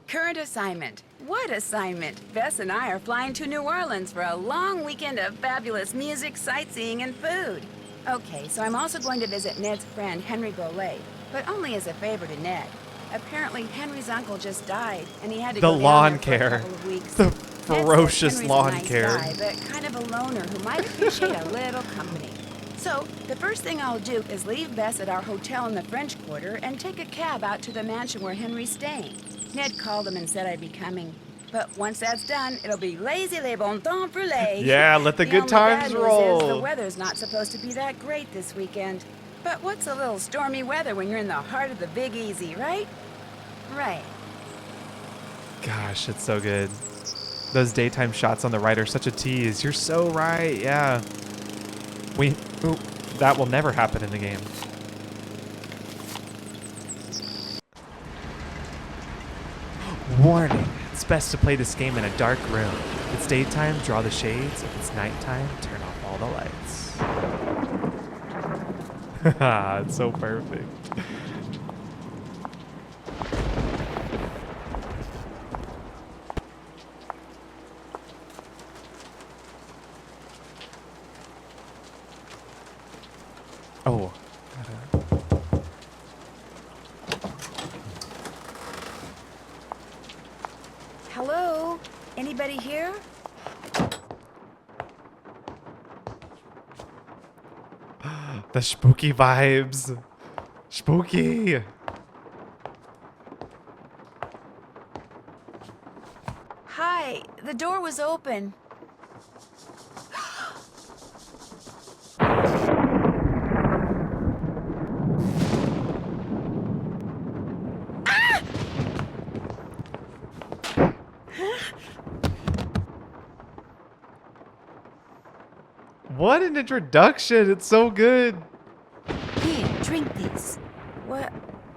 Current assignment. What assignment? Bess and I are flying to New Orleans for a long weekend of fabulous music, sightseeing, and food. Okay, so I'm also going to visit Ned's friend, Henry Golay, but only as a favor to Ned. Apparently, Henry's uncle just died, and he had to go down there for a couple of weeks. The Ned ferocious says Henry's lawn a nice care. guy, but kind of a loner who might appreciate a little company. So, the first thing I'll do is leave Bess at our hotel in the French Quarter and take a cab out to the mansion where Henry's staying. Ned called him and said I'd be coming. But once that's done, it'll be lazy les bon temps brûlés. Yeah, let the good times The roll. weather's not supposed to be that great this weekend. But what's a little stormy weather when you're in the heart of the Big Easy, right? Right. Gosh, it's so good. Those daytime shots on the right are such a tease. You're so right, yeah. Ooh, that will never happen in the game. Warning, it's best to play this game in a dark room. If it's daytime, draw the shades. If it's nighttime, turn off all the lights. It's so perfect. Oh. Hello? Anybody here? The spooky vibes. Spooky. Hi, the door was open. What an introduction. It's so good. Here, drink this.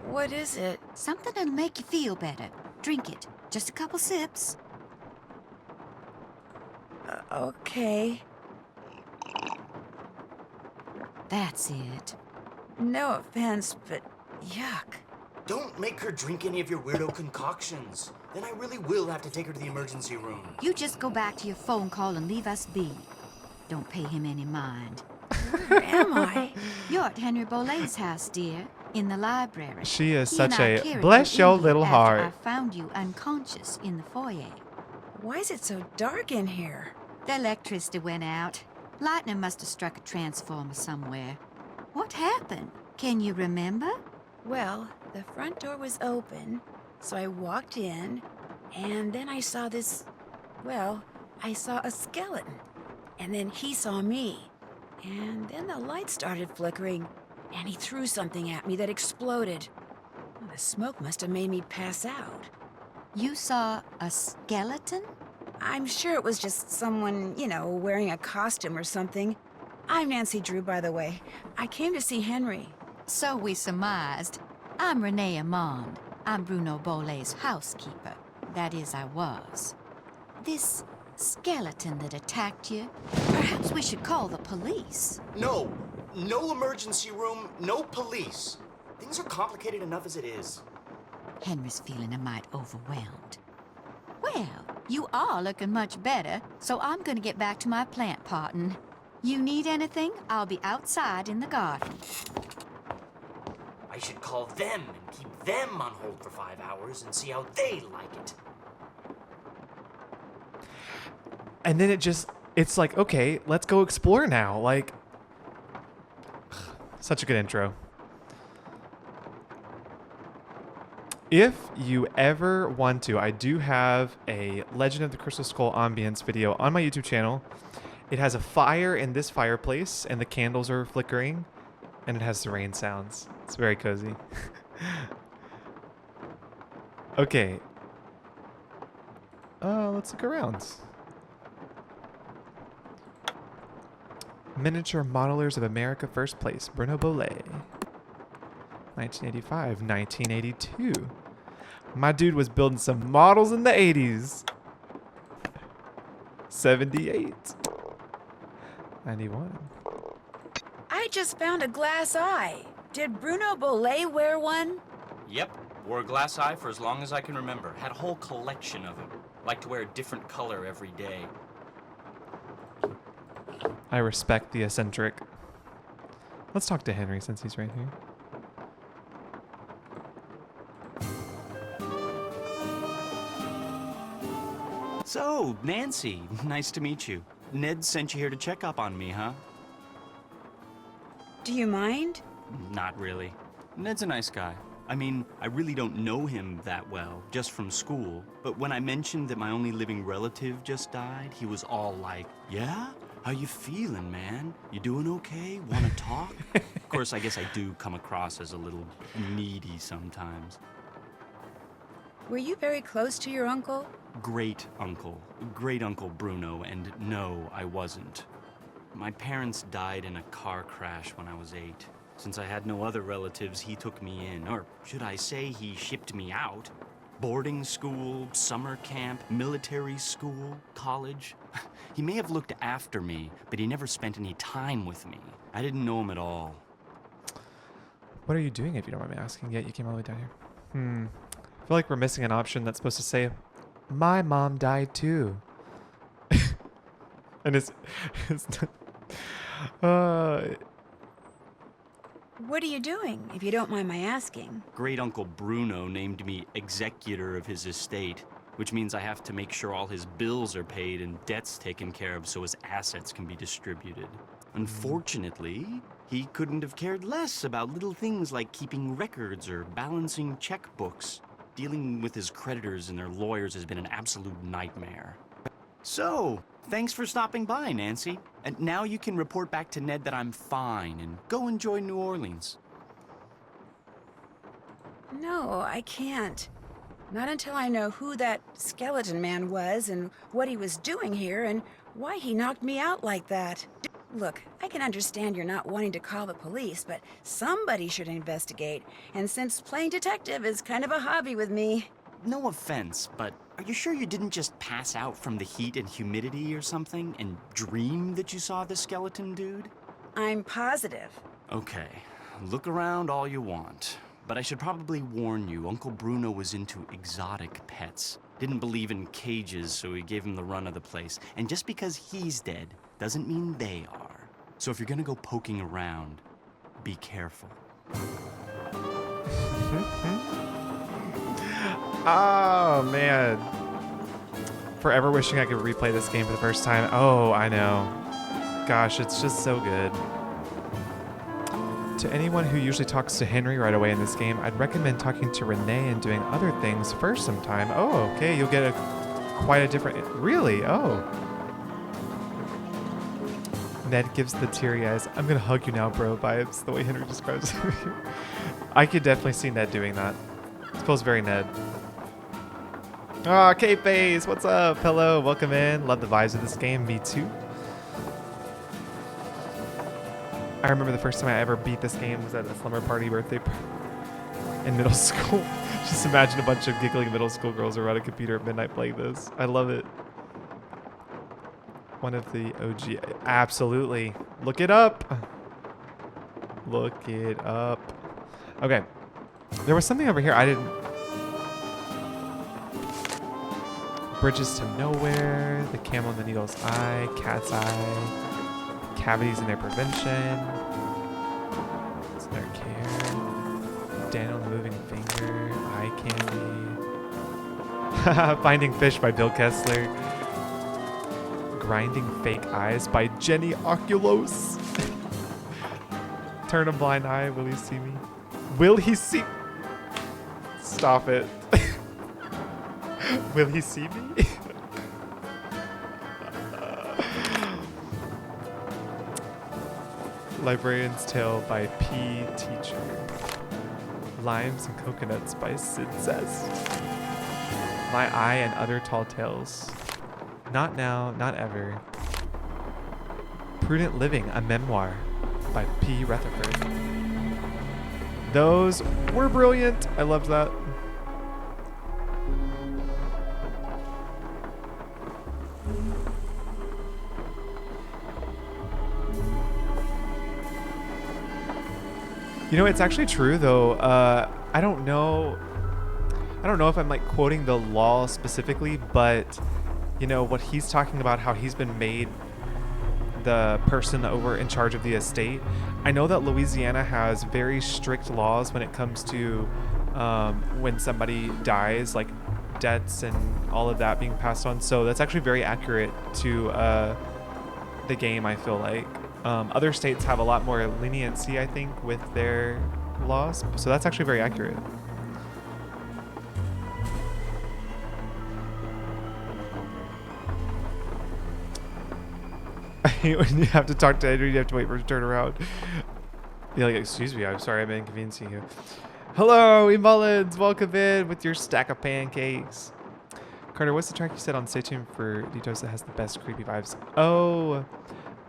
What is it? Something that'll make you feel better. Drink it. Just a couple sips. Okay. That's it. No offense, but yuck. Don't make her drink any of your weirdo concoctions. Then I really will have to take her to the emergency room. You just go back to your phone call and leave us be. Don't pay him any mind. Where am I? You're at Henry Bolay's house, dear, in the library. She is He and such I a carried bless you in your here little after heart. I found you unconscious in the foyer. Why is it so dark in here? The electricity went out. Lightning must have struck a transformer somewhere. What happened? Can you remember? Well, the front door was open, so I walked in, and then I saw this... Well, I saw a skeleton. And then he saw me. And then the light started flickering, and he threw something at me that exploded. Well, the smoke must have made me pass out. You saw a skeleton? I'm sure it was just someone, wearing a costume or something. I'm Nancy Drew, by the way. I came to see Henry. So we surmised. I'm Renee Amand. I'm Bruno Bolay's housekeeper. That is, I was. This skeleton that attacked you, perhaps we should call the police. No emergency room, no police. Things are complicated enough as it is. Henry's feeling a mite overwhelmed. Well, you are looking much better, so I'm gonna get back to my plant potting. You need anything? I'll be outside in the garden. I should call them and keep them on hold for 5 hours and see how they like it. And then it's like, okay, let's go explore now. Like, such a good intro. If you ever want to, I do have a Legend of the Crystal Skull ambience video on my YouTube channel. It has a fire in this fireplace, and the candles are flickering, and it has the rain sounds. It's very cozy. Okay. Let's look around. Miniature Modelers of America First Place, Bruno Bolay. 1985, 1982. My dude was building some models in the 80s. 78. 91. I just found a glass eye. Did Bruno Bolay wear one? Yep, Wore a glass eye for as long as I can remember. Had a whole collection of them. Liked to wear a different color every day. I respect the eccentric. Let's talk to Henry since he's right here. So, Nancy, nice to meet you. Ned sent you here to check up on me, huh? Do you mind? Not really. Ned's a nice guy. I mean, I really don't know him that well, just from school. But when I mentioned that my only living relative just died, he was all like, yeah? How you feeling, man? You doing okay? Wanna talk? Of course, I guess I do come across as a little needy sometimes. Were you very close to your uncle? Great uncle Bruno, and no, I wasn't. My parents died in a car crash when I was 8. Since I had no other relatives, he took me in, or should I say he shipped me out. Boarding school, summer camp, military school, college. He may have looked after me, but he never spent any time with me. I didn't know him at all. What are you doing if you don't mind me asking? Yeah, you came all the way down here. I feel like we're missing an option that's supposed to say, my mom died too. And it's What are you doing, if you don't mind my asking? Great Uncle Bruno named me executor of his estate, which means I have to make sure all his bills are paid and debts taken care of so his assets can be distributed. Unfortunately, he couldn't have cared less about little things like keeping records or balancing checkbooks. Dealing with his creditors and their lawyers has been an absolute nightmare. So, thanks for stopping by, Nancy. And now you can report back to Ned that I'm fine and go enjoy New Orleans. No, I can't. Not until I know who that skeleton man was and what he was doing here and why he knocked me out like that. Look, I can understand you're not wanting to call the police, but somebody should investigate. And since playing detective is kind of a hobby with me... No offense, but are you sure you didn't just pass out from the heat and humidity or something and dream that you saw the skeleton dude? I'm positive. Okay, look around all you want. But I should probably warn you, Uncle Bruno was into exotic pets. Didn't believe in cages, so he gave him the run of the place. And just because he's dead doesn't mean they are. So if you're gonna go poking around, be careful. Oh, man. Forever wishing I could replay this game for the first time. Oh, I know. Gosh, it's just so good. To anyone who usually talks to Henry right away in this game, I'd recommend talking to Renee and doing other things first sometime. Oh, okay, you'll get quite a different... Really? Oh. Ned gives the teary eyes, I'm gonna hug you now, bro, vibes, the way Henry describes it. I could definitely see Ned doing that. It feels very Ned. Ah, K-Face, what's up? Hello, welcome in. Love the vibes of this game, me too. I remember the first time I ever beat this game was at a slumber party birthday in middle school. Just imagine a bunch of giggling middle school girls around a computer at midnight playing this. I love it. One of the OG. Absolutely. Look it up. Look it up. Okay. There was something over here I didn't... Bridges to nowhere. The camel in the needle's eye. Cat's eye. Cavities in their prevention. It's in their care. Daniel the moving finger. Eye candy. Finding Fish by Bill Kessler. Grinding Fake Eyes by Jenny Oculos. Turn a blind eye. Will he see me? Will he see... Stop it. Will he see me? Librarian's Tale by P. Teacher. Limes and Coconuts by Sid Zest. My Eye and Other Tall Tales. Not Now, Not Ever. Prudent Living, a Memoir by P. Rutherford. Those were brilliant. I loved that. You know, it's actually true, though. I don't know. I don't know if I'm like quoting the law specifically, but you know what he's talking about, how he's been made the person over in charge of the estate. I know that Louisiana has very strict laws when it comes to when somebody dies, like debts and all of that being passed on. So that's actually very accurate to the game, I feel like. Other states have a lot more leniency, I think, with their laws. So that's actually very accurate. I hate when you have to talk to Andrew, you have to wait for it to turn around. You're like, excuse me, I'm sorry I'm inconveniencing you. Hello, E. Mullins, welcome in with your stack of pancakes. Carter, what's the track you said on Stay Tuned for details that has the best creepy vibes? Oh,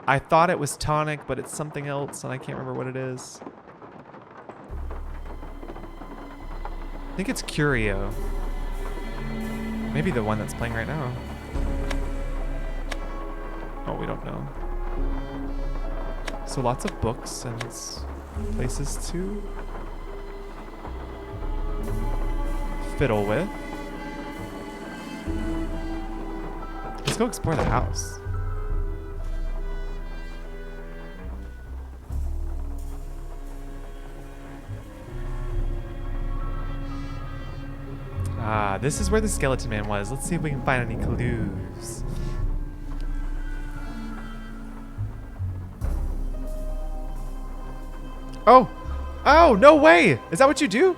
I thought it was Tonic, but it's something else, and I can't remember what it is. I think it's Curio. Maybe the one that's playing right now. Oh, we don't know. So lots of books and places to fiddle with. Let's go explore the house. Ah, this is where the skeleton man was. Let's see if we can find any clues. Oh! Oh, no way! Is that what you do?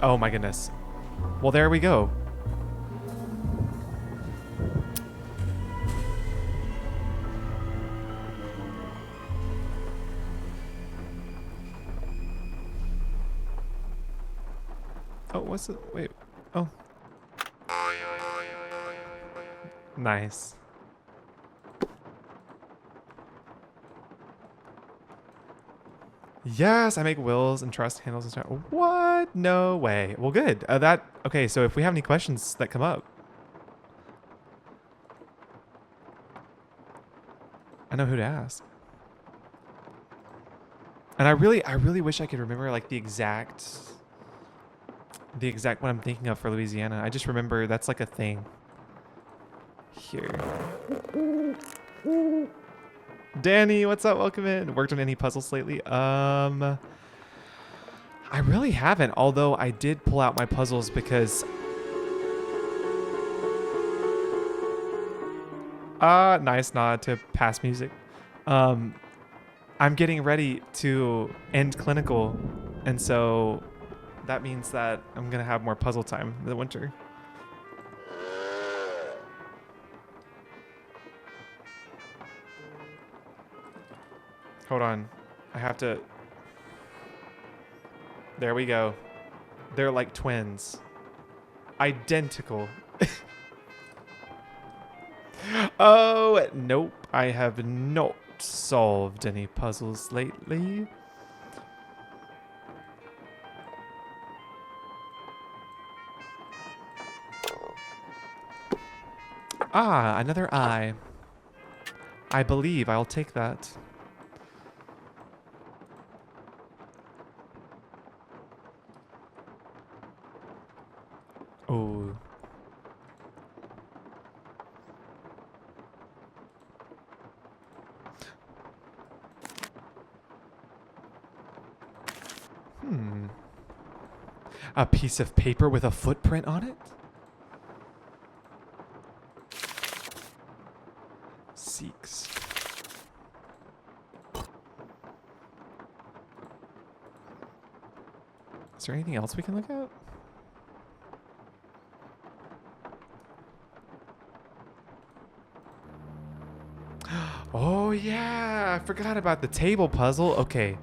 Oh my goodness. Well, there we go. Oh, what's it? Wait. Oh. Nice. Yes, I make wills and trust handles and stuff. What? No way. Well, good. Okay, so if we have any questions that come up, I know who to ask. And I really wish I could remember like the exact what I'm thinking of for Louisiana. I just remember that's like a thing. Here. Danny, what's up? Welcome in. Worked on any puzzles lately? I really haven't, although I did pull out my puzzles because nice nod to past music. I'm getting ready to end clinical, and so that means that I'm gonna have more puzzle time in the winter. Hold on. I have to... There we go. They're like twins. Identical. Oh, nope. I have not solved any puzzles lately. Ah, another eye. I believe I'll take that. Oh. A piece of paper with a footprint on it? Seeks. Is there anything else we can look at? Oh yeah, I forgot about the table puzzle. Okay.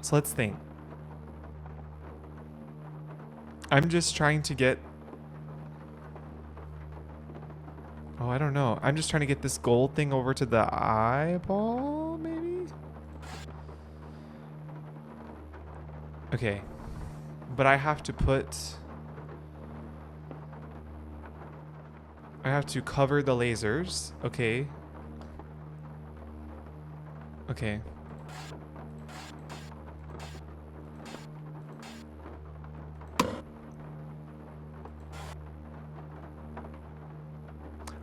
So let's think. I'm just trying to get... Oh, I don't know. I'm just trying to get this gold thing over to the eyeball, maybe? Okay. But I have to put... I have to cover the lasers. Okay. Okay.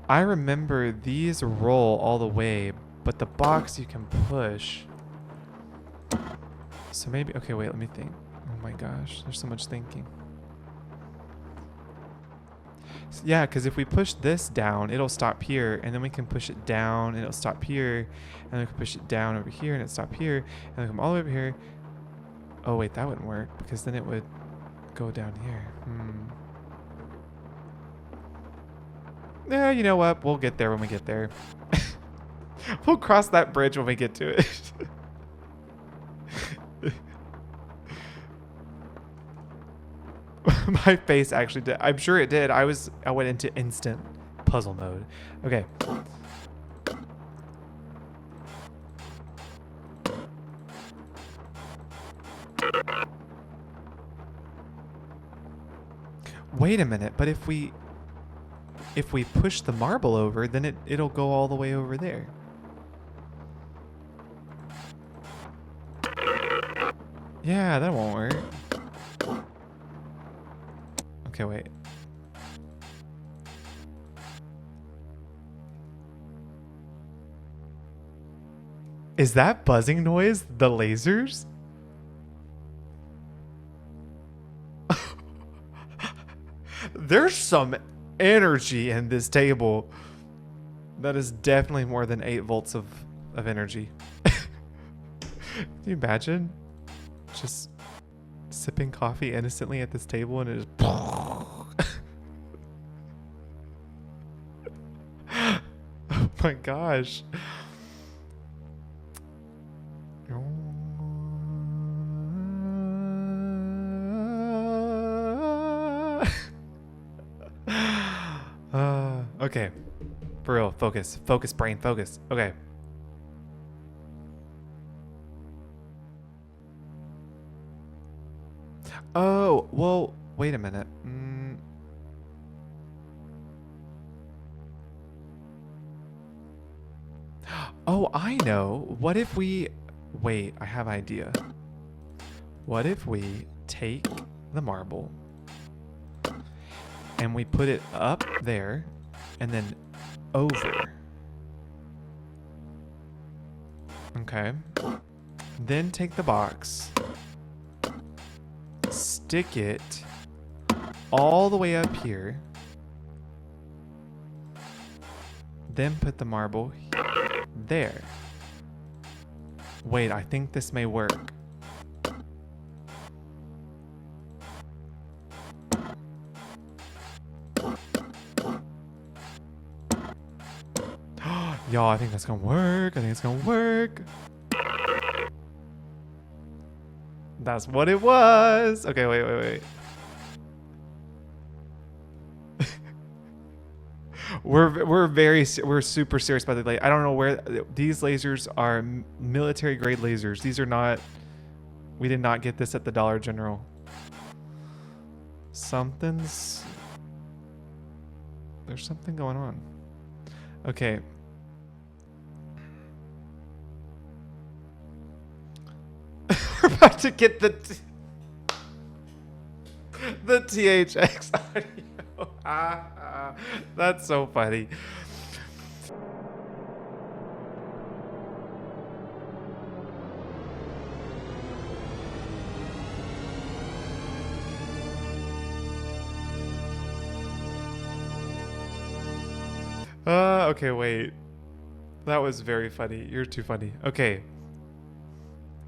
I remember these roll all the way, but the box you can push. So maybe, okay, wait, let me think. Oh my gosh, there's so much thinking. Yeah, because if we push this down, it'll stop here, and then we can push it down, and it'll stop here, and then we can push it down over here, and it'll stop here, and then come all the way over here. Oh wait, that wouldn't work, because then it would go down here. Yeah, you know what? We'll get there when we get there. We'll cross that bridge when we get to it. My face actually did. I'm sure it did. I went into instant puzzle mode. Okay. Wait a minute, but if we push the marble over, then it'll go all the way over there. Yeah, that won't work. Okay, wait. Is that buzzing noise the lasers? There's some energy in this table. That is definitely more than 8 volts of energy. Can you imagine? Just sipping coffee innocently at this table and it just... Oh my gosh. Okay. For real, focus. Focus, brain, focus. Okay. Oh, well, wait a minute. Oh, I know. What if we... Wait, I have an idea. What if we take the marble and we put it up there and then over? Okay. Then take the box, stick it all the way up here, then put the marble there. Wait, I think this may work. Y'all, I think that's gonna work. I think it's gonna work. That's what it was. Okay, wait. We're super serious about the laser. I don't know where these lasers are. Military grade lasers. These are not. We did not get this at the Dollar General. There's something going on. Okay. We're about to get the THX audio. That's so funny. Okay, wait. That was very funny. You're too funny. Okay.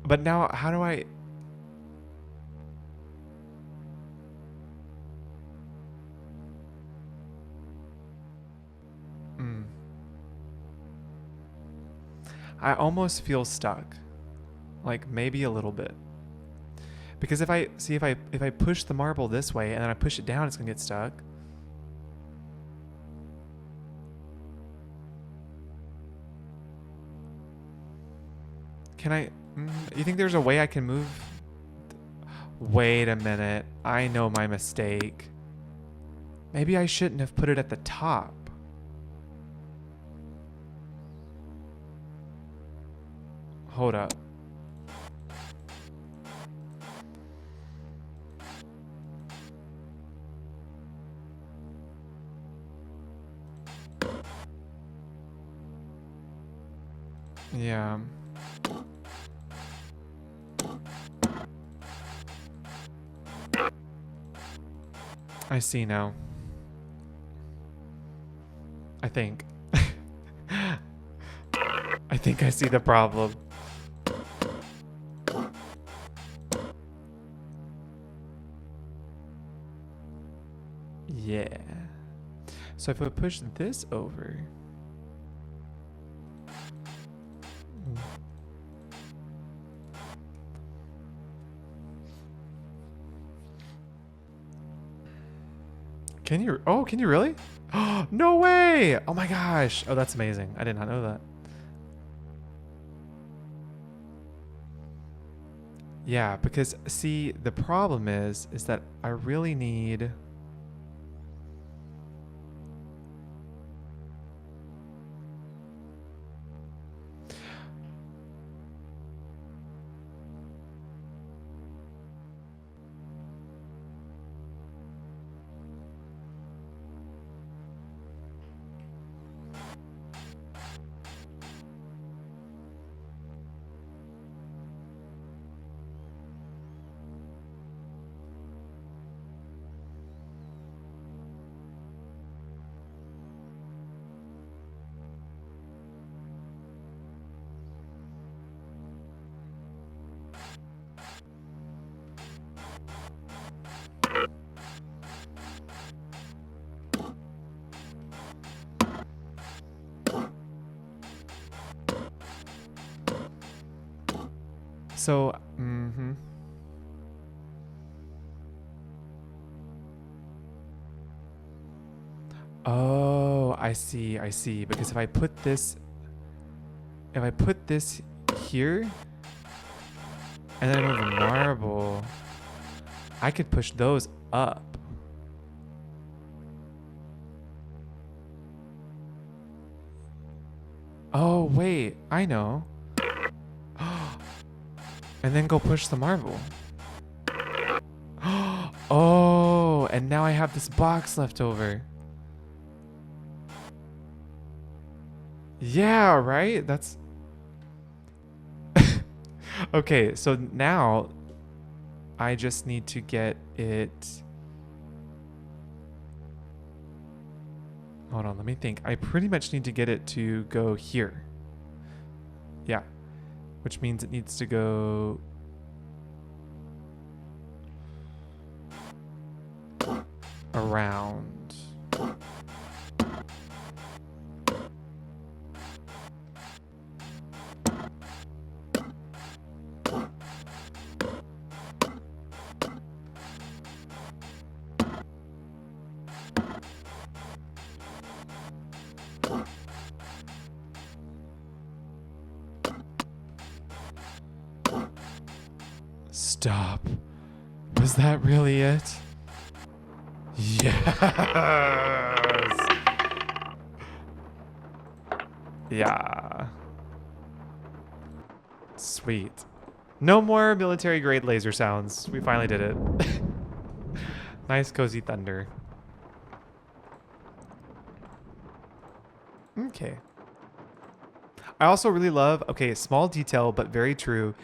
But now, how do I... I almost feel stuck. Like, maybe a little bit. Because if I push the marble this way and then I push it down, it's gonna get stuck. Can I... you think there's a way I can move? Wait a minute. I know my mistake. Maybe I shouldn't have put it at the top. Hold up. Yeah. I see now. I think. I think I see the problem. Yeah. So if I push this over. Can you? Oh, can you really? No way! Oh my gosh! Oh, that's amazing. I did not know that. Yeah, because see, the problem is that I really need. So, Oh, I see, I see. Because if I put this here, and then I move a marble, I could push those up. Oh, wait, I know. And then go push the marble. Oh, and now I have this box left over. Yeah, right? That's... Okay, so now I just need to get it... Hold on, let me think. I pretty much need to get it to go here. Yeah. Which means it needs to go... around. Stop. Was that really it? Yes! Yeah. Sweet. No more military grade laser sounds. We finally did it. Nice cozy thunder. Okay. I also really love, okay, small detail, but very true.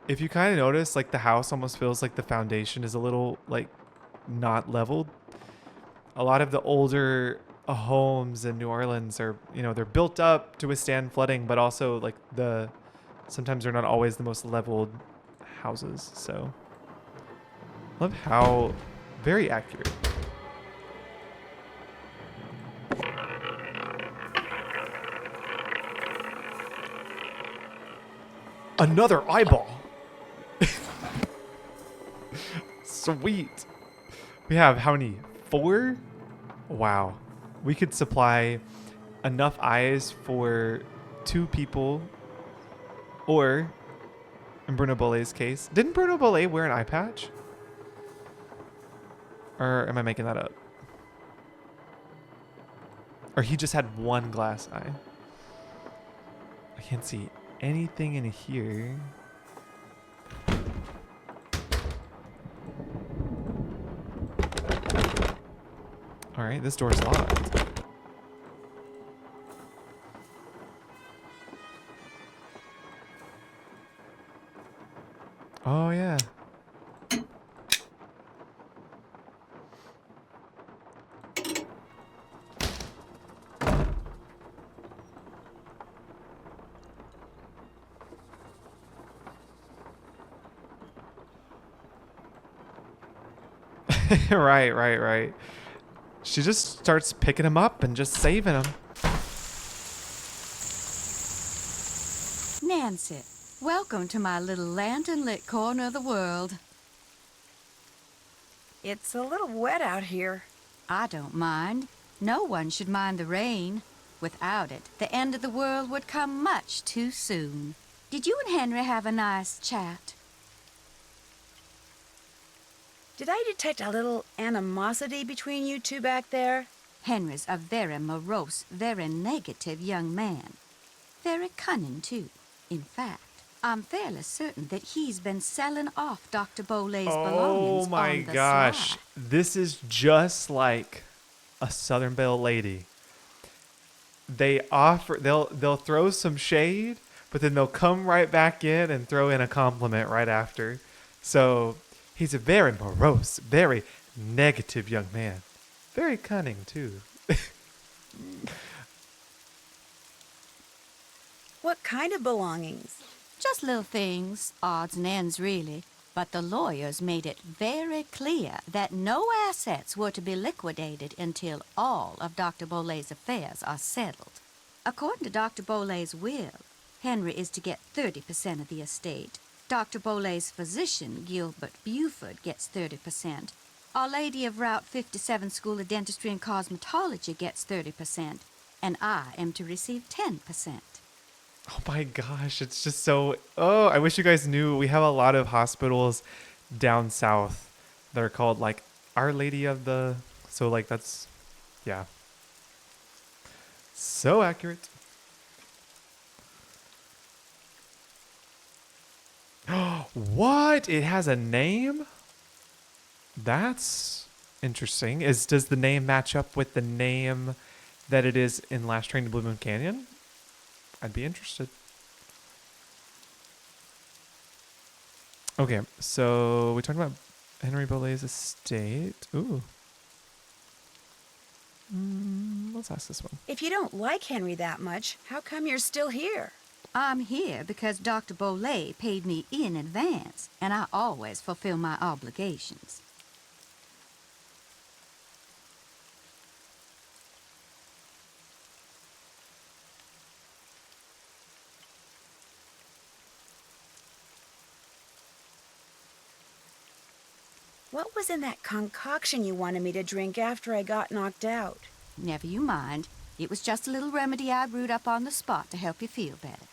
If you kind of notice, like the house almost feels like the foundation is a little like not leveled. A lot of the older homes in New Orleans are, you know, they're built up to withstand flooding, but also like sometimes they're not always the most leveled houses. So love how very accurate. Another eyeball. Sweet. We have how many? 4? Wow. We could supply enough eyes for 2 people. Or, in Bruno Bollet's case, didn't Bruno Bollet wear an eye patch? Or am I making that up? Or he just had one glass eye. I can't see anything in here. All right, this door's locked. Right. She just starts picking him up and just saving him. Nancy, welcome to my little lantern-lit corner of the world. It's a little wet out here. I don't mind. No one should mind the rain. Without it, the end of the world would come much too soon. Did you and Henry have a nice chat? Did I detect a little animosity between you two back there? Henry's a very morose, very negative young man. Very cunning, too. In fact, I'm fairly certain that he's been selling off Dr. Bolay's belongings Oh my on the gosh. sly. This is just like a Southern Belle lady. They'll throw some shade, but then they'll come right back in and throw in a compliment right after. So he's a very morose, very negative young man. Very cunning too. What kind of belongings? Just little things, odds and ends really. But the lawyers made it very clear that no assets were to be liquidated until all of Dr. Bolay's affairs are settled. According to Dr. Bolay's will, Henry is to get 30% of the estate. Dr. Bolay's physician, Gilbert Buford, gets 30%. Our Lady of Route 57 School of Dentistry and Cosmetology gets 30%. And I am to receive 10%. Oh my gosh, it's just so... Oh, I wish you guys knew. We have a lot of hospitals down south that are called like Our Lady of the... So like that's... Yeah. So accurate. What? It has a name? That's interesting. Does the name match up with the name that it is in Last Train to Blue Moon Canyon? I'd be interested. Okay, so we talked about Henry Bolay's estate. Ooh. Let's ask this one. If you don't like Henry that much, how come you're still here? I'm here because Dr. Bolay paid me in advance, and I always fulfill my obligations. What was in that concoction you wanted me to drink after I got knocked out? Never you mind. It was just a little remedy I brewed up on the spot to help you feel better.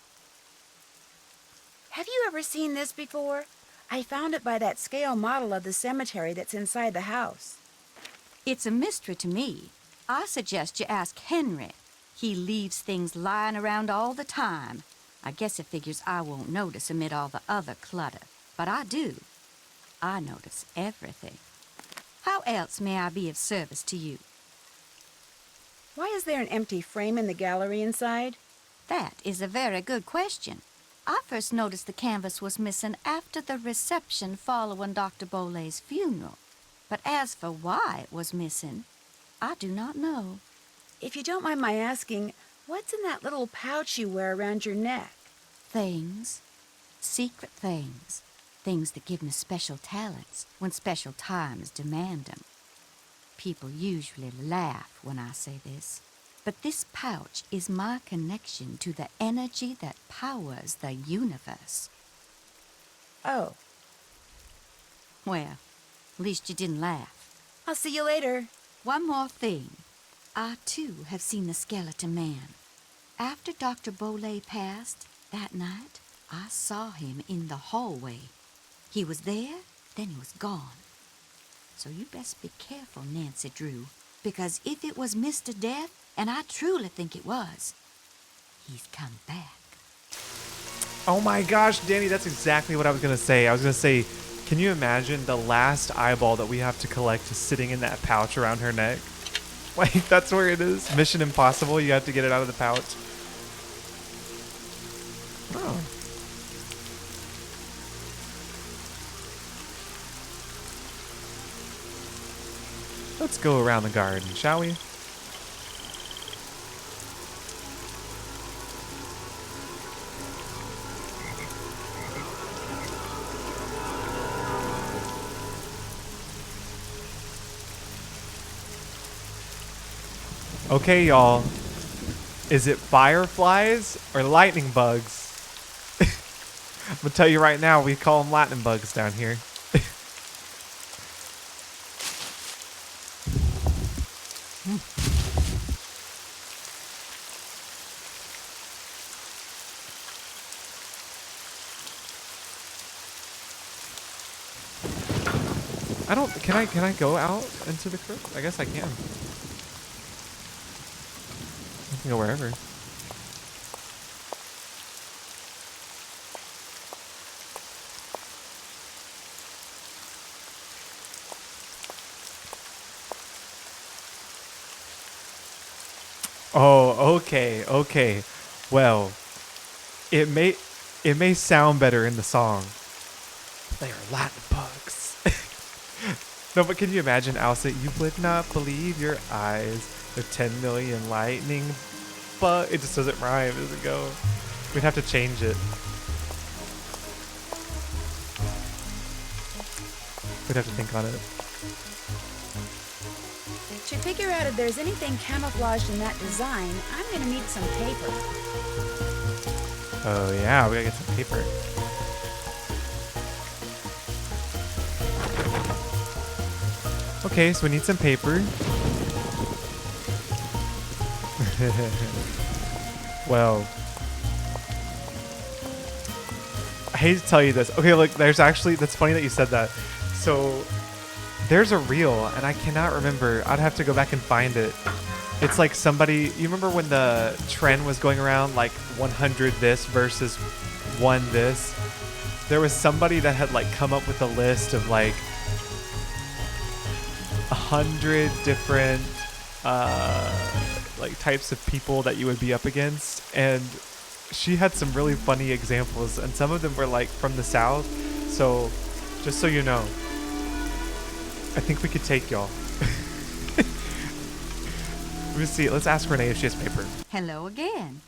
Have you ever seen this before? I found it by that scale model of the cemetery that's inside the house. It's a mystery to me. I suggest you ask Henry. He leaves things lying around all the time. I guess it figures I won't notice amid all the other clutter. But I do. I notice everything. How else may I be of service to you? Why is there an empty frame in the gallery inside? That is a very good question. I first noticed the canvas was missing after the reception following Dr. Bolay's funeral. But as for why it was missing, I do not know. If you don't mind my asking, what's in that little pouch you wear around your neck? Things. Secret things. Things that give me special talents when special times demand them. People usually laugh when I say this, but this pouch is my connection to the energy that powers the universe. Oh, Well, at least you didn't laugh. I'll see you later. One more thing. I, too, have seen the skeleton man. After Dr. Bolay passed, that night, I saw him in the hallway. He was there, then he was gone. So you best be careful, Nancy Drew, because if it was Mr. Death, and I truly think it was, he's come back. Oh my gosh, Danny, that's exactly what I was going to say. I was going to say, can you imagine the last eyeball that we have to collect is sitting in that pouch around her neck? Like, that's where it is. Mission Impossible, you have to get it out of the pouch. Oh. Let's go around the garden, shall we? Okay, y'all. Is it fireflies or lightning bugs? I'm gonna tell you right now, we call them lightning bugs down here. Can I go out into the crypt? I guess I can. I can go wherever. Oh, okay. Well, it may sound better in the song. They are Latin bugs. No, but can you imagine, Alsa? You would not believe your eyes. The 10 million lightning bug. It just doesn't rhyme, does it go? We'd have to change it. We'd have to think on it. To figure out if there's anything camouflaged in that design, I'm gonna need some paper. Oh yeah, we gotta get some paper. Okay, so we need some paper. Well, I hate to tell you this. Okay, look, there's actually, that's funny that you said that. So there's a reel, and I cannot remember. I'd have to go back and find it. It's like somebody, you remember when the trend was going around, like 100 this versus 1 this? There was somebody that had like come up with a list of like 100 different like types of people that you would be up against, and she had some really funny examples, and some of them were like from the South. So just so you know, I think we could take y'all. Let me see. Let's ask Renee if she has paper. Hello again.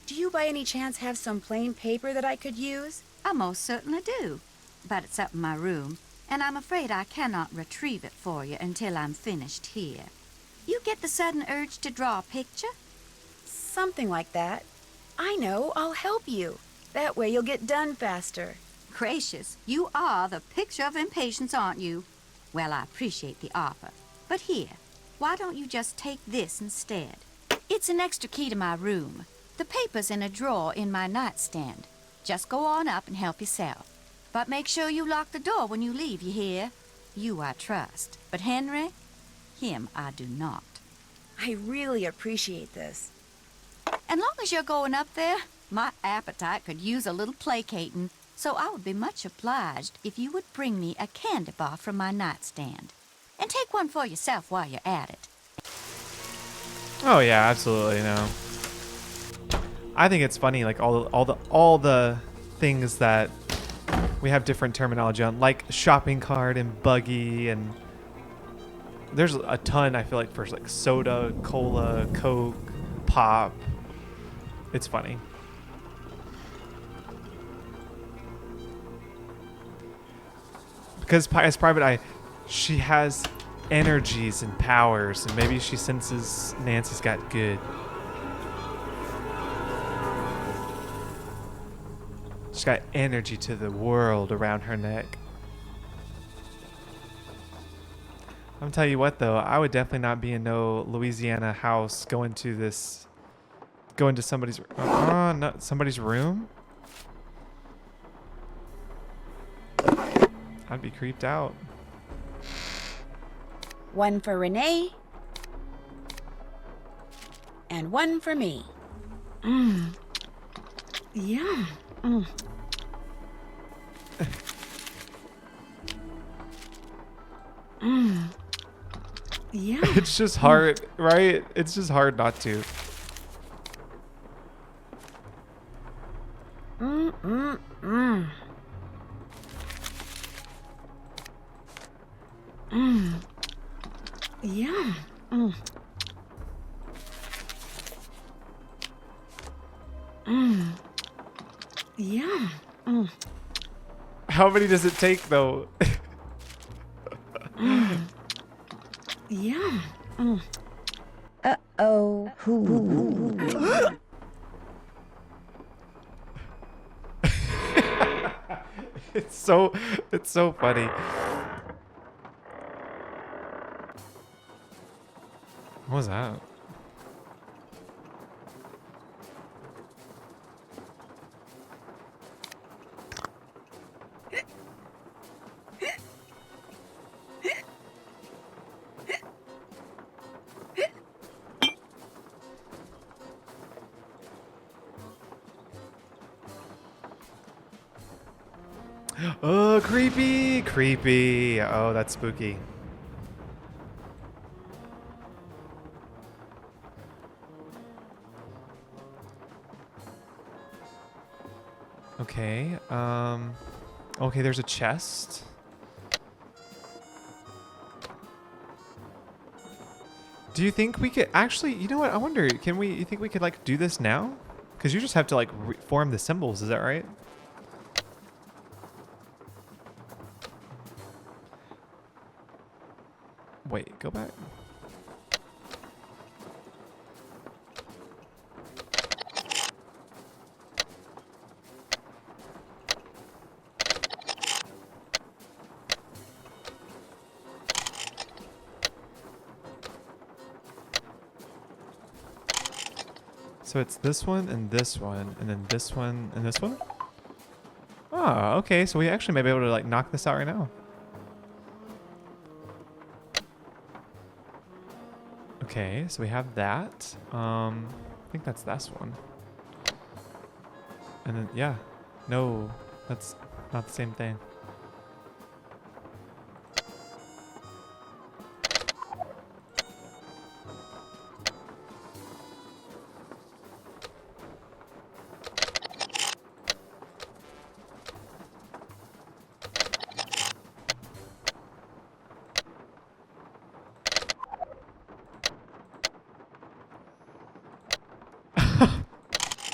Do you by any chance have some plain paper that I could use? I most certainly do. But it's up in my room, and I'm afraid I cannot retrieve it for you until I'm finished here. You get the sudden urge to draw a picture? Something like that. I know, I'll help you. That way you'll get done faster. Gracious, you are the picture of impatience, aren't you? Well, I appreciate the offer. But here, why don't you just take this instead? It's an extra key to my room. The paper's in a drawer in my nightstand. Just go on up and help yourself. But make sure you lock the door when you leave, you hear? You I trust. But Henry, him I do not. I really appreciate this. And long as you're going up there, my appetite could use a little placating, so I would be much obliged if you would bring me a candy bar from my nightstand. And take one for yourself while you're at it. Oh yeah, absolutely. No, I think it's funny, like all the things that we have different terminology on, like shopping cart and buggy, and there's a ton. I feel like for like soda, cola, Coke, pop. It's funny. Because as Private Eye, she has energies and powers, and maybe she senses Nancy's got good. She's got energy to the world around her neck. I'm telling you what, though, I would definitely not be in no Louisiana house going to somebody's not somebody's room. I'd be creeped out. One for Renee. And one for me. Yeah. Yeah. It's just hard, right? It's just hard not to. Yeah. Yeah. How many does it take, though? Yeah. Oh, who? It's so funny. What was that? Oh, creepy, creepy. Oh, that's spooky. Okay, okay, there's a chest. Do you think we could actually, you know what? I wonder, you think we could like do this now? Because you just have to like form the symbols, is that right? Wait, go back. So it's this one, and then this one, and this one? Oh, okay, so we actually may be able to like knock this out right now. Okay, so we have that. I think that's this one. And then, yeah. No, that's not the same thing.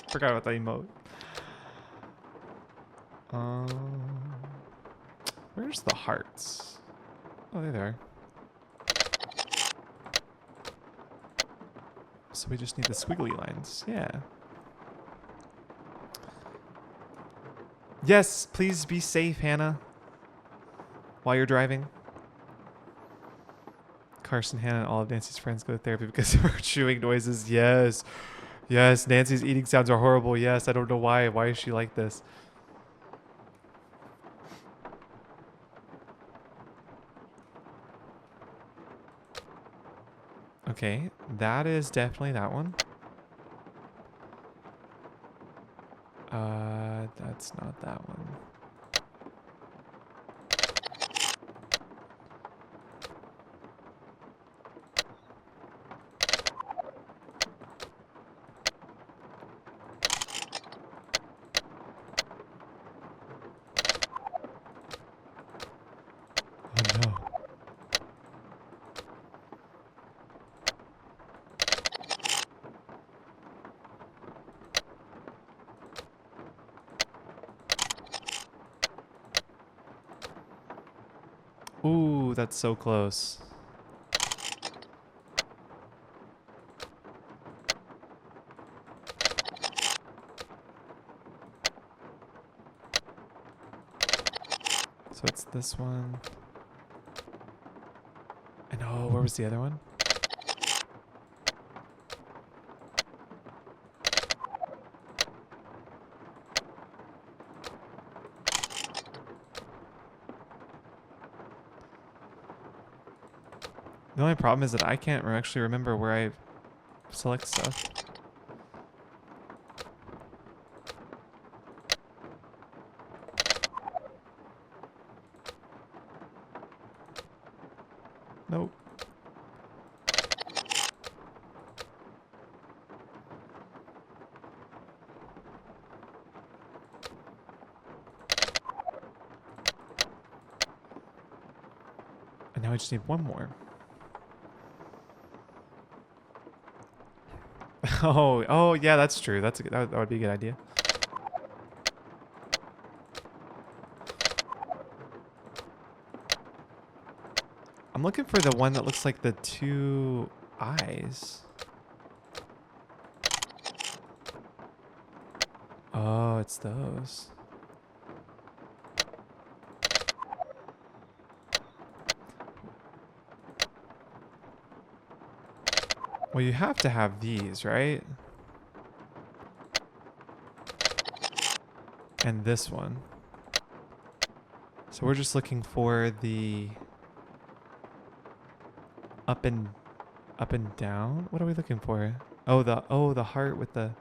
Forgot about the emote. Where's the hearts? Oh, they're there. So we just need the squiggly lines. Yeah. Yes, please be safe, Hannah. While you're driving. Carson, Hannah, and all of Nancy's friends go to therapy because of her chewing noises. Yes. Yes, Nancy's eating sounds are horrible. Yes, I don't know why. Why is she like this? Okay, that is definitely that one. That's not that one. Oh no. Ooh, that's so close. So it's this one. And oh, where was the other one? The only problem is that I can't actually remember where I select stuff. Nope. And now I just need one more. Oh, yeah, that's true. That would be a good idea. I'm looking for the one that looks like the two eyes. Oh, it's those. Well, you have to have these, right? And this one. So we're just looking for the up and down. What are we looking for? Oh, the heart with the.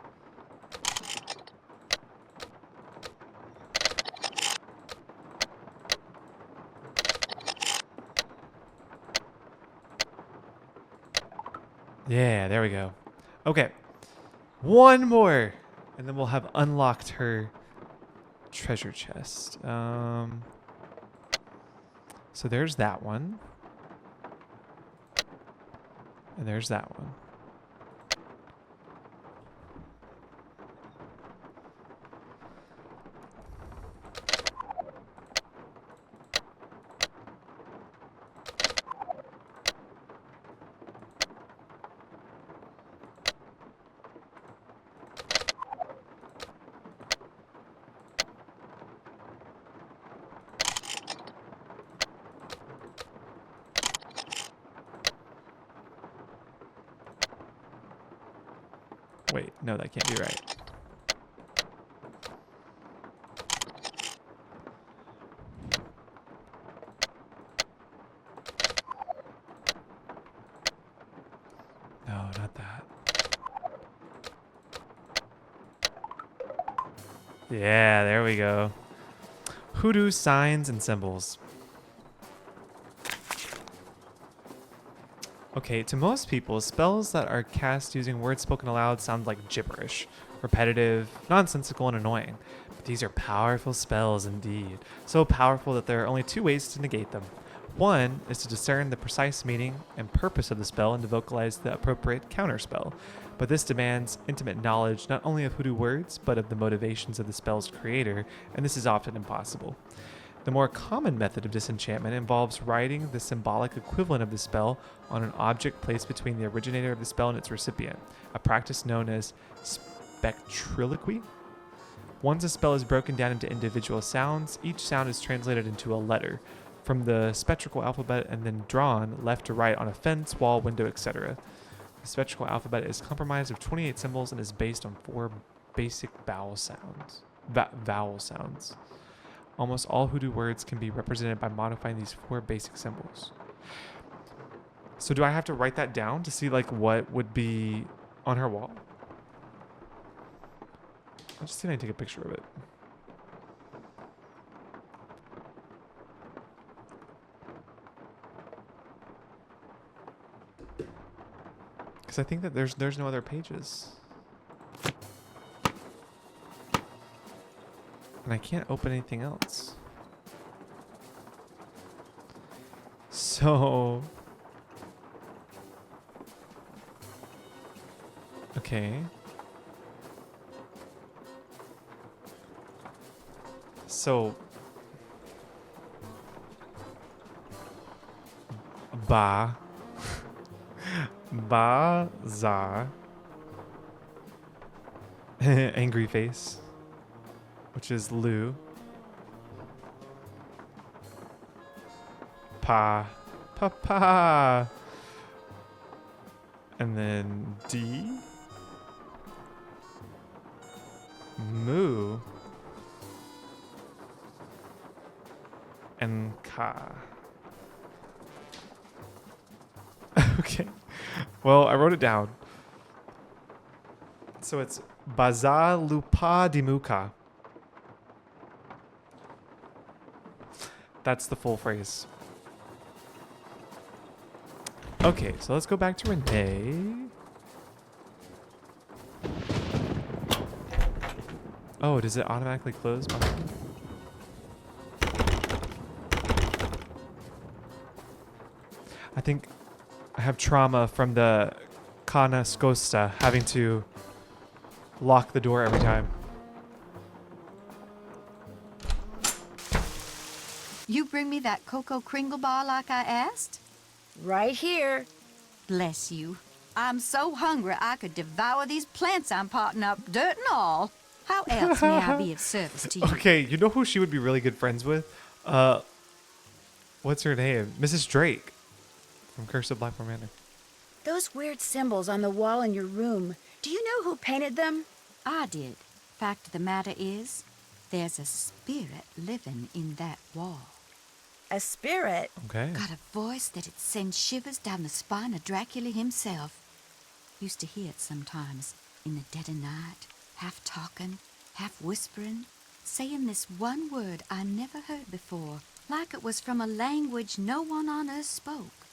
Yeah, there we go. Okay. One more. And then we'll have unlocked her treasure chest. So there's that one. And there's that one. Wait, no, that can't be right. No, not that. Yeah, there we go. Hoodoo signs and symbols. Okay, to most people, spells that are cast using words spoken aloud sound like gibberish, repetitive, nonsensical, and annoying. But these are powerful spells indeed. So powerful that there are only two ways to negate them. One is to discern the precise meaning and purpose of the spell and to vocalize the appropriate counterspell. But this demands intimate knowledge not only of hoodoo words, but of the motivations of the spell's creator, and this is often impossible. The more common method of disenchantment involves writing the symbolic equivalent of the spell on an object placed between the originator of the spell and its recipient, a practice known as spectriloquy. Once a spell is broken down into individual sounds, each sound is translated into a letter from the spectral alphabet and then drawn left to right on a fence, wall, window, etc. The spectral alphabet is comprised of 28 symbols and is based on 4 basic vowel sounds. Almost all hoodoo words can be represented by modifying these 4 basic symbols. So do I have to write that down to see like what would be on her wall? I'll just see if I can take a picture of it. Because I think that there's no other pages. And I can't open anything else. So... Okay. So... Ba... Ba... Za... Angry face. Which is Lu. Pa. Pa. And then D. Mu. And Ka. Okay. Well, I wrote it down. So it's Baza Lupa Dimuka. That's the full phrase. Okay, so let's go back to Renee. Oh, does it automatically close? I think I have trauma from the Kana Scosta having to lock the door every time. You bring me that cocoa kringle bar like I asked? Right here. Bless you. I'm so hungry I could devour these plants I'm potting up, dirt and all. How else may I be of service to you? Okay, you know who she would be really good friends with? What's her name? Mrs. Drake from Curse of Blackmore Manor. Those weird symbols on the wall in your room, do you know who painted them? I did. Fact of the matter is, there's a spirit living in that wall. A spirit? Okay. Got a voice that'd send shivers down the spine of Dracula himself. Used to hear it sometimes, in the dead of night, half talking, half whispering, saying this one word I never heard before, like it was from a language no one on earth spoke.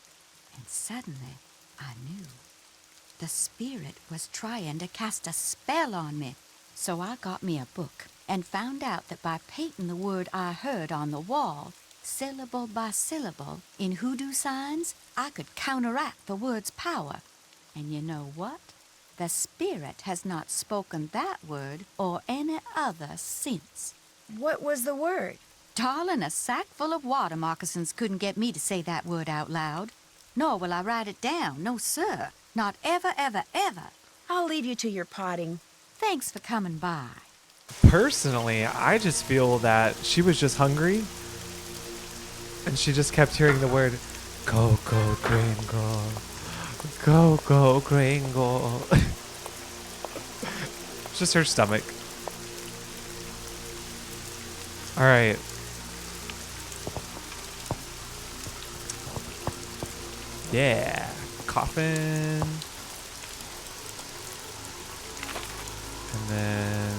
And suddenly, I knew. The spirit was trying to cast a spell on me. So I got me a book and found out that by painting the word I heard on the wall, syllable by syllable, in hoodoo signs, I could counteract the word's power. And you know what? The spirit has not spoken that word or any other since. What was the word? Darling, a sack full of water moccasins couldn't get me to say that word out loud. Nor will I write it down, no sir. Not ever, ever, ever. I'll leave you to your potting. Thanks for coming by. Personally, I just feel that she was just hungry. And she just kept hearing the word, go, go, gringo. Go, go, gringo. It's just her stomach. All right. Yeah. Coffin. And then...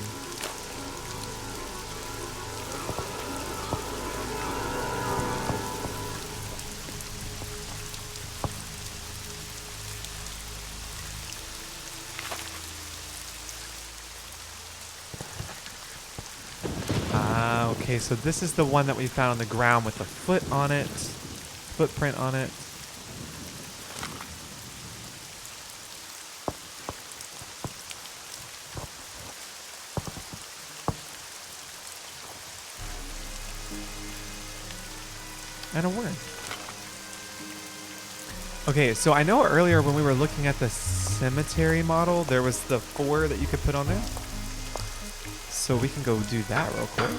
okay, so this is the one that we found on the ground with the foot on it. Footprint on it. And a worm. Okay, so I know earlier when we were looking at the cemetery model, there was the 4 that you could put on there. So we can go do that real quick.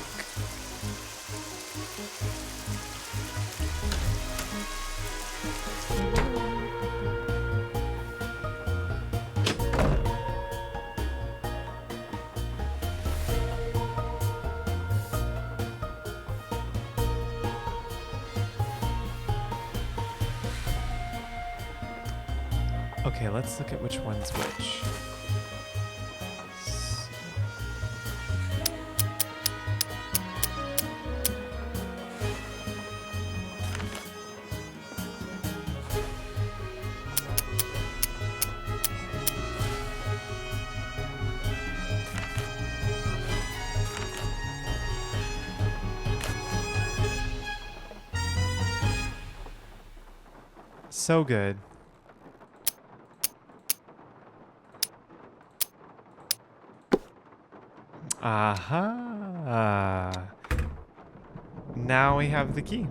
Okay, let's look at which one's which. So good. Aha. Now we have the key.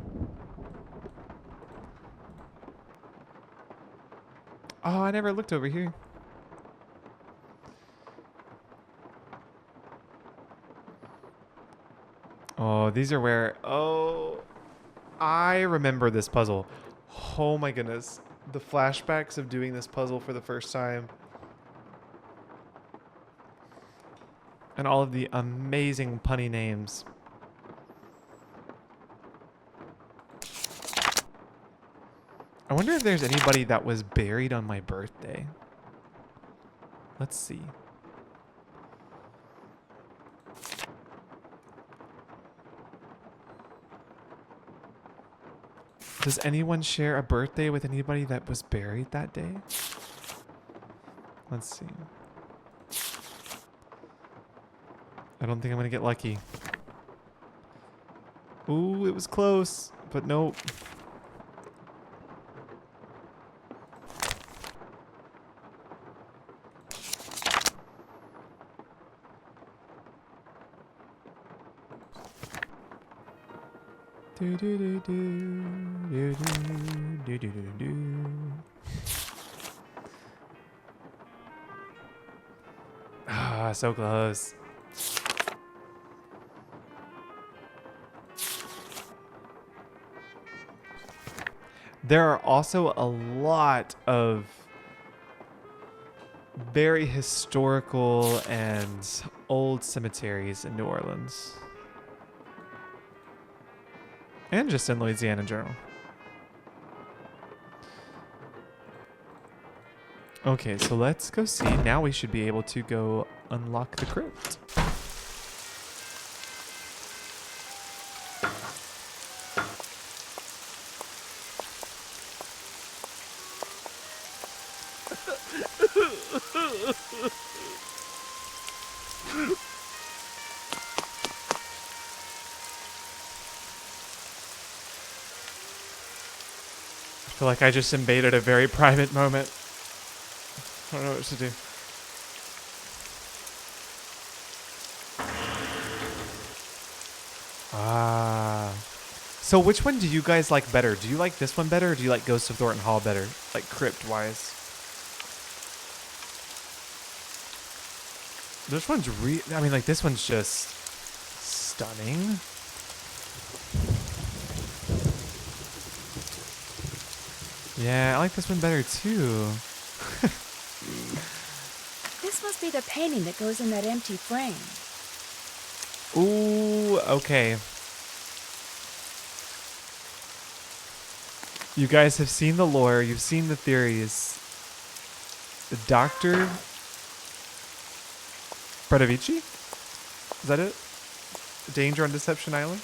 Oh, I never looked over here. Oh, these are where... Oh, I remember this puzzle. Oh my goodness. The flashbacks of doing this puzzle for the first time. And all of the amazing punny names. I wonder if there's anybody that was buried on my birthday. Let's see. Does anyone share a birthday with anybody that was buried that day? Let's see. I don't think I'm gonna get lucky. Ooh, it was close, but nope. Do do do do do do do do do do. Ah, so close. There are also a lot of very historical and old cemeteries in New Orleans. And just in Louisiana in general. Okay, so let's go see. Now we should be able to go unlock the crypt. I feel like I just invaded a very private moment. I don't know what to do. Ah. So which one do you guys like better? Do you like this one better, or do you like Ghost of Thornton Hall better? Like crypt-wise? This one's I mean, like, this one's just stunning. Yeah, I like this one better too. This must be the painting that goes in that empty frame. Ooh, okay. You guys have seen the lore, you've seen the theories. The Dr. Predovici? Is that it? Danger on Deception Island?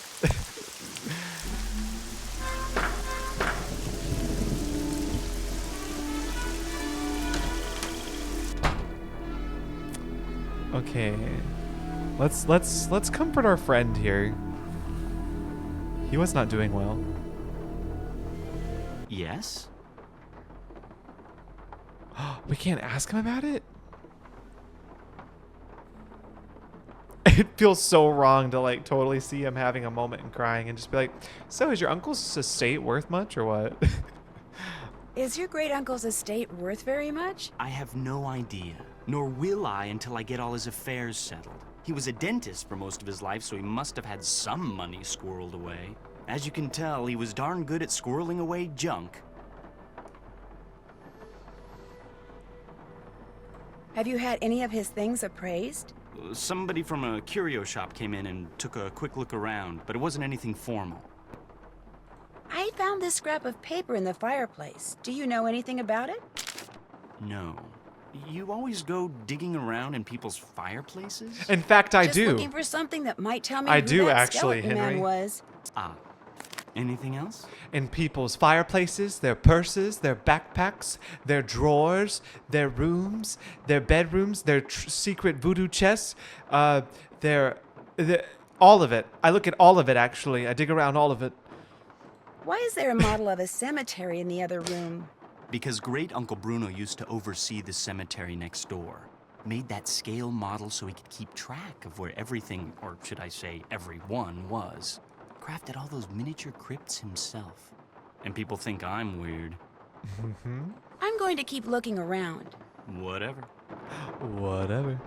Okay. Let's comfort our friend here. He was not doing well. Yes? We can't ask him about it? It feels so wrong to like totally see him having a moment and crying and just be like, so is your uncle's estate worth much or what? Is your great uncle's estate worth very much? I have no idea, nor will I until I get all his affairs settled. He was a dentist for most of his life, so he must have had some money squirreled away. As you can tell, he was darn good at squirreling away junk. Have you had any of his things appraised? Somebody from a curio shop came in and took a quick look around, but it wasn't anything formal. I found this scrap of paper in the fireplace. Do you know anything about it? No. You always go digging around in people's fireplaces? In fact, I Just do. looking for something that might tell me I who do that actually, skeleton Henry. man was. Ah. Anything else? In people's fireplaces, their purses, their backpacks, their drawers, their rooms, their bedrooms, their secret voodoo chests, their all of it. I look at all of it, actually. I dig around all of it. Why is there a model of a cemetery in the other room? Because Great Uncle Bruno used to oversee the cemetery next door. Made that scale model so he could keep track of where everything, or should I say everyone, was. Crafted all those miniature crypts himself. And people think I'm weird. I'm going to keep looking around. Whatever. Whatever.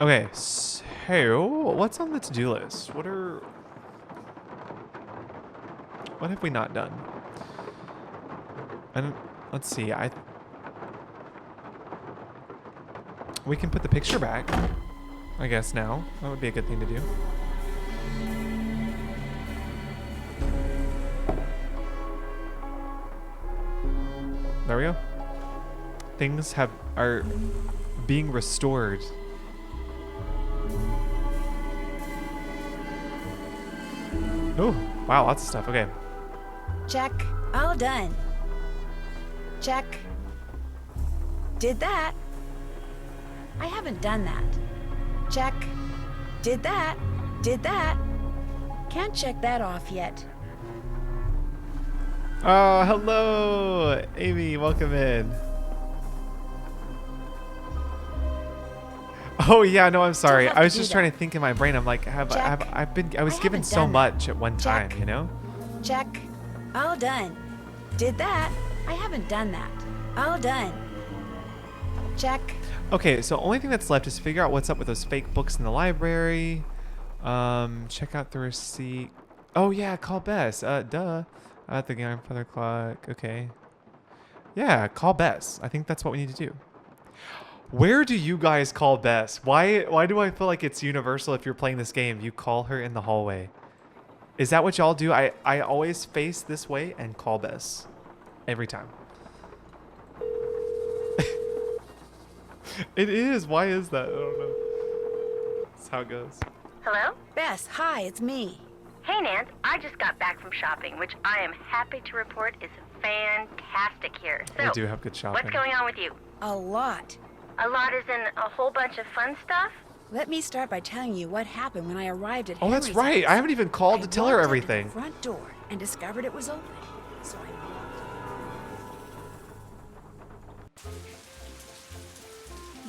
Okay, so what's on the to-do list? What have we not done? Let's see. We can put the picture back, I guess now. That would be a good thing to do. There we go. Things are being restored. Oh, wow, lots of stuff. Okay. Check. All done. Check. Did that. I haven't done that. Check. Did that. Did that. Can't check that off yet. Oh, hello, Amy. Welcome in. Oh yeah, no, I'm sorry. have I to was do just that. trying to think in my brain. I'm like, I was I given haven't so done that. much at one time, Check. you know? Check. All done. Did that. I haven't done that. All done. Check. Okay, so only thing that's left is figure out what's up with those fake books in the library. Check out the receipt. Oh yeah, call Bess. Duh. At the grandfather clock. Okay. Yeah, call Bess. I think that's what we need to do. Where do you guys call Bess? Why do I feel like it's universal if you're playing this game? You call her in the hallway. Is that what y'all do? I always face this way and call Bess. Every time. It is. Why is that? I don't know. That's how it goes. Hello? Bess, hi, it's me. Hey, Nance. I just got back from shopping, which I am happy to report is fantastic here. So, We do have good shopping. what's going on with you? A lot. A lot is in a whole bunch of fun stuff? Let me start by telling you what happened when I arrived at Oh, that's Henry's right. house. I haven't even called to tell her walked up to everything. the front door and discovered it was open. So I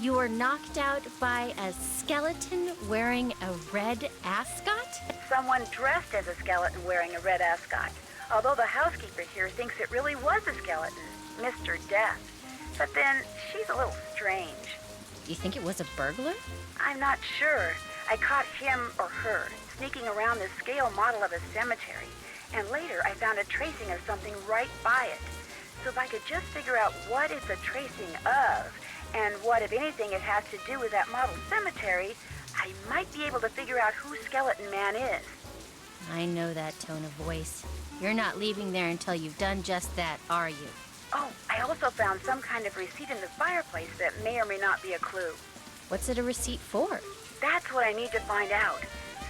You were knocked out by a skeleton wearing a red ascot? Someone dressed as a skeleton wearing a red ascot. Although the housekeeper here thinks it really was a skeleton, Mr. Death. But then, she's a little strange. You think it was a burglar? I'm not sure. I caught him or her sneaking around the scale model of a cemetery, and later I found a tracing of something right by it. So if I could just figure out what it's a tracing of, and what, if anything, it has to do with that model cemetery, I might be able to figure out who Skeleton Man is. I know that tone of voice. You're not leaving there until you've done just that, are you? Oh, I also found some kind of receipt in the fireplace that may or may not be a clue. What's it a receipt for? That's what I need to find out.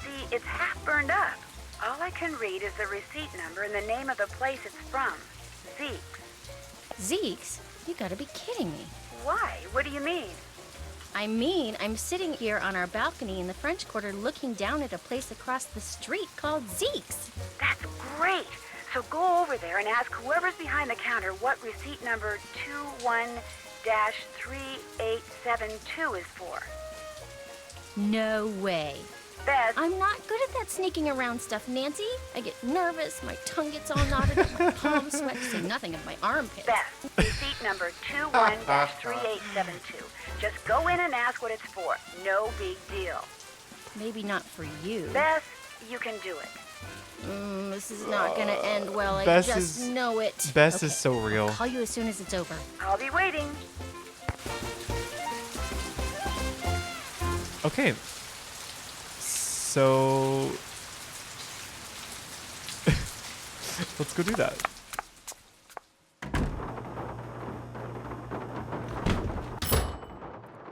See, it's half burned up. All I can read is the receipt number and the name of the place it's from. Zeke's. Zeke's? You gotta be kidding me. Why? What do you mean? I mean, I'm sitting here on our balcony in the French Quarter looking down at a place across the street called Zeke's. That's great. So go over there and ask whoever's behind the counter what receipt number 21-3872 is for. No way. Bess, I'm not good at that sneaking around stuff, Nancy. I get nervous, my tongue gets all knotted up, my palms sweat, to say nothing of my armpits. Bess, receipt number 21-3872. Just go in and ask what it's for. No big deal. Maybe not for you. Bess, you can do it. This is not gonna end well, I Bess just is- know it. Bess Okay, is so real. I'll call you as soon as it's over. I'll be waiting. Okay. So let's go do that.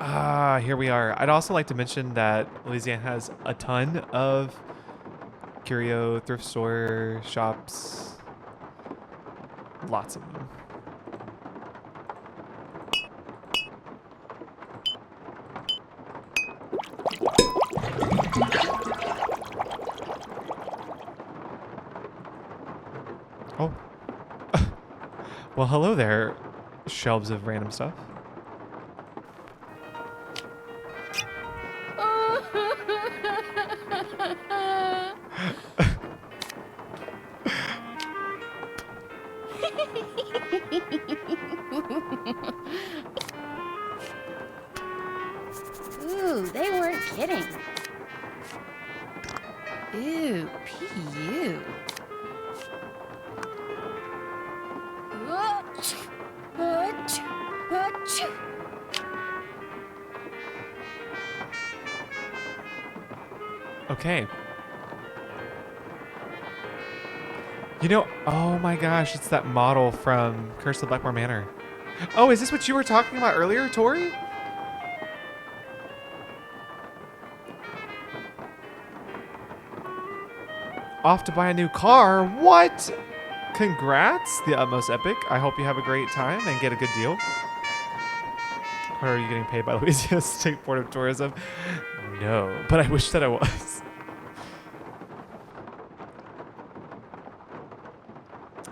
Ah, here we are. I'd also like to mention that Louisiana has a ton of curio thrift store shops. Lots of them. Oh. Well, hello there, shelves of random stuff. Ooh, they weren't kidding. Ooh, P.U. Okay. You know, oh my gosh, it's that model from Curse of the Blackmore Manor. Oh, is this what you were talking about earlier, Tori? Off to buy a new car? What? Congrats, the utmost epic. I hope you have a great time and get a good deal. Or are you getting paid by Louisiana State Board of Tourism? No, but I wish that I was.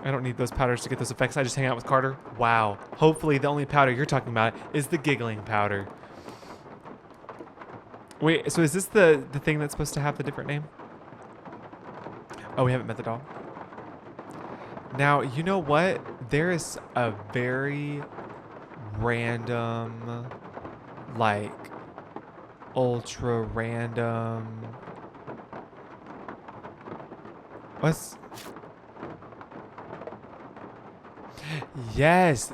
I don't need those powders to get those effects. I just hang out with Carter. Wow. Hopefully the only powder you're talking about is the giggling powder. Wait, so is this the thing that's supposed to have the different name? Oh, we haven't met the doll. Now, you know what? There is a very random, like, ultra random. Yes.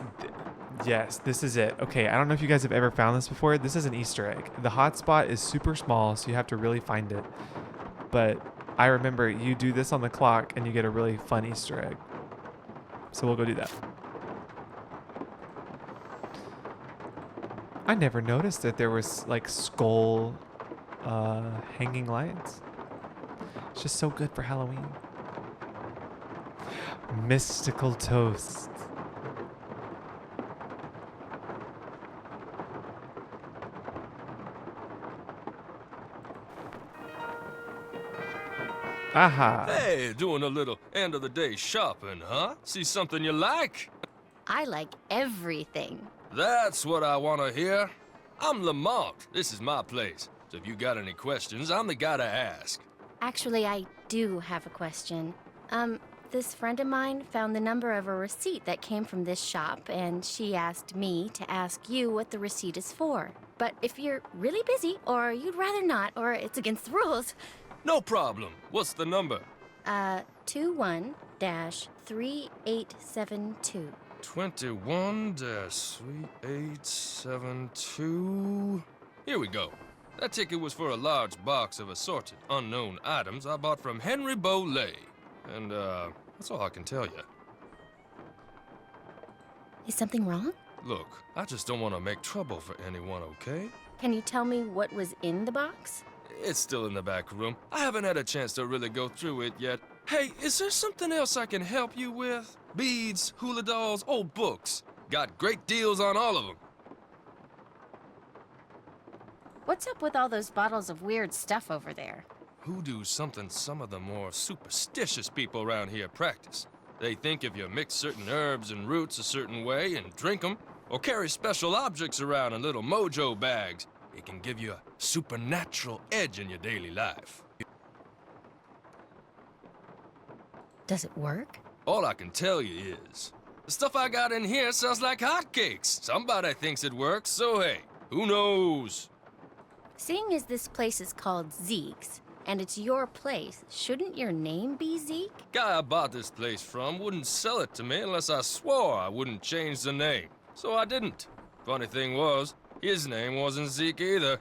Yes, this is it. Okay, I don't know if you guys have ever found this before. This is an Easter egg. The hotspot is super small, so you have to really find it. But I remember you do this on the clock and you get a really fun Easter egg. So we'll go do that. I never noticed that there was like skull hanging lights. It's just so good for Halloween. Mystical toast. Aha. Hey, doing a little end of the day shopping, huh? See something you like? I like everything. That's what I want to hear. I'm Lamont. This is my place. So if you got any questions, I'm the guy to ask. Actually, I do have a question. This friend of mine found the number of a receipt that came from this shop, and she asked me to ask you what the receipt is for. But if you're really busy, or you'd rather not, or it's against the rules... No problem. What's the number? 21-3872. 21-3872. Here we go. That ticket was for a large box of assorted unknown items I bought from Henry Bolay. And, that's all I can tell you. Is something wrong? Look, I just don't want to make trouble for anyone, okay? Can you tell me what was in the box? It's still in the back room. I haven't had a chance to really go through it yet. Hey, is there something else I can help you with? Beads, hula dolls, old books. Got great deals on all of them. What's up with all those bottles of weird stuff over there? Hoodoo's something some of the more superstitious people around here practice. They think if you mix certain herbs and roots a certain way and drink them, or carry special objects around in little mojo bags, it can give you a supernatural edge in your daily life. Does it work? All I can tell you is, the stuff I got in here sells like hotcakes. Somebody thinks it works, so hey, who knows? Seeing as this place is called Zeke's, and it's your place, shouldn't your name be Zeke? Guy I bought this place from wouldn't sell it to me unless I swore I wouldn't change the name. So I didn't. Funny thing was, his name wasn't Zeke either.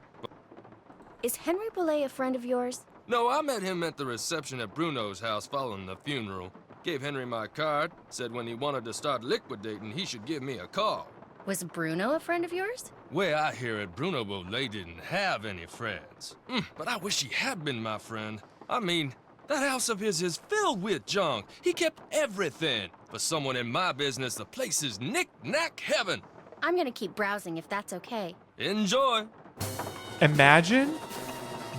Is Henry Bolay a friend of yours? No, I met him at the reception at Bruno's house following the funeral. Gave Henry my card, said when he wanted to start liquidating, he should give me a call. Was Bruno a friend of yours? Way I hear it, Bruno Bolay didn't have any friends. But I wish he had been my friend. I mean, that house of his is filled with junk. He kept everything. For someone in my business, the place is knick-knack heaven. I'm gonna keep browsing if that's okay. Enjoy. Imagine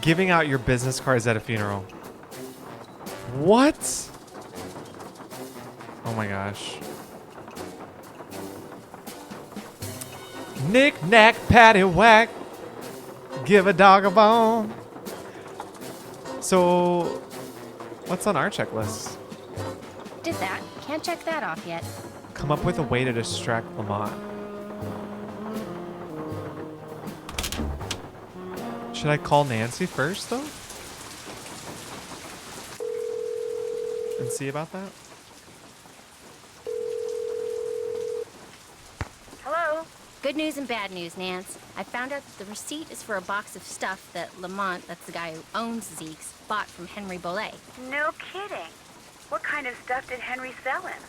giving out your business cards at a funeral. What? Oh my gosh. Knick knack patty whack. Give a dog a bone. So, what's on our checklist? Did that. Can't check that off yet. Come up with a way to distract Lamont. Should I call Nancy first, though? And see about that? Hello? Good news and bad news, Nance. I found out that the receipt is for a box of stuff that Lamont, that's the guy who owns Zeke's, bought from Henry Bolay. No kidding. What kind of stuff did Henry sell him?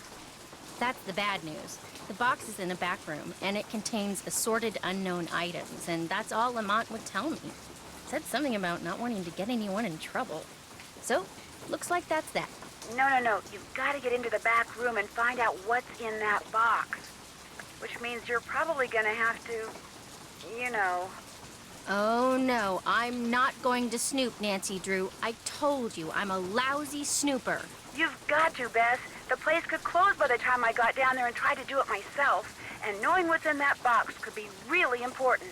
That's the bad news. The box is in a back room, and it contains assorted unknown items, and that's all Lamont would tell me. Said something about not wanting to get anyone in trouble. So, looks like that's that. No. You've got to get into the back room and find out what's in that box. Which means you're probably going to have to, you know. Oh no, I'm not going to snoop, Nancy Drew. I told you, I'm a lousy snooper. You've got to, Bess. The place could close by the time I got down there and tried to do it myself. And knowing what's in that box could be really important.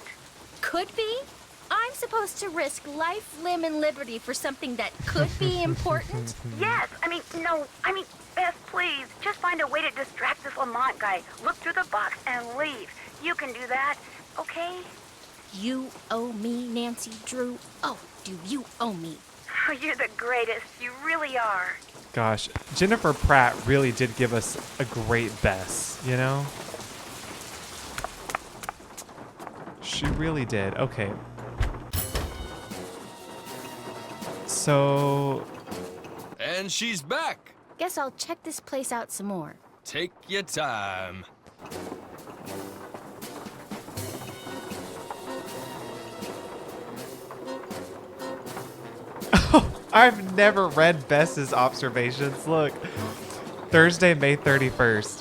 Could be? I'm supposed to risk life, limb, and liberty for something that could be important? Yes, Bess, please. Just find a way to distract this Lamont guy. Look through the box and leave. You can do that, okay? You owe me, Nancy Drew. Oh, do you owe me? Oh, you're the greatest. You really are. Gosh, Jennifer Pratt really did give us a great Bess, you know? She really did. Okay. So... And she's back. Guess I'll check this place out some more. Take your time. I've never read Bess's observations. Look, Thursday, May 31st.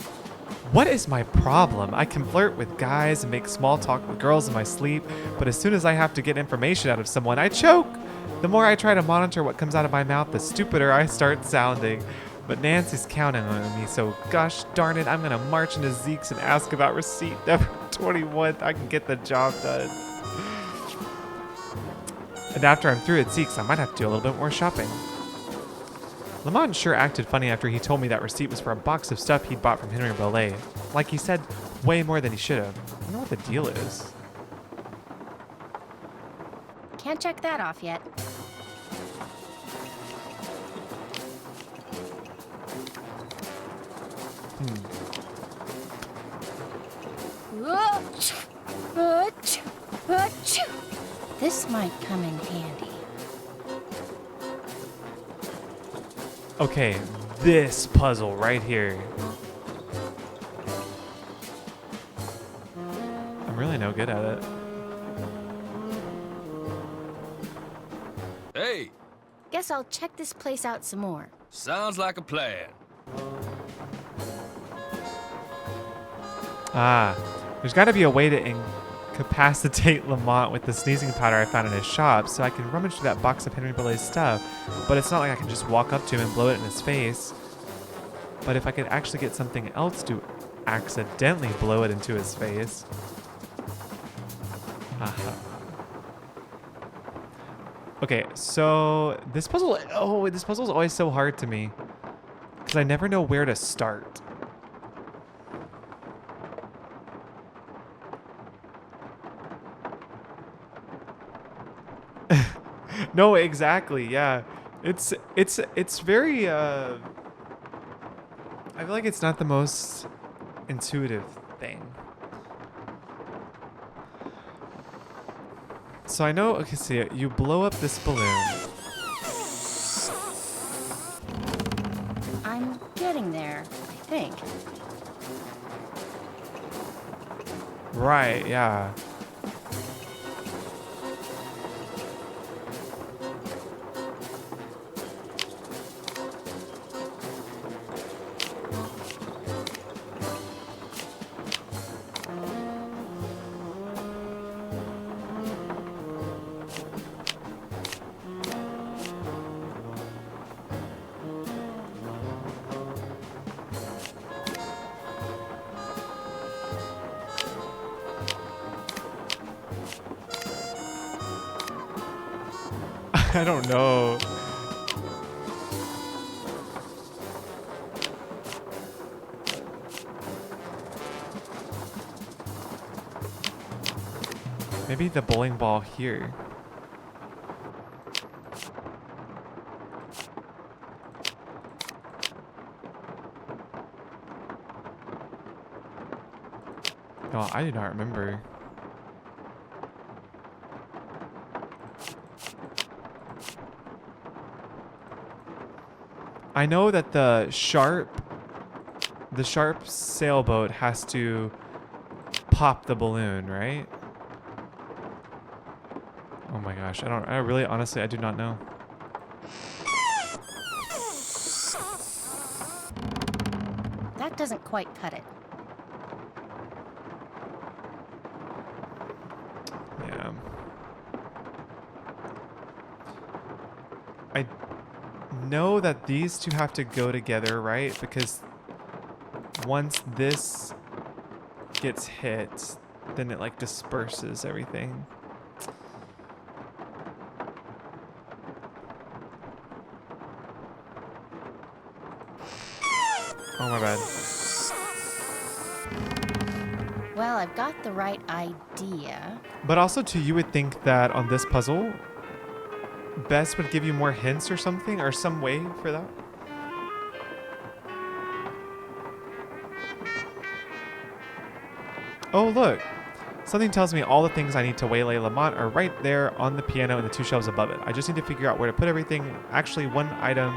What is my problem? I can flirt with guys and make small talk with girls in my sleep, but as soon as I have to get information out of someone, I choke. The more I try to monitor what comes out of my mouth, the stupider I start sounding. But Nancy's counting on me, so gosh darn it, I'm gonna march into Zeke's and ask about receipt number 21. I can get the job done. And after I'm through at Zeke's, I might have to do a little bit more shopping. Lamont sure acted funny after he told me that receipt was for a box of stuff he'd bought from Henry Bollet. Like he said way more than he should have. I wonder what the deal is. Can't check that off yet. This might come in handy. Okay, this puzzle right here. I'm really no good at it. Hey, Guess I'll check this place out some more. sounds like a plan. Ah, there's got to be a way to incapacitate Lamont with the sneezing powder I found in his shop, so I can rummage through that box of Henry Bollet's stuff. But it's not like I can just walk up to him and blow it in his face. But if I could actually get something else to accidentally blow it into his face. Aha. Okay, so this puzzle, this puzzle is always so hard to me because I never know where to start. No, exactly. Yeah, it's very. I feel like it's not the most intuitive thing. So I know. Okay, see, you blow up this balloon. I'm getting there, I think. Right. Yeah. I don't know. Maybe the bowling ball here. No, I do not remember. I know that the sharp sailboat has to pop the balloon, right? Oh my gosh, I really honestly I do not know. That doesn't quite cut it. Yeah. I know that these two have to go together, right? Because once this gets hit, then it like disperses everything. Oh my bad. Well, I've got the right idea. But also too, you would think that on this puzzle, Bess would give you more hints or something, or some way for that? Oh, look. Something tells me all the things I need to waylay Lamont are right there on the piano and the 2 shelves above it. I just need to figure out where to put everything. Actually, one item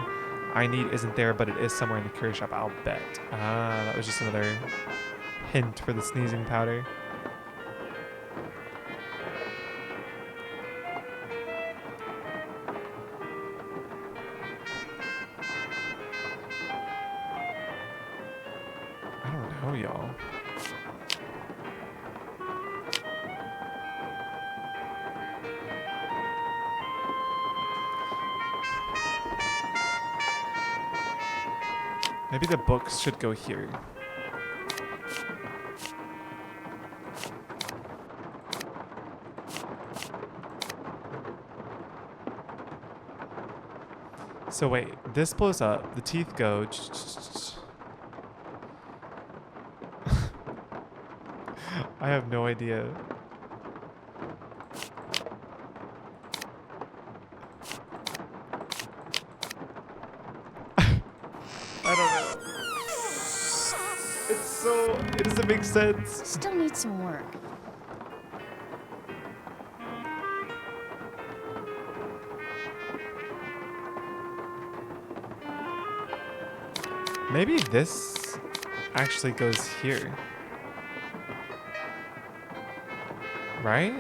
I need isn't there, but it is somewhere in the curio shop, I'll bet. Ah, that was just another hint for the sneezing powder. I don't know, y'all. Maybe the books should go here. So wait, this blows up. The teeth go. I have no idea. I don't know. It's so... It doesn't make sense. Still needs some work. Maybe this actually goes here. Right?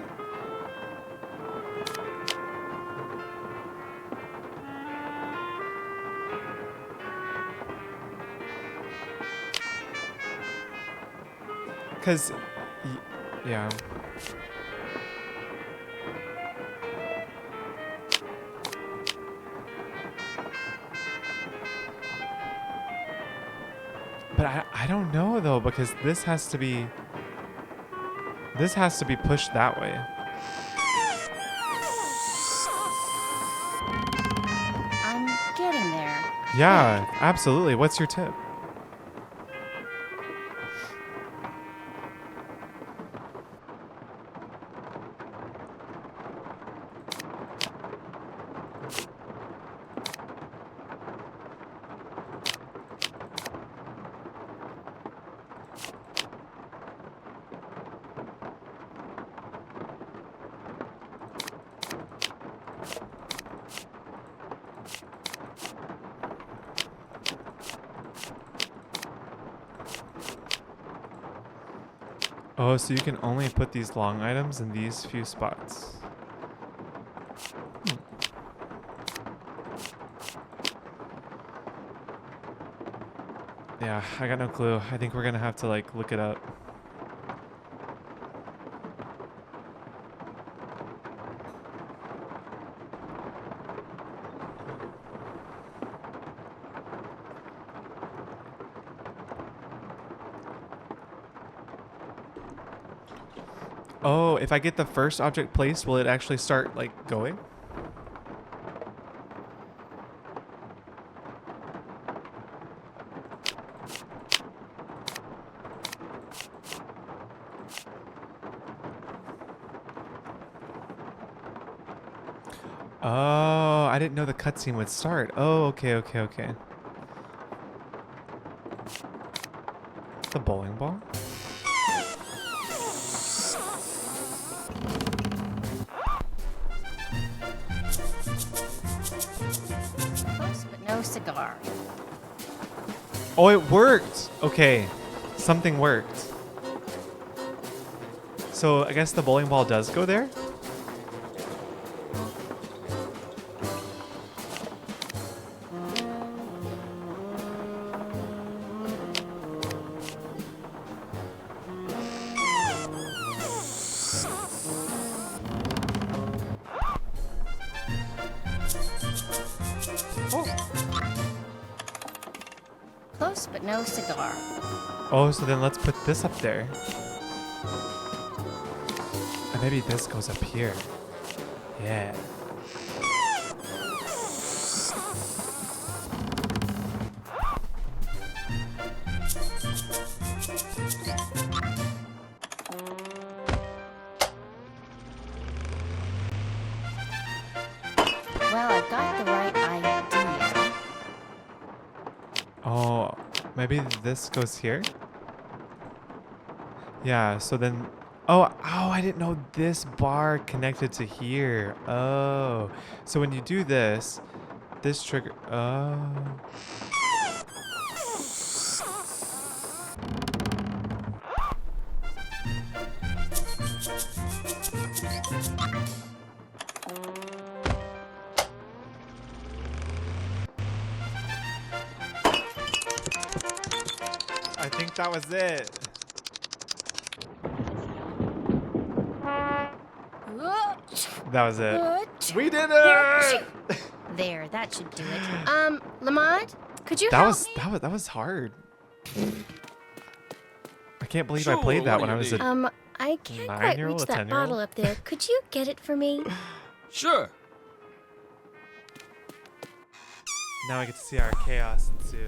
Because, yeah. But I don't know though, because this has to be pushed that way. I'm getting there. Yeah, absolutely. What's your tip? Oh, so you can only put these long items in these few spots. Yeah, I got no clue. I think we're gonna have to like look it up. Oh, if I get the first object placed, will it actually start like going? Oh, I didn't know the cutscene would start. Oh, okay. The bowling ball? Close, but no cigar. Oh, it worked. Okay, something worked. So I guess the bowling ball does go there? Close, but no cigar. Oh, so then let's put this up there. And maybe this goes up here. Yeah. Well, I've got the right idea. Oh, maybe this goes here? Yeah, so then... Oh, I didn't know this bar connected to here. Oh. So when you do this, this trigger... Oh. I think that was it. That was it. We did it! There, that should do it. Lamont, could you help me? That was hard. I can't believe I played that when I was a I can't quite reach 9-year-old, that 10-year-old? bottle up there. Could you get it for me? Sure. Now I get to see our chaos ensue.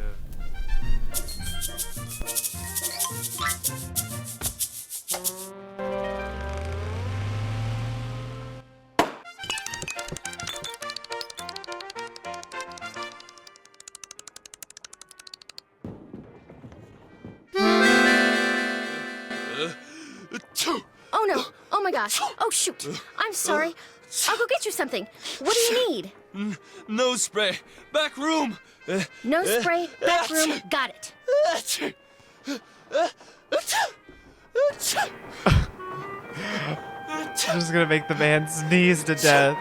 Oh no! Oh my gosh! Oh shoot! I'm sorry. I'll go get you something. What do you need? Nose spray. Back room. Nose spray, back room, got it. I'm just gonna make the man sneeze to death.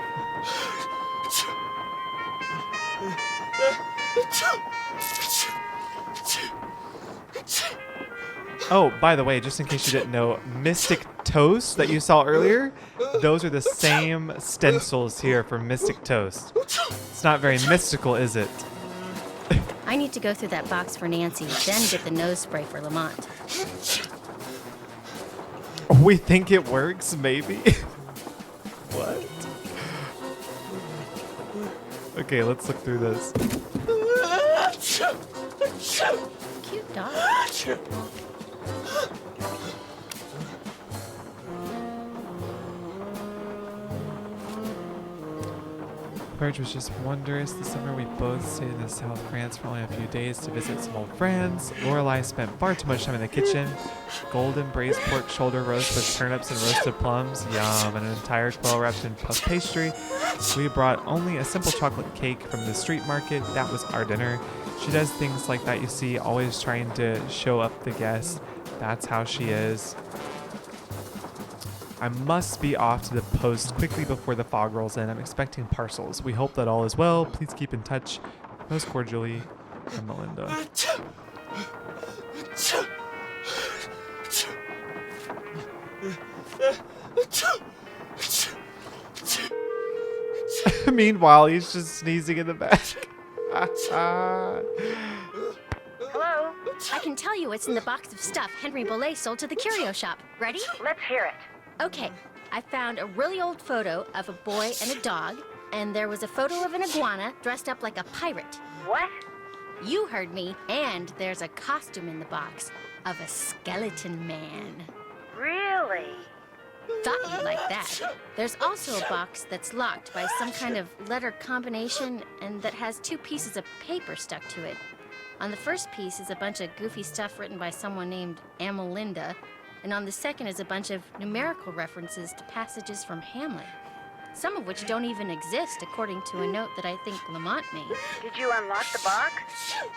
Oh, by the way, just in case you didn't know, Mystic Toast that you saw earlier, those are the same stencils here for Mystic Toast. It's not very mystical, is it? I need to go through that box for Nancy, then get the nose spray for Lamont. We think it works, maybe? What? Okay, let's look through this. Cute dog. Birch was just wondrous. This summer we both stayed in the South of France for only a few days to visit some old friends. Lorelei spent far too much time in the kitchen. Golden braised pork shoulder roast with turnips and roasted plums. Yum. And an entire quail wrapped in puff pastry. We brought only a simple chocolate cake from the street market. That was our dinner. She does things like that, you see, always trying to show up the guests. That's how she is. I must be off to the post quickly before the fog rolls in. I'm expecting parcels. We hope that all is well. Please keep in touch. Most cordially, from Melinda. Meanwhile, he's just sneezing in the back. Hello? I can tell you it's in the box of stuff Henry Boulay sold to the curio shop. Ready? Let's hear it. Okay, I found a really old photo of a boy and a dog, and there was a photo of an iguana dressed up like a pirate. What? You heard me, and there's a costume in the box of a skeleton man. Really? Thought you'd like that. There's also a box that's locked by some kind of letter combination and that has two pieces of paper stuck to it. On the first piece is a bunch of goofy stuff written by someone named Amelinda, and on the second is a bunch of numerical references to passages from Hamlet, some of which don't even exist according to a note that I think Lamont made. Did you unlock the box?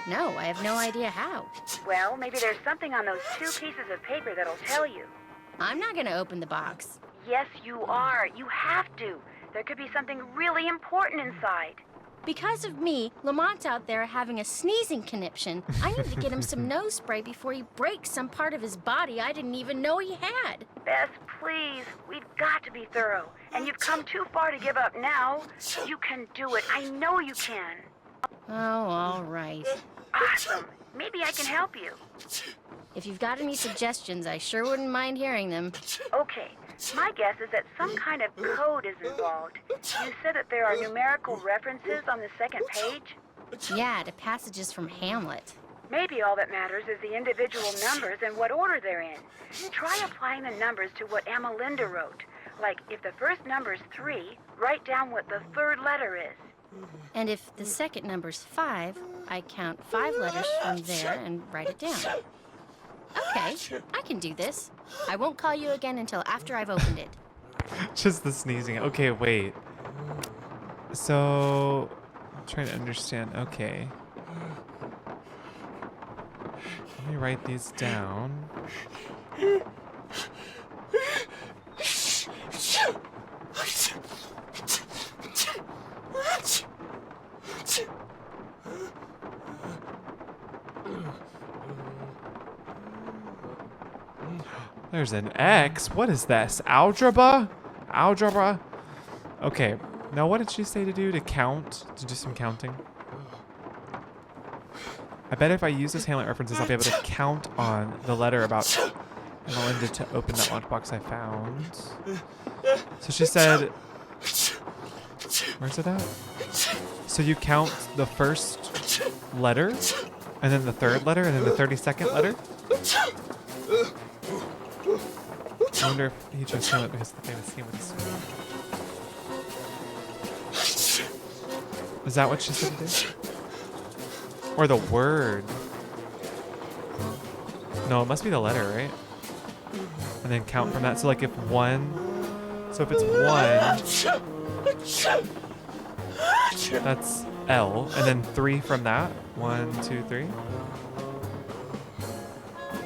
No, I have no idea how. Well, maybe there's something on those two pieces of paper that'll tell you. I'm not gonna open the box. Yes, you are. You have to. There could be something really important inside. Because of me, Lamont's out there having a sneezing conniption. I need to get him some nose spray before he breaks some part of his body I didn't even know he had. Bess, please. We've got to be thorough. And you've come too far to give up now. You can do it. I know you can. Oh, all right. Awesome. Maybe I can help you. If you've got any suggestions, I sure wouldn't mind hearing them. Okay. My guess is that some kind of code is involved. You said that there are numerical references on the second page? Yeah, to passages from Hamlet. Maybe all that matters is the individual numbers and what order they're in. Try applying the numbers to what Amelinda wrote. Like, if the first number's 3, write down what the third letter is. And if the second number's 5, I count 5 letters from there and write it down. Okay, I can do this. I won't call you again until after I've opened it. Just the sneezing. Okay, wait. So, I'm trying to understand. Okay. Let me write these down. There's an X. What is this? Algebra? Algebra? Okay. Now what did she say to do? To count? To do some counting? I bet if I use those Hamlet references, I'll be able to count on the letter about Melinda to open that lunchbox I found. So she said... Where's it at? So you count the first letter, and then the third letter, and then the 32nd letter? I wonder if he chose Hamlet because of the famous scene with the sword. Is that what she said to do? Or the word? No, it must be the letter, right? And then count from that. So like if one... So if it's 1... That's L. And then 3 from that. 1, 2, 3. I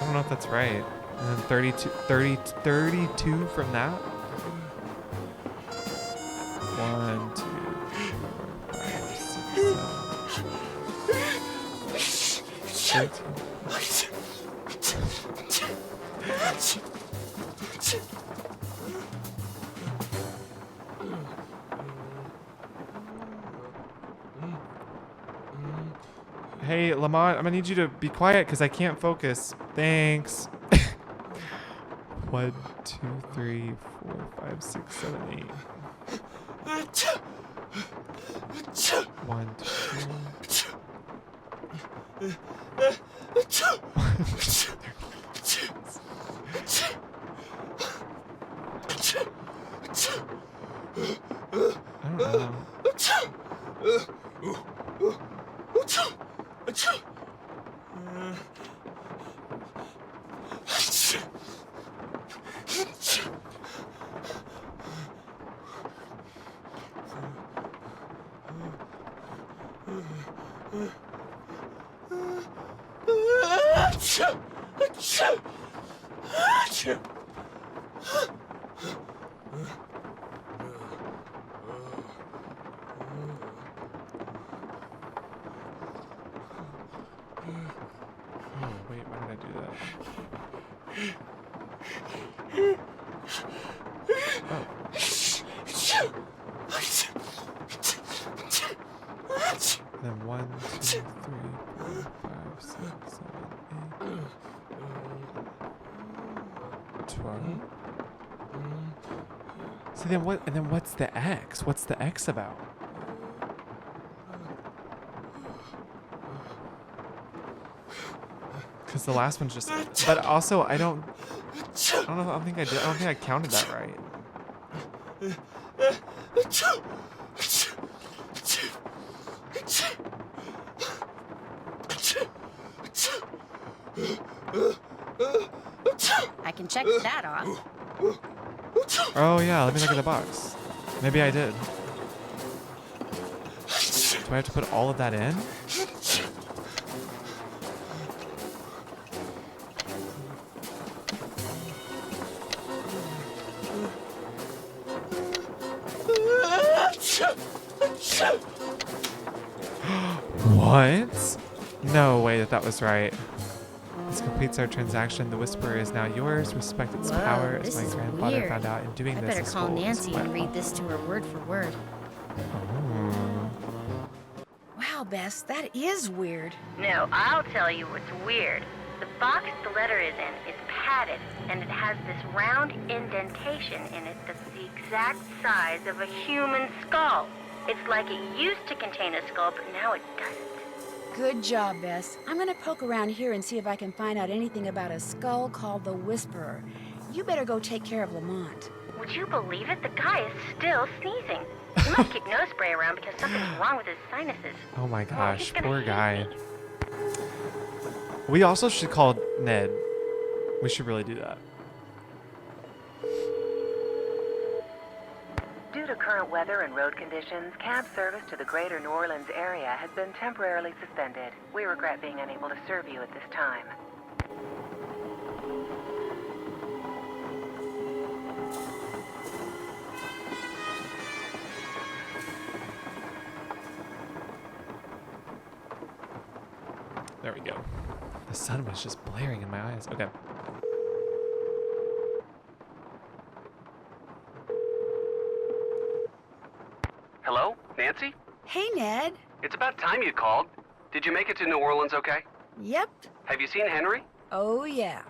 don't know if that's right. And then 32 from that. 1, 2, 3, 4, 5, 6, 7, 13. Hey, Lamont, I'm gonna need you to be quiet because I can't focus. Thanks. 1, 2, 3, 4, 5, 6, 7, 8. 1, 2. I don't know. Oh, wait, why did I do that? Oh. Then 1, 2, 3, 4, 5, 6, 7, 8, 12. So then what? And then what's the X? What's the X about? Because the last one's just. But also, I don't know. I don't think I did. I don't think I counted that right. I can check that off. Oh yeah, let me look at the box. Maybe I did. Do I have to put all of that in? What? No way that was right. This completes our transaction. The Whisperer is now yours. Respect its power, as this my is grandfather weird. found out in doing I this. better his call soul was Nancy and wet. read this to her word for word. Oh. Wow, Bess, that is weird. No, I'll tell you what's weird. The box the letter is in is padded, and it has this round indentation in it that's the exact size of a human skull. It's like it used to contain a skull, but now it doesn't. Good job, Bess. I'm gonna poke around here and see if I can find out anything about a skull called the Whisperer. You better go take care of Lamont. Would you believe it? The guy is still sneezing. He must keep nose spray around because something's wrong with his sinuses. Oh my He's gosh, gonna poor hate guy. me. We also should call Ned. We should really do that. Due to current weather and road conditions, cab service to the greater New Orleans area has been temporarily suspended. We regret being unable to serve you at this time. There we go. The sun was just blaring in my eyes. Okay. Hello, Nancy? Hey, Ned. It's about time you called. Did you make it to New Orleans okay? Yep. Have you seen Henry? Oh, yeah.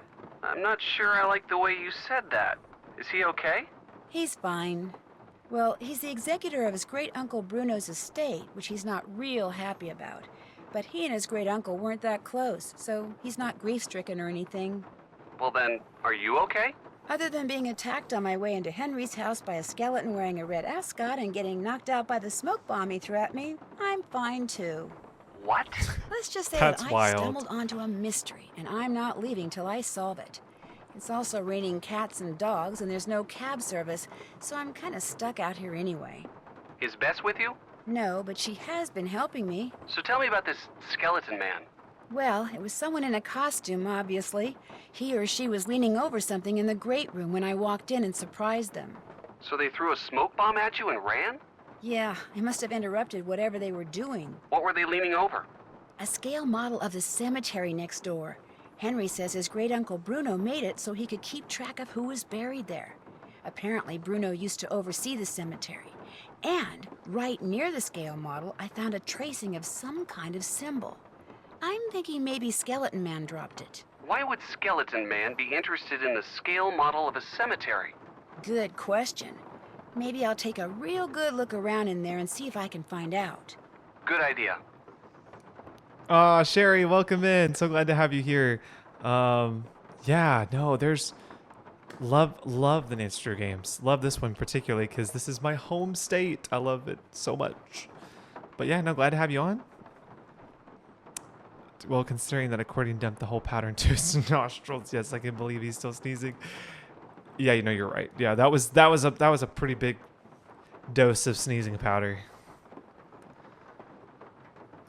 I'm not sure I like the way you said that. Is he okay? He's fine. Well, he's the executor of his great-uncle Bruno's estate, which he's not real happy about. But he and his great-uncle weren't that close, so he's not grief-stricken or anything. Well then, are you okay? Other than being attacked on my way into Henry's house by a skeleton wearing a red ascot and getting knocked out by the smoke bomb he threw at me, I'm fine too. What? Let's just say That's that I wild. stumbled onto a mystery, and I'm not leaving till I solve it. It's also raining cats and dogs, and there's no cab service, so I'm kind of stuck out here anyway. Is Bess with you? No, but she has been helping me. So tell me about this skeleton man. Well, it was someone in a costume, obviously. He or she was leaning over something in the great room when I walked in and surprised them. So they threw a smoke bomb at you and ran? Yeah, I must have interrupted whatever they were doing. What were they leaning over? A scale model of the cemetery next door. Henry says his great-uncle Bruno made it so he could keep track of who was buried there. Apparently, Bruno used to oversee the cemetery. And right near the scale model, I found a tracing of some kind of symbol. I'm thinking maybe Skeleton Man dropped it. Why would Skeleton Man be interested in the scale model of a cemetery? Good question. Maybe I'll take a real good look around in there and see if I can find out. Good idea. Aw, Sherry, welcome in. So glad to have you here. Yeah, no, there's... Love the Nancy Drew games. Love this one particularly because this is my home state. I love it so much. But yeah, no, glad to have you on. Well, considering that according dumped the whole powder into his nostrils, yes, I can believe he's still sneezing. Yeah, you know, you're right. Yeah, that was a pretty big dose of sneezing powder.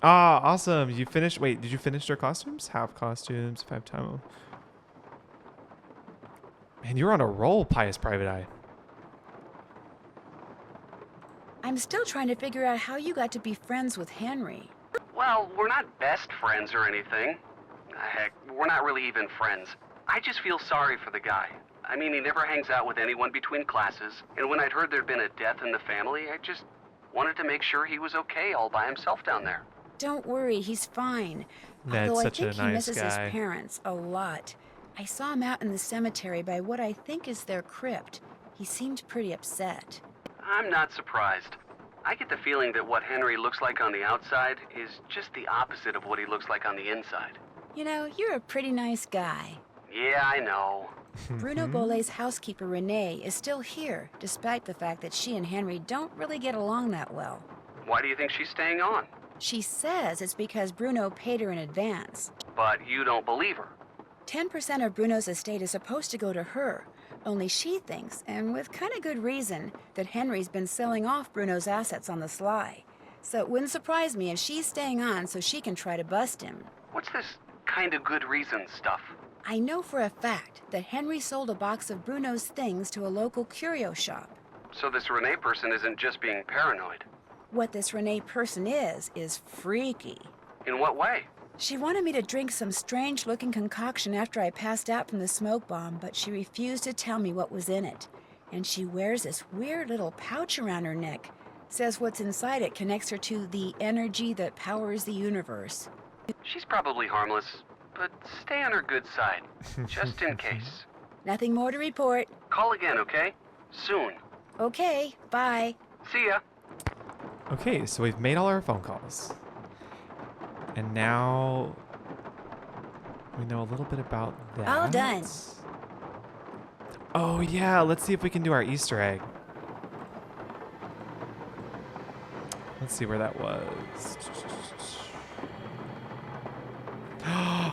Ah, awesome. You finished. Wait, did you finish their costumes? Half costumes, 5 time. Man, you're on a roll, Pious Private Eye. I'm still trying to figure out how you got to be friends with Henry. Well, we're not best friends or anything. Heck, we're not really even friends. I just feel sorry for the guy. I mean, he never hangs out with anyone between classes, and when I'd heard there'd been a death in the family, I just wanted to make sure he was okay all by himself down there. Don't worry, he's fine. Ned's Although such I a think he nice misses guy. his parents a lot. I saw him out in the cemetery by what I think is their crypt. He seemed pretty upset. I'm not surprised. I get the feeling that what Henry looks like on the outside is just the opposite of what he looks like on the inside. You know, you're a pretty nice guy. Yeah, I know. Bruno Bolet's housekeeper, Renee, is still here, despite the fact that she and Henry don't really get along that well. Why do you think she's staying on? She says it's because Bruno paid her in advance. But you don't believe her. 10% of Bruno's estate is supposed to go to her. Only she thinks, and with kind of good reason, that Henry's been selling off Bruno's assets on the sly. So it wouldn't surprise me if she's staying on so she can try to bust him. What's this kind of good reason stuff? I know for a fact that Henry sold a box of Bruno's things to a local curio shop. So this Renee person isn't just being paranoid. What this Renee person is freaky. In what way? She wanted me to drink some strange-looking concoction after I passed out from the smoke bomb, but she refused to tell me what was in it. And she wears this weird little pouch around her neck. Says what's inside it connects her to the energy that powers the universe. She's probably harmless, but stay on her good side, just in case. Nothing more to report. Call again, okay? Soon. Okay, bye. See ya. Okay, so we've made all our phone calls. And now we know a little bit about that. All done. Oh yeah, let's see if we can do our Easter egg. Let's see where that was.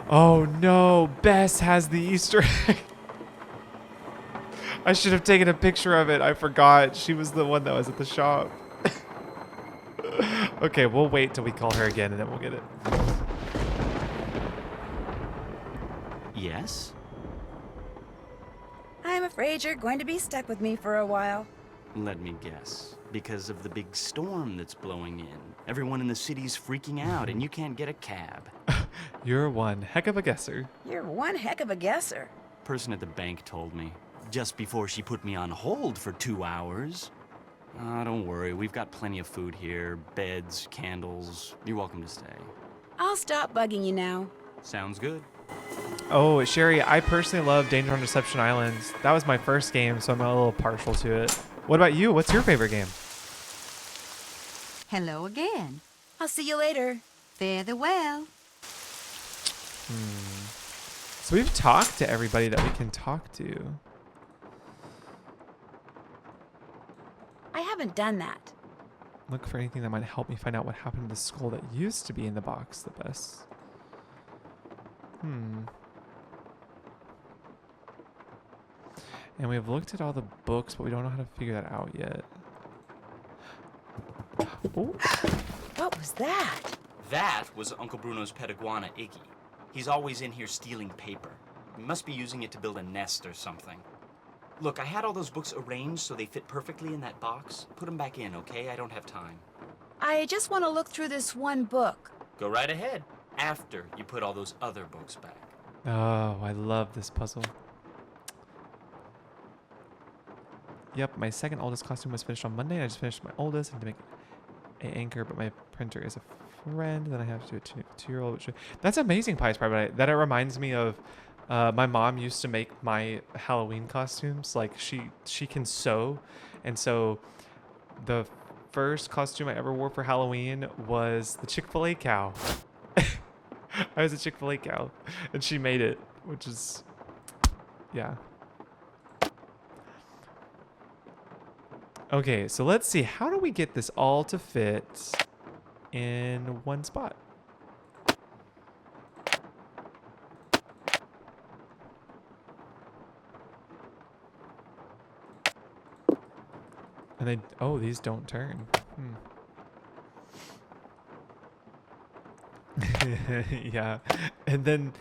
Oh no, Bess has the Easter egg. I should have taken a picture of it. I forgot. She was the one that was at the shop. Okay, we'll wait till we call her again and then we'll get it. Yes? I'm afraid you're going to be stuck with me for a while. Let me guess. Because of the big storm that's blowing in. Everyone in the city's freaking out and you can't get a cab. You're one heck of a guesser. You're one heck of a guesser. Person at the bank told me. Just before she put me on hold for 2 hours. Don't worry, we've got plenty of food here. Beds, candles. You're welcome to stay. I'll stop bugging you now. Sounds good. Oh, Sherry, I personally love Danger on Deception Islands. That was my first game, so I'm a little partial to it. What about you? What's your favorite game? Hello again. I'll see you later. Fare thee well. So we've talked to everybody that we can talk to. I haven't done that. Look for anything that might help me find out what happened to the skull that used to be in the box the best. And we've looked at all the books, but we don't know how to figure that out yet. Oh. What was that? That was Uncle Bruno's pet iguana, Iggy. He's always in here stealing paper. He must be using it to build a nest or something. Look, I had all those books arranged so they fit perfectly in that box. Put them back in, okay? I don't have time. I just want to look through this one book. Go right ahead. After you put all those other books back. Oh, I love this puzzle. Yep, my second oldest costume was finished on Monday. And I just finished my oldest. I need to make an anchor, but my printer is a friend. Then I have to do a two-year-old. That's amazing, Pies Private. That it reminds me of my mom used to make my Halloween costumes. Like she can sew, and so the first costume I ever wore for Halloween was the Chick-fil-A cow. I was a Chick-fil-A cow, and she made it, which is, yeah. Okay, so let's see. How do we get this all to fit in one spot? And then, oh, these don't turn. Yeah. And then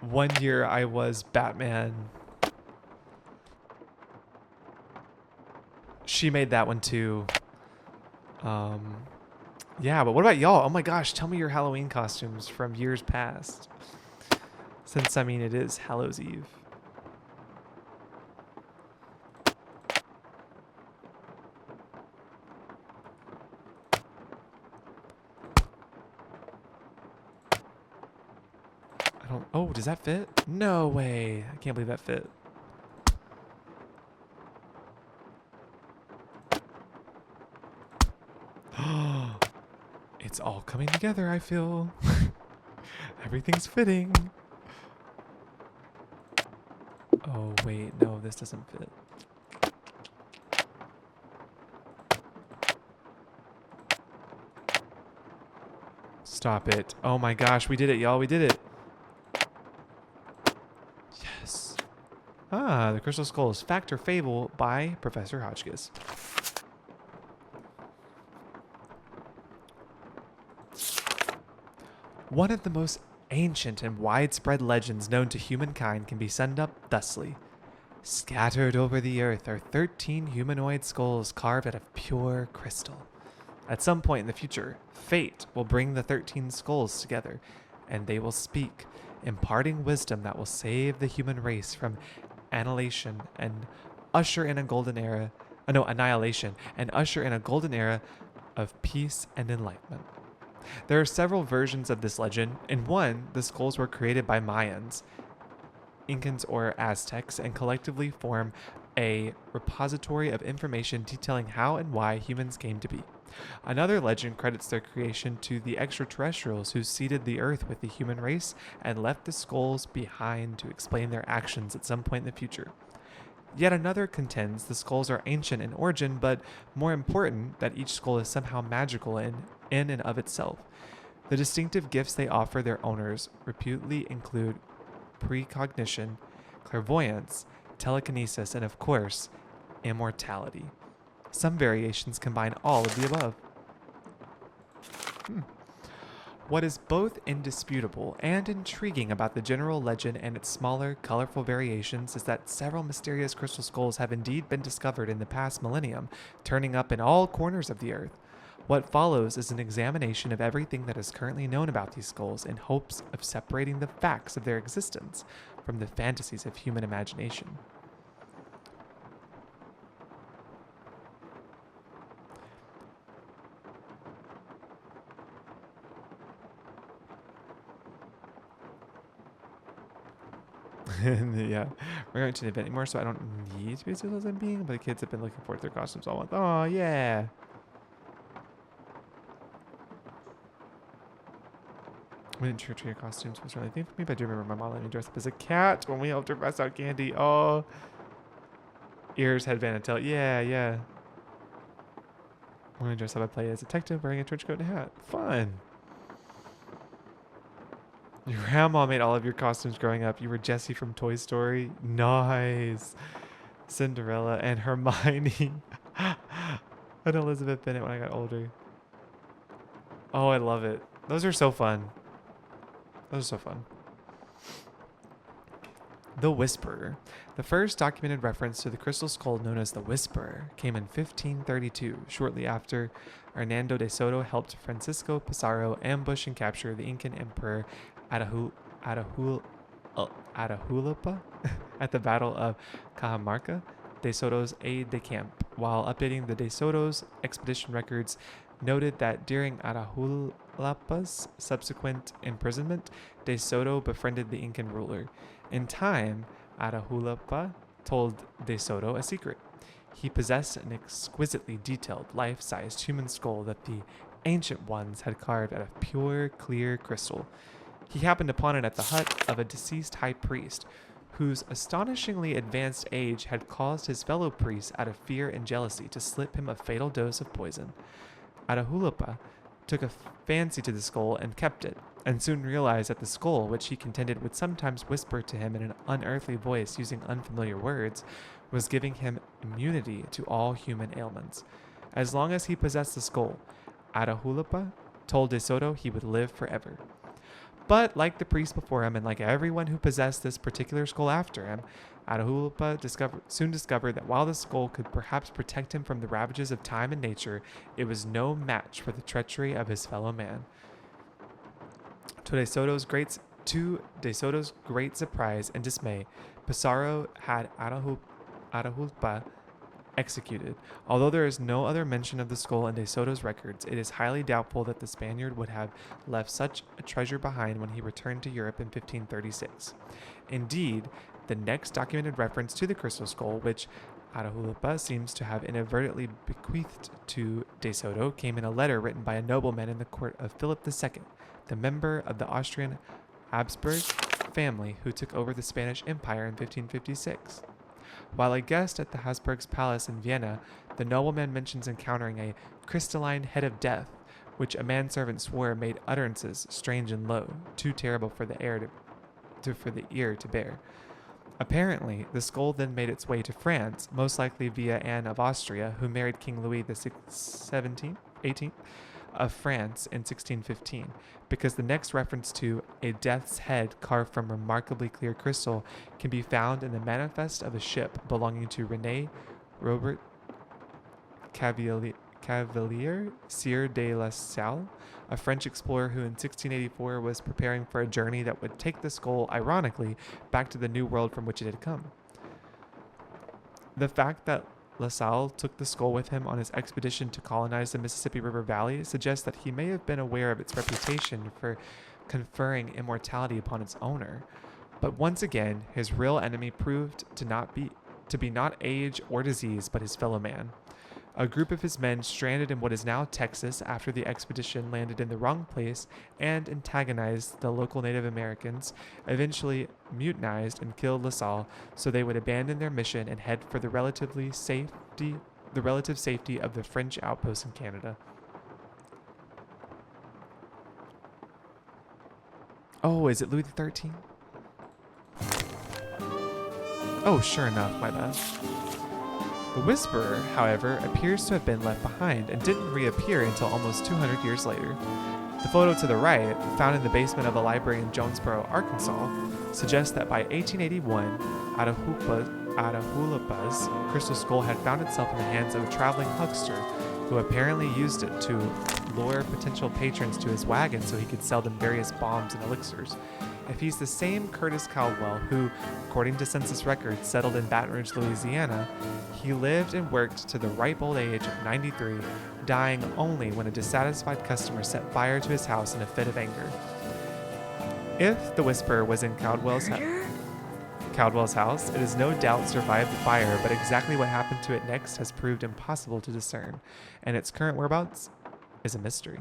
one year I was Batman. She made that one too. Yeah, but what about y'all? Oh my gosh, tell me your Halloween costumes from years past. Since, I mean, it is Hallows Eve. Oh, does that fit? No way. I can't believe that fit. It's all coming together, I feel. Everything's fitting. Oh, wait. No, this doesn't fit. Stop it. Oh my gosh, we did it, y'all. We did it. Yes. Ah, the Crystal Skull is Fact or Fable by Professor Hotchkiss. One of the most ancient and widespread legends known to humankind can be summed up thusly. Scattered over the earth are 13 humanoid skulls carved out of pure crystal. At some point in the future, fate will bring the 13 skulls together, and they will speak, imparting wisdom that will save the human race from annihilation and usher in a golden era of peace and enlightenment. There are several versions of this legend. In one, the skulls were created by Mayans, Incans, or Aztecs, and collectively form a repository of information detailing how and why humans came to be. Another legend credits their creation to the extraterrestrials who seeded the earth with the human race and left the skulls behind to explain their actions at some point in the future. Yet another contends the skulls are ancient in origin, but more important, that each skull is somehow magical in and of itself. The distinctive gifts they offer their owners reputedly include precognition, clairvoyance, telekinesis, and of course, immortality. Some variations combine all of the above. What is both indisputable and intriguing about the general legend and its smaller, colorful variations is that several mysterious crystal skulls have indeed been discovered in the past millennium, turning up in all corners of the earth. What follows is an examination of everything that is currently known about these skulls in hopes of separating the facts of their existence from the fantasies of human imagination. Yeah, we're going to an event anymore, so I don't need to be as I'm being, but the kids have been looking forward to their costumes all month. Oh, yeah. We didn't trick-or-treat costumes was really a thing for me, but I do remember my mom letting me dress up as a cat when we helped her pass out candy. Oh. Ears, headband, and tail. Yeah, yeah. When I dress up, I play as a detective wearing a trench coat and a hat. Fun. Your grandma made all of your costumes growing up. You were Jessie from Toy Story. Nice. Cinderella and Hermione. And Elizabeth Bennet when I got older. Oh, I love it. Those are so fun. Those are so fun. The Whisperer. The first documented reference to the crystal skull known as the Whisperer came in 1532, shortly after Hernando de Soto helped Francisco Pizarro ambush and capture the Incan Emperor Atahualpa at the Battle of Cajamarca. De Soto's aide-de-camp, while updating the De Soto's expedition records, noted that during Atahualpa's subsequent imprisonment, De Soto befriended the Incan ruler. In time, Atahualpa told De Soto a secret. He possessed an exquisitely detailed, life-sized human skull that the ancient ones had carved out of pure, clear crystal. He happened upon it at the hut of a deceased high priest, whose astonishingly advanced age had caused his fellow priests, out of fear and jealousy, to slip him a fatal dose of poison. Atahualpa took a fancy to the skull and kept it, and soon realized that the skull, which he contended would sometimes whisper to him in an unearthly voice using unfamiliar words, was giving him immunity to all human ailments. As long as he possessed the skull, Atahualpa told De Soto he would live forever. But like the priest before him, and like everyone who possessed this particular skull after him, Atahualpa soon discovered that while the skull could perhaps protect him from the ravages of time and nature, it was no match for the treachery of his fellow man. To De Soto's great surprise and dismay, Pizarro had Atahualpa executed. Although there is no other mention of the skull in De Soto's records, it is highly doubtful that the Spaniard would have left such a treasure behind when he returned to Europe in 1536. Indeed, the next documented reference to the crystal skull, which Atahualpa seems to have inadvertently bequeathed to De Soto, came in a letter written by a nobleman in the court of Philip II, the member of the Austrian Habsburg family who took over the Spanish Empire in 1556. While a guest at the Habsburg's palace in Vienna, the nobleman mentions encountering a crystalline head of death, which a manservant swore made utterances strange and low, too terrible for the ear to bear. Apparently, the skull then made its way to France, most likely via Anne of Austria, who married King Louis XVIII of France in 1615, because the next reference to a death's head carved from remarkably clear crystal can be found in the manifest of a ship belonging to René Robert Cavelier Sieur de la Salle, a French explorer who in 1684 was preparing for a journey that would take the skull, ironically, back to the New World from which it had come. The fact that La Salle took the skull with him on his expedition to colonize the Mississippi River Valley suggests that he may have been aware of its reputation for conferring immortality upon its owner. But once again, his real enemy proved to be not age or disease, but his fellow man. A group of his men stranded in what is now Texas after the expedition landed in the wrong place and antagonized the local Native Americans, eventually mutinized and killed LaSalle, so they would abandon their mission and head for the relative safety of the French outpost in Canada. Oh, is it Louis XIII? Oh, sure enough, my bad. The Whisperer, however, appears to have been left behind and didn't reappear until almost 200 years later. The photo to the right, found in the basement of a library in Jonesboro, Arkansas, suggests that by 1881, Atahualpa's crystal skull had found itself in the hands of a traveling huckster who apparently used it to lure potential patrons to his wagon so he could sell them various bombs and elixirs. If he's the same Curtis Caldwell who, according to census records, settled in Baton Rouge, Louisiana, he lived and worked to the ripe old age of 93, dying only when a dissatisfied customer set fire to his house in a fit of anger. If the Whisperer was in Caldwell's house, it has no doubt survived the fire, but exactly what happened to it next has proved impossible to discern, and its current whereabouts is a mystery.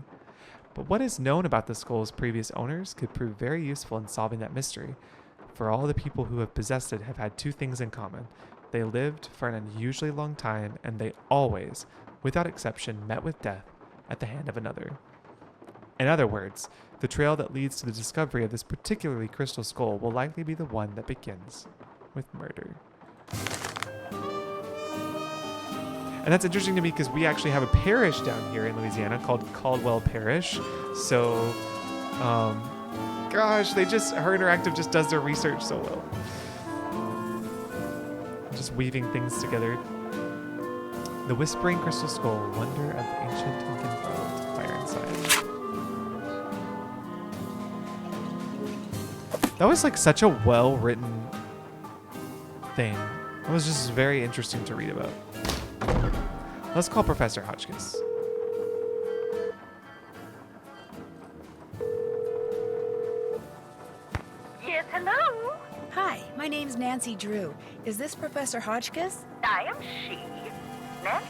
But what is known about the skull's previous owners could prove very useful in solving that mystery, for all the people who have possessed it have had two things in common. They lived for an unusually long time, and they always, without exception, met with death at the hand of another. In other words, the trail that leads to the discovery of this particularly crystal skull will likely be the one that begins with murder. And that's interesting to me because we actually have a parish down here in Louisiana called Caldwell Parish. So, gosh, Her Interactive just does their research so well. Just weaving things together. The Whispering Crystal Skull, Wonder of the Ancient Incan World, Fire Inside. That was like such a well-written thing. It was just very interesting to read about. Let's call Professor Hotchkiss. Yes, hello? Hi, my name's Nancy Drew. Is this Professor Hotchkiss? I am she, Nancy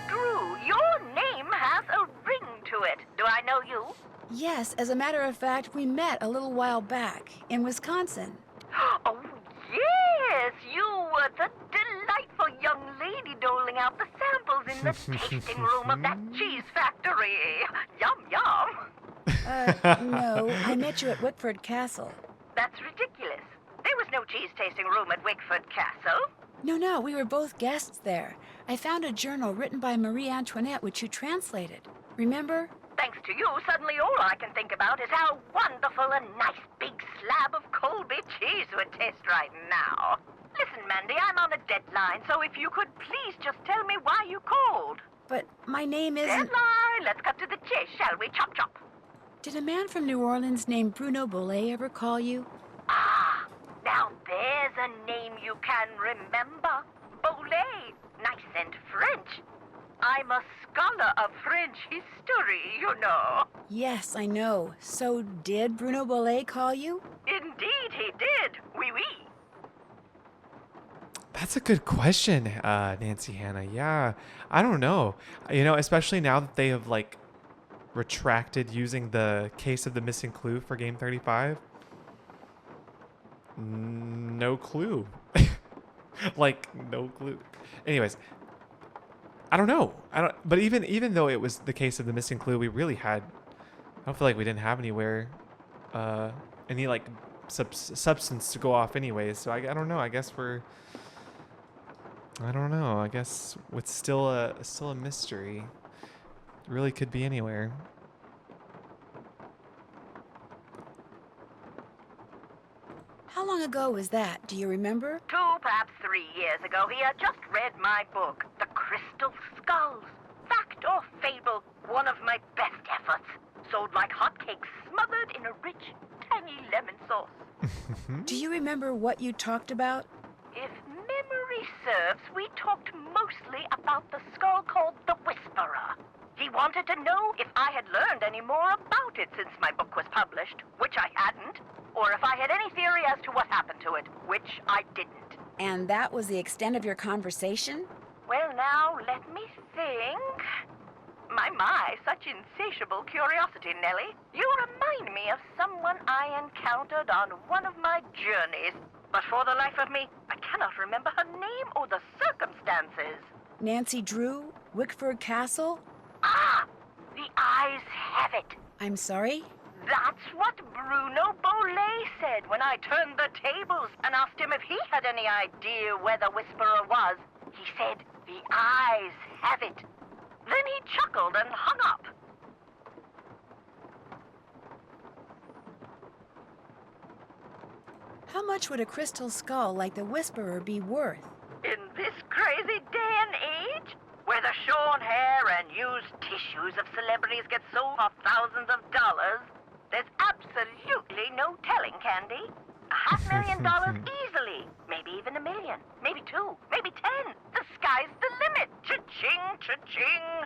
Drew. Your name has a ring to it. Do I know you? Yes, as a matter of fact, we met a little while back in Wisconsin. Oh, yes, you were the delightful young lady doling out the samples in the tasting room of that cheese factory. Yum, yum. No, I met you at Wickford Castle. That's ridiculous. There was no cheese tasting room at Wickford Castle. No, we were both guests there. I found a journal written by Marie Antoinette, which you translated. Remember? Thanks to you, suddenly all I can think about is how wonderful a nice big slab of Colby cheese would taste right now. Listen, Mandy, I'm on a deadline, so if you could please just tell me why you called. But my name isn't... Deadline! Let's cut to the chase, shall we? Chop, chop. Did a man from New Orleans named Bruno Bollet ever call you? Ah, now there's a name you can remember. Bollet. Nice and French. I'm a scholar of French history, you know. Yes, I know. So did Bruno Bollet call you? Indeed he did. Oui, oui. That's a good question, Nancy Hannah. Yeah, I don't know. You know, especially now that they have, like, retracted using the case of the missing clue for Game 35. No clue. Like, no clue. Anyways, I don't know. But even though it was the case of the missing clue, we really had... I don't feel like we didn't have anywhere any, like, substance to go off anyways. So I don't know. I guess we're... I don't know. I guess it's still a mystery. It really could be anywhere. How long ago was that? Do you remember? 2, perhaps 3 years ago, he had just read my book, The Crystal Skulls. Fact or fable, one of my best efforts. Sold like hotcakes, smothered in a rich, tangy lemon sauce. Do you remember what you talked about? If memory serves, we talked mostly about the skull called the Whisperer. He wanted to know if I had learned any more about it since my book was published, which I hadn't, or if I had any theory as to what happened to it, which I didn't. And that was the extent of your conversation? Well, now, let me think. My, such insatiable curiosity, Nellie. You remind me of someone I encountered on one of my journeys. But for the life of me, I cannot remember her name or the circumstances. Nancy Drew? Wickford Castle? Ah! The eyes have it. I'm sorry? That's what Bruno Bolet said when I turned the tables and asked him if he had any idea where the Whisperer was. He said, the eyes have it. Then he chuckled and hung up. How much would a crystal skull like the Whisperer be worth? In this crazy day and age, where the shorn hair and used tissues of celebrities get sold for thousands of dollars, there's absolutely no telling, Candy. $500,000 easily. Maybe even $1 million. Maybe 2. Maybe 10. The sky's the limit. Cha-ching, cha-ching.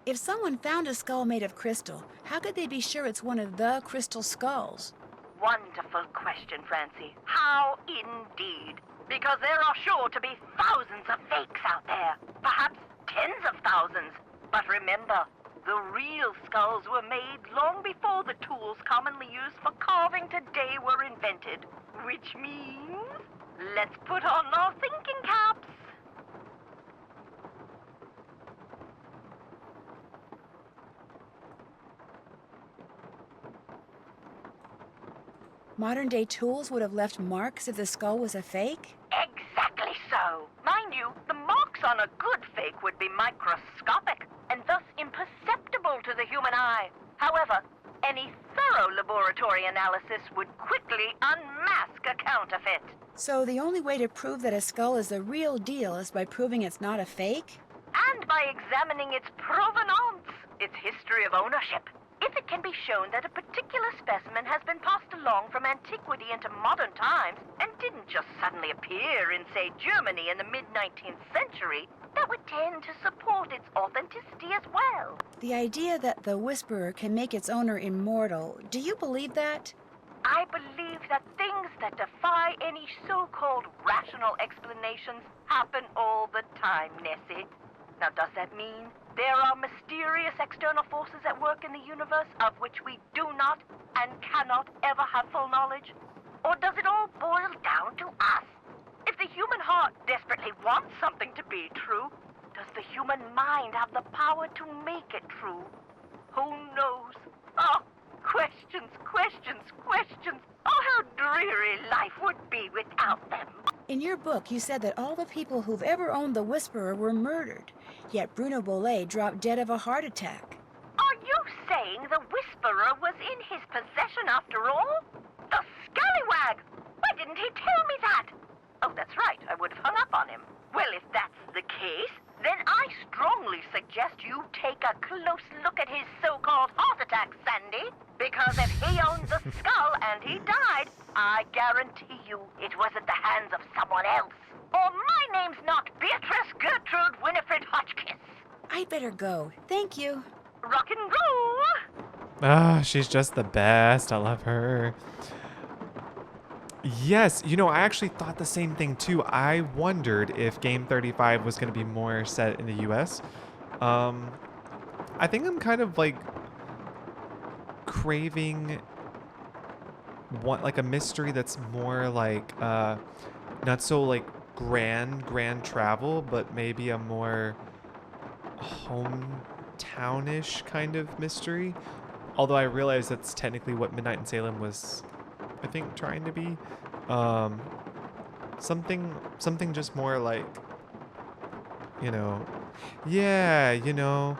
If someone found a skull made of crystal, how could they be sure it's one of the crystal skulls? Wonderful question, Francie. How indeed? Because there are sure to be thousands of fakes out there. Perhaps tens of thousands. But remember, the real skulls were made long before the tools commonly used for carving today were invented. Which means, let's put on our thinking caps. Modern-day tools would have left marks if the skull was a fake? Exactly so. Mind you, the marks on a good fake would be microscopic and thus imperceptible to the human eye. However, any thorough laboratory analysis would quickly unmask a counterfeit. So the only way to prove that a skull is the real deal is by proving it's not a fake? And by examining its provenance, its history of ownership. If it can be shown that a particular specimen has been passed along from antiquity into modern times and didn't just suddenly appear in, say, Germany in the mid-19th century, that would tend to support its authenticity as well. The idea that the Whisperer can make its owner immortal, do you believe that? I believe that things that defy any so-called rational explanations happen all the time, Nessie. Now, does that mean there are mysterious external forces at work in the universe of which we do not and cannot ever have full knowledge? Or does it all boil down to us? If the human heart desperately wants something to be true, does the human mind have the power to make it true? Who knows? Oh, questions, questions, questions. Oh, how dreary life would be without them. In your book, you said that all the people who've ever owned the Whisperer were murdered, yet Bruno Bolet dropped dead of a heart attack. Are you saying the Whisperer was in his possession after all? The scallywag! Why didn't he tell me that? Oh, that's right, I would have hung up on him. Well, if that's the case, then I strongly suggest you take a close look at his so-called heart attack, Sandy. Because if he owned the skull and he died, I guarantee you it was at the hands of someone else. Or my name's not Beatrice Gertrude Winifred Hotchkiss. I'd better go. Thank you. Rock and roll! Ah, she's just the best. I love her. Yes, you know, I actually thought the same thing too. I wondered if Game 35 was going to be more set in the US. I think I'm kind of like craving like a mystery that's more like not so like grand travel, but maybe a more hometownish kind of mystery. Although I realize that's technically what Midnight in Salem was, I think, trying to be. Something just more like, you know, yeah, you know,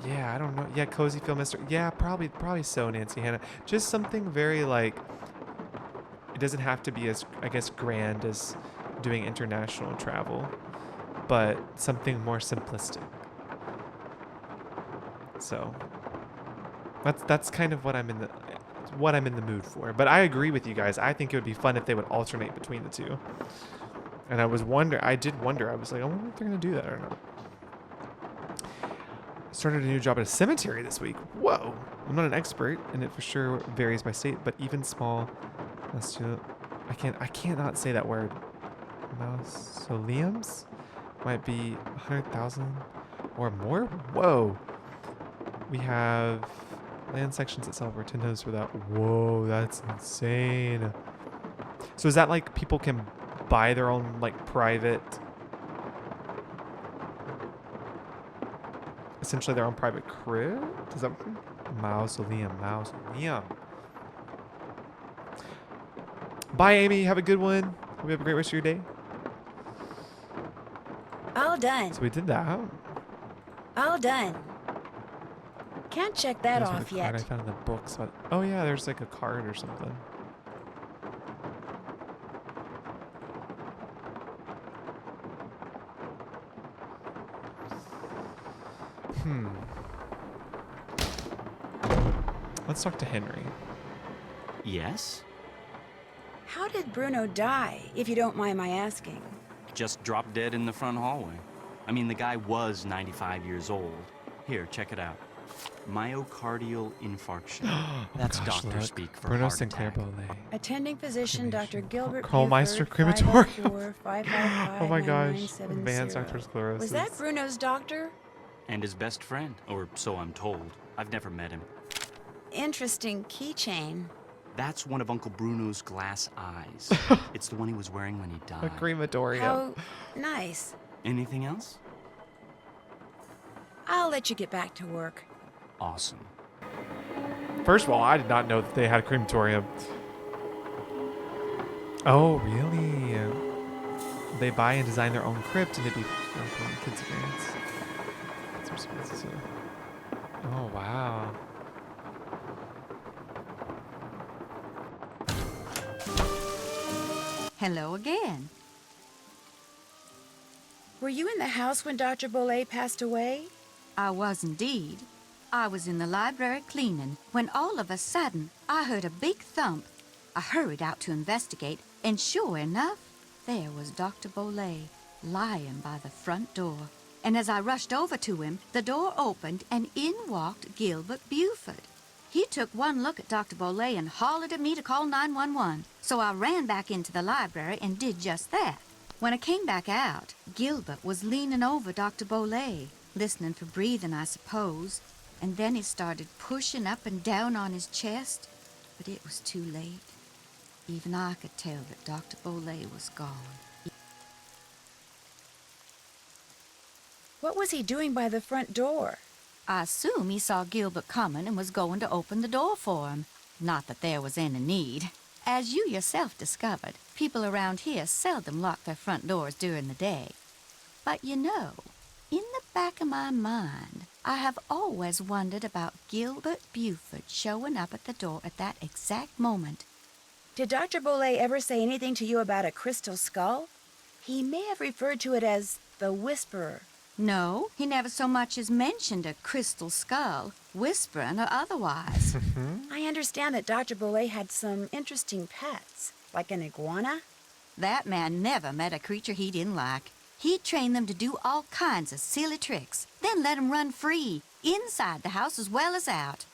yeah, I don't know, yeah, cozy film mystery, yeah, probably so, Nancy Hannah. Just something very like, it doesn't have to be as, I guess, grand as doing international travel, but something more simplistic. So that's kind of what I'm in the mood for. But I agree with you guys. I think it would be fun if they would alternate between the two. And I did wonder, I was like, I wonder if they're going to do that or not. Started a new job at a cemetery this week. Whoa. I'm not an expert, and it for sure varies by state, but even small, I cannot say that word. mausoleums might be 100,000 or more. Whoa. We have land sections that sell over 10 times for that. Whoa, that's insane. So is that like people can buy their own like private, essentially their own private crib? Does that mausoleum? Bye, Amy. Have a good one. Hope you have a great rest of your day. All done. So we did that. All done. Can't check that Here's what off the card I yet. found in the books. But oh yeah, there's like a card or something. Let's talk to Henry. Yes? How did Bruno die, if you don't mind my asking? Just dropped dead in the front hallway. I mean, the guy was 95 years old. Here, check it out. Myocardial infarction. That's gosh, doctor look. speak for Bruno heart Sinclair attack. Bolay. Attending physician Dr. Gilbert Callmeister Buford, Crematorium. 504-555-9970. Oh my gosh. Advanced arteriosclerosis. Was that Bruno's doctor? And his best friend, or so I'm told. I've never met him. Interesting keychain. That's one of Uncle Bruno's glass eyes. It's the one he was wearing when he A died. crematorium. How nice. Anything else? I'll let you get back to work. Awesome. First of all, I did not know that they had a crematorium. Oh, really? They buy and design their own crypt and it'd be fun for the kids' experience. That's expensive. Oh, wow. Hello again. Were you in the house when Dr. Bolay passed away? I was indeed. I was in the library cleaning when all of a sudden I heard a big thump. I hurried out to investigate, and sure enough, there was Dr. Bolay lying by the front door. And as I rushed over to him, the door opened and in walked Gilbert Buford. He took one look at Dr. Bolay and hollered at me to call 911. So I ran back into the library and did just that. When I came back out, Gilbert was leaning over Dr. Bolay, listening for breathing, I suppose. And then he started pushing up and down on his chest. But it was too late. Even I could tell that Dr. Bolay was gone. What was he doing by the front door? I assume he saw Gilbert coming and was going to open the door for him. Not that there was any need. As you yourself discovered, people around here seldom lock their front doors during the day. But you know, in the back of my mind, I have always wondered about Gilbert Buford showing up at the door at that exact moment. Did Dr. Bolay ever say anything to you about a crystal skull? He may have referred to it as the Whisperer. No, he never so much as mentioned a crystal skull, whispering or otherwise. I understand that Dr. Bolay had some interesting pets, like an iguana. That man never met a creature he didn't like. He'd train them to do all kinds of silly tricks, then let them run free, inside the house as well as out.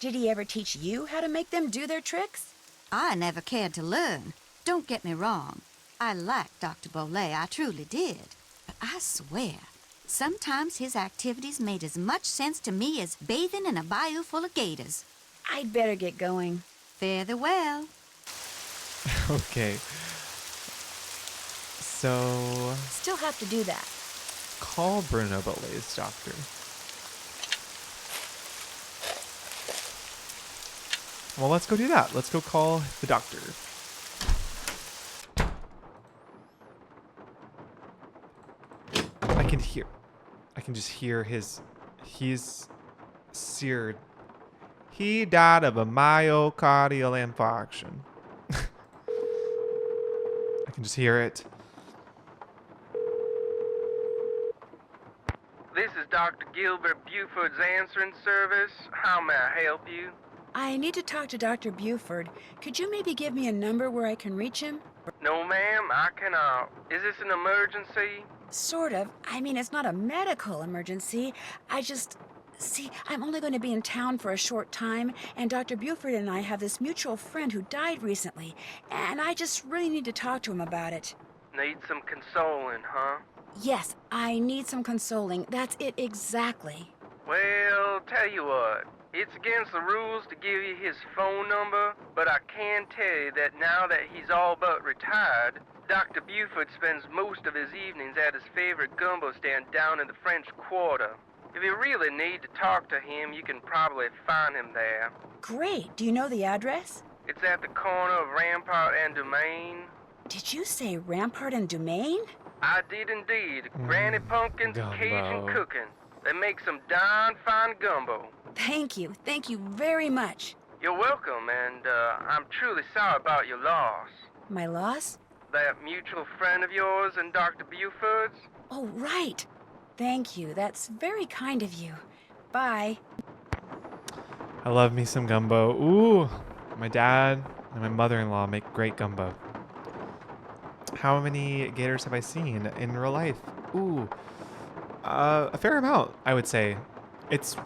Did he ever teach you how to make them do their tricks? I never cared to learn. Don't get me wrong. I liked Dr. Bolay, I truly did. But I swear, sometimes his activities made as much sense to me as bathing in a bayou full of gators. I'd better get going. Fare thee well. Okay. So, Still have to do that. call Bruno Bolay's doctor. Well, let's go do that. Let's go call the doctor. I can just hear he's seared. He died of a myocardial infarction. I can just hear it. This is Dr. Gilbert Buford's answering service. How may I help you? I need to talk to Dr. Buford. Could you maybe give me a number where I can reach him? No, ma'am, I cannot. Is this an emergency? Sort of. I mean, it's not a medical emergency. See, I'm only going to be in town for a short time, and Dr. Buford and I have this mutual friend who died recently, and I just really need to talk to him about it. Need some consoling, huh? Yes, I need some consoling. That's it exactly. Well, tell you what. It's against the rules to give you his phone number, but I can tell you that now that he's all but retired, Dr. Buford spends most of his evenings at his favorite gumbo stand down in the French Quarter. If you really need to talk to him, you can probably find him there. Great. Do you know the address? It's at the corner of Rampart and Domain. Did you say Rampart and Domain? I did indeed. Granny Pumpkin's Gumbo. Cajun cooking. They make some darn fine gumbo. Thank you. Thank you very much. You're welcome, and I'm truly sorry about your loss. My loss? That mutual friend of yours and Dr. Buford's? Oh, right. Thank you. That's very kind of you. Bye. I love me some gumbo. Ooh, my dad and my mother-in-law make great gumbo. How many gators have I seen in real life? Ooh, a fair amount, I would say. It's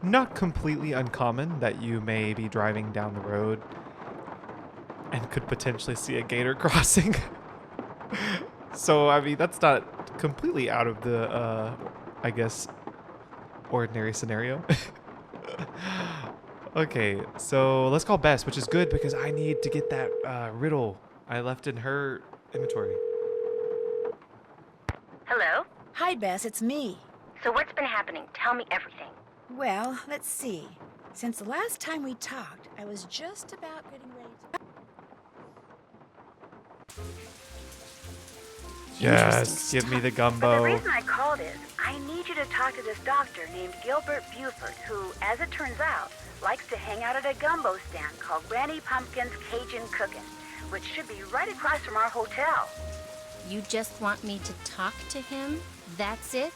not completely uncommon that you may be driving down the road and could potentially see a gator crossing. So, I mean, that's not completely out of the, I guess, ordinary scenario. Okay, so let's call Bess, which is good because I need to get that riddle I left in her inventory. Hello? Hi, Bess. It's me. So what's been happening? Tell me everything. Well, let's see. Since the last time we talked, I was just about getting ready to... Yes, give me the But the gumbo. reason I called is I need you to talk to this doctor named Gilbert Buford, who, as it turns out, likes to hang out at a gumbo stand called Granny Pumpkin's Cajun Cookin', which should be right across from our hotel. You just want me to talk to him? That's it?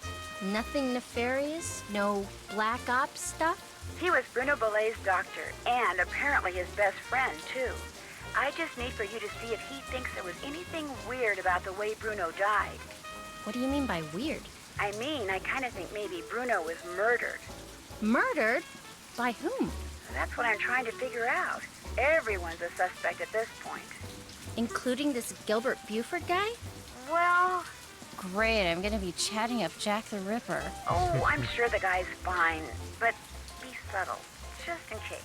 Nothing nefarious? No black ops stuff? He was Bruno Bolet's doctor, and apparently his best friend, too. I just need for you to see if he thinks there was anything weird about the way Bruno died. What do you mean by weird? I mean, I kind of think maybe Bruno was murdered. Murdered? By whom? That's what I'm trying to figure out. Everyone's a suspect at this point. Including this Gilbert Buford guy? Well, Great, I'm gonna be chatting up Jack the Ripper. oh, I'm sure the guy's fine, but be subtle, just in case.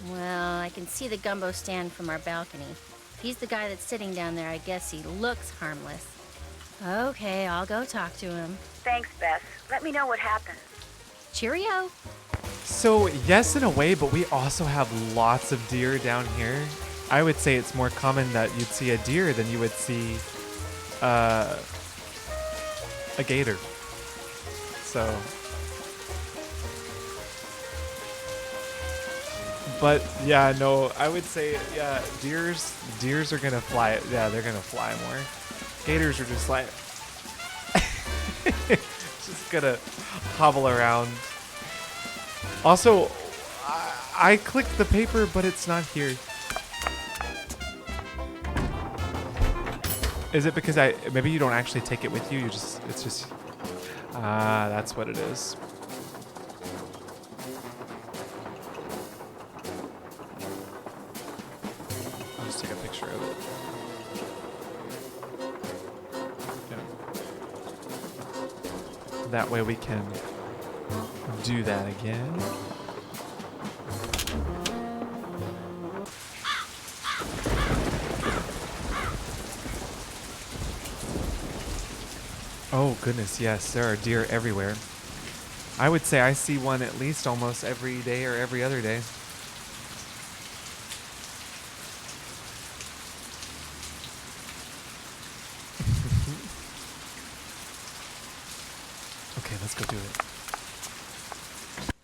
Well, I can see the gumbo stand from our balcony. If he's the guy that's sitting down there, I guess he looks harmless. Okay, I'll go talk to him. Thanks, Bess. Let me know what happens. Cheerio. So, yes, in a way, but we also have lots of deer down here. I would say it's more common that you'd see a deer than you would see a gator. So, but yeah, no, I would say, yeah, deers are gonna fly. Yeah, they're gonna fly more. Gators are just like, just gonna hobble around. Also, I clicked the paper, but it's not here. Is it because maybe you don't actually take it with you? It's just, that's what it is. I'll just take a picture of it. Yeah. That way we can do that again. Oh goodness, yes, there are deer everywhere. I would say I see one at least almost every day or every other day. Okay, let's go do it.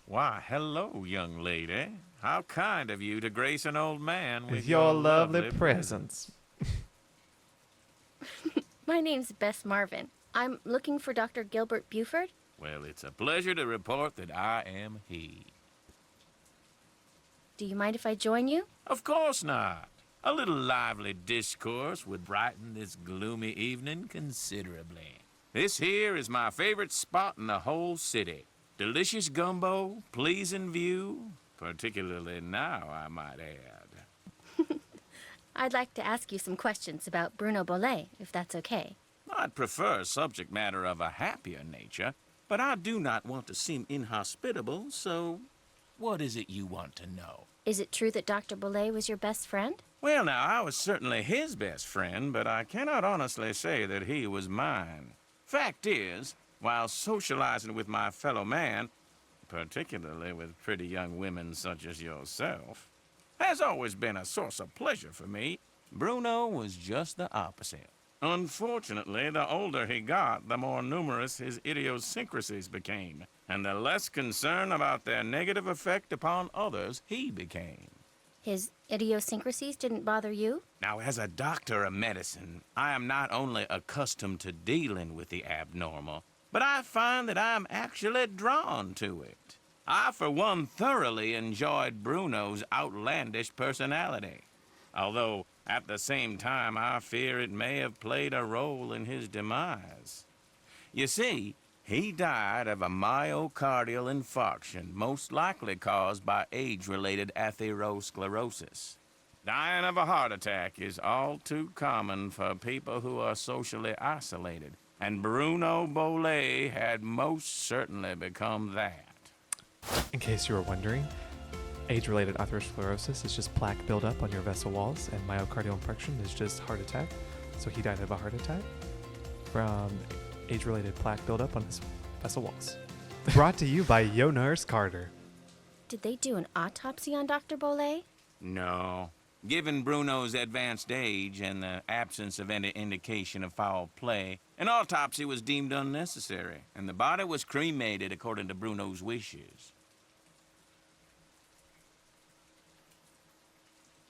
Why, hello, young lady. How kind of you to grace an old man With your lovely presence. My name's Bess Marvin. I'm looking for Dr. Gilbert Buford. Well, it's a pleasure to report that I am he. Do you mind if I join you? Of course not. A little lively discourse would brighten this gloomy evening considerably. This here is my favorite spot in the whole city. Delicious gumbo, pleasing view, particularly now, I might add. I'd like to ask you some questions about Bruno Bolet, if that's okay. I'd prefer subject matter of a happier nature, but I do not want to seem inhospitable, so what is it you want to know? Is it true that Dr. Bolet was your best friend? Well, now, I was certainly his best friend, but I cannot honestly say that he was mine. Fact is, while socializing with my fellow man, particularly with pretty young women such as yourself, has always been a source of pleasure for me, Bruno was just the opposite. Unfortunately, the older he got, the more numerous his idiosyncrasies became, and the less concern about their negative effect upon others he became. His idiosyncrasies didn't bother you? Now, as a doctor of medicine, I am not only accustomed to dealing with the abnormal, but I find that I'm actually drawn to it. I, for one, thoroughly enjoyed Bruno's outlandish personality, although at the same time I fear it may have played a role in his demise. You see, he died of a myocardial infarction, most likely caused by age-related atherosclerosis. Dying of a heart attack is all too common for people who are socially isolated, and Bruno Bolet had most certainly become that. In case you were wondering, age-related atherosclerosis is just plaque buildup on your vessel walls, and myocardial infarction is just heart attack. So he died of a heart attack from age-related plaque buildup on his vessel walls. Brought to you by Yo Nurse Carter. Did they do an autopsy on Dr. Bolet? No. Given Bruno's advanced age and the absence of any indication of foul play, an autopsy was deemed unnecessary, and the body was cremated according to Bruno's wishes.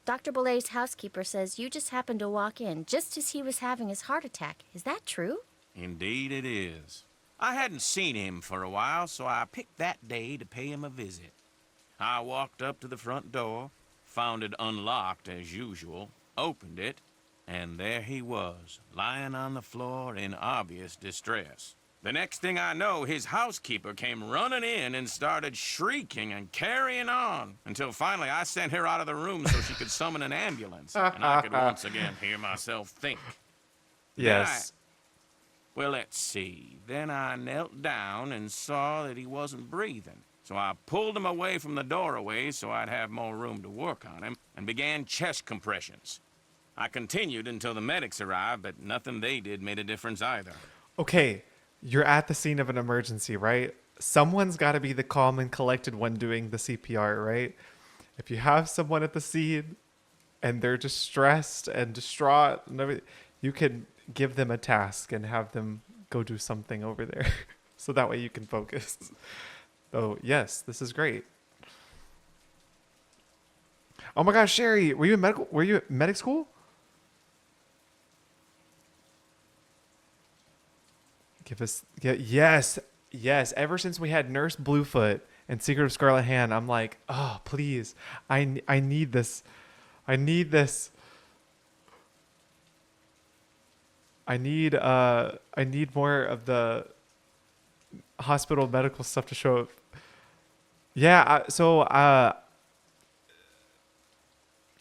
Dr. Bolet's housekeeper says you just happened to walk in just as he was having his heart attack. Is that true? Indeed it is. I hadn't seen him for a while, so I picked that day to pay him a visit. I walked up to the front door, found it unlocked as usual, opened it, and there he was, lying on the floor in obvious distress. The next thing I know, his housekeeper came running in and started shrieking and carrying on, until finally I sent her out of the room so she could summon an ambulance, and I could once again hear myself think. Yes. Well, let's see. Then I knelt down and saw that he wasn't breathing. So I pulled him away from the doorway so I'd have more room to work on him, and began chest compressions. I continued until the medics arrived, but nothing they did made a difference either. Okay, you're at the scene of an emergency, right? Someone's got to be the calm and collected one doing the CPR, right? If you have someone at the scene and they're distressed and distraught and everything, you can give them a task and have them go do something over there. So that way you can focus. Oh, yes, this is great. Oh my gosh, Sherry, were you at medic school? Yes. Ever since we had Nurse Bluefoot and Secret of Scarlet Hand, I'm like, oh, please, I need this. I need more of the hospital medical stuff to show up. Yeah,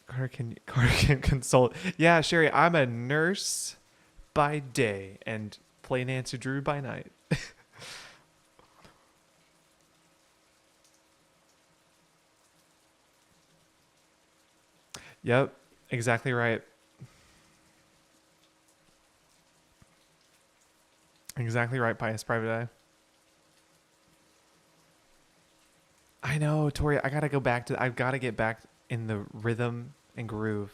Carter can consult. Yeah, Sherry, I'm a nurse by day and play Nancy Drew by night. Yep, exactly right. Exactly right, Pious Private Eye. I know, Tori, I've got to get back in the rhythm and groove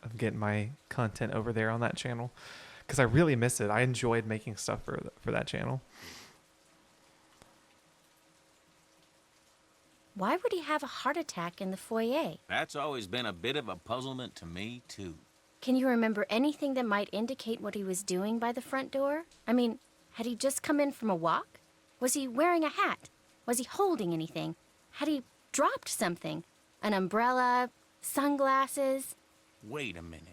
of getting my content over there on that channel, because I really miss it. I enjoyed making stuff for that channel. Why would he have a heart attack in the foyer? That's always been a bit of a puzzlement to me, too. Can you remember anything that might indicate what he was doing by the front door? I mean, had he just come in from a walk? Was he wearing a hat? Was he holding anything? Had he dropped something? An umbrella? Sunglasses? Wait a minute.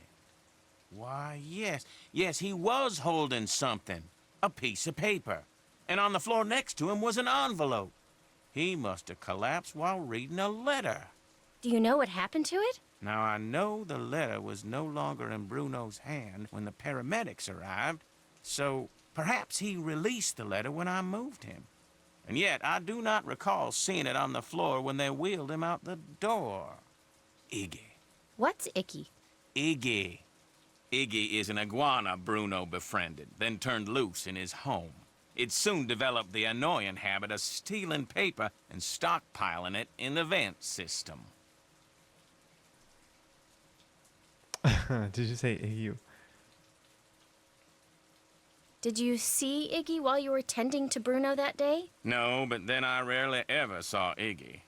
Why, yes, he was holding something. A piece of paper. And on the floor next to him was an envelope. He must have collapsed while reading a letter. Do you know what happened to it? Now, I know the letter was no longer in Bruno's hand when the paramedics arrived, so perhaps he released the letter when I moved him. And yet, I do not recall seeing it on the floor when they wheeled him out the door. Iggy. What's icky? Iggy. Iggy is an iguana Bruno befriended, then turned loose in his home. It soon developed the annoying habit of stealing paper and stockpiling it in the vent system. Did you say Iggy? Did you see Iggy while you were tending to Bruno that day? No, but then I rarely ever saw Iggy.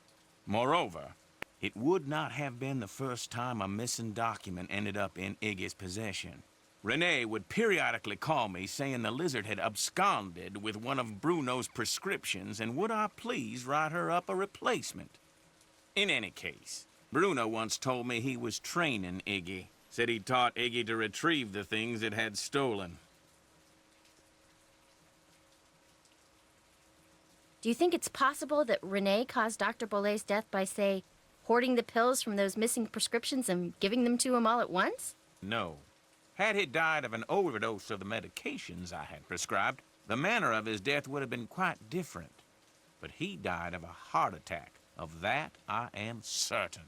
Moreover, it would not have been the first time a missing document ended up in Iggy's possession. Renee would periodically call me saying the lizard had absconded with one of Bruno's prescriptions and would I please write her up a replacement. In any case, Bruno once told me he was training Iggy. Said he taught Iggy to retrieve the things it had stolen. Do you think it's possible that Renee caused Dr. Bolet's death by, say, hoarding the pills from those missing prescriptions and giving them to him all at once? No. Had he died of an overdose of the medications I had prescribed, the manner of his death would have been quite different. But he died of a heart attack. Of that I am certain.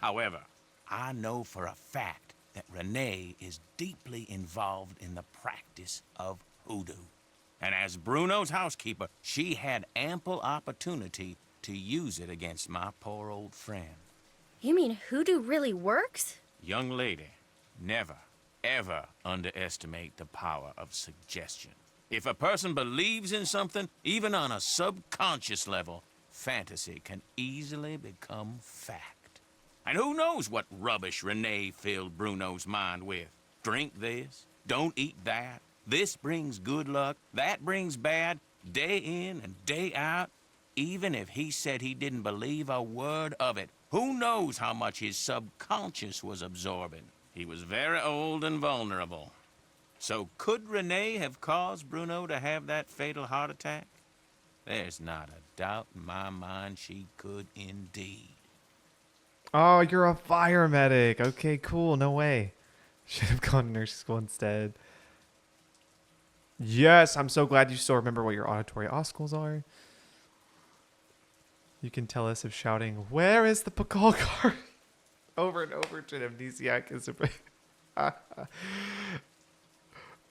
However, I know for a fact that Renee is deeply involved in the practice of hoodoo. And as Bruno's housekeeper, she had ample opportunity to use it against my poor old friend. You mean hoodoo really works? Young lady, never, ever underestimate the power of suggestion. If a person believes in something, even on a subconscious level, fantasy can easily become fact. And who knows what rubbish Renee filled Bruno's mind with? Drink this, don't eat that. This brings good luck, that brings bad, day in and day out. Even if he said he didn't believe a word of it, who knows how much his subconscious was absorbing? He was very old and vulnerable. So could Renee have caused Bruno to have that fatal heart attack? There's not a doubt in my mind she could indeed. Oh, you're a fire medic. Okay, cool. No way. Should have gone to nursing school instead. Yes, I'm so glad you still remember what your auditory oscills are. You can tell us if shouting, "Where is the Pakal card?" over and over to an amnesiac is a... I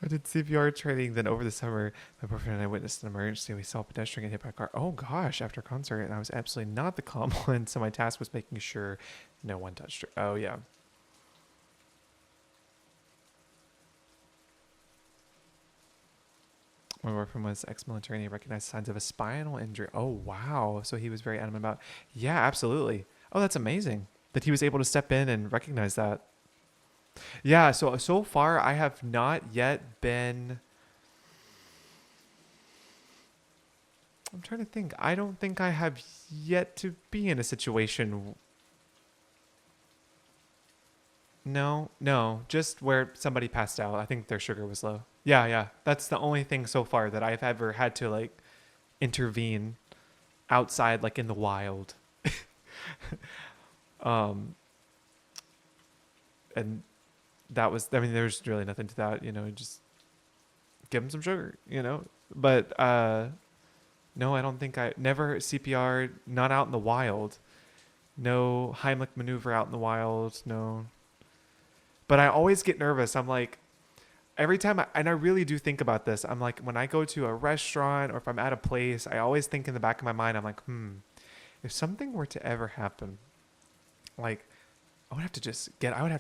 did CPR training, then over the summer, my boyfriend and I witnessed an emergency. We saw a pedestrian get hit by a car. Oh gosh, after a concert, and I was absolutely not the calm one, so my task was making sure no one touched her. Oh yeah. My boyfriend was ex-military and he recognized signs of a spinal injury. Oh wow, so he was very adamant about, yeah, absolutely. Oh, that's amazing that he was able to step in and recognize that. Yeah, so far I have not yet been... I'm trying to think. I don't think I have yet to be in a situation... No, just where somebody passed out. I think their sugar was low. Yeah, that's the only thing so far that I've ever had to, like, intervene outside, like, in the wild. And that was, I mean, there's really nothing to that, you know, just give him some sugar, you know. But no, I don't think never CPR, not out in the wild. No Heimlich maneuver out in the wild, no. But I always get nervous. I'm like, every time, and I really do think about this, I'm like, when I go to a restaurant or if I'm at a place, I always think in the back of my mind, I'm like, if something were to ever happen, like, I would have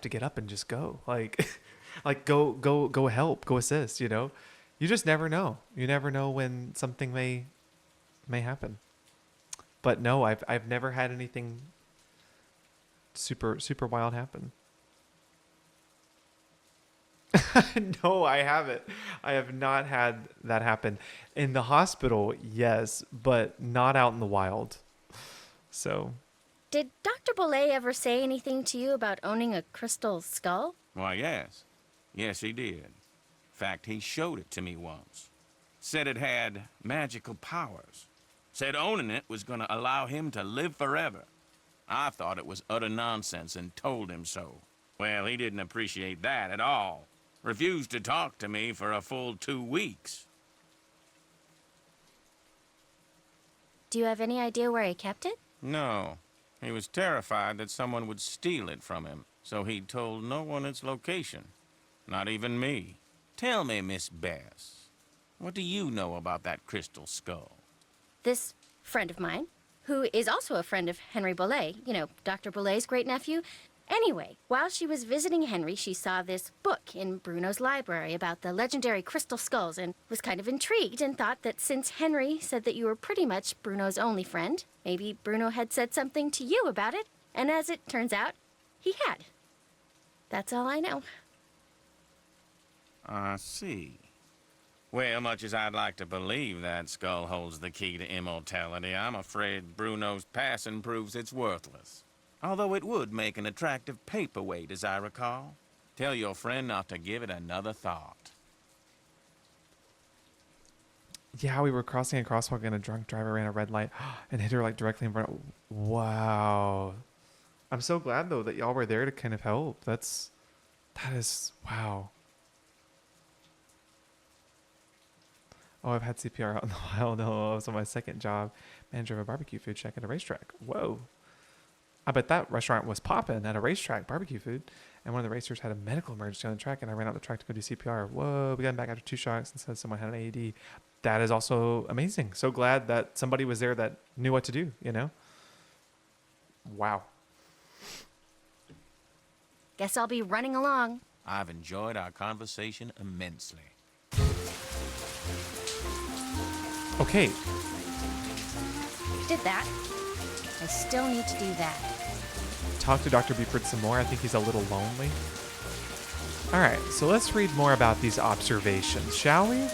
to get up and just go, like, like go help, go assist, you know. You just never know. You never know when something may happen. But no, I've never had anything super wild happen. No, I haven't. I have not had that happen. In the hospital, yes, but not out in the wild. So. Did Dr. Bolet ever say anything to you about owning a crystal skull? Why, yes. Yes, he did. In fact, he showed it to me once. Said it had magical powers. Said owning it was going to allow him to live forever. I thought it was utter nonsense and told him so. Well, he didn't appreciate that at all. Refused to talk to me for a full 2 weeks. Do you have any idea where he kept it? No. He was terrified that someone would steal it from him, so he told no one its location. Not even me. Tell me, Miss Bess, what do you know about that crystal skull? This friend of mine, who is also a friend of Henry Bolet, you know, Dr. Bolet's great-nephew. Anyway, while she was visiting Henry, she saw this book in Bruno's library about the legendary crystal skulls and was kind of intrigued and thought that since Henry said that you were pretty much Bruno's only friend, maybe Bruno had said something to you about it, and as it turns out, he had. That's all I know. I see. Well, much as I'd like to believe that skull holds the key to immortality, I'm afraid Bruno's passing proves it's worthless. Although it would make an attractive paperweight, as I recall. Tell your friend not to give it another thought. Yeah, we were crossing a crosswalk and a drunk driver ran a red light and hit her like directly in front. Wow. I'm so glad though that y'all were there to kind of help. That is, wow. Oh, I've had CPR out in a while. No, I was on my second job, manager of a barbecue food shack at a racetrack. Whoa. I bet that restaurant was popping at a racetrack, barbecue food. And one of the racers had a medical emergency on the track, and I ran out the track to go do CPR. Whoa, we got him back after 2 shocks and said someone had an AED. That is also amazing. So glad that somebody was there that knew what to do, you know? Wow. Guess I'll be running along. I've enjoyed our conversation immensely. Okay. Did that. I still need to do that. Talk to Dr. Buford some more. I think he's a little lonely. All right, so let's read more about these observations, shall we?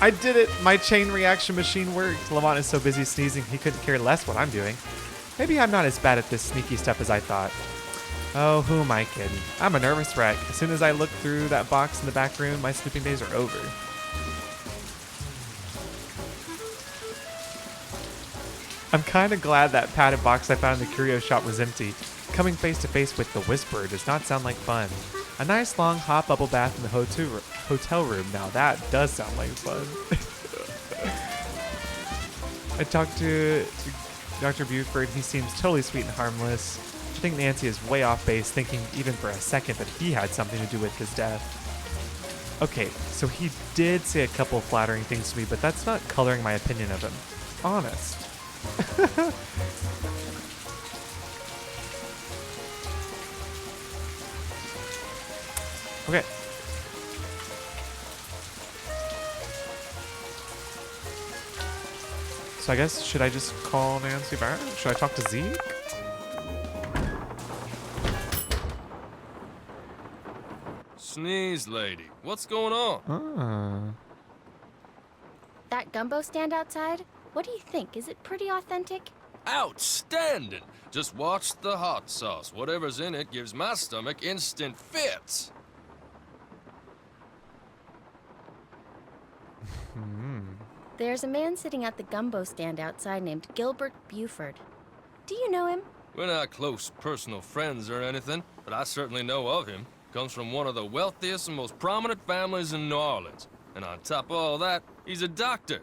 I did it! My chain reaction machine worked. Lamont is so busy sneezing, he couldn't care less what I'm doing. Maybe I'm not as bad at this sneaky stuff as I thought. Oh, who am I kidding? I'm a nervous wreck. As soon as I look through that box in the back room, my sleeping days are over. I'm kind of glad that padded box I found in the curio shop was empty. Coming face to face with the Whisperer does not sound like fun. A nice long hot bubble bath in the hotel room. Now that does sound like fun. I talked to Dr. Buford. He seems totally sweet and harmless. I think Nancy is way off base, thinking even for a second that he had something to do with his death. Okay, so he did say a couple of flattering things to me, but that's not coloring my opinion of him. Honest. Okay. So I guess, should I just call Nancy back? Should I talk to Zeke? Sneeze lady, what's going on? That gumbo stand outside? What do you think? Is it pretty authentic? Outstanding! Just watch the hot sauce. Whatever's in it gives my stomach instant fits. There's a man sitting at the gumbo stand outside named Gilbert Buford. Do you know him? We're not close personal friends or anything, but I certainly know of him. Comes from one of the wealthiest and most prominent families in New Orleans. And on top of all that, he's a doctor.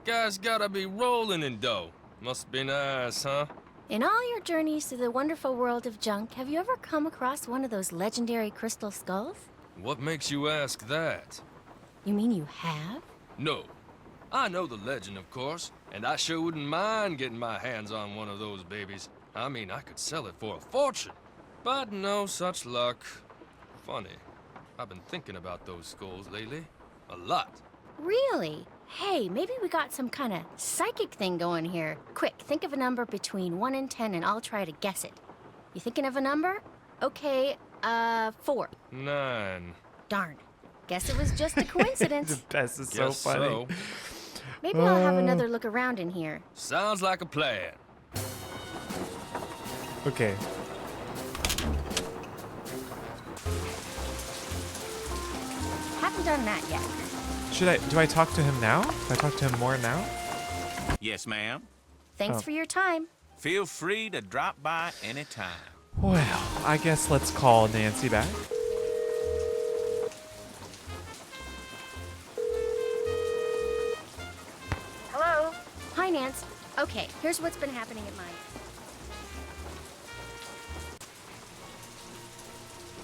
Guy's gotta be rolling in dough. Must be nice, huh? In all your journeys through the wonderful world of junk, have you ever come across one of those legendary crystal skulls? What makes you ask that? You mean you have? No. I know the legend, of course, and I sure wouldn't mind getting my hands on one of those babies. I mean, I could sell it for a fortune. But no such luck. Funny. I've been thinking about those skulls lately. A lot. Really? Hey, maybe we got some kind of psychic thing going here. Quick, think of a number between 1 and 10 and I'll try to guess it. You thinking of a number? Okay, 4. 9. Darn. Guess it was just a coincidence. This is so funny. So. Maybe I'll have another look around in here. Sounds like a plan. Okay. Haven't done that yet. Do I talk to him now? Do I talk to him more now? Yes, ma'am. Thanks Oh. for your time. Feel free to drop by anytime. Well, I guess let's call Nancy back. Hello? Hi, Nance. Okay, here's what's been happening at mine.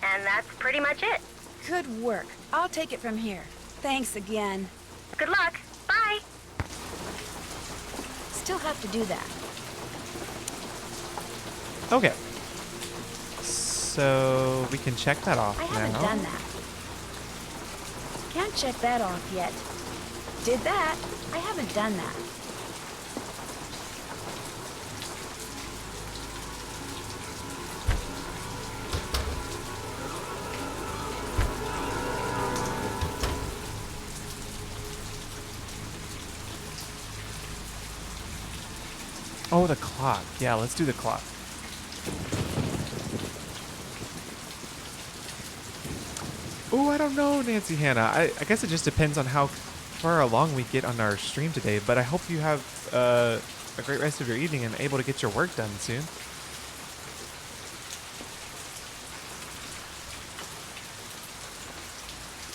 And that's pretty much it. Good work. I'll take it from here. Thanks again. Good luck. Bye. Still have to do that. Okay. So we can check that off I now. haven't done that. Can't check that off yet. Did that. I haven't done that. Oh, the clock. Yeah, let's do the clock. Oh, I don't know, Nancy Hannah. I guess it just depends on how far along we get on our stream today, but I hope you have a great rest of your evening and able to get your work done soon.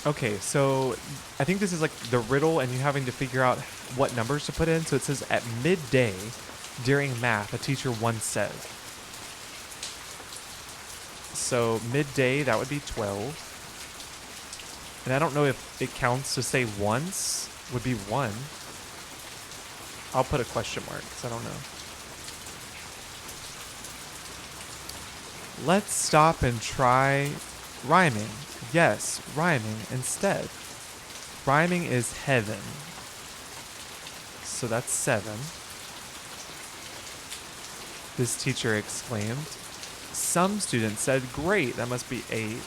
Okay, so I think this is like the riddle and you having to figure out what numbers to put in. So it says at midday during math, a teacher once said. So midday, that would be 12. And I don't know if it counts to say once would be 1. I'll put a question mark because I don't know. Let's stop and try rhyming. Yes, rhyming instead. Rhyming is heaven. So that's 7. This teacher exclaimed. Some students said, great, that must be 8.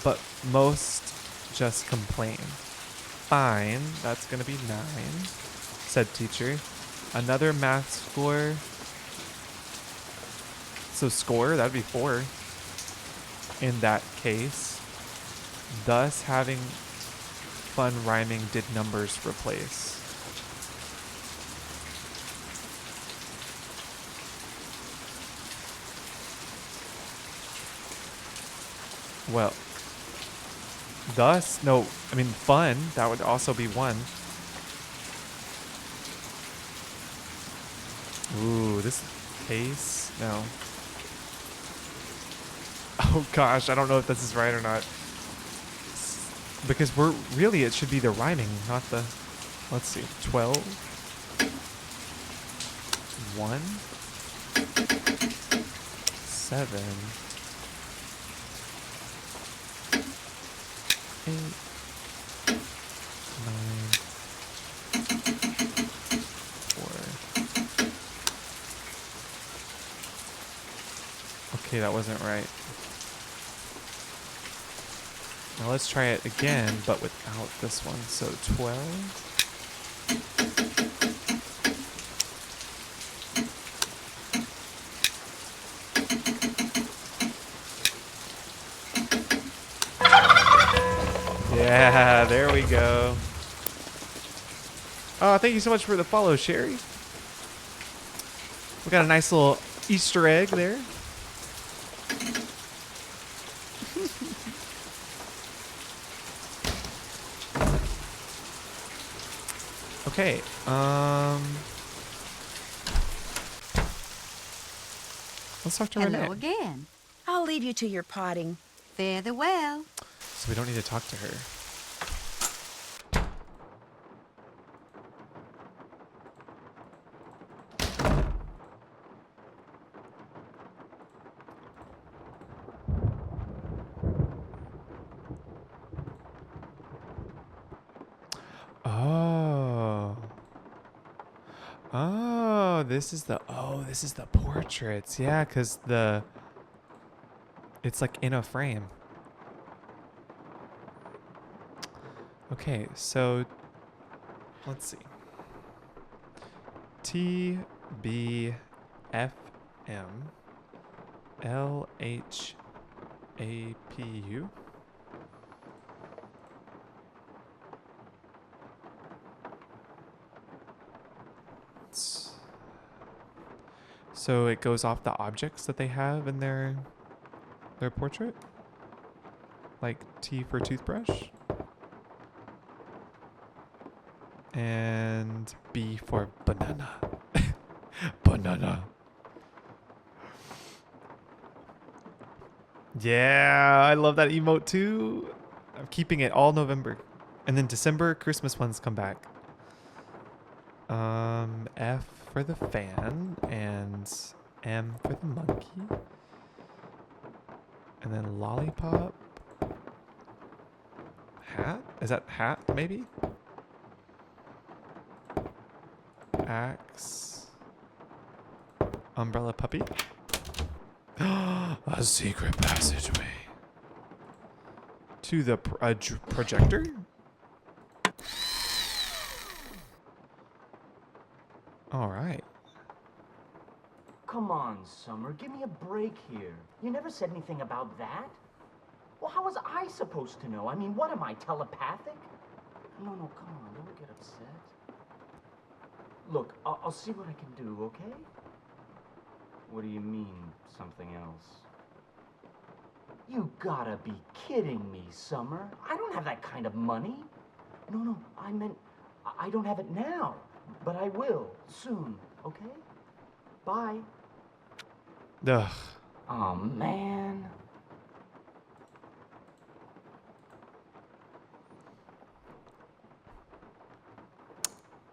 But most just complained. Fine, that's going to be 9, said teacher. Another math score. So score, that'd be 4. In that case, thus having fun rhyming did numbers replace. Well, thus, no, I mean fun, that would also be 1. Ooh, this case, no. Oh gosh, I don't know if this is right or not. Because really, it should be the rhyming, not the, let's see, 12, 1, 7, 8, 9, 4. Okay, that wasn't right. Now let's try it again, but without this one. So 12. Yeah, there we go. Oh, thank you so much for the follow, Sherry. We got a nice little Easter egg there. Okay, let's talk to Renee. Hello again. I'll leave you to your potting. Fare thee well. So we don't need to talk to her. This is the portraits. Yeah, because it's like in a frame. Okay, so let's see. T B F M L H A P U. So it goes off the objects that they have in their portrait. Like T for toothbrush. And B for banana. Banana. Yeah, I love that emote too. I'm keeping it all November. And then December, Christmas ones come back. F for the fan and M for the monkey. And then lollipop. Hat? Is that hat maybe? Axe. Umbrella puppy. A secret passageway. To the projector? Alright. Come on, Summer, give me a break here. You never said anything about that. Well, how was I supposed to know? I mean, what am I, telepathic? No, come on, don't get upset. Look, I'll see what I can do, okay? What do you mean, something else? You gotta be kidding me, Summer. I don't have that kind of money. No, I meant I don't have it now, but I will soon, okay? Bye. Ugh. Oh, man.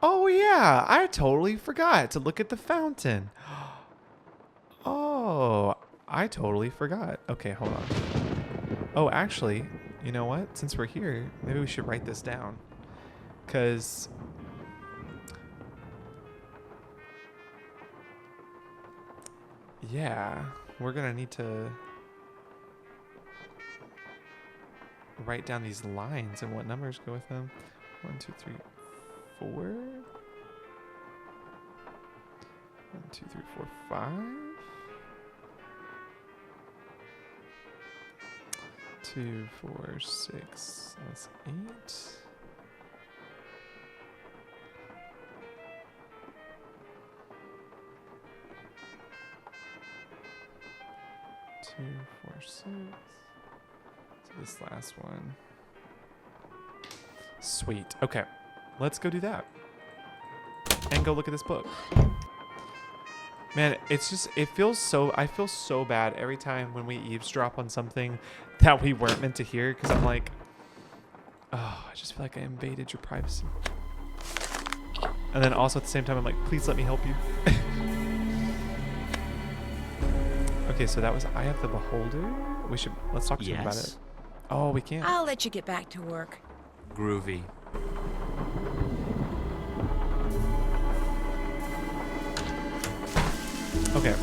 Oh yeah, I totally forgot to look at the fountain. Oh, I totally forgot. Okay, hold on. Oh, actually, you know what? Since we're here, maybe we should write this down. 'Cause yeah, we're gonna need to write down these lines and what numbers go with them. 1, 2, 3, 4. 1, 2, 3, 4, 5. 2, 4, 6. That's 8. 2, 4, 6. So this last one. Sweet. Okay. Let's go do that. And go look at this book. Man, it's just, I feel so bad every time when we eavesdrop on something that we weren't meant to hear, because I'm like, oh, I just feel like I invaded your privacy. And then also at the same time, I'm like, please let me help you. Okay, so that was Eye of the Beholder. Let's talk to him about it. Oh, we can't. I'll let you get back to work. Groovy. Okay,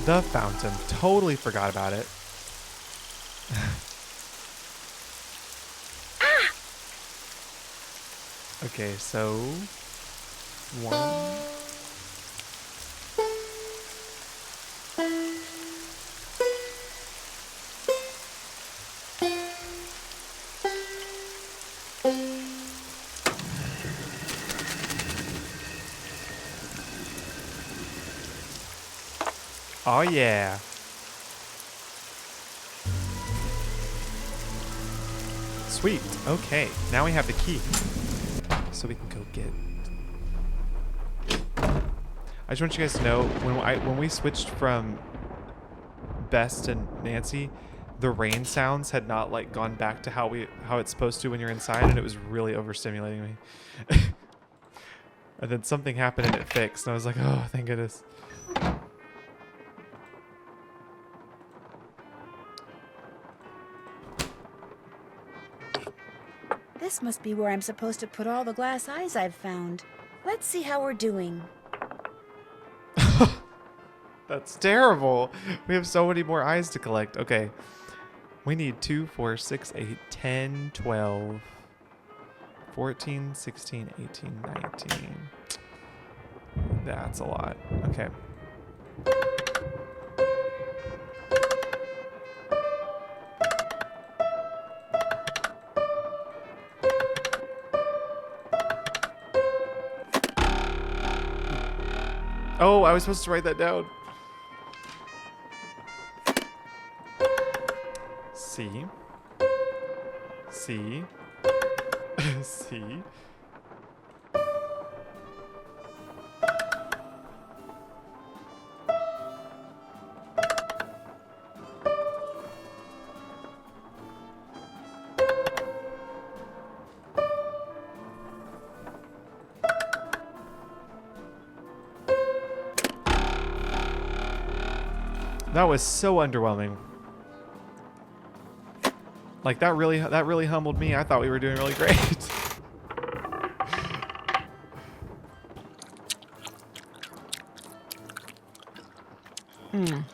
the fountain. Totally forgot about it. Okay, so 1. Oh yeah. Sweet. Okay, now we have the key. So we can go get. I just want you guys to know when we switched from Bess to Nancy, the rain sounds had not like gone back to how it's supposed to when you're inside, and it was really overstimulating me. And then something happened and it fixed, and I was like, oh, thank goodness. This must be where I'm supposed to put all the glass eyes I've found. Let's see how we're doing. That's terrible. We have so many more eyes to collect. Okay. We need 2, 4, 6, 8, 10, 12, 14, 16, 18, 19. That's a lot. Okay. Oh, I was supposed to write that down. C. C. C. That was so underwhelming. Like that really humbled me. I thought we were doing really great. I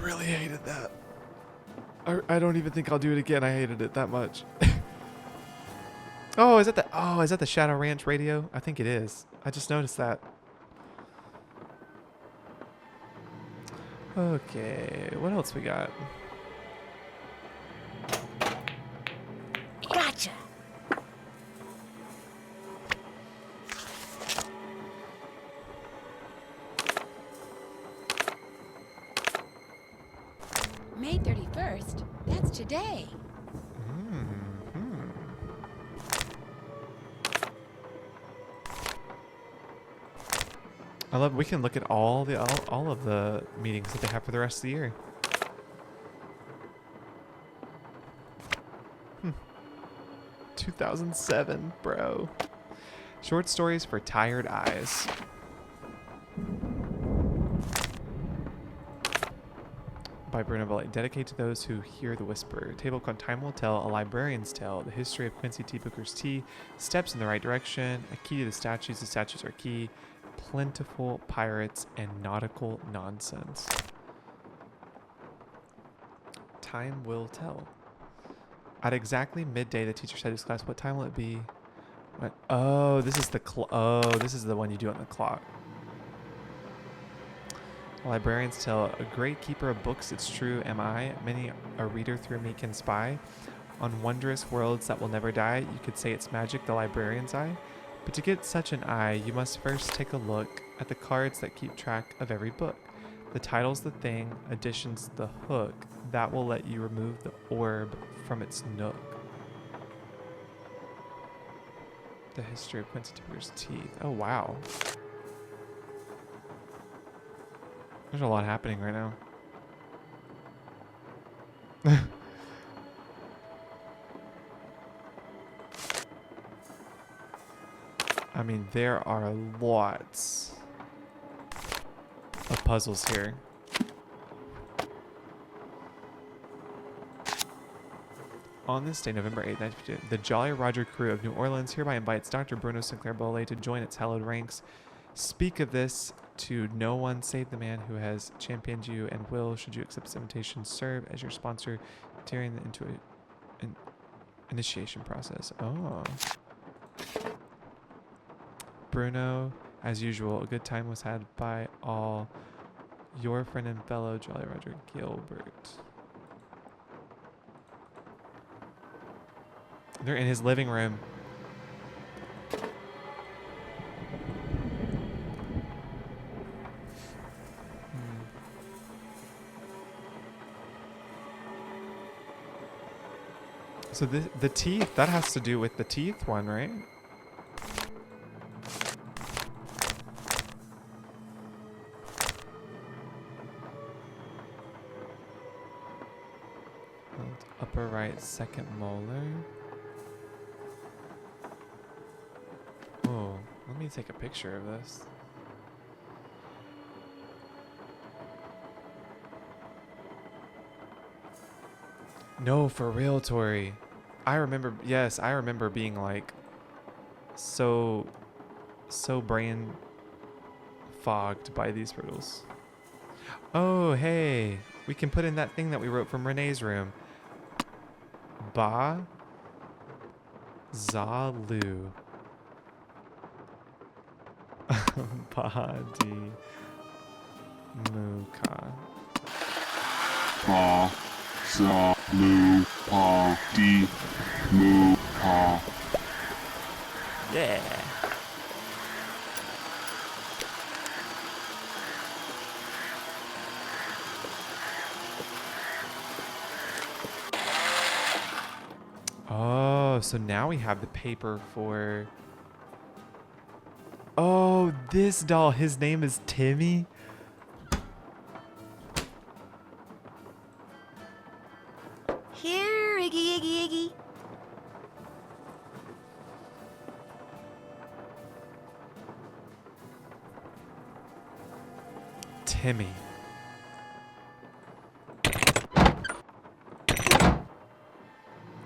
really hated that. I don't even think I'll do it again. I hated it that much. Oh, is that the Shadow Ranch radio? I think it is. I just noticed that. Okay, what else we got? Gotcha. May 31st? That's today. I love. We can look at all of the meetings that they have for the rest of the year. 2007, bro. Short stories for tired eyes. By Bruno Bolle. Dedicated to those who hear the whisper. Table called Time Will Tell, A Librarian's Tale, The History of Quincy T. Booker's Tea, Steps in the Right Direction, A Key to the Statues Are Key, Plentiful Pirates, and Nautical Nonsense. Time Will Tell. At exactly midday, the teacher said to his class, "What time will it be?" Went, oh, this is the one you do on the clock. Librarians tell, a great keeper of books, it's true, am I. Many a reader through me can spy. On wondrous worlds that will never die, you could say it's magic, the librarian's eye. But to get such an eye, you must first take a look at the cards that keep track of every book. The title's the thing, addition's the hook. That will let you remove the orb from its nook. The history of Quincy Booker's teeth. Oh, wow. There's a lot happening right now. I mean, there are lots of puzzles here. On this day, November 8th, 1952, the Jolly Roger crew of New Orleans hereby invites Dr. Bruno Sinclair Bolle to join its hallowed ranks. Speak of this to no one save the man who has championed you and will, should you accept this invitation, serve as your sponsor during the initiation process. Oh. Bruno, as usual, a good time was had by all. Your friend and fellow Jolly Roger Gilbert. They're in his living room. So the teeth, that has to do with the teeth one, right? Upper right, second molar. Oh, let me take a picture of this. No, for real, Tori. I remember, yes, I remember being like so brain fogged by these riddles. Oh, hey, we can put in that thing that we wrote from Renee's room. Ba za lu. Ba di muka. Ba za lu pa di mu pa. Yeah. Oh, so now we have the paper for... Oh, this doll. His name is Timmy. Here, Iggy, Iggy, Iggy. Timmy.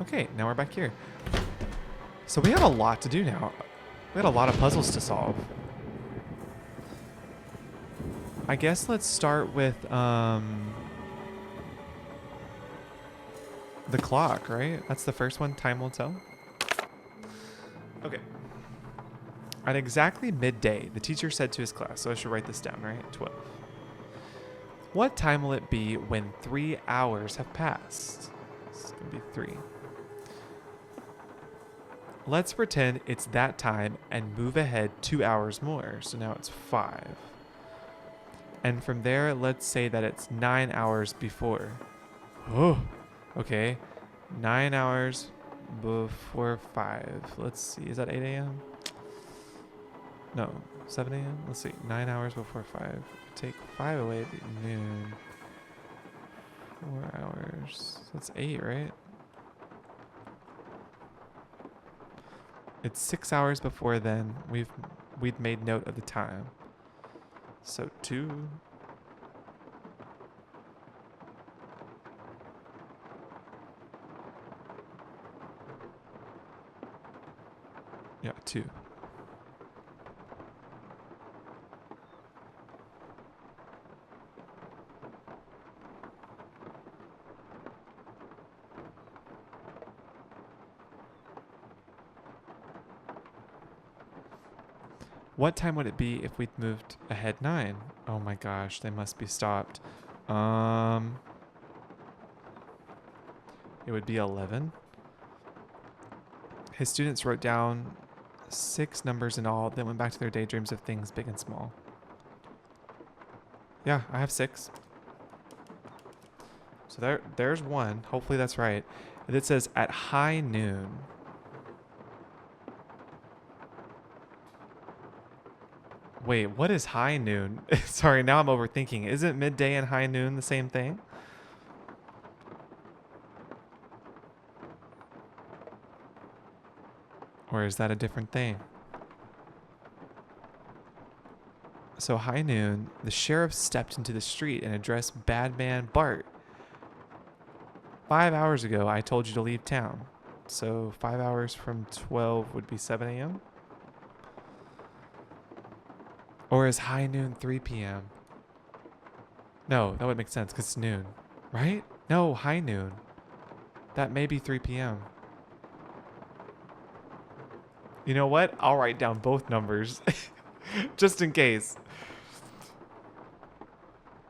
Okay, now we're back here. So we have a lot to do now. We had a lot of puzzles to solve. I guess let's start with the clock, right? That's the first one, time will tell. Okay. At exactly midday, the teacher said to his class, so I should write this down, right? 12. What time will it be when 3 hours have passed? It's going to be 3. Let's pretend it's that time and move ahead 2 hours more. So now it's 5. And from there, let's say that it's 9 hours before. Oh, okay. 9 hours before 5. Let's see. Is that 8 a.m.? No, 7 a.m.? Let's see. 9 hours before 5. Take 5 away, it'd be noon. 4 hours. That's 8, right? It's 6 hours before then. We'd made note of the time. So 2. Yeah, 2. What time would it be if we'd moved ahead 9? Oh my gosh, they must be stopped. It would be 11. His students wrote down 6 numbers in all, then went back to their daydreams of things big and small. Yeah, I have 6. So there's 1. Hopefully that's right. And it says at high noon. Wait, what is high noon? Sorry, now I'm overthinking. Isn't midday and high noon the same thing? Or is that a different thing? So high noon, the sheriff stepped into the street and addressed Bad Man Bart. 5 hours ago, I told you to leave town. So 5 hours from 12 would be 7 a.m.? Or is high noon 3 p.m.? No, that would make sense because it's noon, right? No, high noon. That may be 3 p.m. You know what? I'll write down both numbers just in case.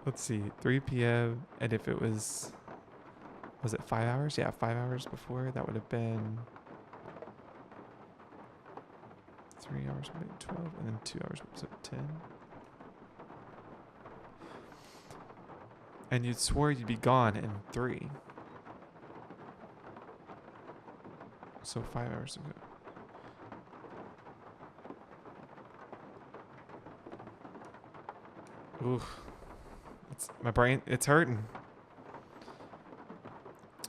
Let's see, 3 p.m. And if it was it 5 hours? Yeah, 5 hours before. That would have been 3 hours would be 12, and then 2 hours was it 10? And you'd swore you'd be gone in 3. So 5 hours ago. Oof. My brain, it's hurting.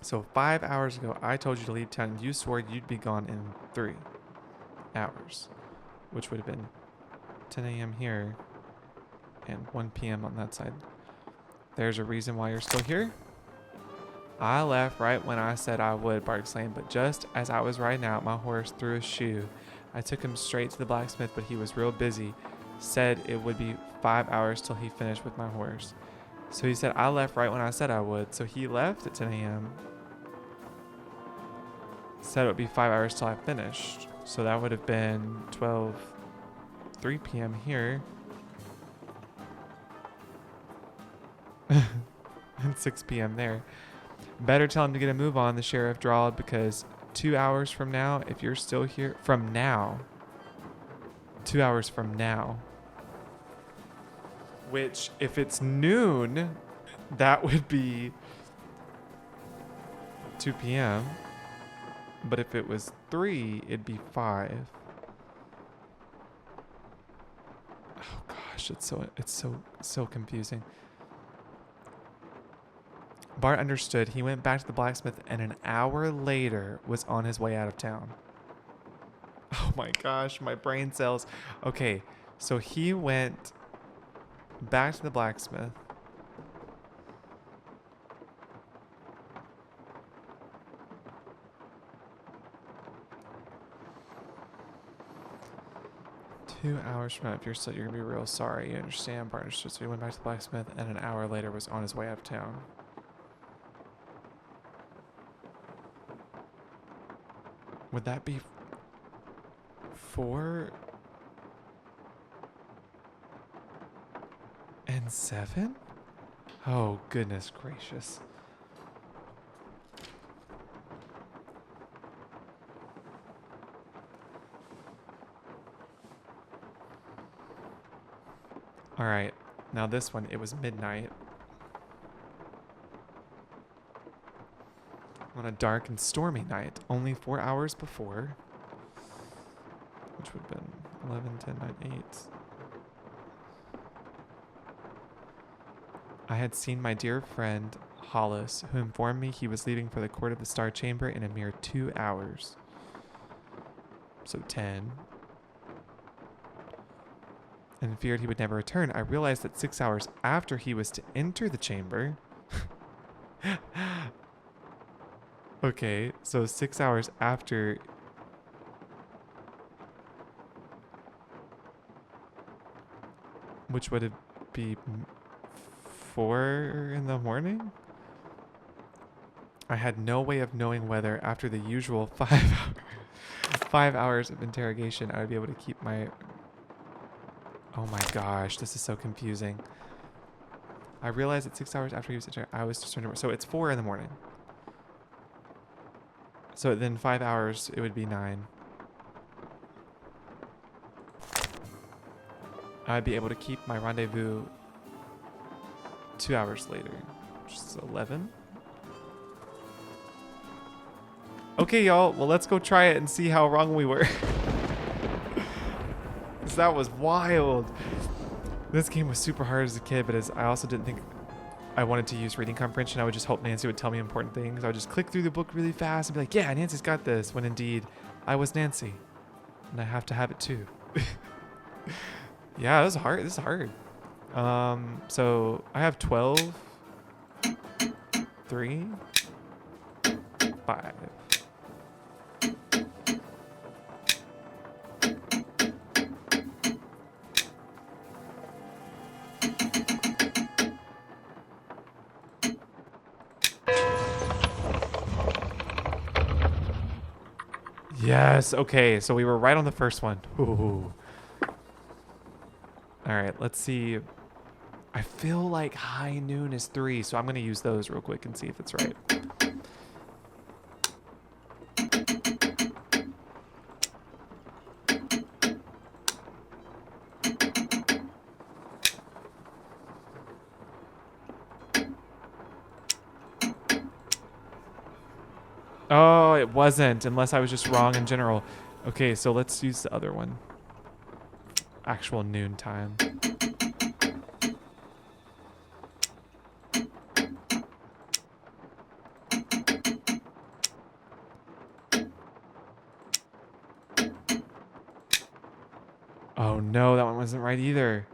So 5 hours ago, I told you to leave town and you swore you'd be gone in 3 hours. Which would have been 10 a.m. here and 1 p.m. on that side. There's a reason why you're still here. I left right when I said I would, Bart exclaimed, but just as I was riding out my horse through a shoe. I took him straight to the blacksmith, but he was real busy. Said it would be 5 hours till he finished with my horse. So he said I left right when I said I would. So he left at 10 a.m. Said it would be 5 hours till I finished. So that would have been 3 p.m. here. And 6 p.m. there. Better tell him to get a move on, the sheriff drawled, because 2 hours from now, if you're still here, from now, 2 hours from now, which if it's noon, that would be 2 p.m. But if it was 3, it'd be 5. Oh gosh, it's so confusing. Bart understood. He went back to the blacksmith and an hour later was on his way out of town. Oh my gosh, my brain cells. Okay, so he went back to the blacksmith. Two hours from now, if you're gonna be real sorry. You understand? Bart understood. So he went back to the blacksmith and an hour later was on his way out of town. Would that be 4 and 7? Oh, goodness gracious. All right, now this one, it was midnight. On a dark and stormy night, only 4 hours before, which would have been 11, 10, 9, 8. I had seen my dear friend Hollis, who informed me he was leaving for the court of the Star Chamber in a mere 2 hours. So 10. And feared he would never return. I realized that 6 hours after he was to enter the chamber. Okay, so 6 hours after. Which would it be 4 in the morning? I had no way of knowing whether after the usual 5 hours of interrogation I would be able to keep my... Oh my gosh, this is so confusing. I realized that 6 hours after he was entered, I was to surrender. So it's 4 in the morning. So then 5 hours, it would be 9. I'd be able to keep my rendezvous 2 hours later, which is 11. Okay, y'all. Well, let's go try it and see how wrong we were. 'Cause that was wild. This game was super hard as a kid, but I also didn't think I wanted to use reading comprehension. I would just hope Nancy would tell me important things. I would just click through the book really fast and be like, yeah, Nancy's got this. When indeed, I was Nancy. And I have to have it too. Yeah, this is hard. This is hard. So I have 12, 3, 5. Yes. Okay. So we were right on the first one. Ooh. All right. Let's see. I feel like high noon is 3, so I'm going to use those real quick and see if it's right. Oh, it wasn't, unless I was just wrong in general. Okay, so let's use the other one. Actual noon time. Oh no, that one wasn't right either.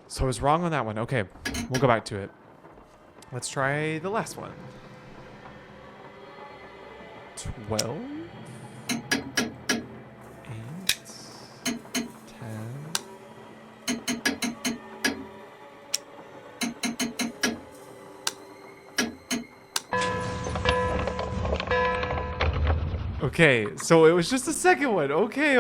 So I was wrong on that one. Okay, we'll go back to it. Let's try the last one. 12, 8, 10. Okay, so it was just the second one. Okay.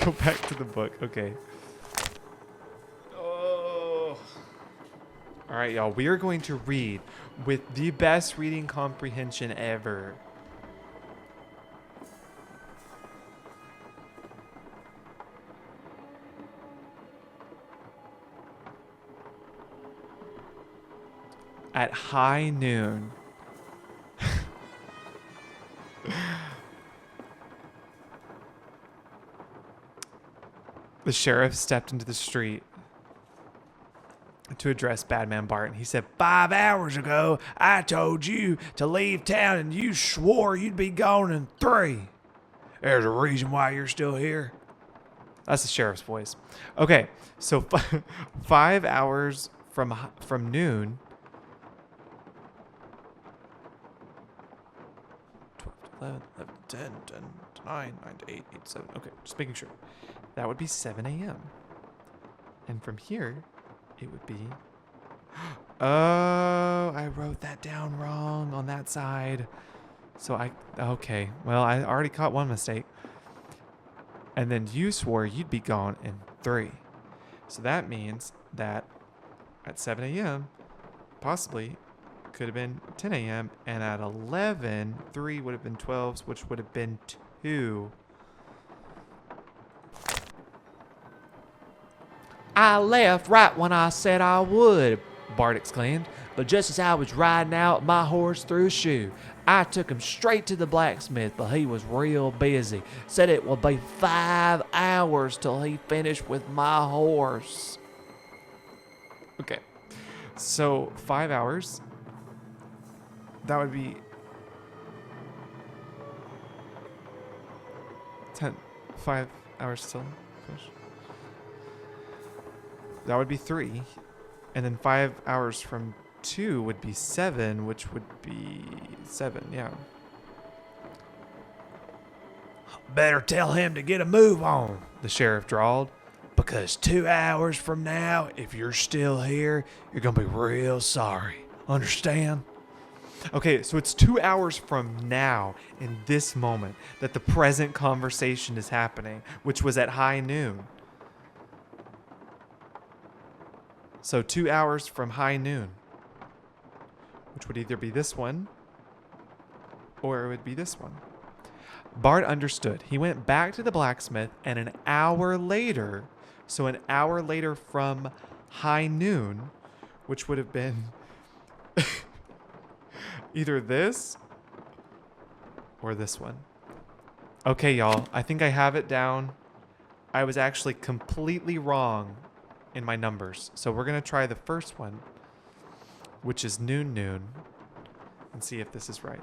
Go back to the book. Okay. Oh. All right, y'all. We are going to read with the best reading comprehension ever. at high noon. The sheriff stepped into the street to address Badman Barton. He said, 5 hours ago, I told you to leave town and you swore you'd be gone in 3. There's a reason why you're still here. That's the sheriff's voice. Okay, so 5 hours from noon. 12, 11, 10, 9, 8, 7. Okay, just making sure. That would be 7 a.m. And from here, it would be... Oh, I wrote that down wrong on that side. So okay. Well, I already caught one mistake. And then you swore you'd be gone in 3. So that means that at 7 a.m., possibly could have been 10 a.m. And at 11, 3 would have been 12s, which would have been 2. I left right when I said I would, Bart exclaimed. But just as I was riding out my horse through a shoe, I took him straight to the blacksmith, but he was real busy. Said it will be 5 hours till he finished with my horse. Okay, so 5 hours. That would be 5 hours till finish. That would be 3. And then 5 hours from 2 would be 7, which would be 7, yeah. Better tell him to get a move on, the sheriff drawled. Because 2 hours from now, if you're still here, you're going to be real sorry. Understand? Okay, so it's 2 hours from now, in this moment, that the present conversation is happening, which was at high noon. So 2 hours from high noon, which would either be this one or it would be this one. Bart understood. He went back to the blacksmith, and an hour later, so an hour later from high noon, which would have been either this or this one. Okay, y'all, I think I have it down. I was actually completely wrong in my numbers. So we're going to try the first one, which is noon, and see if this is right.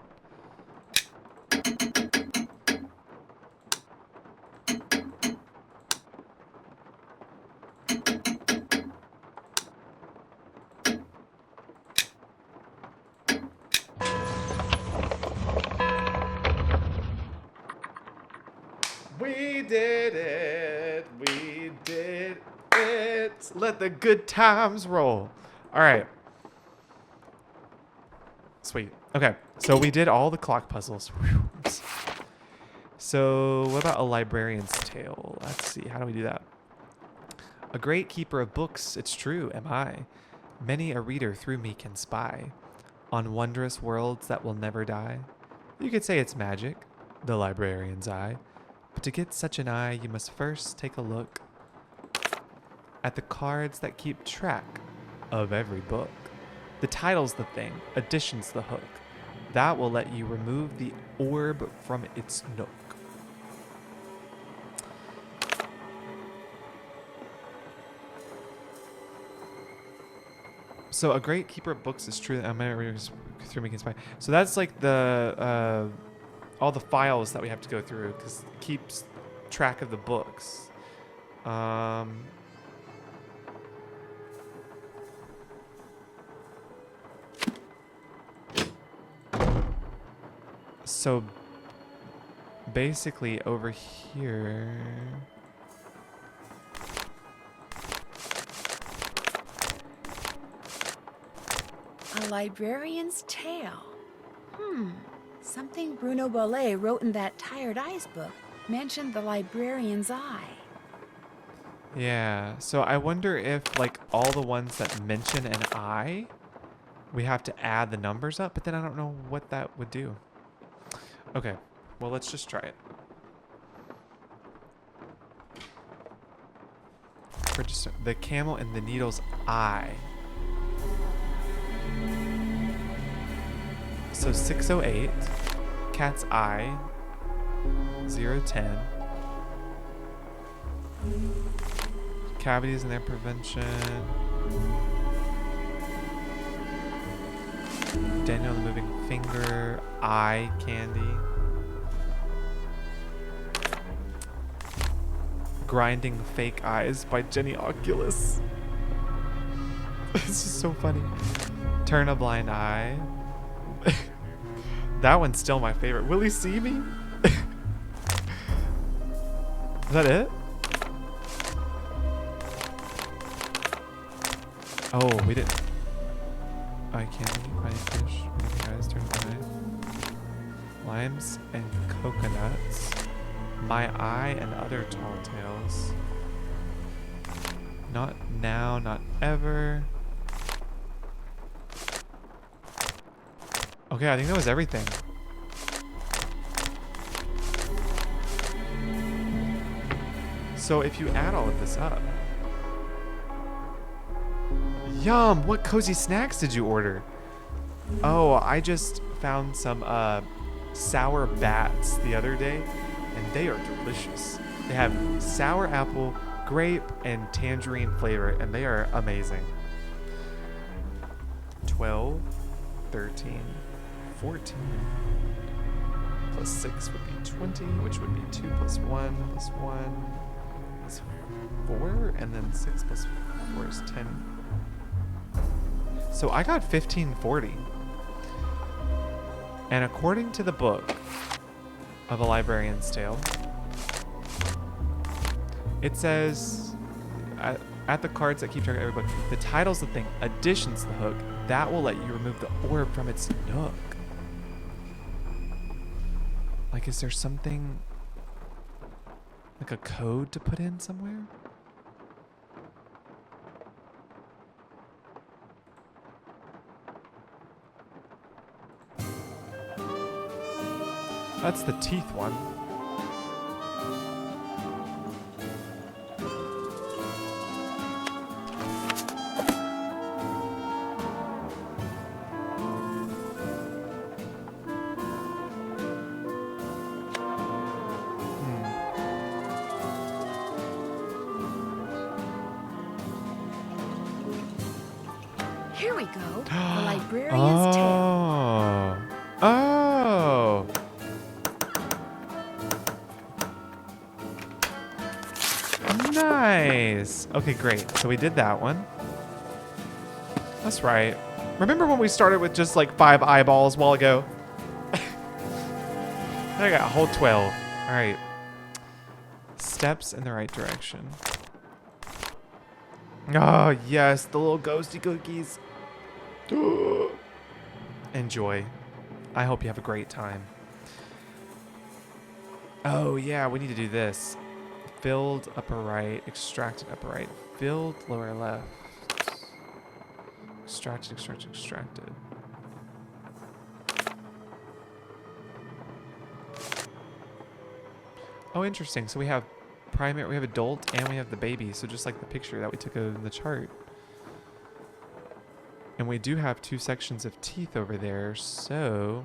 We did it. We did it. Let the good times roll. All right. Sweet. Okay. So we did all the clock puzzles. Whew. So what about a librarian's tale? Let's see. How do we do that? A great keeper of books, it's true, am I. Many a reader through me can spy on wondrous worlds that will never die. You could say it's magic, the librarian's eye. But to get such an eye, you must first take a look at the cards that keep track of every book. The title's the thing, addition's the hook. That will let you remove the orb from its nook. So a great keeper of books is true. I'm gonna read through making spy. So that's like the all the files that we have to go through because it keeps track of the books. So basically over here. A librarian's tale. Something Bruno Bollet wrote in that Tired Eyes book mentioned the librarian's eye. Yeah, so I wonder if like all the ones that mention an eye, we have to add the numbers up, but then I don't know what that would do. Okay, well let's just try it. For just the camel and the needle's eye. So 608. Cat's eye. 010. Cavities in their prevention. Daniel the moving finger. Eye candy. Grinding fake eyes by Jenny Oculus. This is so funny. Turn a blind eye. That one's still my favorite. Will he see me? Is that it? Oh, we didn't. Eye candy, eye fish, eyes turn blind. Limes and coconuts. My eye and other tall tales. Not now, not ever. Okay, I think that was everything. So if you add all of this up. Yum! What cozy snacks did you order? Oh, I just found some sour bats the other day, and they are delicious. They have sour apple, grape, and tangerine flavor, and they are amazing. 12, 13, 14, plus 6 would be 20, which would be 2 plus 1 plus 1 is 4, and then 6 plus 4 is 10. So I got 1540. And according to the book of A Librarian's Tale, it says at the cards that keep track of every book, the title's the thing, addition's the hook. That will let you remove the orb from its nook. Like, is there something, like a code to put in somewhere? That's the teeth one. Here we go. The Librarian's Tale. Oh. Nice. Okay, great. So we did that one. That's right. Remember when we started with just like 5 eyeballs a while ago? I got a whole 12. All right. Steps in the right direction. Oh, yes. The little ghosty cookies. Enjoy. I hope you have a great time. Oh, yeah. We need to do this. Filled upper right, extracted upper right, filled lower left, extracted, extracted, extracted. Oh, interesting. So we have primary, we have adult, and we have the baby. So just like the picture that we took in the chart. And we do have 2 sections of teeth over there. So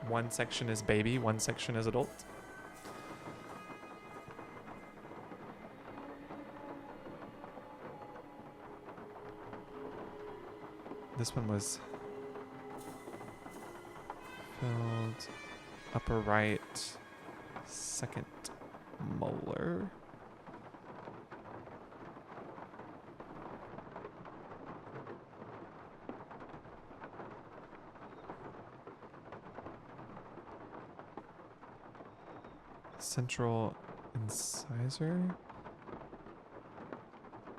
one section is baby, one section is adult. This one was filled upper right, second molar. Central incisor,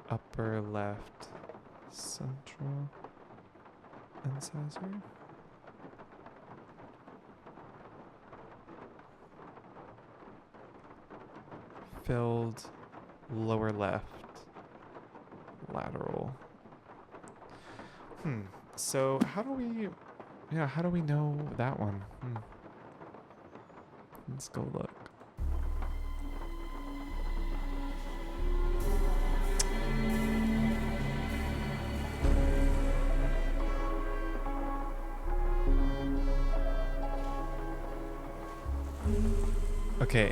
upper left, central incisor. Filled lower left, lateral. So how do we know that one? Let's go look. Okay.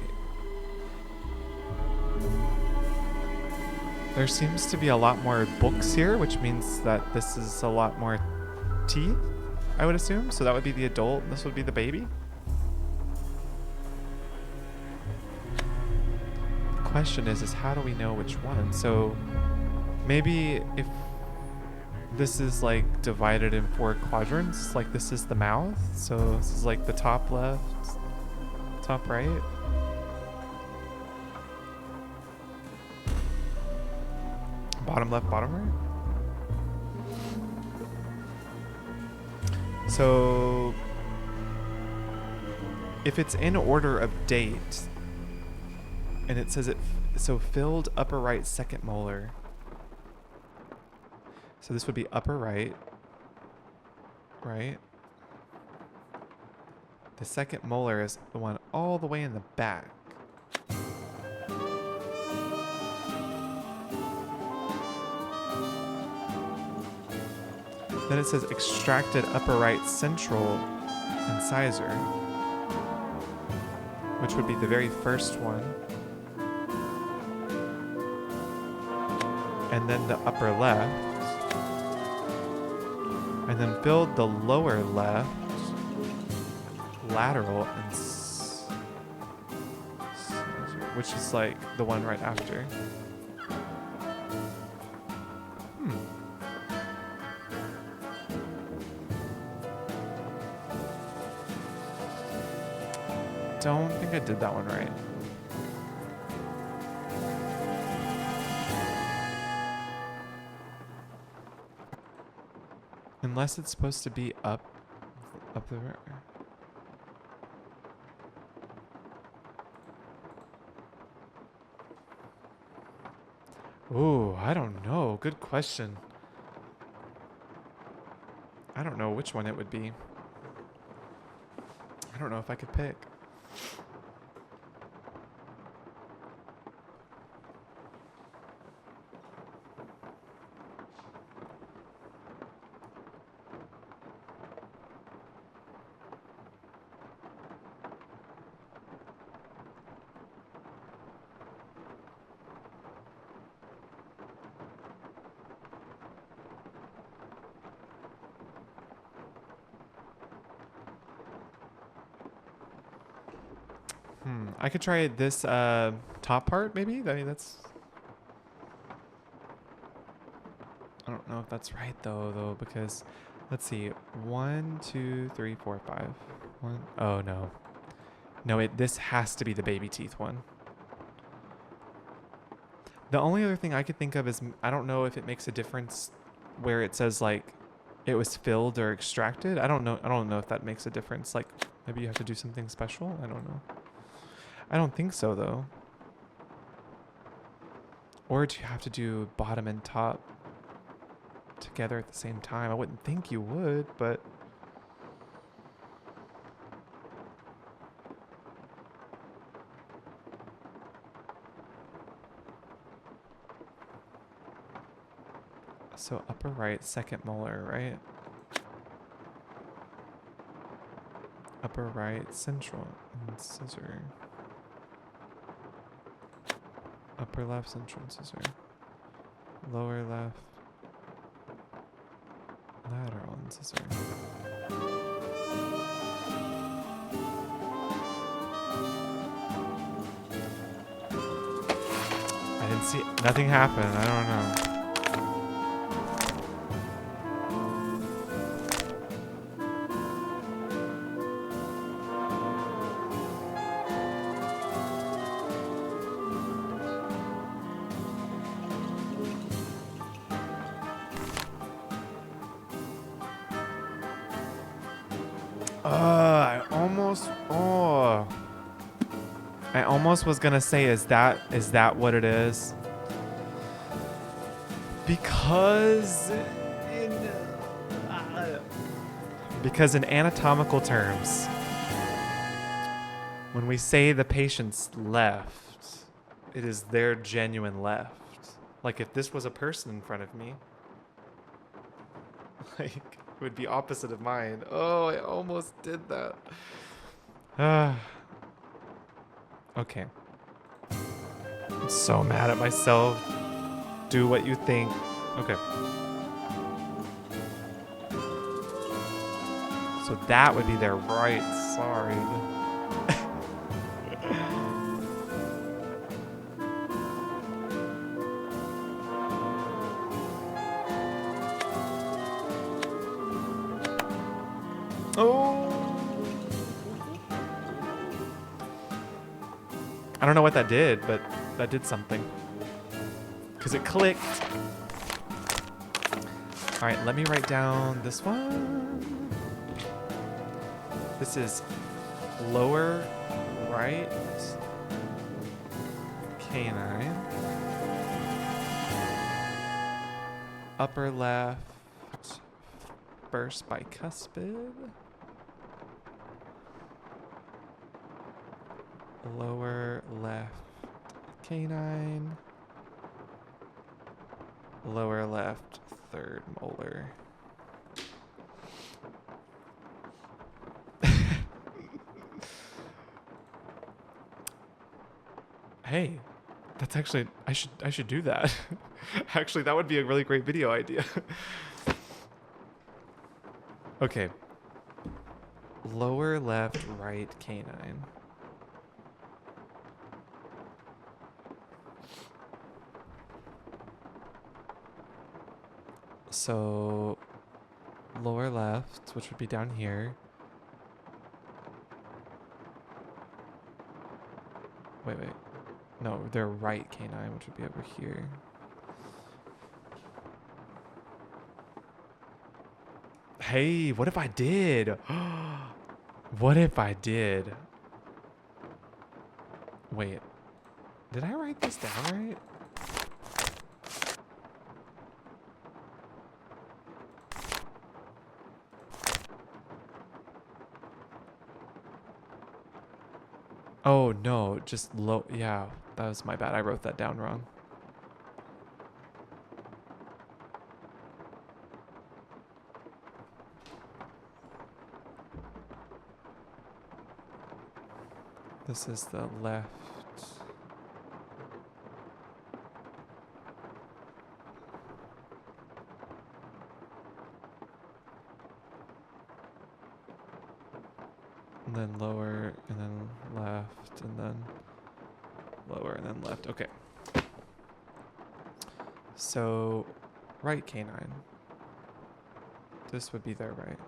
There seems to be a lot more books here, which means that this is a lot more teeth, I would assume. So that would be the adult, and this would be the baby. The question is how do we know which one? So maybe if this is like divided in 4 quadrants, like this is the mouth, so this is like the top left, top right. Bottom left, bottom right. So if it's in order of date, and it says so filled upper right second molar. So this would be upper right, right? The second molar is the one all the way in the back. Then it says extracted upper right central incisor, which would be the very first one. And then the upper left. And then filled the lower left, lateral, and which is like the one right after. Don't think I did that one right. Unless it's supposed to be up the river. Ooh, I don't know. Good question. I don't know which one it would be. I don't know if I could pick. I could try this top part, maybe? I mean, that's... I don't know if that's right, though, because... Let's see. 1, 2, 3, 4, 5. 1... Oh, no. No, this has to be the baby teeth one. The only other thing I could think of is... I don't know if it makes a difference where it says, like, it was filled or extracted. I don't know if that makes a difference. Like, maybe you have to do something special? I don't know. I don't think so, though. Or do you have to do bottom and top together at the same time? I wouldn't think you would, but... So upper right, second molar, right? Upper right, central incisor. Upper left, central incisor. Lower left, lateral incisor. I didn't see, nothing happened, I don't know. I almost was gonna say, is that what it is? Because in anatomical terms, when we say the patient's left, it is their genuine left. Like if this was a person in front of me, like it would be opposite of mine. Oh, I almost did that. Okay. I'm so mad at myself. Do what you think. Okay. So that would be their right side. Oh. I don't know what that did, but that did something. Because it clicked. All right, let me write down this one. This is lower right canine. Upper left first bicuspid. Lower left canine. Lower left third molar. Hey, that's actually I should do that. Actually, that would be a really great video idea. Okay. Lower left right canine. So lower left, which would be down here. Wait. No, their right canine, which would be over here. Hey, what if I did? What if I did? Wait, did I write this down right? Oh, no, just low. Yeah, that was my bad. I wrote that down wrong. This is the left. And then lower, and then left, and then lower, and then left. Okay. So, right canine. This would be their right.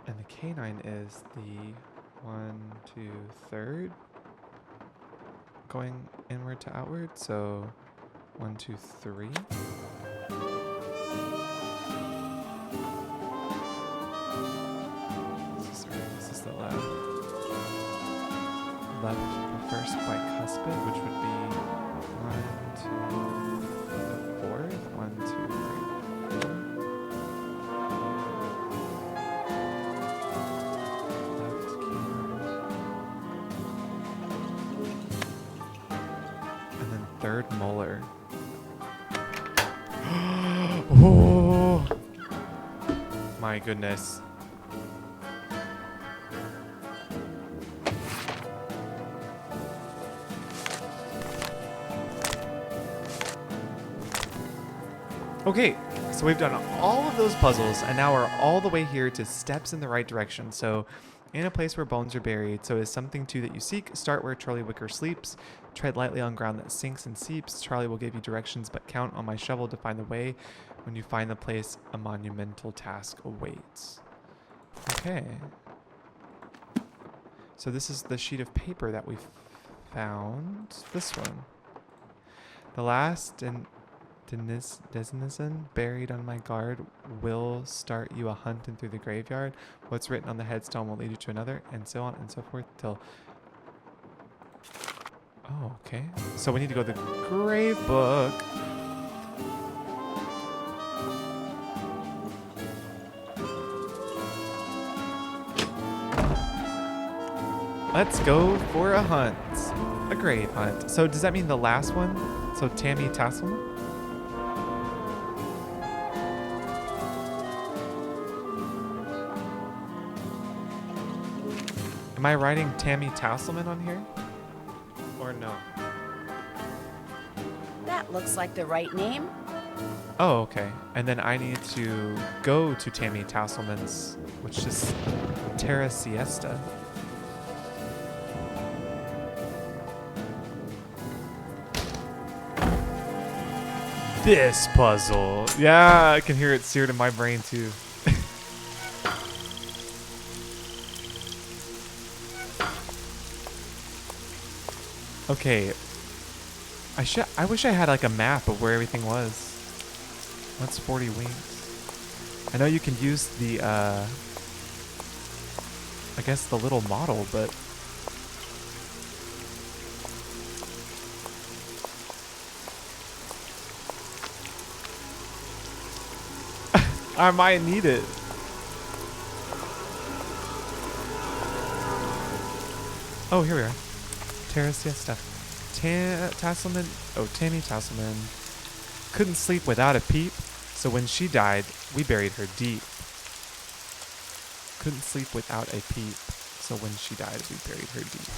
And the canine is the 1, 2, third. Going inward to outward. So, 1, 2, 3. This is the left. Left first bicuspid, which would be 1, 2, the fourth. 1, 2, 3, 4. Left canine. And then third molar. Oh my goodness. Okay, so we've done all of those puzzles, and now we're all the way here to steps in the right direction. So, in a place where bones are buried, so is something too that you seek. Start where Charlie Wicker sleeps. Tread lightly on ground that sinks and seeps. Charlie will give you directions, but count on my shovel to find the way. When you find the place, a monumental task awaits. Okay. So this is the sheet of paper that we found. This one. The last and denizen buried on my guard will start you a hunt in through the graveyard. What's written on the headstone will lead you to another, and so on and so forth till... Oh, okay. So we need to go to the grave book. Let's go for a hunt. A grave hunt. So does that mean the last one? So Tammy Tasselman? Am I writing Tammy Tasselman on here? Or no? That looks like the right name. Oh, okay. And then I need to go to Tammy Tasselman's, which is Terra Siesta. This puzzle. Yeah, I can hear it seared in my brain too. Okay. I wish I had like a map of where everything was. What's 40 wings? I know you can use the I guess the little model, but I might need it. Oh, here we are. Terra Siesta. Tasselman. Oh, Tammy Tasselman couldn't sleep without a peep, so when she died, we buried her deep. Couldn't sleep without a peep, so when she died, we buried her deep.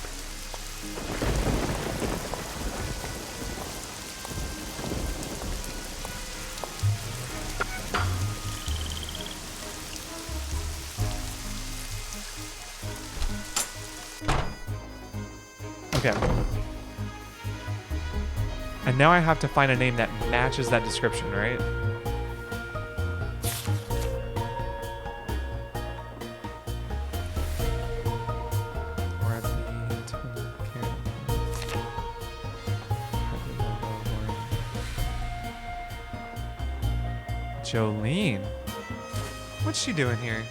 Okay. And now I have to find a name that matches that description, right? Jolene. What's she doing here?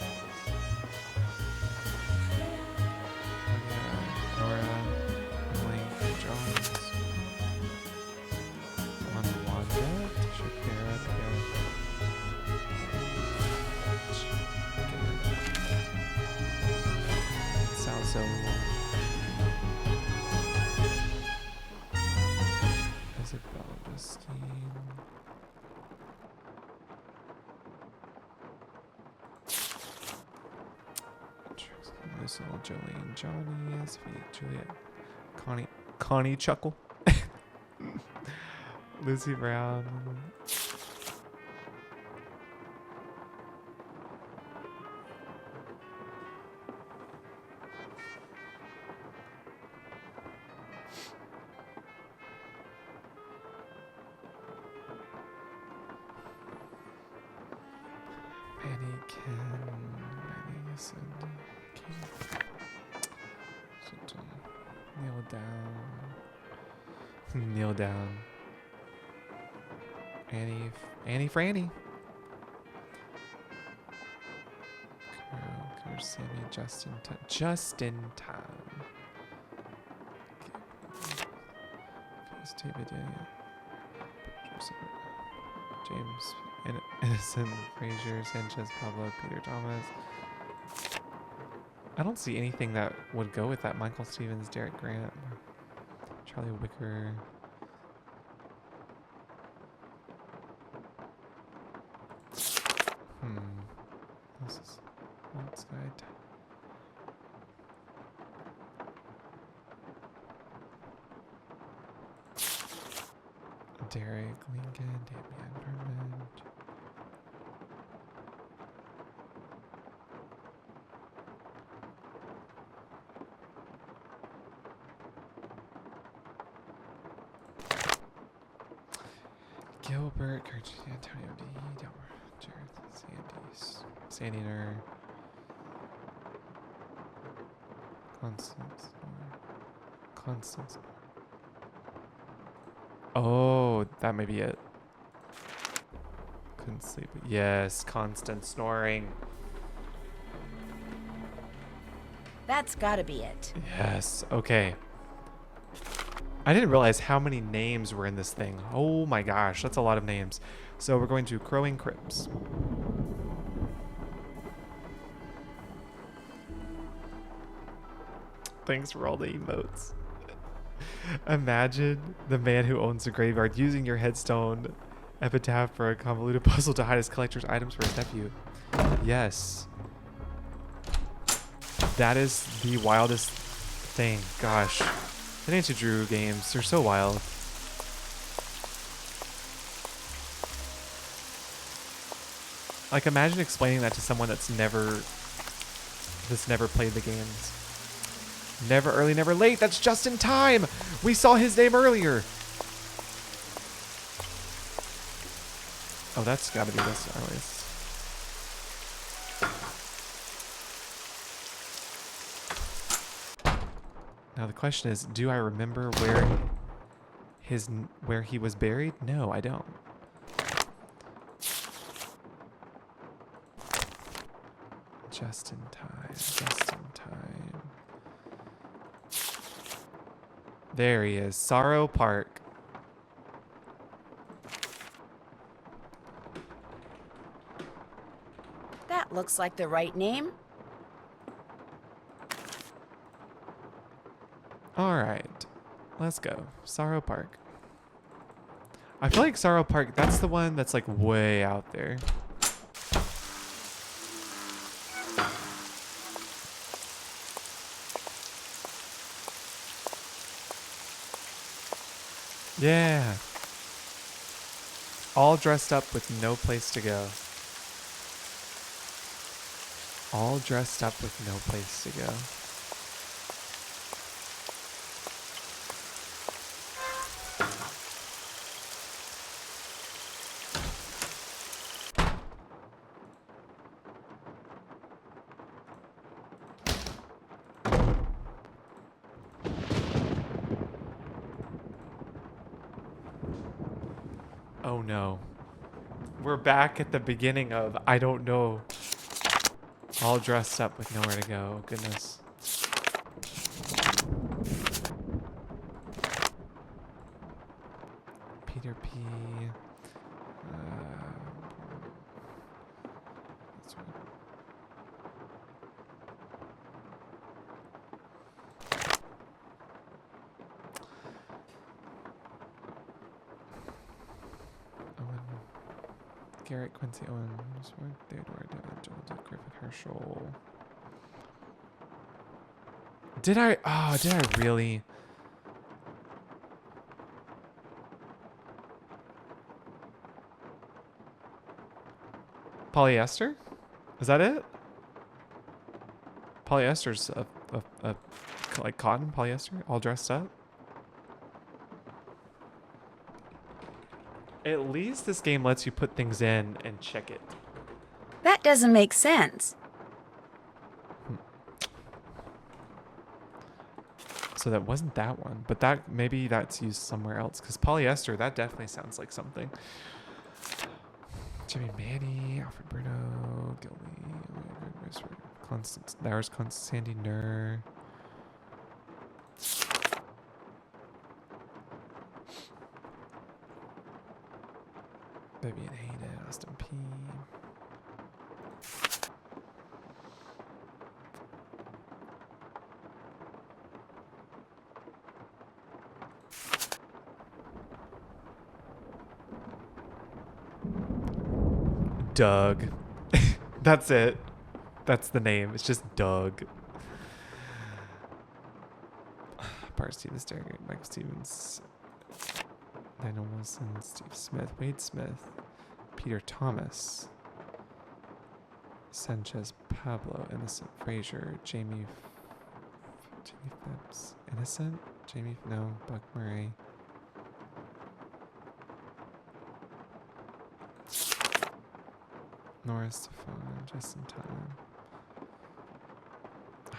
Jolene, Johnny, Sweet, Juliet, Connie Chuckle, Lucy Brown. Kneel down. Annie Franny. Carol, Sammy, just in time. James, Innocent, Frazier, Sanchez, Pablo, Peter Thomas. I don't see anything that would go with that. Michael Stevens, Derek Grant, Charlie Wicker. This is Walt's Guide. Derek Lincoln, Damian Vermont. Gilbert, Antonio D. Jared, Sandy Nur, Constance. Oh, that may be it. Couldn't sleep. Yes, constant snoring. That's gotta be it. Yes, okay. I didn't realize how many names were in this thing. Oh my gosh, that's a lot of names. So we're going to Crowing Crypts. Thanks for all the emotes. Imagine the man who owns the graveyard using your headstone epitaph for a convoluted puzzle to hide his collector's items for his nephew. Yes. That is the wildest thing. Gosh. The Nancy Drew games, they're so wild. Like, imagine explaining that to someone that's never played the games. Never early, never late. That's just in time. We saw his name earlier. Oh, that's got to be this earliest. Now the question is, do I remember where he was buried? No, I don't. Just in time, just in time. There he is, Sorrow Park. That looks like the right name. All right, let's go. Sorrow Park. I feel like Sorrow Park, that's the one that's like way out there. Yeah. All dressed up with no place to go. All dressed up with no place to go. Oh no. We're back at the beginning of I don't know. All dressed up with nowhere to go. Oh, goodness. Peter P. That's right. Garrett, Quincy Owens, Theodore, David, Joel, Griffith, Herschel. Did I? Oh, did I really? Polyester? Is that it? Polyester's a like cotton polyester, all dressed up. At least this game lets you put things in and check it. That doesn't make sense. So that wasn't that one, but that maybe that's used somewhere else because polyester, that definitely sounds like something. Jimmy Manny, Alfred Bruno, Gilly, Constance, there's Sandy Nur. Vivian Hayden, Austin P. Doug. That's it. That's the name. It's just Doug. Bart Stevens, Derek, Michael Stevens, Daniel Wilson, Steve Smith, Wade Smith, Peter Thomas, Sanchez Pablo, Innocent Frazier, Jamie Phipps, Innocent? Jamie, no, Buck Murray. Nora Stefan, just in time.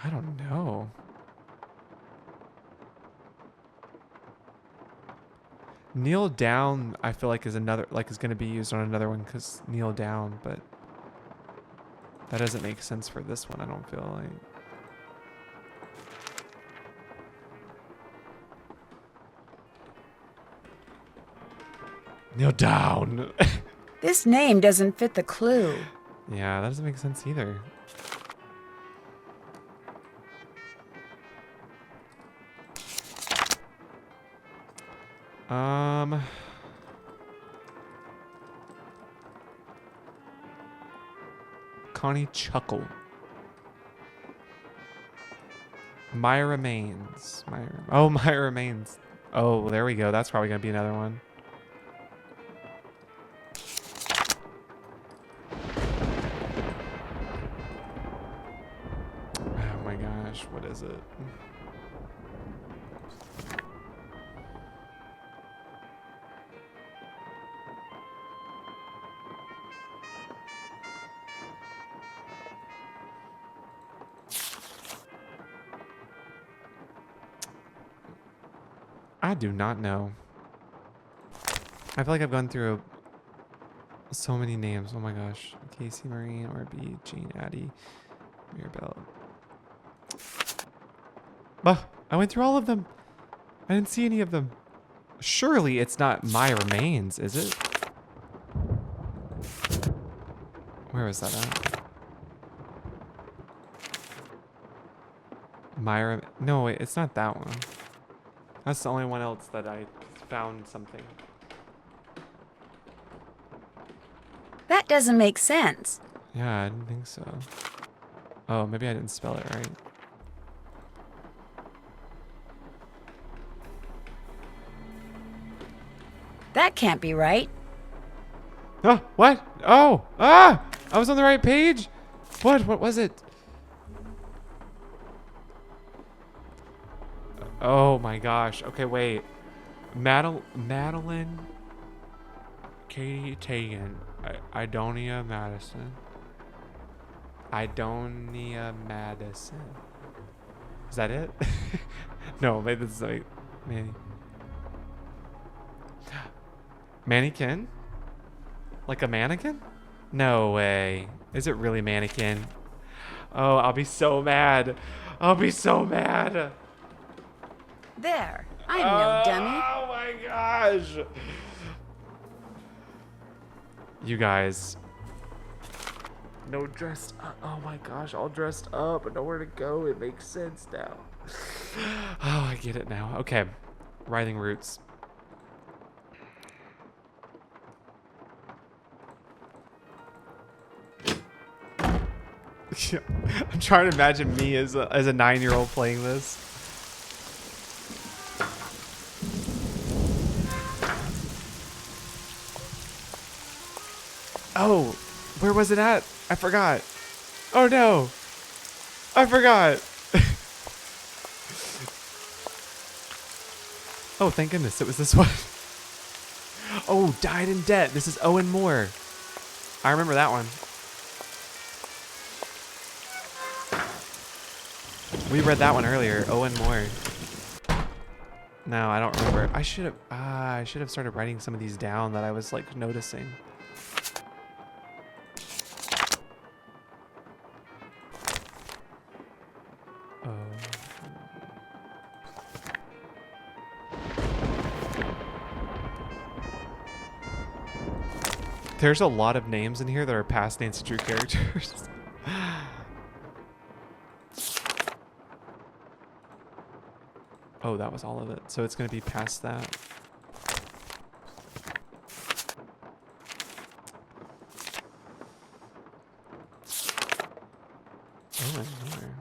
I don't know. Kneel down, I feel like is another, like is going to be used on another one because kneel down, but that doesn't make sense for this one, I don't feel like. Kneel down. This name doesn't fit the clue. Yeah, that doesn't make sense either. Connie Chuckle. My remains. Oh, my remains. Oh, there we go. That's probably gonna be another one. Oh my gosh, what is it? I do not know. I feel like I've gone through so many names. Oh my gosh. Casey, Marie, Orby, Jean, Addie, Mirabelle. Oh, I went through all of them. I didn't see any of them. Surely it's not My Remains, is it? Where was that at? No, wait, it's not that one. That's the only one else that I found something. That doesn't make sense. Yeah, I didn't think so. Oh, maybe I didn't spell it right. That can't be right. Oh, what? Oh, ah! I was on the right page? What? What was it? Oh my gosh. Okay, wait. Madeline Katie Tegan. Idonia Madison. Idonia Madison. Is that it? No, maybe this is like Mannequin? Like a mannequin? No way. Is it really mannequin? Oh, I'll be so mad. I'll be so mad. There. I'm no dummy. Oh my gosh. You guys. No dressed up. Oh my gosh, all dressed up and nowhere to go. It makes sense now. Oh, I get it now. Okay. Writhing Roots. I'm trying to imagine me as a 9-year-old playing this. Oh, where was it at? I forgot. Oh no. I forgot. Oh, thank goodness it was this one. Oh, Died in Debt. This is Owen Moore. I remember that one. We read that one earlier. Owen Moore. No, I don't remember. I should have started writing some of these down that I was like noticing. There's a lot of names in here that are past Nancy Drew characters. Oh, that was all of it. So it's going to be past that. Oh, another.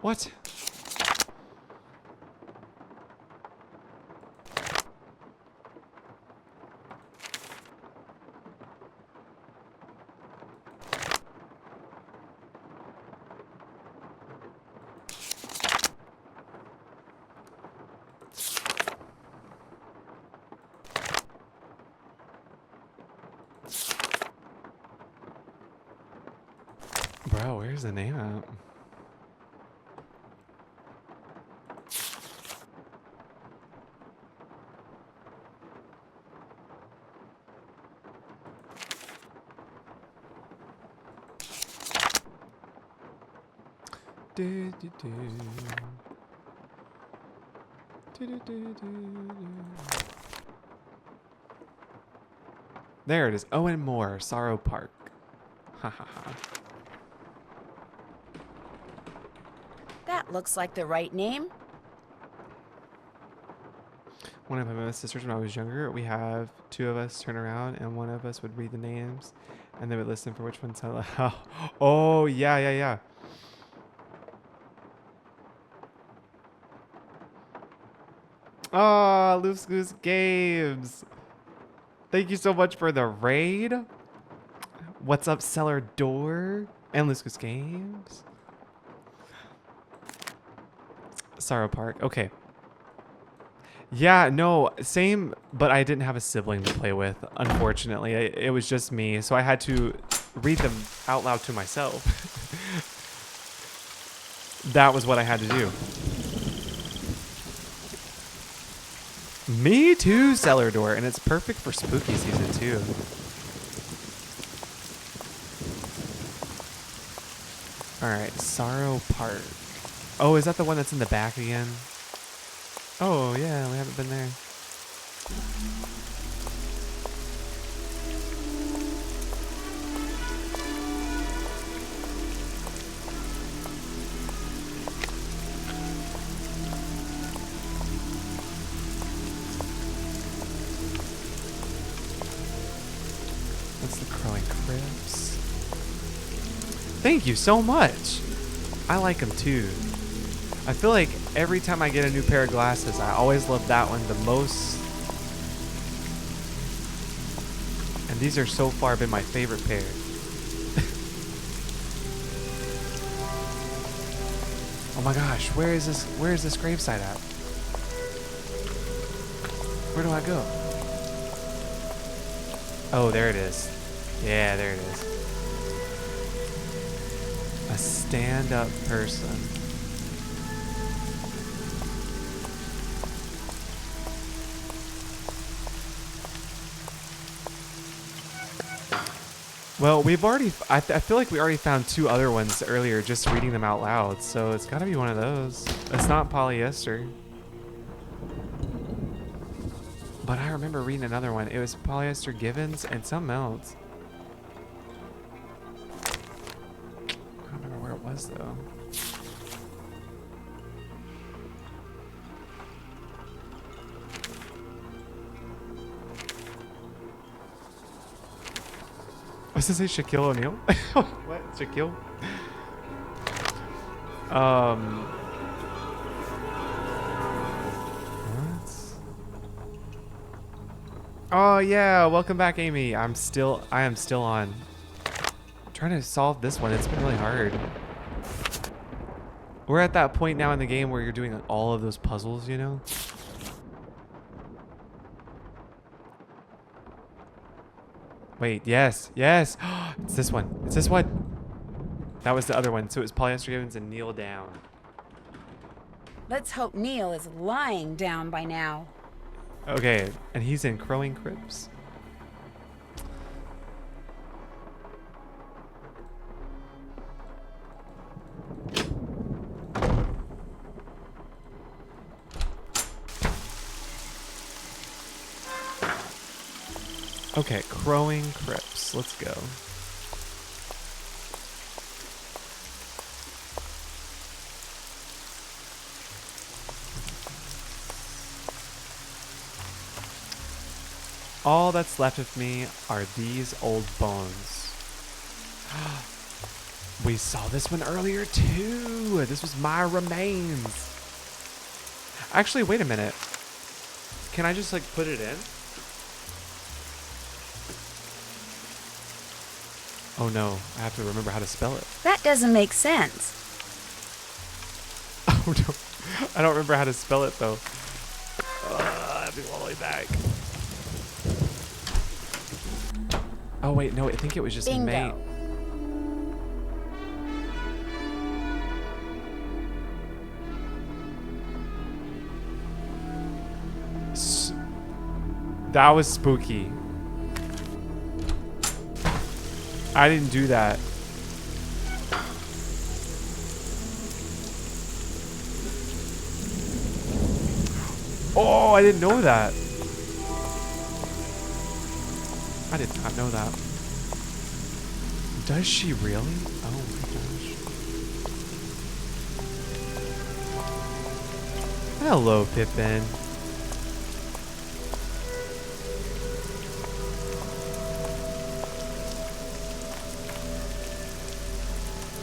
What? Bro, where's the name at? There it is. Owen Moore, Sorrow Park. Ha ha ha. That looks like the right name. One of my sisters when I was younger, we have two of us turn around and one of us would read the names and they would listen for which one sounded like. Oh, yeah, yeah, yeah. Oh, Loose Goose Games. Thank you so much for the raid. What's up, Cellar Door and Loose Goose Games? Sorrow Park. Okay. Yeah, no, same, but I didn't have a sibling to play with, unfortunately. It was just me, so I had to read them out loud to myself. That was what I had to do. Me too, Cellar Door, and it's perfect for spooky season too. Alright, Sorrow Park. Oh, is that the one that's in the back again? Oh, yeah, we haven't been there. That's the Crowing Cribs. Thank you so much. I like them too. I feel like every time I get a new pair of glasses, I always love that one the most. And these are so far been my favorite pair. Oh my gosh, where is this gravesite at? Where do I go? Oh, there it is. Yeah, there it is. A stand-up person. Well, we've already, I feel like we already found two other ones earlier just reading them out loud, so it's gotta be one of those. It's not polyester. But I remember reading another one. It was polyester Givens and something else. I don't remember where it was though. Was this say Shaquille O'Neal? What? Shaquille? What? Oh yeah, welcome back, Amy. I am still on. I'm trying to solve this one. It's been really hard. We're at that point now in the game where you're doing all of those puzzles, you know? Wait, yes, yes. It's this one. It's this one. That was the other one. So it was polyester Givens and kneel down. Let's hope Neil is lying down by now. Okay, and he's in Crowing Cribs. Okay, Crowing Crypts. Let's go. All that's left of me are these old bones. We saw this one earlier too. This was my remains. Actually, wait a minute. Can I just like put it in? Oh no, I have to remember how to spell it. That doesn't make sense. Oh no, I don't remember how to spell it though. I have to go all the way back. Oh wait, no, I think it was just Bingo. May. That was spooky. I didn't do that. Oh, I didn't know that. I did not know that. Does she really? Oh my gosh. Hello, Pippin.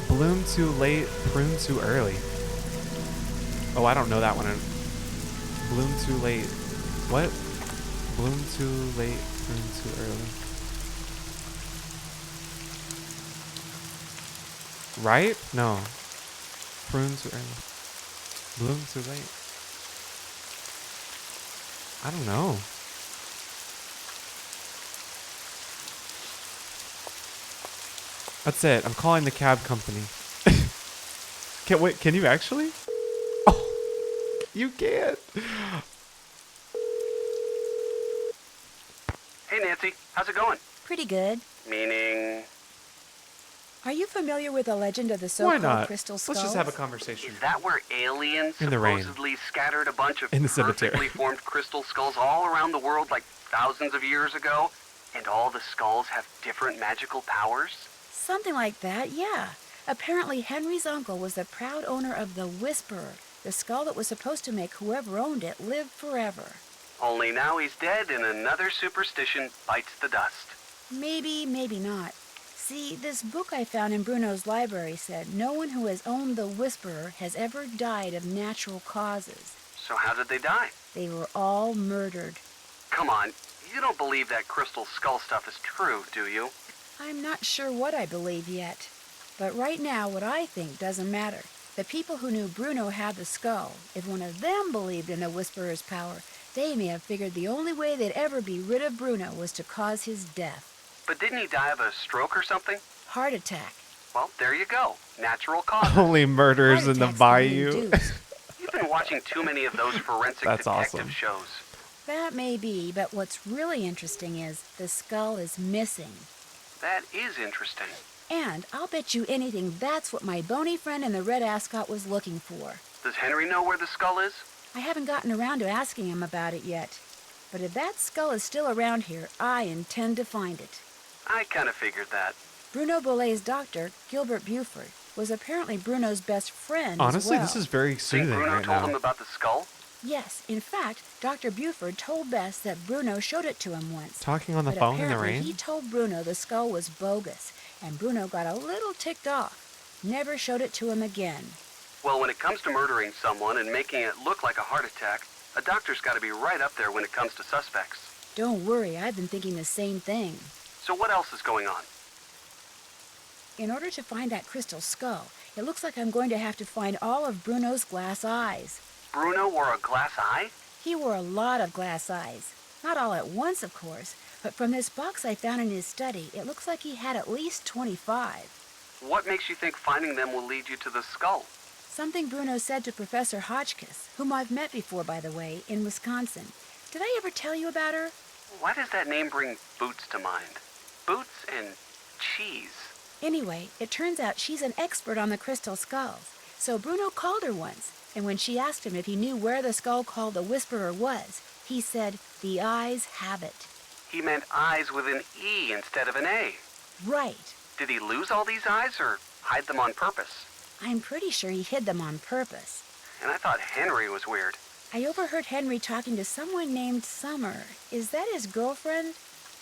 Bloom too late, prune too early. Oh, I don't know that one. Bloom too late. What? Bloom too late, prune too early. Ripe? No. Prune too early. Bloom too late. I don't know. That's it. I'm calling the cab company. Wait, can you actually? Oh, you can't. Hey, Nancy. How's it going? Pretty good. Meaning... Are you familiar with the legend of the Why so-called not? crystal skulls? Let's just have a conversation. Is that where aliens In the rain. supposedly scattered a bunch of In the cemetery. perfectly formed crystal skulls all around the world like thousands of years ago? And all the skulls have different magical powers? Something like that, yeah. Apparently, Henry's uncle was the proud owner of the Whisperer, the skull that was supposed to make whoever owned it live forever. Only now he's dead and another superstition bites the dust. Maybe, maybe not. See, this book I found in Bruno's library said no one who has owned the Whisperer has ever died of natural causes. So how did they die? They were all murdered. Come on, you don't believe that crystal skull stuff is true, do you? I'm not sure what I believe yet. But right now, what I think doesn't matter. The people who knew Bruno had the skull, if one of them believed in the Whisperer's power, they may have figured the only way they'd ever be rid of Bruno was to cause his death. But didn't he die of a stroke or something? Heart attack. Well, there you go. Natural causes. Only murders in the bayou. You've been watching too many of those forensic That's detective awesome. shows. That may be, but what's really interesting is the skull is missing. That is interesting. And I'll bet you anything that's what my bony friend in the red ascot was looking for. Does Henry know where the skull is? I haven't gotten around to asking him about it yet. But if that skull is still around here, I intend to find it. I kind of figured that. Bruno Bolet's doctor, Gilbert Buford, was apparently Bruno's best friend Honestly, as well. this is very Think soothing Bruno right told now. him about the skull? Yes, in fact, Dr. Buford told Bess that Bruno showed it to him once. Talking on the But phone in the apparently rain? he told Bruno the skull was bogus, and Bruno got a little ticked off. Never showed it to him again. Well, when it comes to murdering someone and making it look like a heart attack, a doctor's got to be right up there when it comes to suspects. Don't worry, I've been thinking the same thing. So what else is going on? In order to find that crystal skull, it looks like I'm going to have to find all of Bruno's glass eyes. Bruno wore a glass eye? He wore a lot of glass eyes. Not all at once, of course, but from this box I found in his study, it looks like he had at least 25. What makes you think finding them will lead you to the skull? Something Bruno said to Professor Hotchkiss, whom I've met before, by the way, in Wisconsin. Did I ever tell you about her? Why does that name bring Boots to mind? Boots and cheese. Anyway, it turns out she's an expert on the crystal skulls. So Bruno called her once, and when she asked him if he knew where the skull called the Whisperer was, he said, "The eyes have it." He meant eyes with an E instead of an A. Right. Did he lose all these eyes or hide them on purpose? I'm pretty sure he hid them on purpose. And I thought Henry was weird. I overheard Henry talking to someone named Summer. Is that his girlfriend?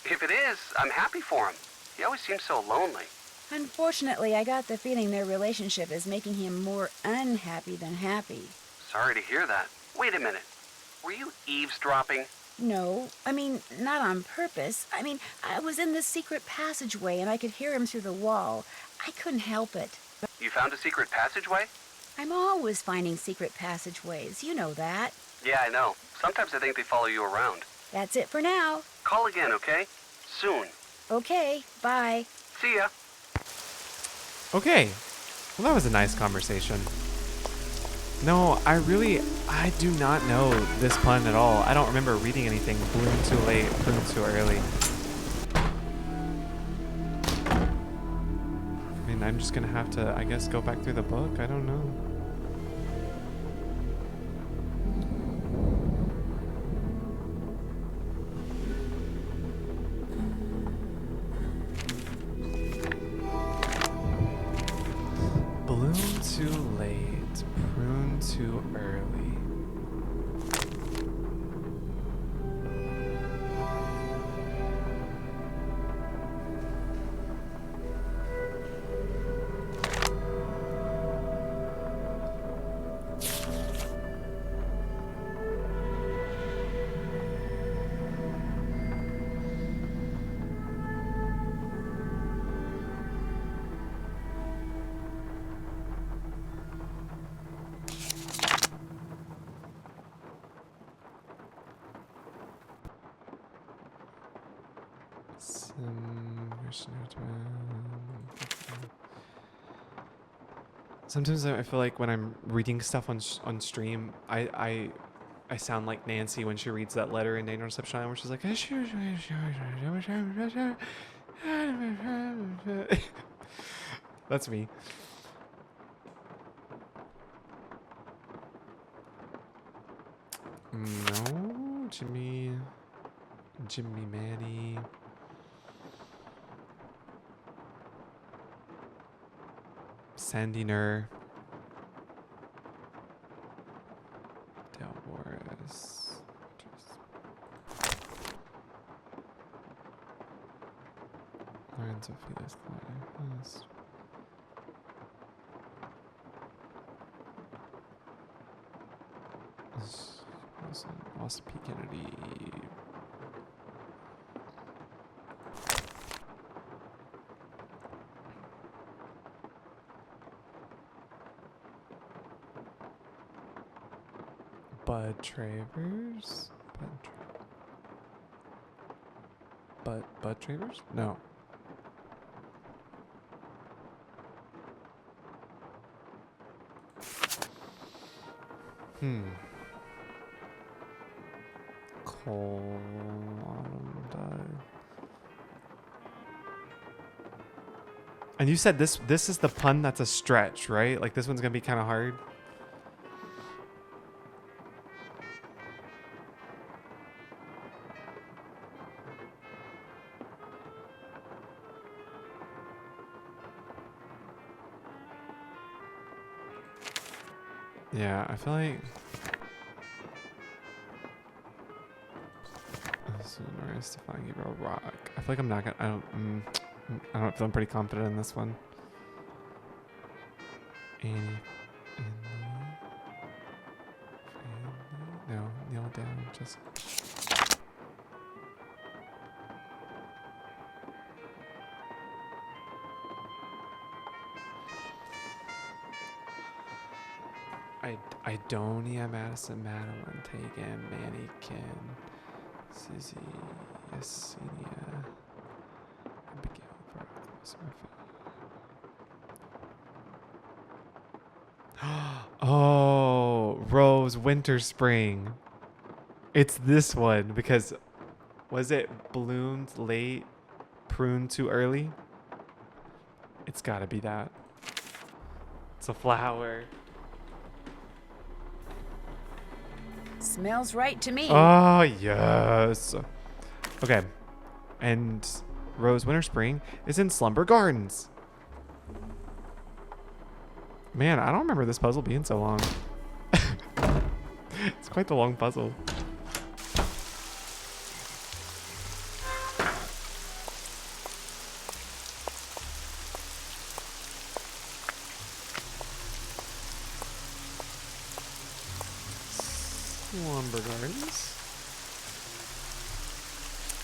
If it is, I'm happy for him. He always seems so lonely. Unfortunately, I got the feeling their relationship is making him more unhappy than happy. Sorry to hear that. Wait a minute. Were you eavesdropping? No, not on purpose. I was in this secret passageway and I could hear him through the wall. I couldn't help it. You found a secret passageway? I'm always finding secret passageways. You know that. Yeah, I know. Sometimes I think they follow you around. That's it for now. Call again, okay? Soon. Okay, bye. See ya. Okay. Well, that was a nice conversation. No, I do not know this pun at all. I don't remember reading anything. Bloom too late, prune too early. I'm just gonna have to, I guess, go back through the book. I don't know. Bloom too late, prune too early. Sometimes I feel like when I'm reading stuff on stream, I sound like Nancy when she reads that letter in Danger Reception Island where she's like, that's me. No, Jimmy Manny. Sandy Nur. Del Boris. Lorenzo Felix Claudia. Austin P. Kennedy. Bud Travers? Bud Travers? No. Cole Autumn. And you said this is the pun that's a stretch, right? Like this one's gonna be kind of hard. Yeah, I feel like Stefan Gabriel Rock. I feel like I'm not gonna. I don't feel I'm pretty confident in this one. No, kneel down. Just. Idonia, Madison, Madeline, Tegan, Mannequin, Susie, Yesenia, Abigail, oh, Rose, Winter, Spring. It's this one because was it bloomed late, pruned too early? It's gotta be that. It's a flower. Smells right to me. Oh, yes. Okay. And Rose Winter Spring is in Slumber Gardens. Man, I don't remember this puzzle being so long. It's quite the long puzzle. Slumber Gardens.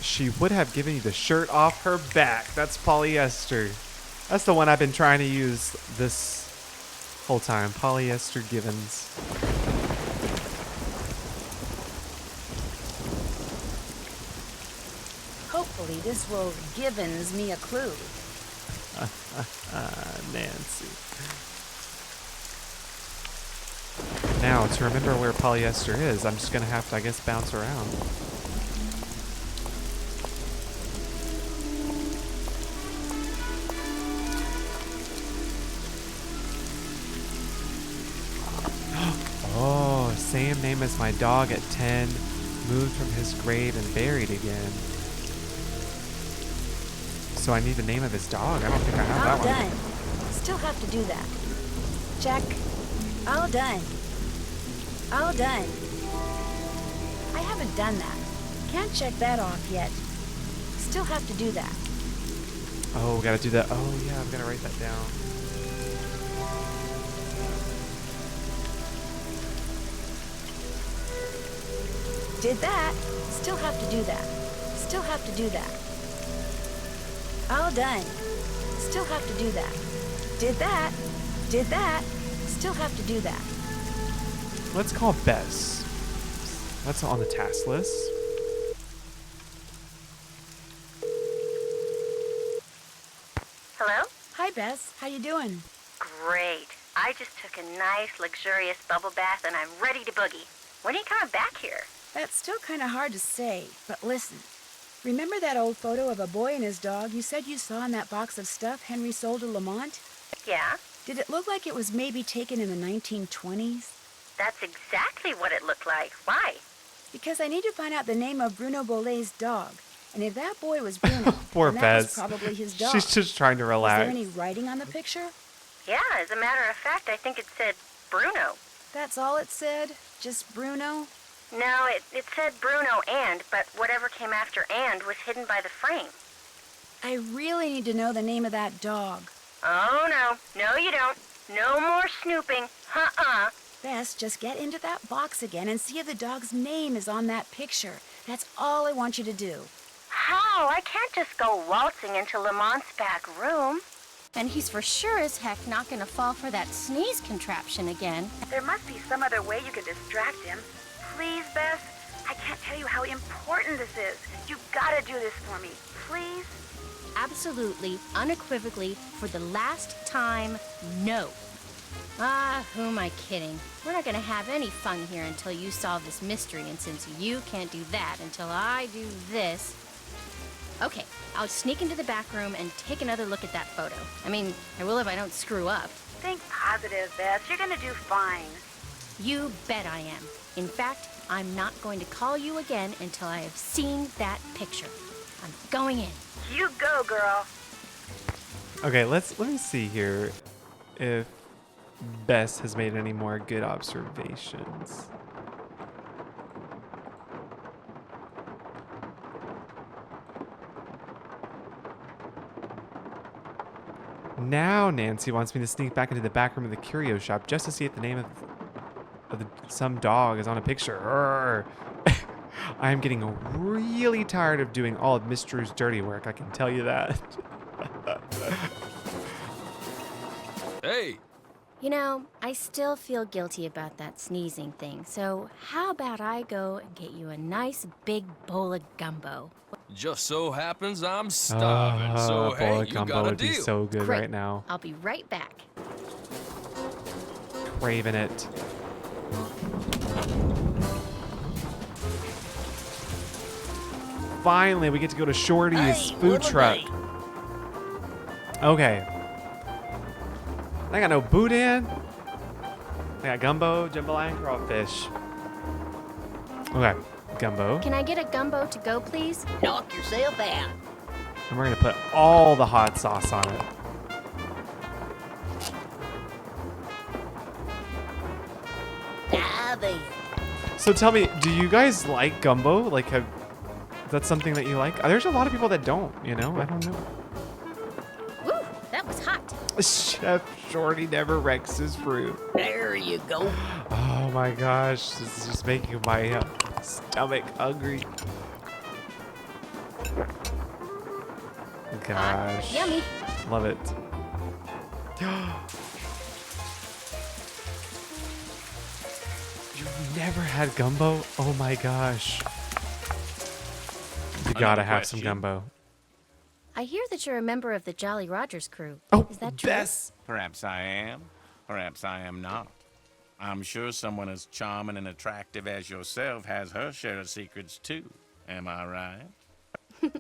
She would have given you the shirt off her back. That's polyester. That's the one I've been trying to use this whole time. Polyester Givens. Hopefully this will givens me a clue. Nancy. Now, to remember where polyester is, I'm just going to have to, I guess, bounce around. Oh, same name as my dog at 10, moved from his grave and buried again. So I need the name of his dog. I don't think I have that one. All done. Still have to do that. Check. All done. All done. I haven't done that. Can't check that off yet. Still have to do that. Oh, gotta do that. Oh, yeah, I'm gonna write that down. Did that. Still have to do that. Still have to do that. All done. Still have to do that. Did that. Did that. Still have to do that. Let's call Bess. That's on the task list. Hi, Bess. How you doing? Great. I just took a nice, luxurious bubble bath and I'm ready to boogie. When are you coming back here? That's still kind of hard to say, but listen. Remember that old photo of a boy and his dog you said you saw in that box of stuff Henry sold to Lamont? Yeah? Did it look like it was maybe taken in the 1920s? That's exactly what it looked like. Why? Because I need to find out the name of Bruno Bolet's dog. And if that boy was Bruno, Poor then that was Bess. probably his dog. She's just trying to Was relax. there any writing on the picture? Yeah, as a matter of fact, I think it said Bruno. That's all it said? Just Bruno? No, it said Bruno but whatever came after and was hidden by the frame. I really need to know the name of that dog. Oh, no. No, you don't. No more snooping. Uh-uh. Bess, just get into that box again and see if the dog's name is on that picture. That's all I want you to do. How? I can't just go waltzing into Lamont's back room. And he's for sure as heck not gonna fall for that sneeze contraption again. There must be some other way you can distract him. Please, Bess? I can't tell you how important this is. You've got to do this for me. Please? Absolutely, unequivocally, for the last time, no. Ah, who am I kidding? We're not gonna have any fun here until you solve this mystery, and since you can't do that until I do this... Okay, I'll sneak into the back room and take another look at that photo. I mean, I will if I don't screw up. Think positive, Bess. You're going to do fine. You bet I am. In fact, I'm not going to call you again until I have seen that picture. I'm going in. You go, girl. Okay, let me see here if Bess has made any more good observations. Now Nancy wants me to sneak back into the back room of the curio shop just to see if the name of some dog is on a picture. Urgh. I am getting really tired of doing all of Miss Drew's dirty work, I can tell you that. Hey! You know, I still feel guilty about that sneezing thing, so how about I go and get you a nice big bowl of gumbo? Just so happens I'm starving, so hey, bowl of you gumbo got a would be deal. so good Great. right now. I'll be right back. Craving it. Finally, we get to go to Shorty's food truck. Okay. I got no boudin. I got gumbo, jambalaya, and crawfish. Okay, gumbo. Can I get a gumbo to go, please? Knock yourself out. And we're gonna put all the hot sauce on it. Dive in. So tell me, do you guys like gumbo? Like, is that something that you like? There's a lot of people that don't, you know? I don't know. Woo, that was hot. Chef Shorty never wrecks his fruit. There you go. Oh my gosh, this is just making my stomach hungry. Gosh. Yummy. Love it. You've never had gumbo? Oh my gosh. You gotta have some gumbo. I hear that you're a member of the Jolly Rogers crew. Oh, is that true? Bess. Perhaps I am. Perhaps I am not. I'm sure someone as charming and attractive as yourself has her share of secrets too. Am I right?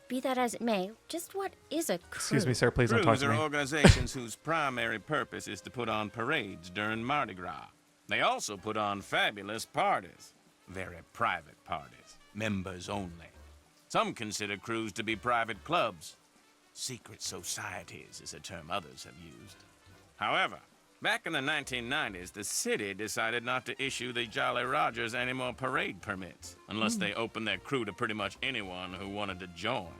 Be that as it may, just what is a crew? Excuse me, sir. Please don't talk Crews to are me. organizations whose primary purpose is to put on parades during Mardi Gras. They also put on fabulous parties. Very private parties. Members only. Some consider crews to be private clubs. Secret societies is a term others have used. However, back in the 1990s, the city decided not to issue the Jolly Rogers any more parade permits, unless they opened their crew to pretty much anyone who wanted to join.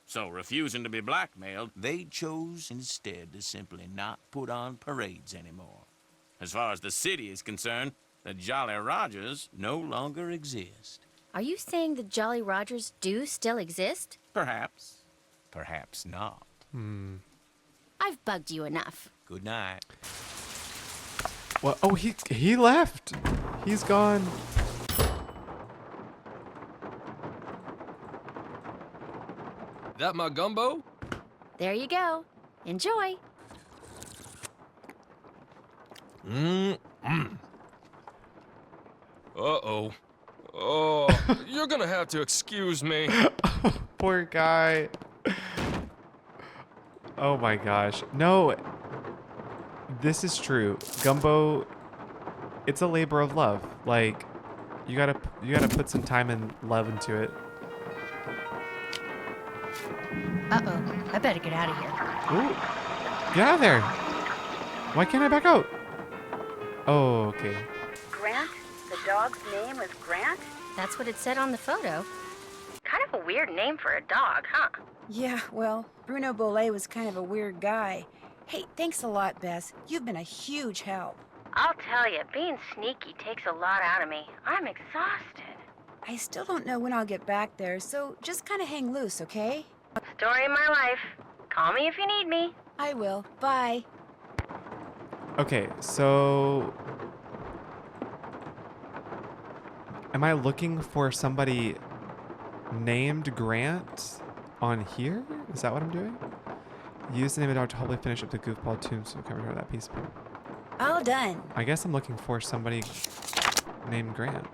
So, refusing to be blackmailed, they chose instead to simply not put on parades anymore. As far as the city is concerned, the Jolly Rogers no longer exist. Are you saying the Jolly Rogers do still exist? Perhaps. Perhaps not. I've bugged you enough. Good night. Well, oh, he left. He's gone. That my gumbo? There you go. Enjoy. Uh-oh. Oh, you're gonna have to excuse me. Poor guy. Oh my gosh. No. This is true. Gumbo, it's a labor of love. Like, you gotta put some time and love into it. Uh-oh. I better get out of here. Ooh. Get out of there. Why can't I back out? Oh, okay. Grant? The dog's name was Grant? That's what it said on the photo. Kind of a weird name for a dog, huh? Yeah, well, Bruno Bolet was kind of a weird guy. Hey, thanks a lot, Bess. You've been a huge help. I'll tell you, being sneaky takes a lot out of me. I'm exhausted. I still don't know when I'll get back there, so just kind of hang loose, okay? Story of my life. Call me if you need me. I will. Bye. Okay, so am I looking for somebody named Grant on here? Is that what I'm doing? Use the name of the dog to hopefully finish up the goofball tomb so we can recover that piece. All done. I guess I'm looking for somebody named Grant.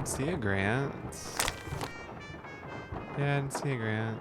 See a Grant. Yeah, I didn't see a Grant.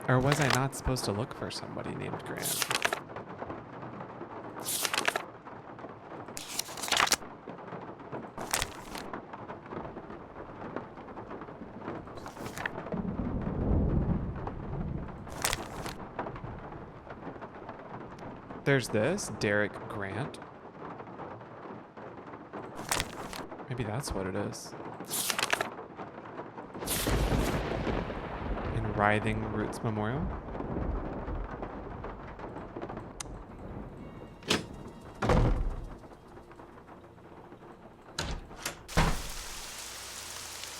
Or was I not supposed to look for somebody named Grant? There's this, Derek Grant. Maybe that's what it is. Writhing Roots Memorial.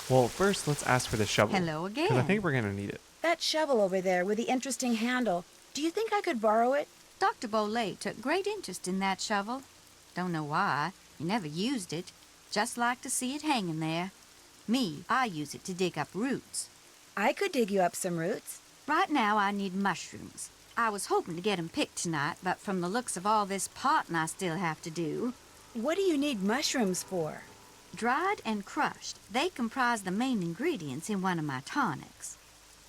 Well, first let's ask for the shovel. Hello again. Because I think we're going to need it. That shovel over there with the interesting handle. Do you think I could borrow it? Dr. Bolet took great interest in that shovel. Don't know why. He never used it. Just like to see it hanging there. Me, I use it to dig up roots. I could dig you up some roots. Right now, I need mushrooms. I was hoping to get 'em picked tonight, but from the looks of all this potting I still have to do... What do you need mushrooms for? Dried and crushed, they comprise the main ingredients in one of my tonics.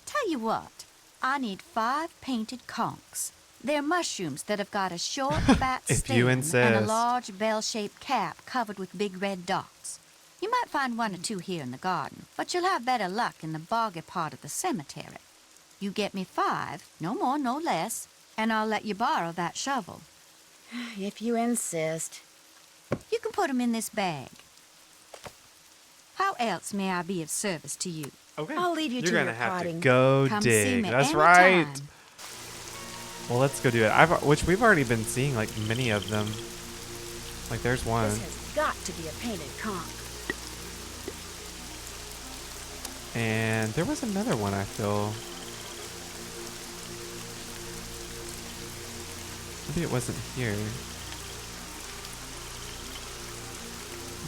Tell you what, I need 5 painted conchs. They're mushrooms that have got a short, fat stem and a large bell-shaped cap covered with big red dots. You might find 1 or 2 here in the garden, but you'll have better luck in the boggy part of the cemetery. You get me 5, no more, no less, and I'll let you borrow that shovel. If you insist. You can put 'em in this bag. How else may I be of service to you? Okay. I'll leave you to your potting. You're gonna have to go Come dig. see me That's anytime. right. Well, let's go do it. Which we've already been seeing like many of them. Like there's one. This has got to be a painted conch. And there was another one, I feel. Maybe it wasn't here.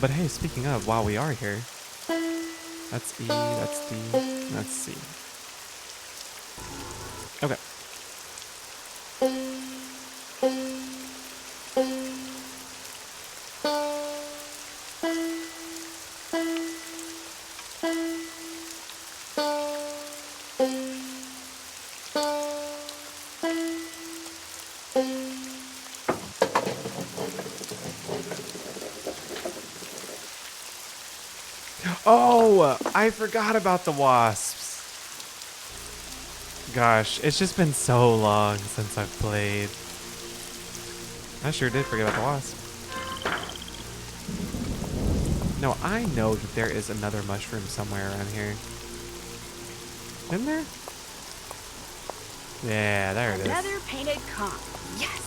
But hey, speaking of, while we are here, that's E, that's D, that's C. Okay. Oh, I forgot about the wasps. Gosh, it's just been so long since I've played. I sure did forget about the wasp. No, I know that there is another mushroom somewhere around here. Isn't there? Yeah, there it is. Another painted conch. Yes.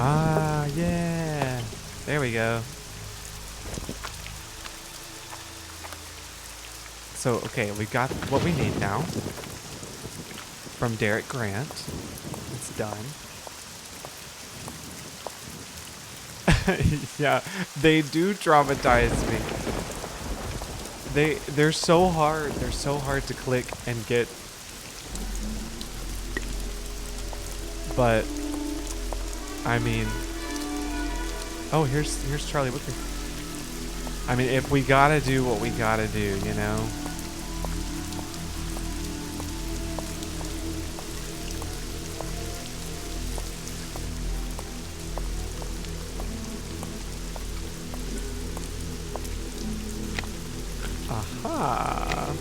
Ah, yeah. There we go. So, okay, we got what we need now from Derek Grant. It's done. Yeah, they do traumatize me. They're so hard. They're so hard to click and get. But I mean, oh, here's Charlie Wicker. I mean, if we gotta do what we gotta do, you know. Aha.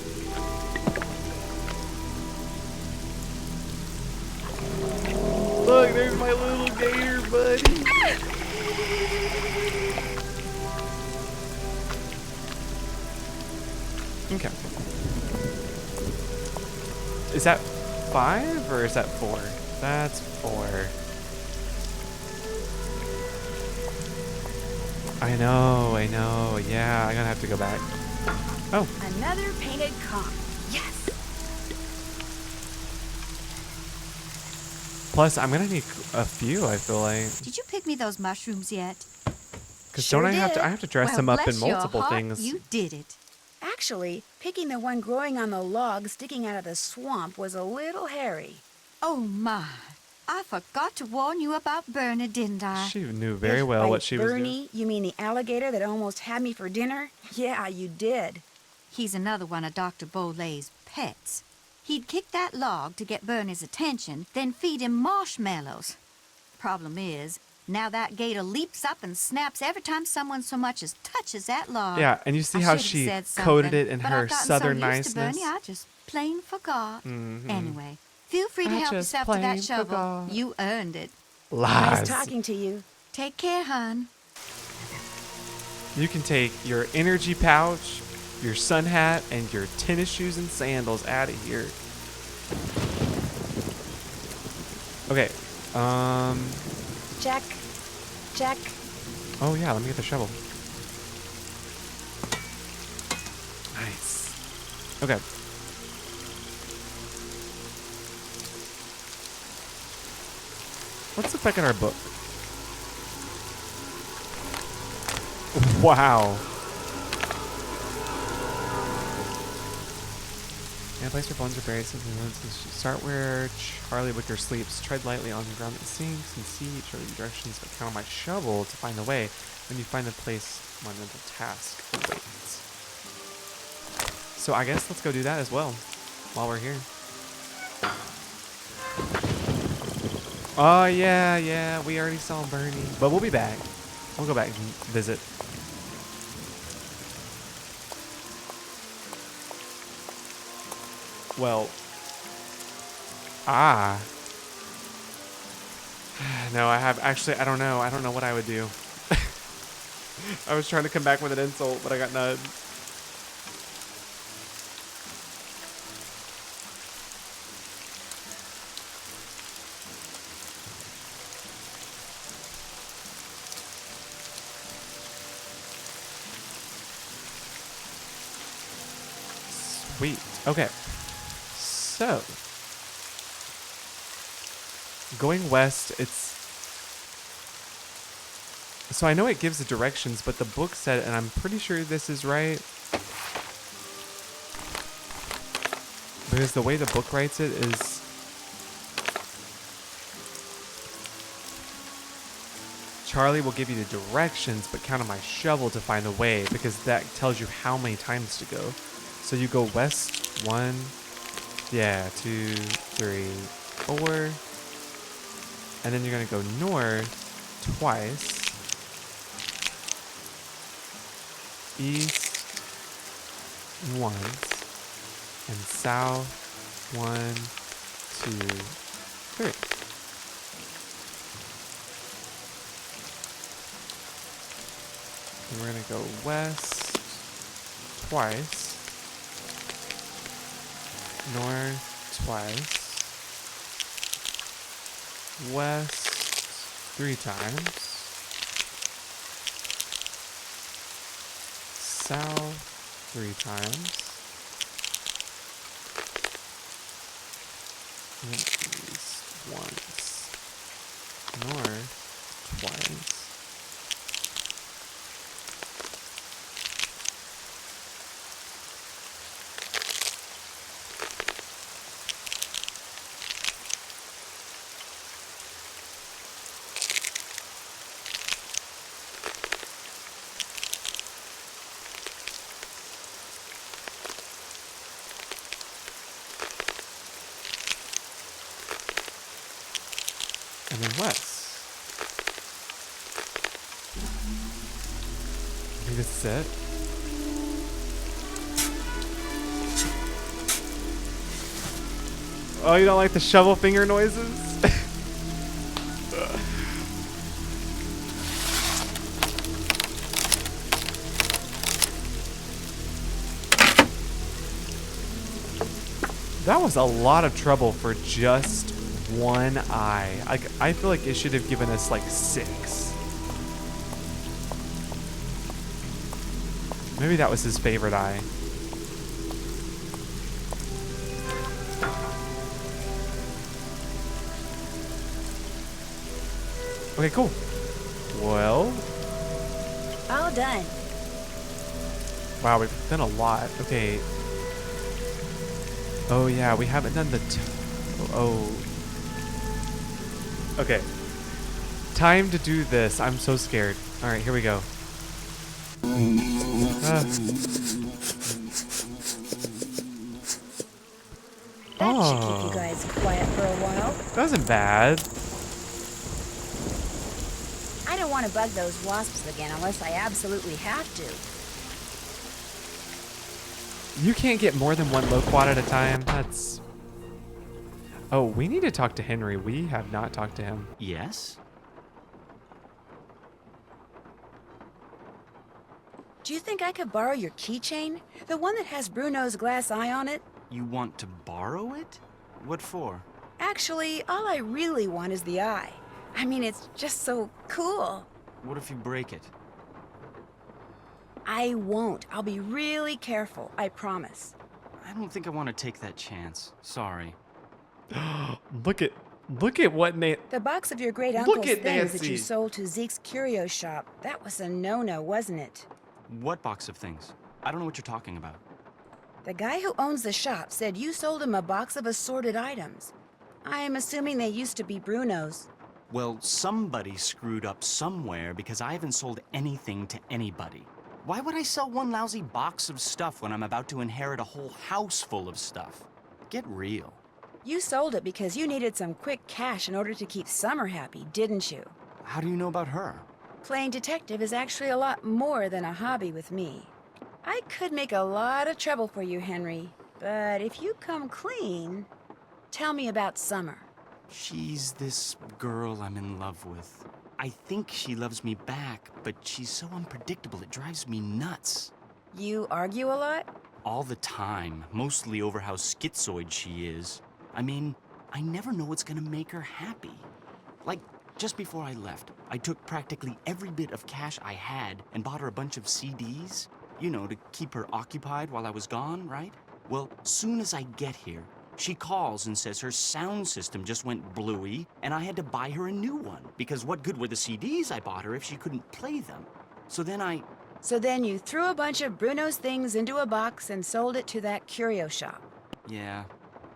Look, there's my little gator buddy. Okay. Is that 5 or is that 4? That's 4. I know. Yeah, I'm gonna have to go back. Oh. Another painted conch. Yes. Plus, I'm gonna need a few, I feel like. Did you pick me those mushrooms yet? Because Sure don't I have did. to? I have to dress Well, them up in bless your multiple heart, things. You did it. Actually, picking the one growing on the log sticking out of the swamp was a little hairy. Oh, my. I forgot to warn you about Bernie, didn't I? She knew very If well by what she was doing. Bernie, you mean the alligator that almost had me for dinner? Yeah, you did. He's another one of Dr. Bolay's pets. He'd kick that log to get Bernie's attention, then feed him marshmallows. Problem is, now that gator leaps up and snaps every time someone so much as touches that log. Yeah, and you see I how should've she said coded something, it in but her I've gotten southern so used to niceness. Bernie, I just plain forgot. Mhm. Anyway, feel free to I help just yourself to that plain shovel. forgot. You earned it. Lies. Nice talking to you. Take care, hon. You can take your energy pouch, your sun hat, and your tennis shoes and sandals out of here. Okay. Check. Check. Oh yeah, let me get the shovel. Nice. Okay. Let's look back at our book. Wow. Yeah, place where bones are buried. Start where Charlie Wicker sleeps. Tread lightly on the ground that sinks and see each other directions, but count on my shovel to find the way. When you find the place, one mental task awaits. So I guess let's go do that as well while we're here. Oh yeah, we already saw Bernie, but we'll be back. We'll go back and visit. Well, no, I don't know. I don't know what I would do. I was trying to come back with an insult, but I got none. Sweet. Okay. So, going west, so I know it gives the directions, but the book said, and I'm pretty sure this is right, because the way the book writes it is, Charlie will give you the directions, but count on my shovel to find the way because that tells you how many times to go. So you go west 1, yeah, 2, 3, 4, and then you're gonna go north twice, east once, and south 1, 2, 3. And we're gonna go west twice, north twice, west 3 times, south 3 times, and then east once, north twice. And then west. I think this is it. Oh, you don't like the shovel finger noises? That was a lot of trouble for just one eye. I feel like it should have given us like 6. Maybe that was his favorite eye. Okay, cool. Well. All done. Wow, we've done a lot. Okay. Oh yeah, we haven't done the oh. Okay. Time to do this. I'm so scared. All right, here we go. That should keep you guys quiet for a while. That wasn't bad. I don't want to bug those wasps again unless I absolutely have to. You can't get more than 1 loquat at a time. That's... Oh, we need to talk to Henry. We have not talked to him. Yes? Do you think I could borrow your keychain? The one that has Bruno's glass eye on it? You want to borrow it? What for? Actually, all I really want is the eye. I mean, it's just so cool. What if you break it? I won't. I'll be really careful, I promise. I don't think I want to take that chance. Sorry. Look at what The box of your great uncle's things that Nancy. you sold to Zeke's curio shop. That was a no-no, wasn't it? What box of things? I don't know what you're talking about. The guy who owns the shop said you sold him a box of assorted items. I'm assuming they used to be Bruno's. Well, somebody screwed up somewhere because I haven't sold anything to anybody. Why would I sell one lousy box of stuff when I'm about to inherit a whole house full of stuff? Get real. You sold it because you needed some quick cash in order to keep Summer happy, didn't you? How do you know about her? Playing detective is actually a lot more than a hobby with me. I could make a lot of trouble for you, Henry, but if you come clean, tell me about Summer. She's this girl I'm in love with. I think she loves me back, but she's so unpredictable it drives me nuts. You argue a lot? All the time, mostly over how schizoid she is. I mean, I never know what's gonna make her happy. Like, just before I left, I took practically every bit of cash I had and bought her a bunch of CDs. You know, to keep her occupied while I was gone, right? Well, soon as I get here, she calls and says her sound system just went bluey and I had to buy her a new one because what good were the CDs I bought her if she couldn't play them? So then you threw a bunch of Bruno's things into a box and sold it to that curio shop. Yeah.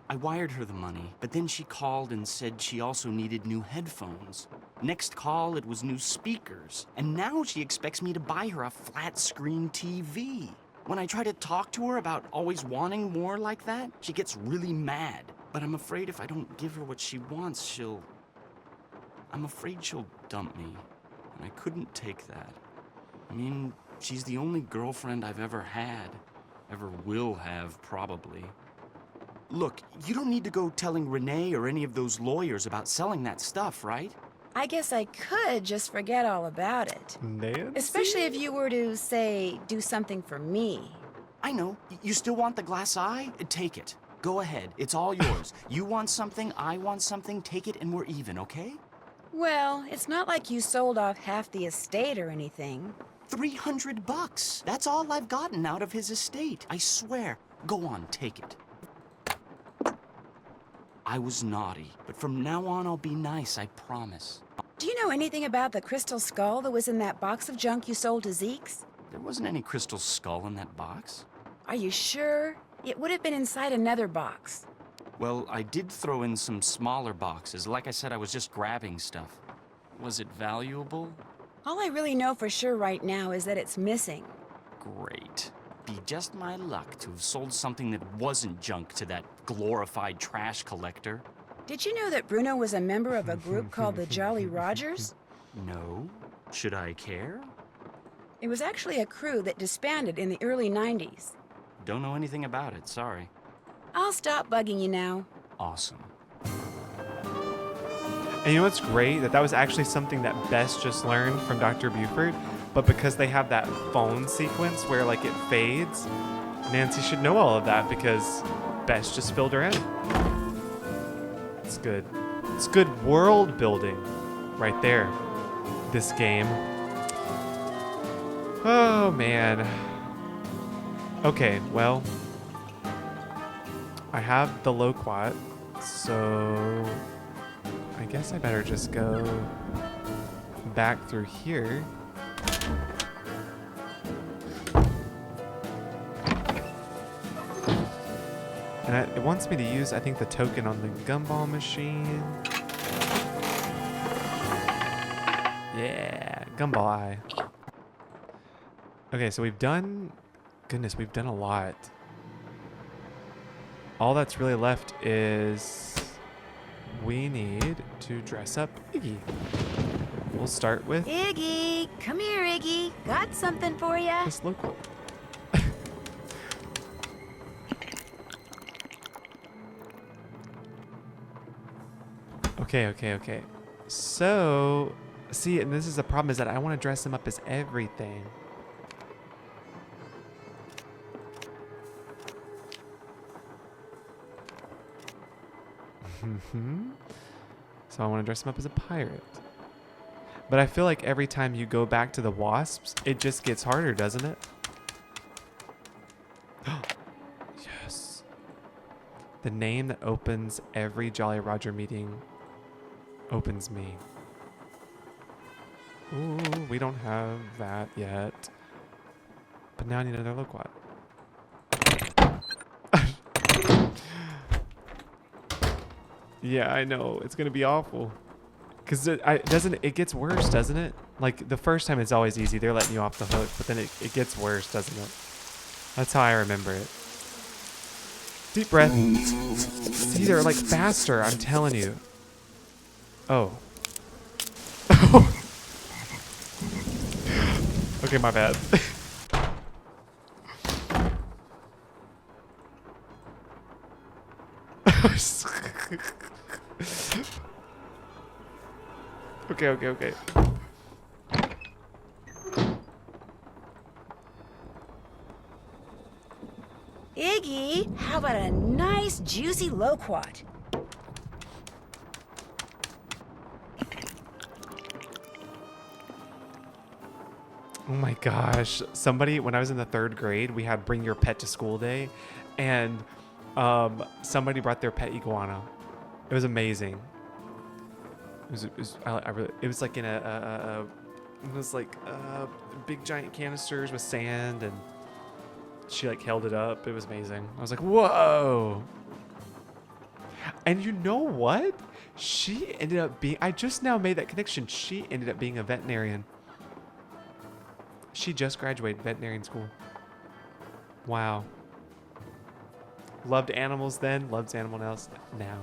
I wired her the money, but then she called and said she also needed new headphones. Next call, it was new speakers. And now she expects me to buy her a flat-screen TV. When I try to talk to her about always wanting more like that, she gets really mad. But I'm afraid if I don't give her what she wants, I'm afraid she'll dump me. And I couldn't take that. I mean, she's the only girlfriend I've ever had. Ever will have, probably. Look, you don't need to go telling Renee or any of those lawyers about selling that stuff, right? I guess I could just forget all about it. Nancy? Especially if you were to, say, do something for me. I know. You still want the glass eye? Take it. Go ahead. It's all yours. You want something, I want something, take it and we're even, okay? Well, it's not like you sold off half the estate or anything. $300. That's all I've gotten out of his estate. I swear. Go on, take it. I was naughty, but from now on I'll be nice, I promise. Do you know anything about the crystal skull that was in that box of junk you sold to Zeke's? There wasn't any crystal skull in that box. Are you sure? It would have been inside another box. Well, I did throw in some smaller boxes. Like I said, I was just grabbing stuff. Was it valuable? All I really know for sure right now is that it's missing. Great. Be just my luck to have sold something that wasn't junk to that glorified trash collector. Did you know that Bruno was a member of a group called the Jolly Rogers? No. Should I care? It was actually a crew that disbanded in the early 90s. Don't know anything about it, sorry. I'll stop bugging you now. Awesome. And you know what's great? That was actually something that Bess just learned from Dr. Buford. But because they have that phone sequence where like it fades, Nancy should know all of that because Bess just filled her in. It's good. It's good world building right there. This game. Oh man. Okay, well, I have the loquat, so I guess I better just go back through here. And it wants me to use, I think, the token on the gumball machine. Yeah, gumball eye. Okay, so we've done, goodness, we've done a lot. All that's really left is we need to dress up Iggy. We'll start with Iggy! Come here, Iggy. Got something for ya. this local. Okay. So, see, and this is the problem is that I want to dress him up as everything. So I want to dress him up as a pirate. But I feel like every time you go back to the wasps, it just gets harder, doesn't it? Yes. The name that opens every Jolly Roger meeting opens me. Ooh, we don't have that yet. But now I need another loquat. Yeah, I know. It's going to be awful. Because it gets worse, doesn't it? Like, the first time it's always easy. They're letting you off the hook. But then it gets worse, doesn't it? That's how I remember it. Deep breath. See, they're like faster, I'm telling you. Oh. Okay, my bad. Okay. Iggy, how about a nice, juicy loquat? Oh my gosh. Somebody, when I was in the 3rd grade, we had Bring Your Pet to School Day, and somebody brought their pet iguana. It was amazing. It was like in big giant canisters with sand, and she like held it up. It was amazing. I was like, whoa. And you know what? She ended up being, I just now made that connection. She ended up being a veterinarian. She just graduated veterinarian school. Wow. Loved animals then, loves animals now.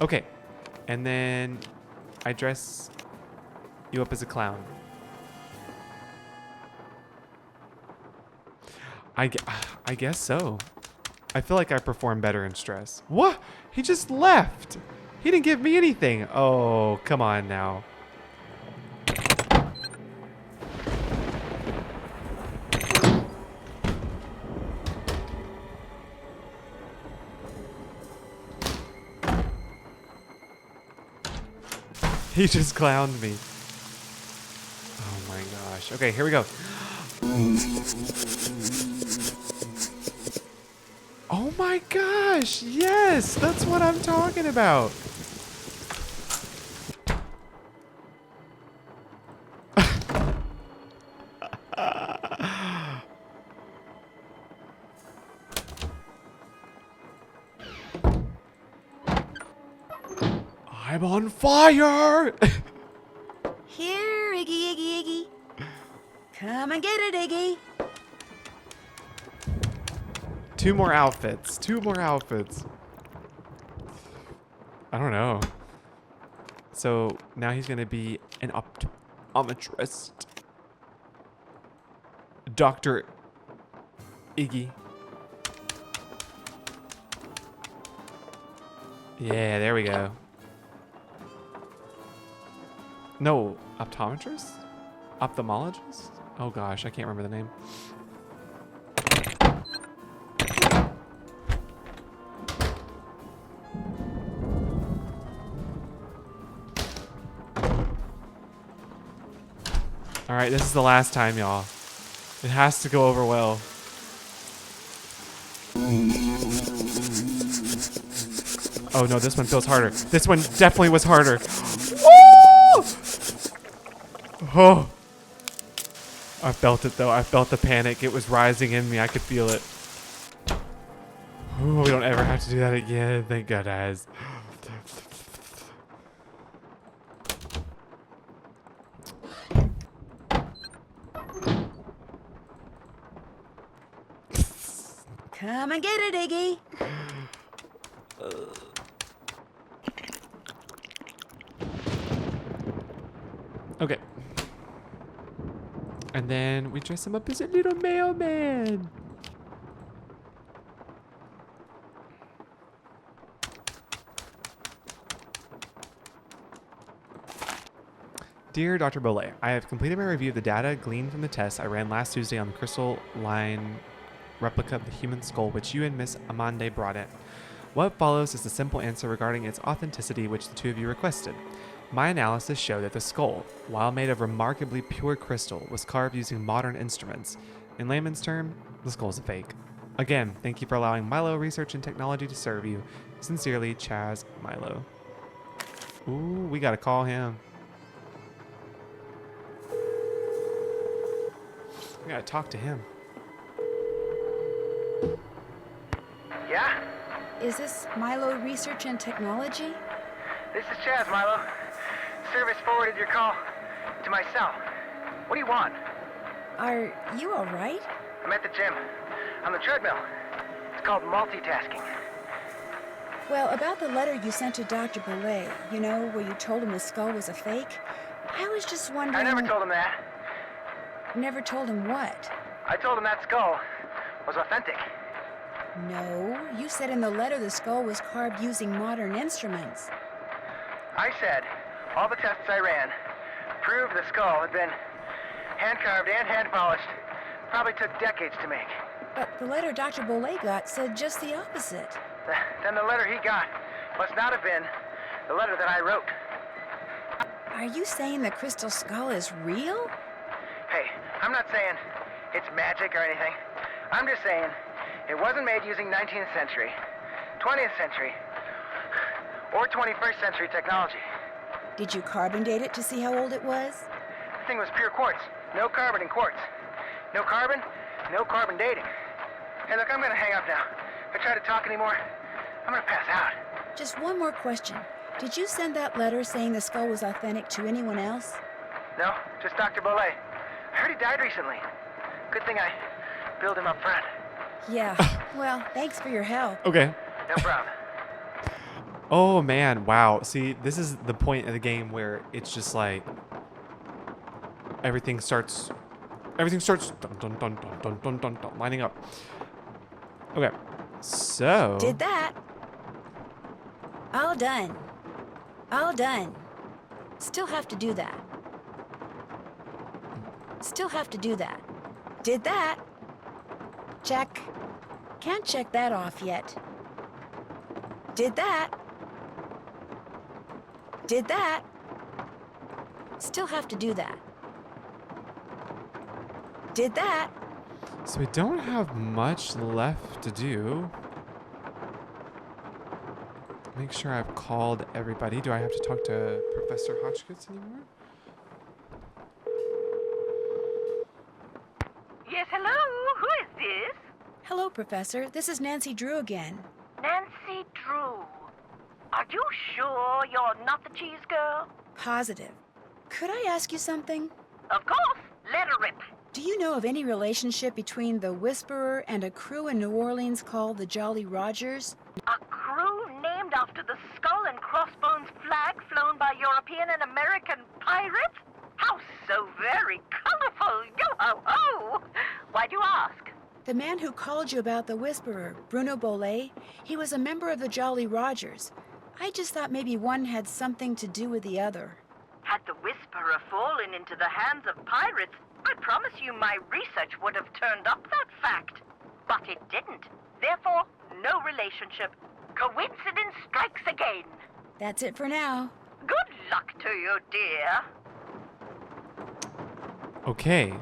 Okay. And then I dress you up as a clown. I guess so. I feel like I perform better in stress. What? He just left. He didn't give me anything. Oh, come on now. He just clowned me. Oh my gosh. Okay, here we go. Oh my gosh, yes, that's what I'm talking about. I'm on fire. Here, Iggy, Iggy, Iggy. Come and get it, Iggy. Two more outfits. I don't know. So now he's going to be an optometrist. Dr. Iggy. Yeah, there we go. No, optometrist? Ophthalmologist? Oh gosh, I can't remember the name. Alright, this is the last time, y'all. It has to go over well. Oh no, this one feels harder. This one definitely was harder. Woo! Oh. I felt it though. I felt the panic. It was rising in me. I could feel it. Ooh, we don't ever have to do that again. Thank God, guys. Come and get it, Iggy. Okay. And then we dress him up as a little mailman. Dear Dr. Bollet, I have completed my review of the data gleaned from the tests I ran last Tuesday on the crystal line replica of the human skull which you and Miss Amande brought in. What follows is a simple answer regarding its authenticity which the two of you requested. My analysis showed that the skull, while made of remarkably pure crystal, was carved using modern instruments. In layman's term, the skull is a fake. Again, thank you for allowing Milo Research and Technology to serve you. Sincerely, Chaz Milo. Ooh, we gotta call him. We gotta talk to him. Yeah? Is this Milo Research and Technology? This is Chaz, Milo. Service forwarded your call to my cell. What do you want? Are you all right? I'm at the gym. On the treadmill. It's called multitasking. Well, about the letter you sent to Dr. Bollet, you know, where you told him the skull was a fake, I was just wondering... I never told him that. Never told him what? I told him that skull was authentic. No, you said in the letter the skull was carved using modern instruments. I said all the tests I ran proved the skull had been hand-carved and hand-polished. Probably took decades to make. But the letter Dr. Bollet got said just the opposite. Then the letter he got must not have been the letter that I wrote. Are you saying the crystal skull is real? Hey, I'm not saying it's magic or anything. I'm just saying it wasn't made using 19th century, 20th century, or 21st century technology. Did you carbon date it to see how old it was? The thing was pure quartz. No carbon in quartz. No carbon, no carbon dating. Hey, look, I'm gonna hang up now. If I try to talk anymore, I'm gonna pass out. Just one more question. Did you send that letter saying the skull was authentic to anyone else? No, just Dr. Bollet. I heard he died recently. Good thing I billed him up front. Yeah, well, thanks for your help. Okay. No problem. Oh man, wow. See, this is the point of the game where it's just like everything starts dun, dun, dun, dun, dun, dun, dun, dun, lining up. Okay. So Did that. All done. All done. Still have to do that. Still have to do that. Did that. Check. Can't check that off yet. Did that. Did that. Still have to do that. Did that. So we don't have much left to do. Make sure I've called everybody. Do I have to talk to Professor Hotchkiss anymore? Yes, hello? Who is this? Hello, Professor. This is Nancy Drew again. Nancy Drew. Are you sure you're not the cheese girl? Positive. Could I ask you something? Of course. Let her rip. Do you know of any relationship between the Whisperer and a crew in New Orleans called the Jolly Rogers? A crew named after the skull and crossbones flag flown by European and American pirates? How so very colorful! Yo-ho-ho! Why'd you ask? The man who called you about the Whisperer, Bruno Bollet, he was a member of the Jolly Rogers. I just thought maybe one had something to do with the other. Had the Whisperer fallen into the hands of pirates, I promise you my research would have turned up that fact. But it didn't. Therefore, no relationship. Coincidence strikes again. That's it for now. Good luck to you, dear. Okay.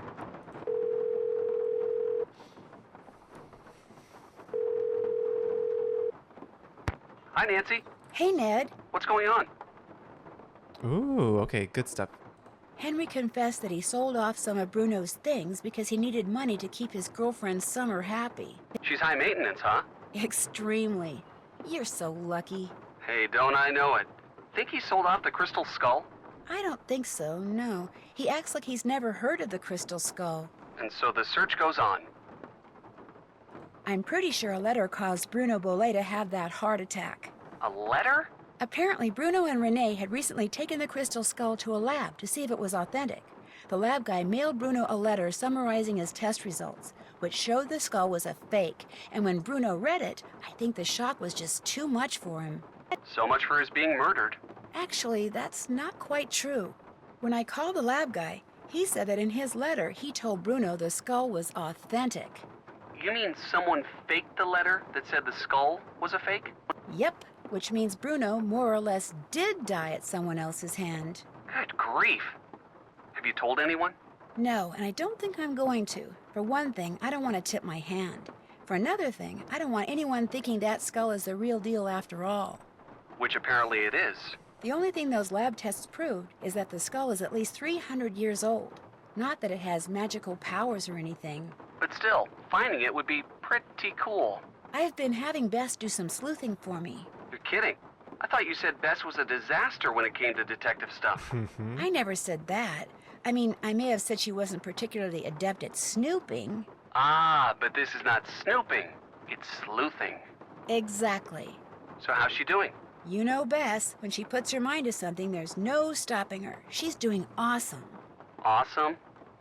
Hi, Nancy. Hey, Ned. What's going on? Ooh, okay, good stuff. Henry confessed that he sold off some of Bruno's things because he needed money to keep his girlfriend Summer happy. She's high maintenance, huh? Extremely. You're so lucky. Hey, don't I know it. Think he sold off the crystal skull? I don't think so, no. He acts like he's never heard of the Crystal Skull. And so the search goes on. I'm pretty sure a letter caused Bruno Bollet to have that heart attack. A letter? Apparently, Bruno and Renee had recently taken the Crystal Skull to a lab to see if it was authentic. The lab guy mailed Bruno a letter summarizing his test results, which showed the skull was a fake. And when Bruno read it, I think the shock was just too much for him. So much for his being murdered. Actually, that's not quite true. When I called the lab guy, he said that in his letter he told Bruno the skull was authentic. You mean someone faked the letter that said the skull was a fake? Yep, which means Bruno more or less did die at someone else's hand. Good grief. Have you told anyone? No, and I don't think I'm going to. For one thing, I don't want to tip my hand. For another thing, I don't want anyone thinking that skull is the real deal after all. Which apparently it is. The only thing those lab tests proved is that the skull is at least 300 years old. Not that it has magical powers or anything. But still, finding it would be pretty cool. I've been having Bess do some sleuthing for me. You're kidding. I thought you said Bess was a disaster when it came to detective stuff. I never said that. I mean, I may have said she wasn't particularly adept at snooping. Ah, but this is not snooping. It's sleuthing. Exactly. So how's she doing? You know Bess, when she puts her mind to something, there's no stopping her. She's doing awesome. Awesome?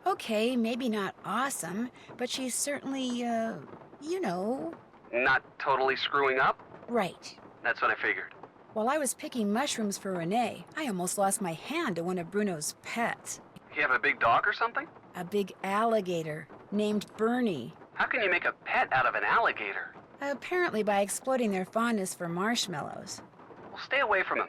Okay, maybe not awesome, but she's certainly, you know. Not totally screwing up? Right. That's what I figured. While I was picking mushrooms for Renee, I almost lost my hand to one of Bruno's pets. You have a big dog or something? A big alligator named Bernie. How can you make a pet out of an alligator? Apparently by exploiting their fondness for marshmallows. Well, stay away from him.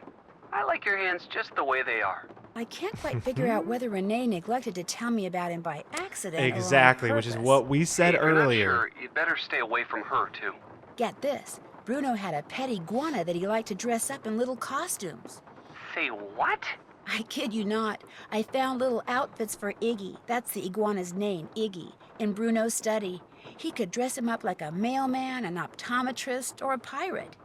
I like your hands just the way they are. I can't quite figure out whether Renee neglected to tell me about him by accident Exactly, or on which is purpose. what we said Hey, if you're not earlier. sure, you'd better stay away from her, too. Get this. Bruno had a pet iguana that he liked to dress up in little costumes. Say what? I kid you not. I found little outfits for Iggy, that's the iguana's name, Iggy, in Bruno's study. He could dress him up like a mailman, an optometrist, or a pirate.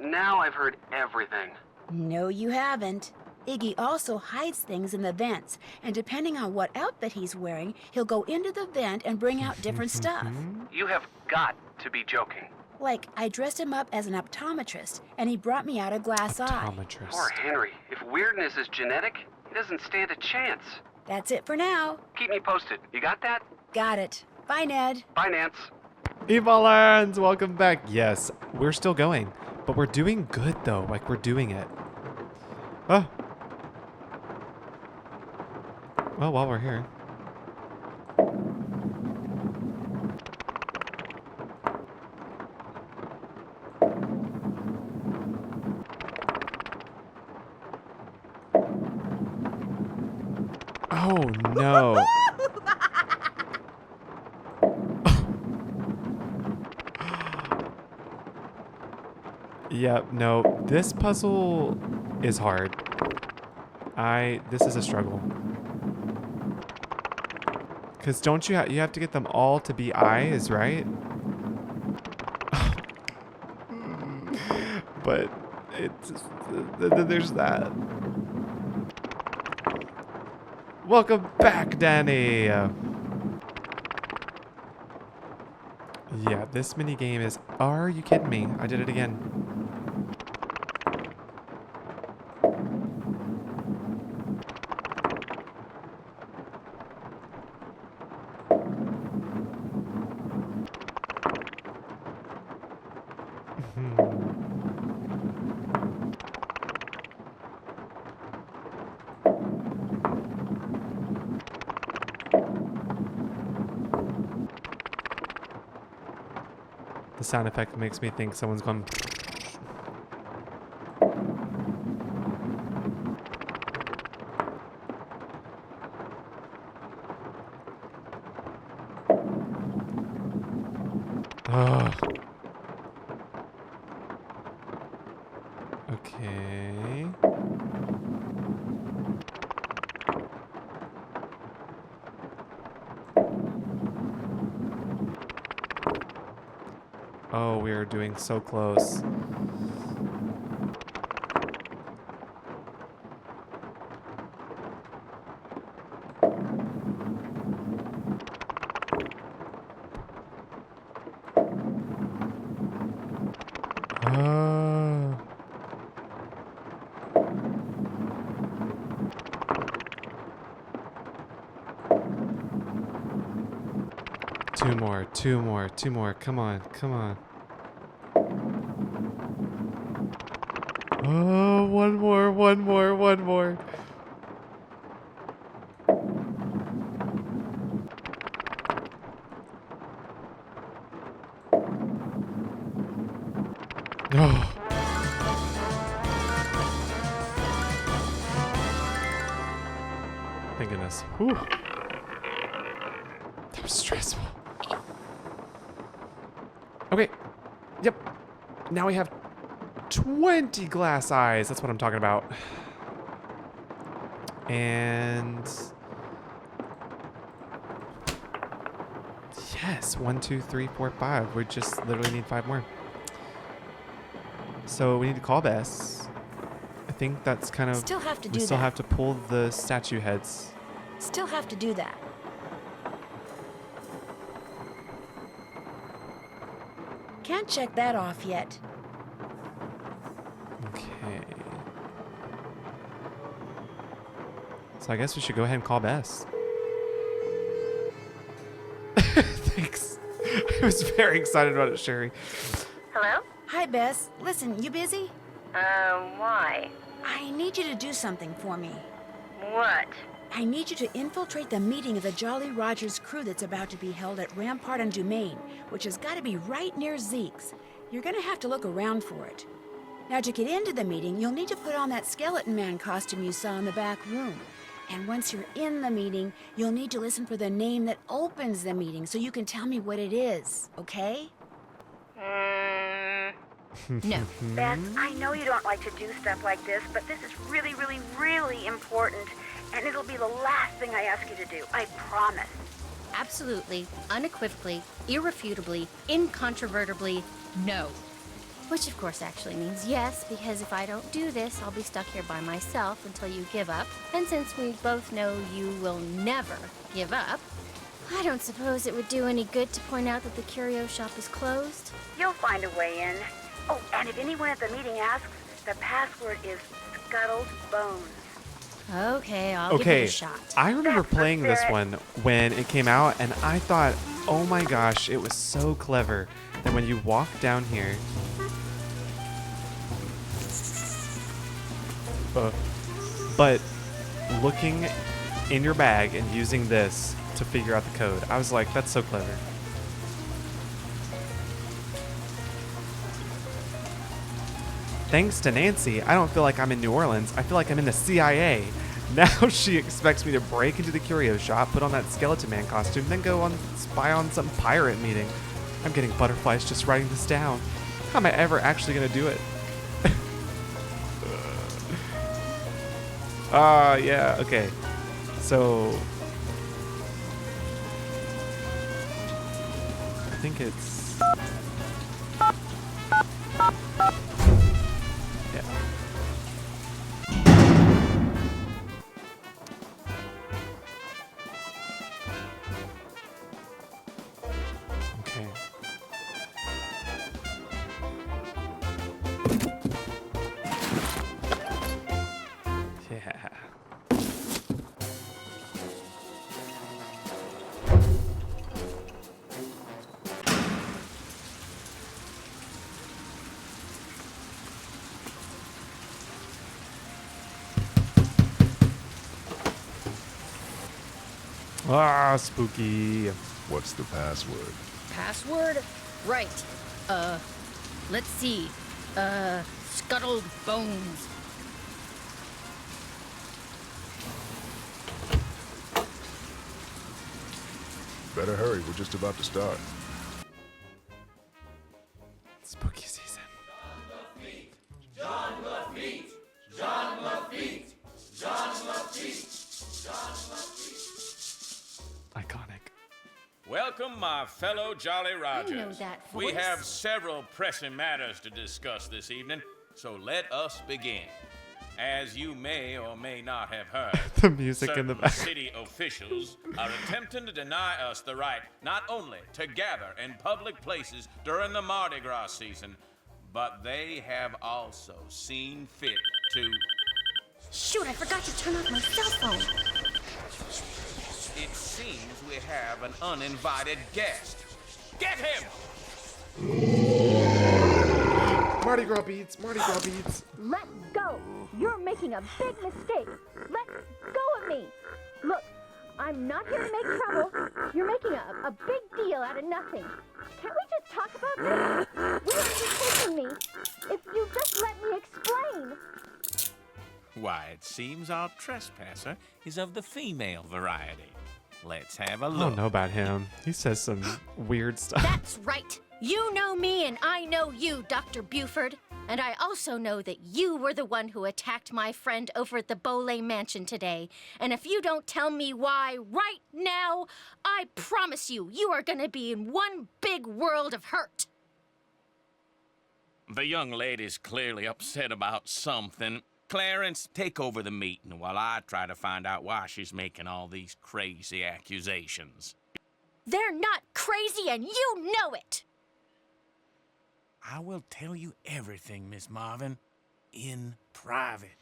Now I've heard everything. No, you haven't. Iggy also hides things in the vents, and depending on what outfit he's wearing, he'll go into the vent and bring out different stuff. You have got to be joking. Like, I dressed him up as an optometrist, and he brought me out a glass eye. Poor Henry. If weirdness is genetic, he doesn't stand a chance. That's it for now. Keep me posted. You got that? Got it. Bye, Ned. Bye, Nance. Evolans, welcome back. Yes, we're still going, but we're doing good though. Like, we're doing it. Oh. Well, while we're here. Oh no. Yep, no, this puzzle is hard. This is a struggle. Cause don't you have to get them all to be eyes, right? But there's that. Welcome back, Danny. Yeah, this mini game is. Are you kidding me? I did it again. The sound effect makes me think someone's gone. Ugh. Okay. Oh, we are doing so close. Two more. Come on. Oh, one more. Oh. Thank goodness. Whew. That was stressful. Okay. Yep. Now we have 20 glass eyes. That's what I'm talking about. And yes, 1, 2, 3, 4, 5. We just literally need 5 more. So we need to call Bess. I think that's kind of. Still have to do we still that. have to pull the statue heads. Still have to do that. Can't check that off yet. Okay. So I guess we should go ahead and call Bess. Thanks. I was very excited about it, Sherry. Hello? Hi, Bess. Listen, you busy? Why? I need you to do something for me. What? I need you to infiltrate the meeting of the Jolly Rogers crew that's about to be held at Rampart and Dumaine, which has got to be right near Zeke's. You're going to have to look around for it. Now, to get into the meeting, you'll need to put on that skeleton man costume you saw in the back room. And once you're in the meeting, you'll need to listen for the name that opens the meeting so you can tell me what it is, okay? No. Beth, I know you don't like to do stuff like this, but this is really, really, really important, and it'll be the last thing I ask you to do. I promise. Absolutely, unequivocally, irrefutably, incontrovertibly, no. Which of course actually means yes, because if I don't do this, I'll be stuck here by myself until you give up. And since we both know you will never give up, I don't suppose it would do any good to point out that the curio shop is closed. You'll find a way in. Oh, and if anyone at the meeting asks, the password is Scuttled Bones. Okay, I'll give it a shot. I remember playing this one when it came out, and I thought, oh my gosh, it was so clever that when you walk down here, but looking in your bag and using this to figure out the code, I was like, that's so clever. Thanks to Nancy, I don't feel like I'm in New Orleans. I feel like I'm in the CIA. Now she expects me to break into the curio shop, put on that skeleton man costume, then go on spy on some pirate meeting. I'm getting butterflies just writing this down. How am I ever actually gonna do it? Yeah, okay. So I think it's okay. Yeah. Ah, spooky. What's the password? Password? Right. Let's see. Scuttled Bones. Better hurry, we're just about to start. Spooky season. John Lafitte! John Lafitte! John Lafitte! John Lafitte! Iconic. Welcome, my fellow Jolly Rogers. I know that voice. We have several pressing matters to discuss this evening, so let us begin. As you may or may not have heard, The music in the certain back. city officials are attempting to deny us the right not only to gather in public places during the Mardi Gras season, but they have also seen fit to... Shoot, I forgot to turn off my cell phone. It seems we have an uninvited guest. Get him! Mardi Gras beats, Mardi Gras beats. Let go! You're making a big mistake. Let go of me. Look, I'm not here to make trouble. You're making a big deal out of nothing. Can't we just talk about this? Where are you taking me? If you just let me explain. Why, it seems our trespasser is of the female variety. Let's have a I look. don't know about him. He says some weird stuff. That's right. You know me and I know you, Dr. Buford. And I also know that you were the one who attacked my friend over at the Boley Mansion today. And if you don't tell me why right now, I promise you, you are gonna be in one big world of hurt. The young lady's clearly upset about something. Clarence, take over the meeting while I try to find out why she's making all these crazy accusations. They're not crazy and you know it. I will tell you everything, Miss Marvin, in private.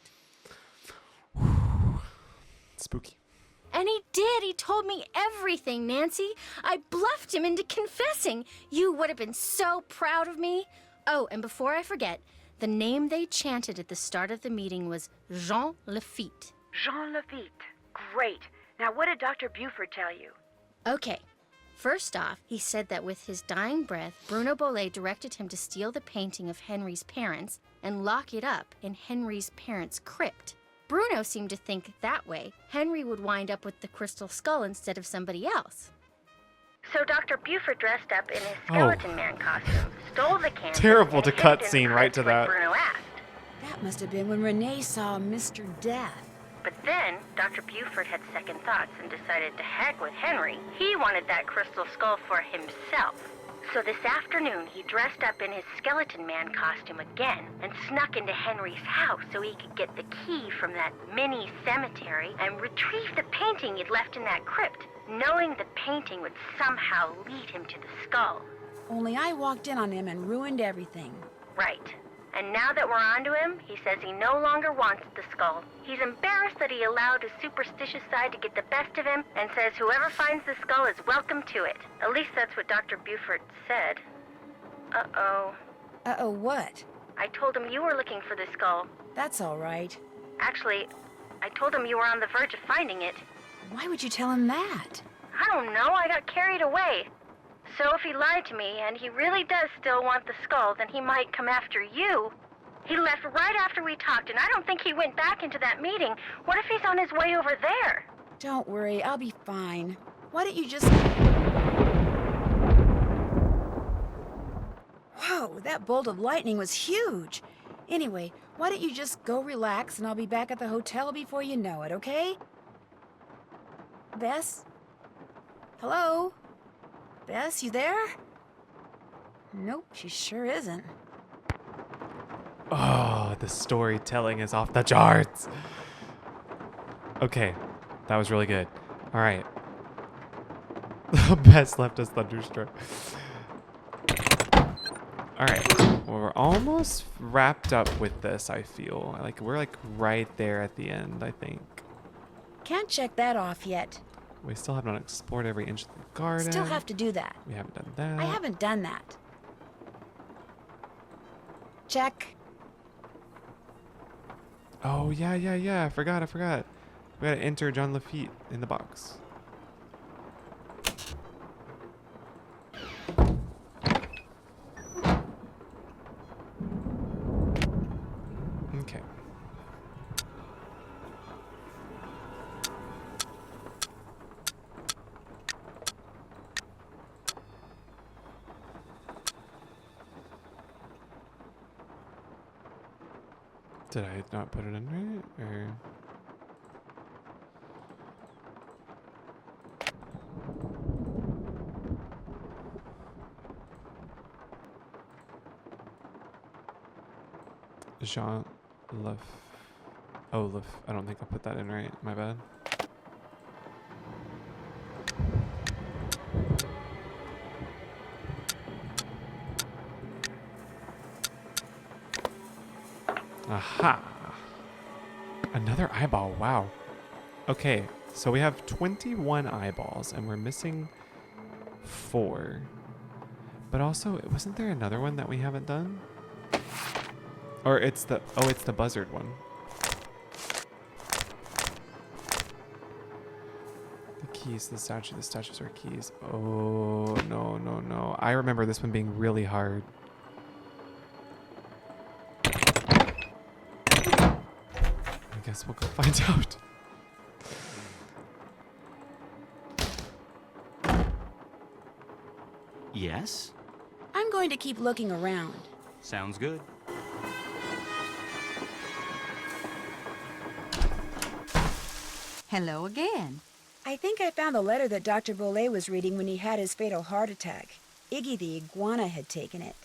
Spooky. And he did. He told me everything, Nancy. I bluffed him into confessing. You would have been so proud of me. Oh, and before I forget, the name they chanted at the start of the meeting was Jean Lafitte. Jean Lafitte. Great. Now, what did Dr. Buford tell you? Okay. First off, he said that with his dying breath, Bruno Boley directed him to steal the painting of Henry's parents and lock it up in Henry's parents' crypt. Bruno seemed to think that way Henry would wind up with the crystal skull instead of somebody else. So Dr. Buford dressed up in his skeleton man costume, stole the canvas, Terrible and to hid cut in scene the right crypt to when that. Bruno asked. That must have been when Renee saw Mr. Death. But then, Dr. Buford had second thoughts and decided to heck with Henry. He wanted that crystal skull for himself. So this afternoon, he dressed up in his skeleton man costume again and snuck into Henry's house so he could get the key from that mini cemetery and retrieve the painting he'd left in that crypt, knowing the painting would somehow lead him to the skull. Only I walked in on him and ruined everything. Right. And now that we're onto him, he says he no longer wants the skull. He's embarrassed that he allowed his superstitious side to get the best of him and says whoever finds the skull is welcome to it. At least that's what Dr. Buford said. Uh-oh. Uh-oh what? I told him you were looking for the skull. That's all right. Actually, I told him you were on the verge of finding it. Why would you tell him that? I don't know, I got carried away. So if he lied to me, and he really does still want the skull, then he might come after you. He left right after we talked, and I don't think he went back into that meeting. What if he's on his way over there? Don't worry, I'll be fine. Why don't you just... Whoa, that bolt of lightning was huge. Anyway, why don't you just go relax, and I'll be back at the hotel before you know it, okay? Bess? Hello? Bess, you there? Nope, she sure isn't. Oh, the storytelling is off the charts. Okay, that was really good. All right. Bess left us thunderstruck. All right, well, we're almost wrapped up with this, I feel. We're like right there at the end, I think. Can't check that off yet. We still have not explored every inch of the garden. Still have to do that. We haven't done that. I haven't done that. Check. Oh, yeah. I forgot. We gotta enter John Lafitte in the box. Okay. Did I not put it in right? Or... Jean Lef. Oh, Lef. I don't think I put that in right. My bad. Aha! Another eyeball. Wow. Okay, so we have 21 eyeballs, and we're missing 4. But also, wasn't there another one that we haven't done? Or it's the... Oh, it's the buzzard one. The keys, the statues are keys. Oh, no. I remember this one being really hard. I guess we'll go find out. Yes? I'm going to keep looking around. Sounds good. Hello again. I think I found the letter that Dr. Bolet was reading when he had his fatal heart attack. Iggy the iguana had taken it.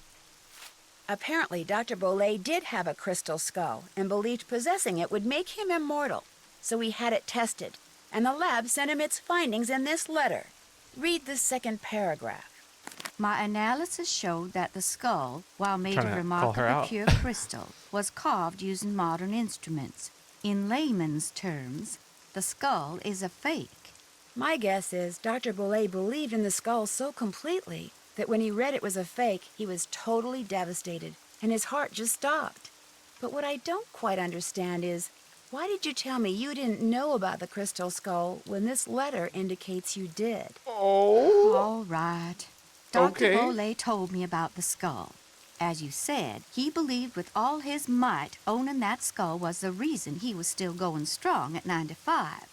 Apparently, Dr. Bolet did have a crystal skull and believed possessing it would make him immortal. So he had it tested, and the lab sent him its findings in this letter. Read the second paragraph. My analysis showed that the skull, while made Trying of to call her remarkably out. pure crystal, was carved using modern instruments. In layman's terms, the skull is a fake. My guess is Dr. Bolet believed in the skull so completely that when he read it was a fake, he was totally devastated, and his heart just stopped. But what I don't quite understand is, why did you tell me you didn't know about the crystal skull when this letter indicates you did? Oh. All right. Dr. Okay. Bolet told me about the skull. As you said, he believed with all his might owning that skull was the reason he was still going strong at 95.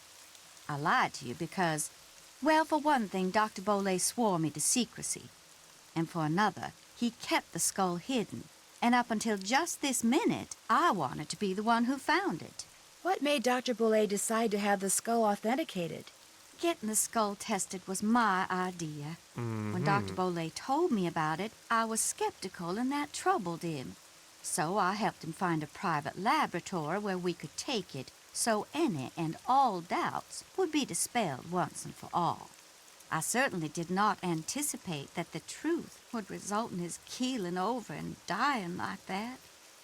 I lied to you because, well, for one thing, Dr. Bolet swore me to secrecy. And for another, he kept the skull hidden. And up until just this minute, I wanted to be the one who found it. What made Dr. Bolet decide to have the skull authenticated? Getting the skull tested was my idea. When Dr. Boley told me about it, I was skeptical and that troubled him. So I helped him find a private laboratory where we could take it so any and all doubts would be dispelled once and for all. I certainly did not anticipate that the truth would result in his keeling over and dying like that.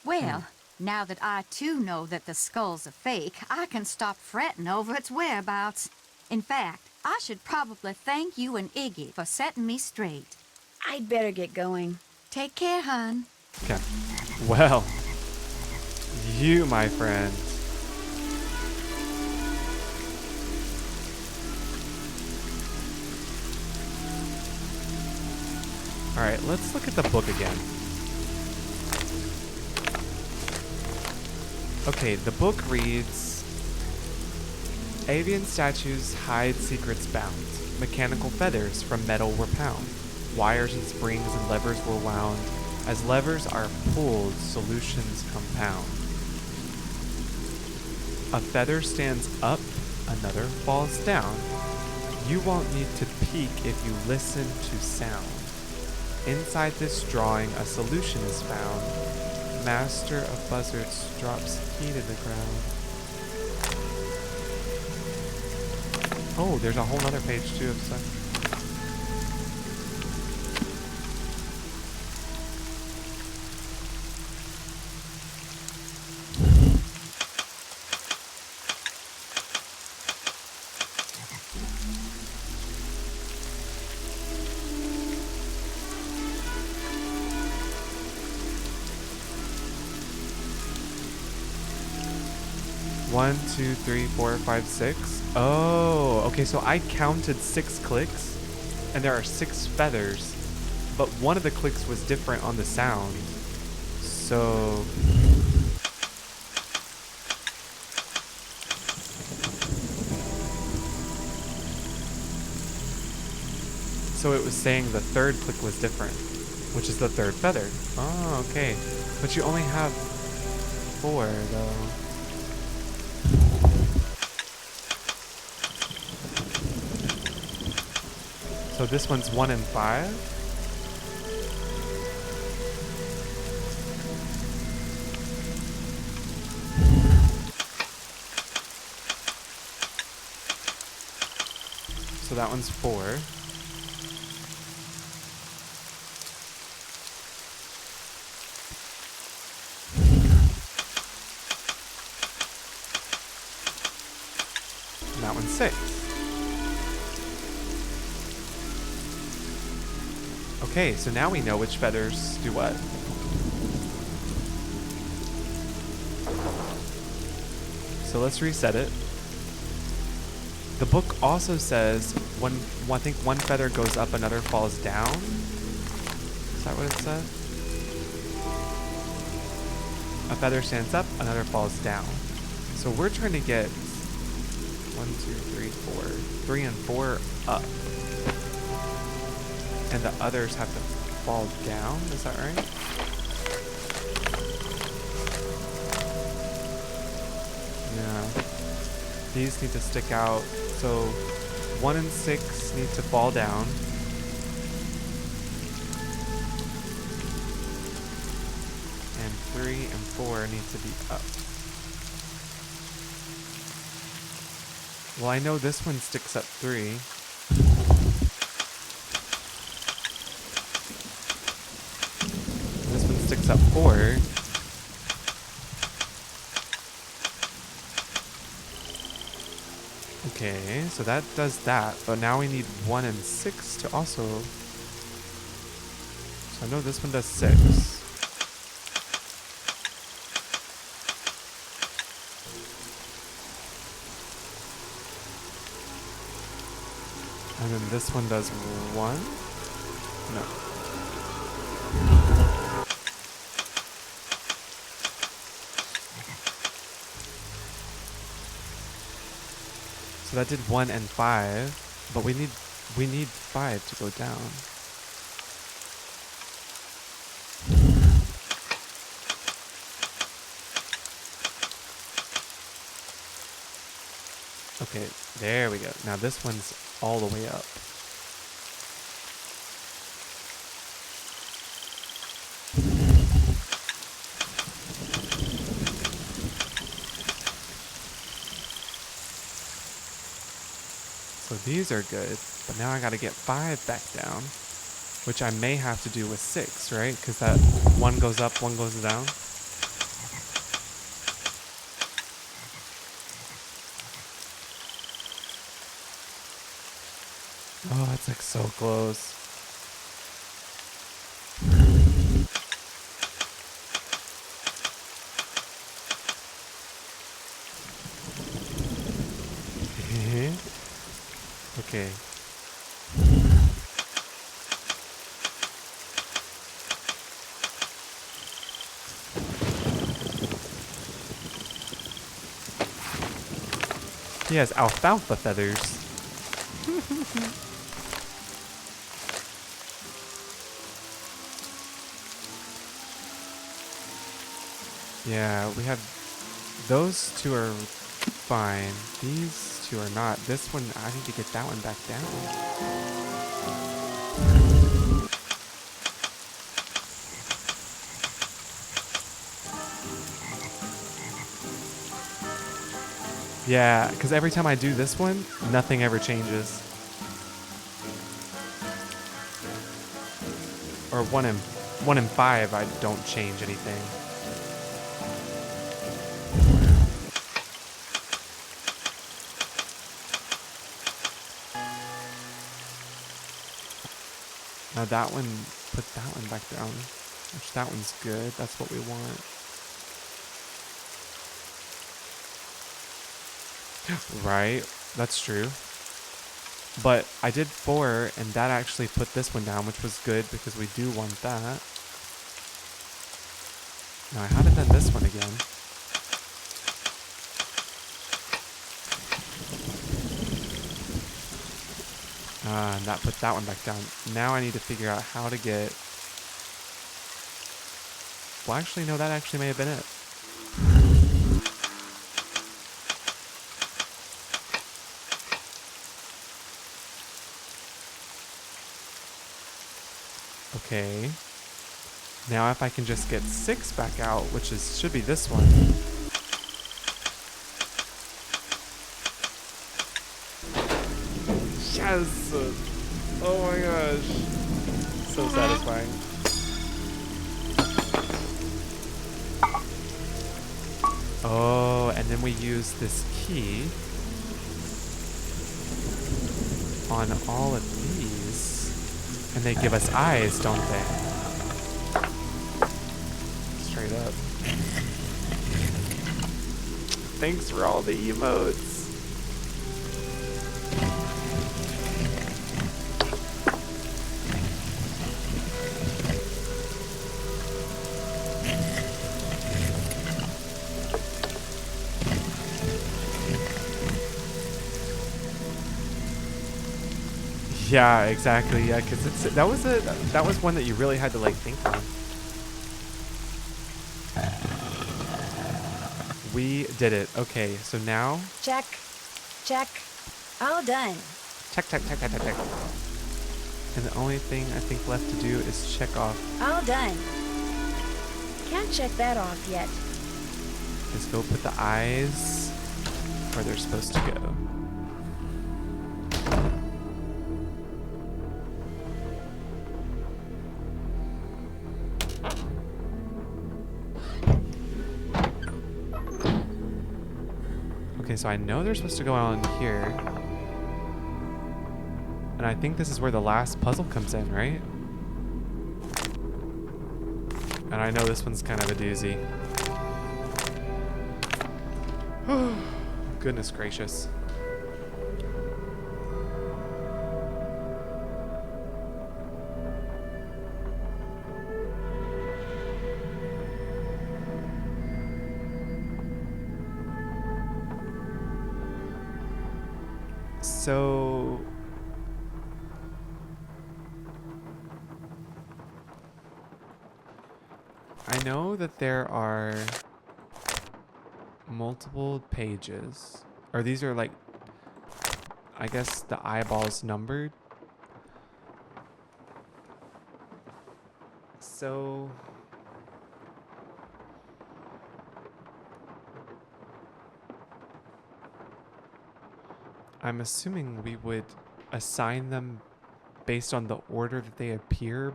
Well, now that I too know that the skull's a fake, I can stop fretting over its whereabouts. In fact, I should probably thank you and Iggy for setting me straight. I'd better get going. Take care, hon. Okay. Well, you, my friend. All right, let's look at the book again. Okay, the book reads, Avian statues hide secrets bound. Mechanical feathers from metal were pound. Wires and springs and levers were wound. As levers are pulled, solutions compound. A feather stands up, another falls down. You won't need to peek if you listen to sound. Inside this drawing, a solution is found. Master of buzzards drops key to the ground. Oh, there's a whole other page too of stuff. One, two, three, four, five, six. Oh, okay, so I counted 6 clicks, and there are 6 feathers, but one of the clicks was different on the sound. So... So it was saying the third click was different, which is the third feather. Oh, okay. But you only have 4, though. So this one's 1 and 5. So that one's 4. And that one's 6. Okay, so now we know which feathers do what. So let's reset it. The book also says I think one feather goes up, another falls down. Is that what it said? A feather stands up, another falls down. So we're trying to get 1, 2, 3, 4, 3 and 4 up. And the others have to fall down, is that right? Yeah. These need to stick out. So 1 and 6 need to fall down. And 3 and 4 need to be up. Well, I know this one sticks up 3. This one sticks up 4. Okay, so that does that, but now we need 1 and 6 to also... So I know this one does 6. And then this one does 1? No. So that did 1 and 5, but we need 5 to go down. Okay, there we go. Now this one's all the way up. So these are good, but now I gotta get 5 back down, which I may have to do with 6, right? Because that one goes up, one goes down. Oh, it's like so close. Okay. He has alfalfa feathers. Yeah, we have those two are fine. These two are not. This one, I need to get that one back down. Yeah, because every time I do this one, nothing ever changes. Or 1 in 5, I don't change anything. Now that one, put that one back down. Which that one's good. That's what we want. Right, that's true. But I did 4, and that actually put this one down, which was good because we do want that. Now I haven't done this one again. And that put that one back down. Now I need to figure out how to get... Well, actually, no, that actually may have been it. Okay. Now if I can just get 6 back out, which is should be this one. Yes! Oh my gosh. So satisfying. Oh, and then we use this key on all of these. And they give us eyes, don't they? Straight up. Thanks for all the emotes. Yeah, exactly. Yeah, because that was one that you really had to like think on. We did it. Okay, so now Check. Check. All done. check. And the only thing I think left to do is check off. All done. Can't check that off yet. Just go put the eyes where they're supposed to go. Okay, so I know they're supposed to go on here. And I think this is where the last puzzle comes in, right? And I know this one's kind of a doozy. Goodness gracious. So I know that there are multiple pages, or these are like I guess the eyeballs numbered. So I'm assuming we would assign them based on the order that they appear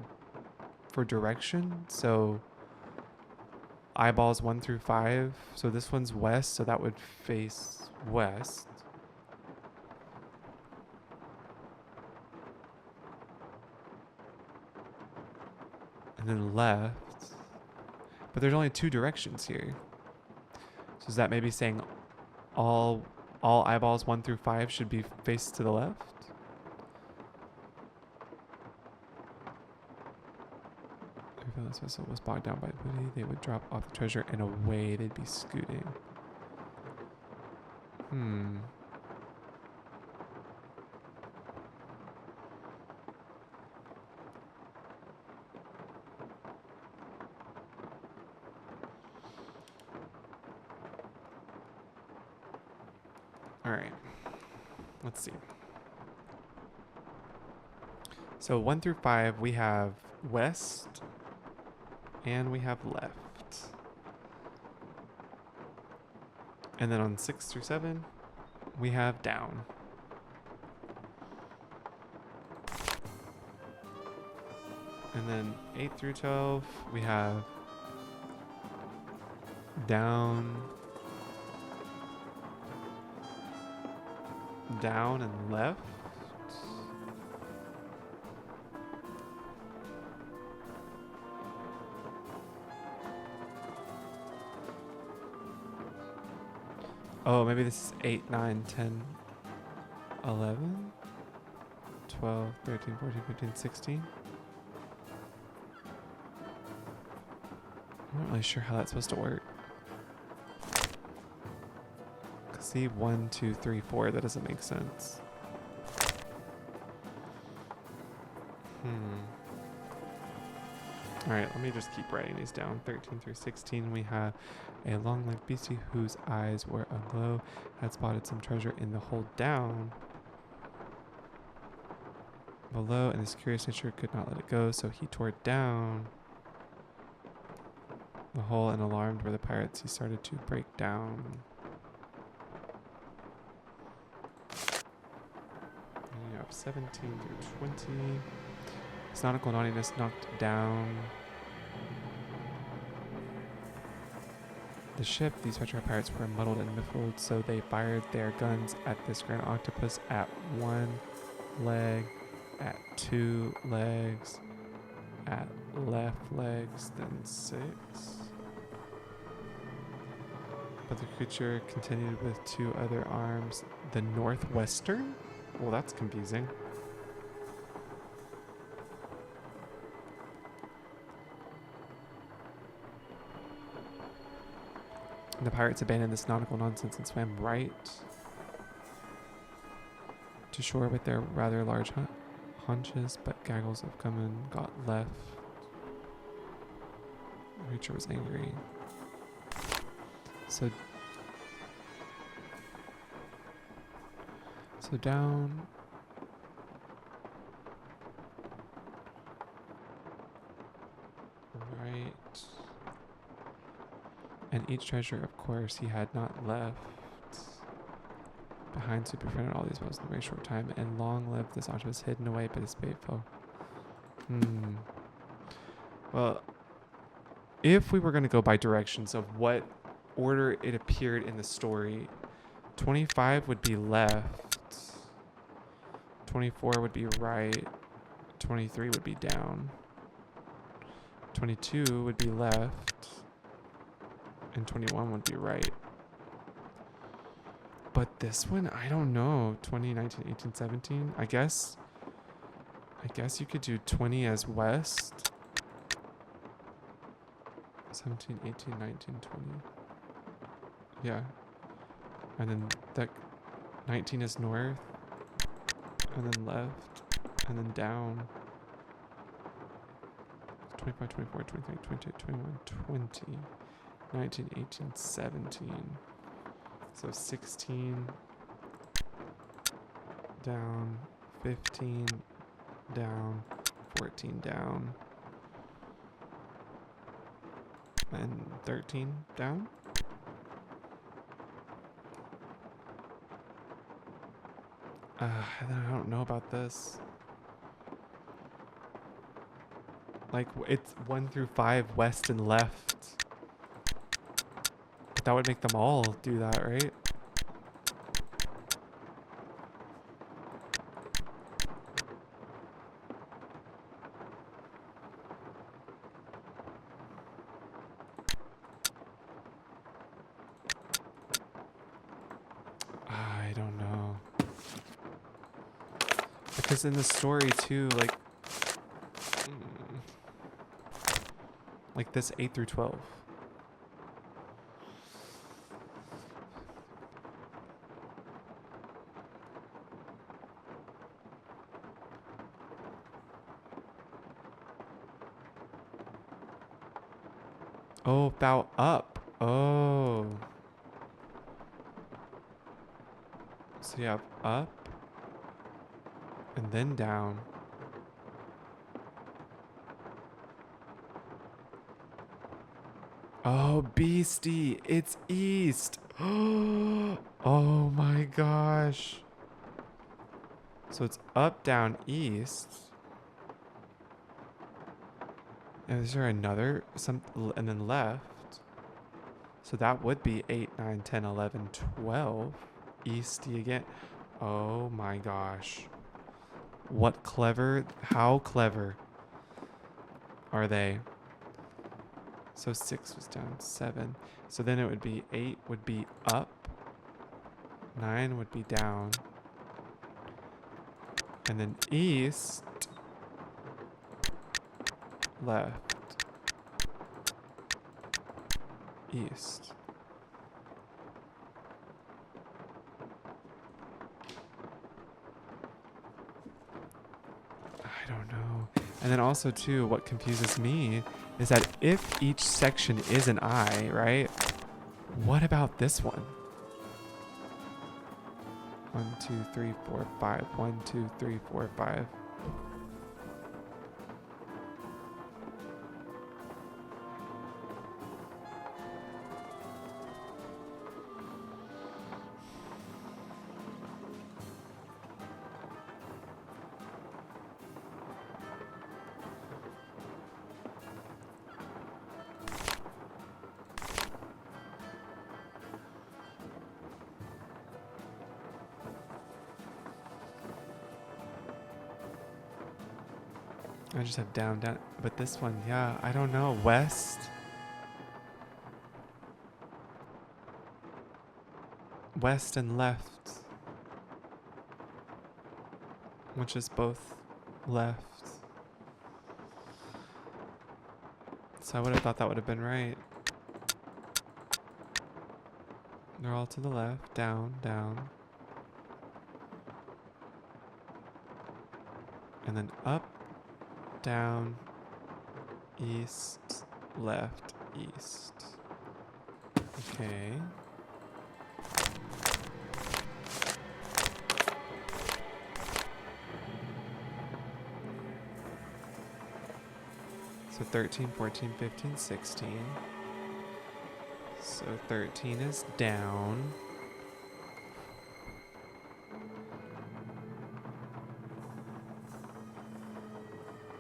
for direction. So eyeballs 1 through 5. So this one's west, so that would face west. And then left. But there's only 2 directions here. So is that maybe saying all eyeballs 1 through 5 should be faced to the left? If this vessel was bogged down by booty, they would drop off the treasure and away they'd be scooting. Alright. Let's see. So 1 through 5, we have west and we have left. And then on 6 through 7, we have down. And then 8 through 12, we have down, down and left. Oh, maybe this is 8, 9, 10, 11, 12, 13, 14, 15, 16. I'm not really sure how that's supposed to work. See, 1, 2, 3, 4. That doesn't make sense. Alright, let me just keep writing these down. 13 through 16, we have a long-legged beastie whose eyes were aglow, had spotted some treasure in the hole down below, and his curious nature could not let it go, so he tore down the hole, and alarmed were the pirates, he started to break down. And you have 17 through 20. His nautical naughtiness knocked down the ship. These treacherous pirates were muddled and muffled, so they fired their guns at this grand octopus at 1 leg, at 2 legs, at left legs, then 6. But the creature continued with 2 other arms. The northwestern? Well, that's confusing. The pirates abandoned this nautical nonsense and swam right to shore with their rather large haunches, but gaggles of come and got left. The creature was angry. So down. Right. And each treasure, of course, he had not left behind, so he befriended all these wells in a very short time, and long lived this octopus hidden away, but his bait fell. Well, if we were going to go by directions of what order it appeared in the story, 25 would be left, 24 would be right, 23 would be down, 22 would be left, and 21 would be right. But this one, I don't know. 20, 19, 18, 17. I guess you could do 20 as west. 17, 18, 19, 20. Yeah. And then that 19 is north. And then left. And then down. 25, 24, 23, 22, 21, 20. 19, 18, 17. So 16 down, 15 down, 14 down, and 13 down. I don't know about this. Like, it's 1 through 5, west and left. But that would make them all do that, right? I don't know. Because in the story too, like this 8 through 12. Oh, bow up. Oh. So you have up and then down. Oh, beastie, it's east. Oh my gosh. So it's up, down, east. And is there another and then left? So that would be 8, 9, 10, 11, 12. Easty again. Oh my gosh. What clever, how clever are they? So 6 was down, 7. So then it would be 8 would be up, 9 would be down, and then east, left, east. I don't know. And then also too, what confuses me is that if each section is an eye, right? What about this one? 1, 2, 3, 4, 5. 1, 2, 3, 4, 5. I just have down, down. But this one, yeah, I don't know. West? West and left. Which is both left. So I would have thought that would have been right. They're all to the left. Down, down. And then up, down, east, left, east. Okay. So 13, 14, 15, 16. So 13 is down.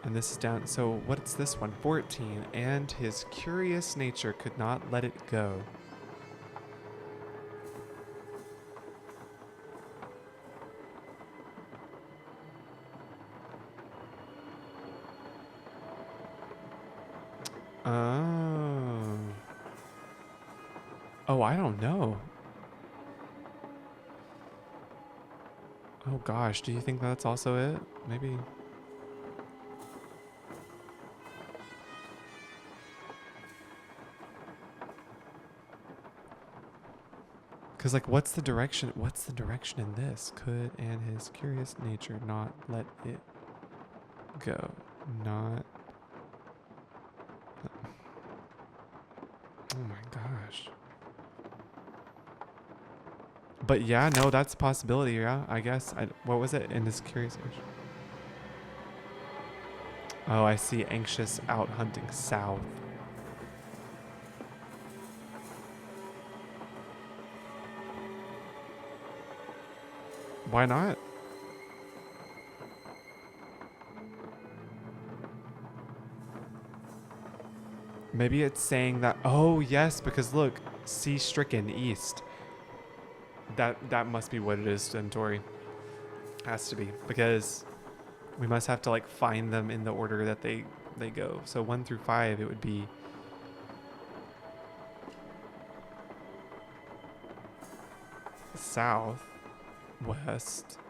And this is down. So what's this one? 14. And his curious nature could not let it go. Oh. Oh, I don't know. Oh gosh, do you think that's also it? Maybe. Because, like, what's the direction? What's the direction in this? Could and his curious nature not let it go? Not. Oh my gosh. But yeah, no, that's a possibility. Yeah, I guess. What was it in this curious age? Oh, I see. Anxious out hunting south. Why not? Maybe it's saying that. Oh, yes, because look, sea stricken east. That must be what it is, Stentori. Has to be, because we must have to like find them in the order that they go. So 1 through 5, it would be south, west,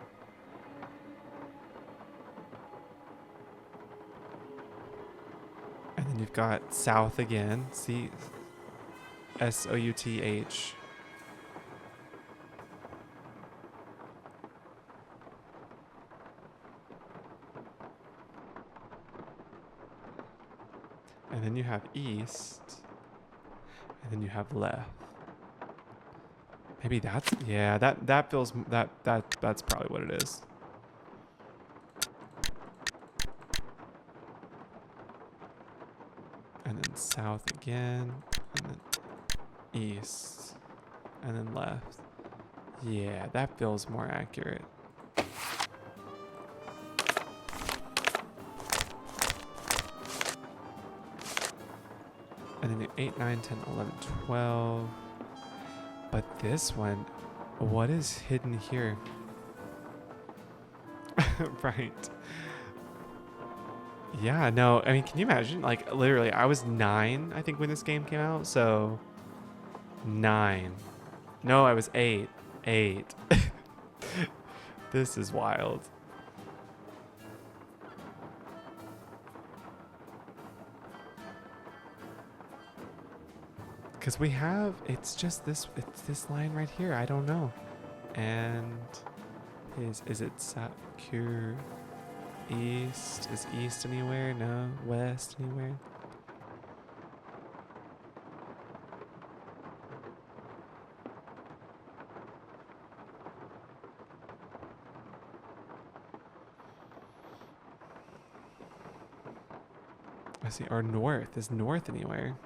and then you've got south again. See, SOUTH. And then you have east, and then you have left. Maybe that's, yeah, that feels, that's probably what it is. And then south again, and then east, and then left. Yeah, that feels more accurate. And then the 8, 9, 10, 11, 12. But this one, what is hidden here? Right. Yeah, no, I mean, can you imagine? Like, literally, I was 9, I think, when this game came out. So, 9. No, I was 8. 8. This is wild. Because we have, it's this line right here. I don't know. And is it Sakura east? Is east anywhere? No. West anywhere? I see. Or north. Is north anywhere?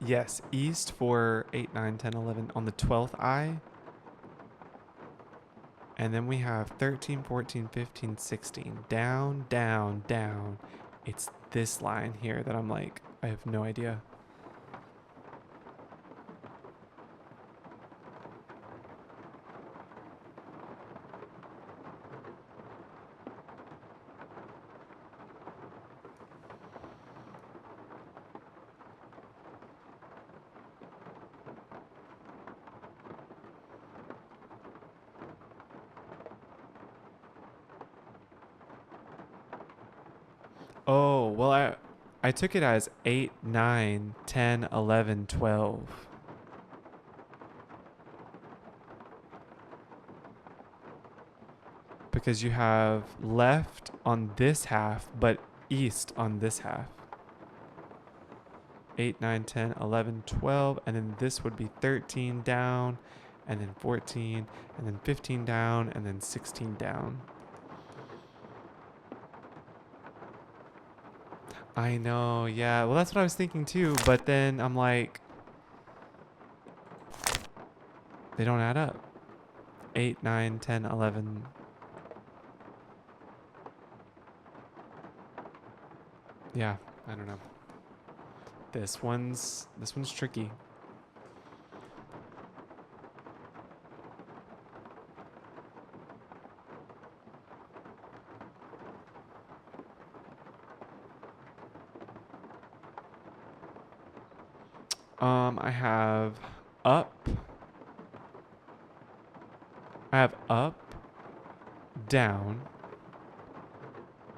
Yes, east for 8, 9, 10, 11 on the 12th eye. And then we have 13, 14, 15, 16. Down, down, down. It's this line here that I'm like, I have no idea. Oh, well, I took it as 8, 9, 10, 11, 12. Because you have left on this half, but east on this half. 8, 9, 10, 11, 12. And then this would be 13 down, and then 14, and then 15 down, and then 16 down. I know, yeah. Well, that's what I was thinking too, but then I'm like, they don't add up. 8, 9, 10, 11. Yeah, I don't know. This one's tricky. I have up. I have up, down,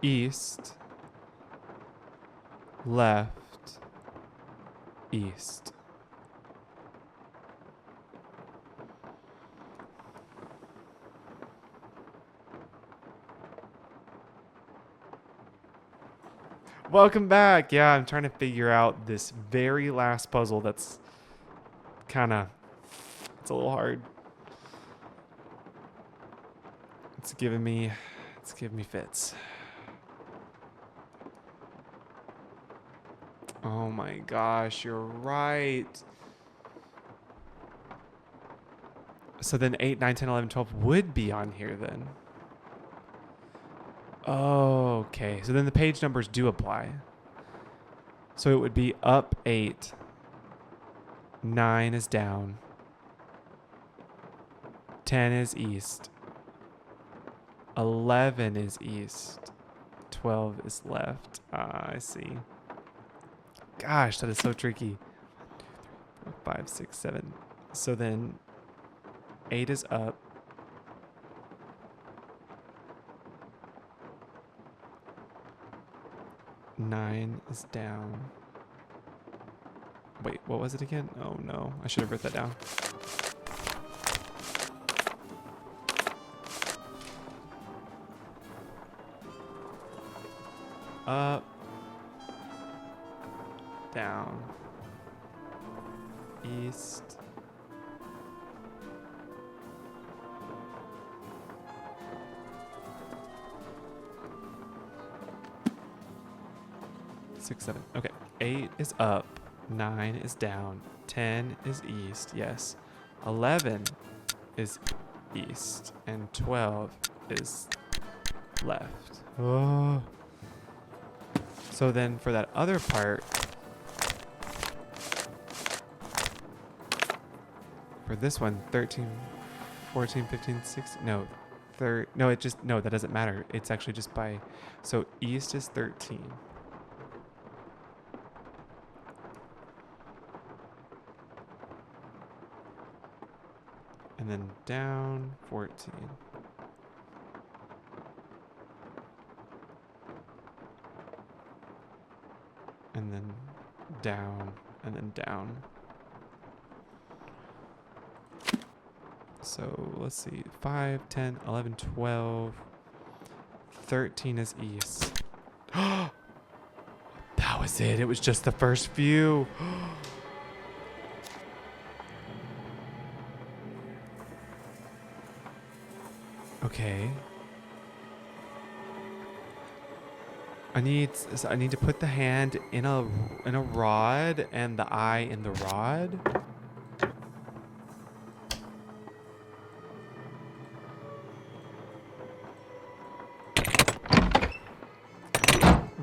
east, left, east. Welcome back. Yeah, I'm trying to figure out this very last puzzle that's kind of... It's a little hard. It's giving me fits. Oh my gosh, you're right. So then 8, 9, 10, 11, 12 would be on here then. Oh, okay. So then the page numbers do apply. So it would be up 8. 9 is down. 10 is east. 11 is east. 12 is left. Ah, I see. Gosh, that is so tricky. 5, 6, 7. So then 8 is up. Nine is down. Wait, what was it again? Oh no, I should have wrote that down. Up, down, east, six, 7. Okay, 8 is up, 9 is down, 10 is east. Yes, 11 is east, and 12 is left. Oh. So then for that other part, for this one, 13, 14, 15, 16, no, no, it just, no, that doesn't matter. It's actually just by, so east is 13. And then down 14. And then down, and then down. So let's see, 5, 10, 11, 12, 13 is east. That was it. It was just the first few. Okay. I need to put the hand in a rod and the eye in the rod.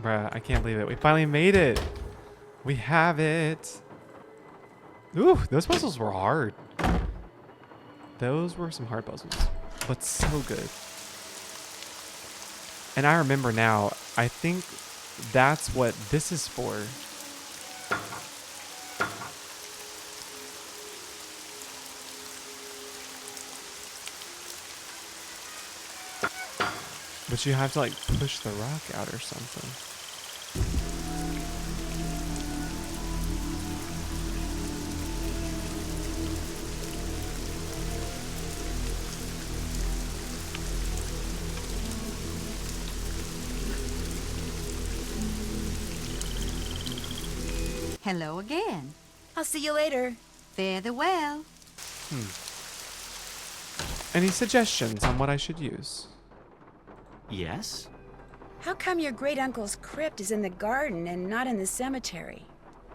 Bruh, I can't believe it. We finally made it. We have it. Ooh, those puzzles were hard. Those were some hard puzzles, but so good. And I remember now, I think that's what this is for. But you have to like push the rock out or something. Hello again. I'll see you later. Fare thee well. Any suggestions on what I should use? Yes? How come your great-uncle's crypt is in the garden and not in the cemetery?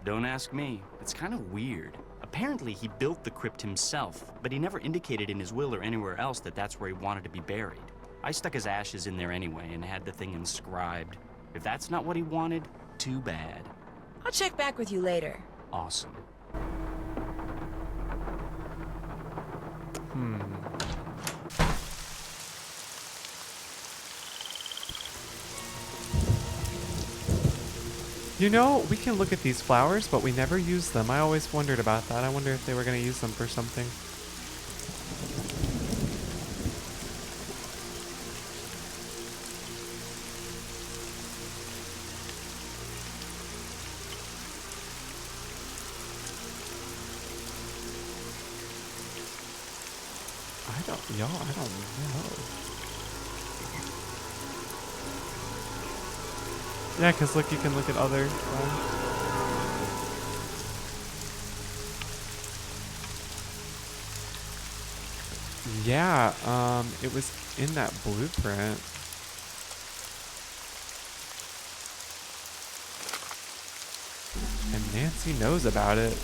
Don't ask me. It's kind of weird. Apparently he built the crypt himself, but he never indicated in his will or anywhere else that that's where he wanted to be buried. I stuck his ashes in there anyway and had the thing inscribed. If that's not what he wanted, too bad. I'll check back with you later. Awesome. You know, we can look at these flowers, but we never use them. I always wondered about that. I wonder if they were going to use them for something. I don't know. Yeah, because look, you can look at other ones. Yeah, it was in that blueprint. And Nancy knows about it.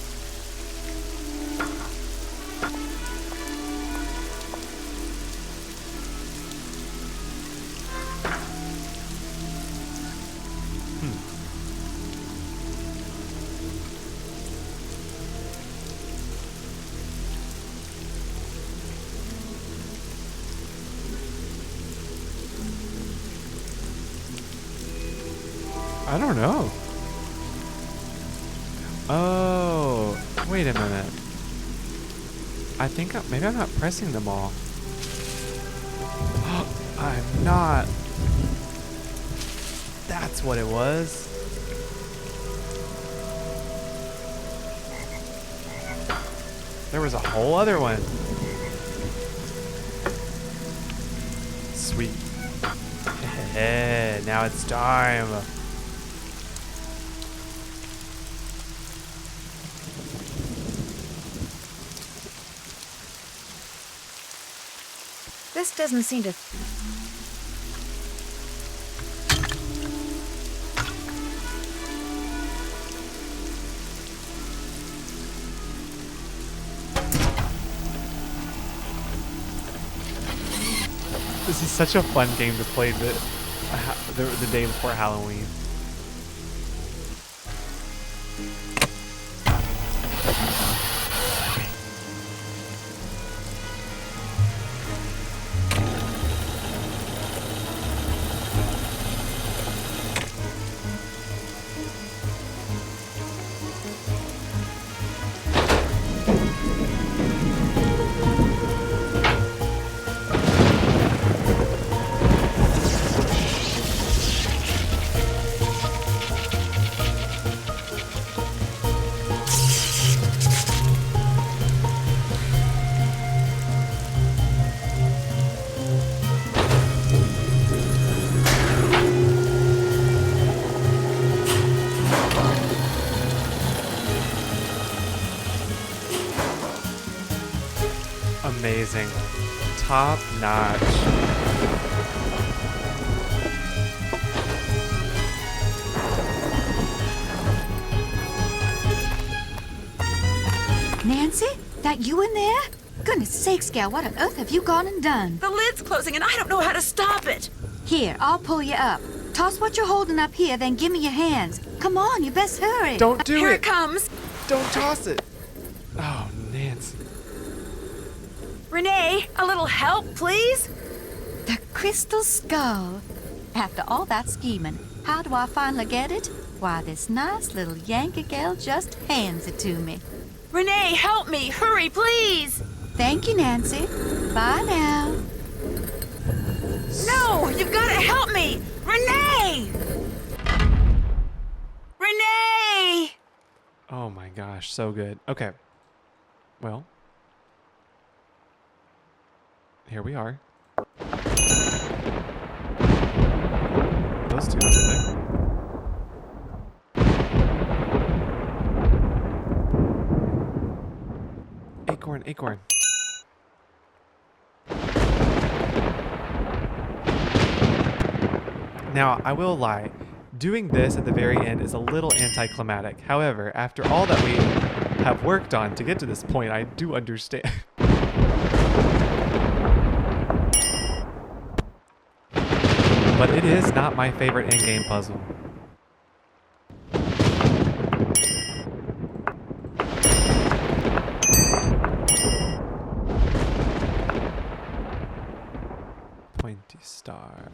I don't know. Oh, wait a minute. I think maybe I'm not pressing them all. I'm not. That's what it was. There was a whole other one. Sweet. Now it's time. This doesn't seem to... This is such a fun game to play the day before Halloween. Amazing. Top notch. Nancy? That you in there? Goodness sakes, gal, what on earth have you gone and done? The lid's closing and I don't know how to stop it. Here, I'll pull you up. Toss what you're holding up here, then give me your hands. Come on, you best hurry. Don't do it. Here it comes. Don't toss it. Oh, Nancy. Renee, a little help, please? The crystal skull. After all that scheming, how do I finally get it? Why, this nice little Yankee gal just hands it to me. Renee, help me. Hurry, please. Thank you, Nancy. Bye now. No, you've got to help me. Renee! Renee! Oh my gosh, so good. Okay. Well, here we are. Those two over there. Acorn, acorn. Now, I will lie. Doing this at the very end is a little anticlimactic. However, after all that we have worked on to get to this point, I do understand. But it is not my favorite in-game puzzle. Pointy star.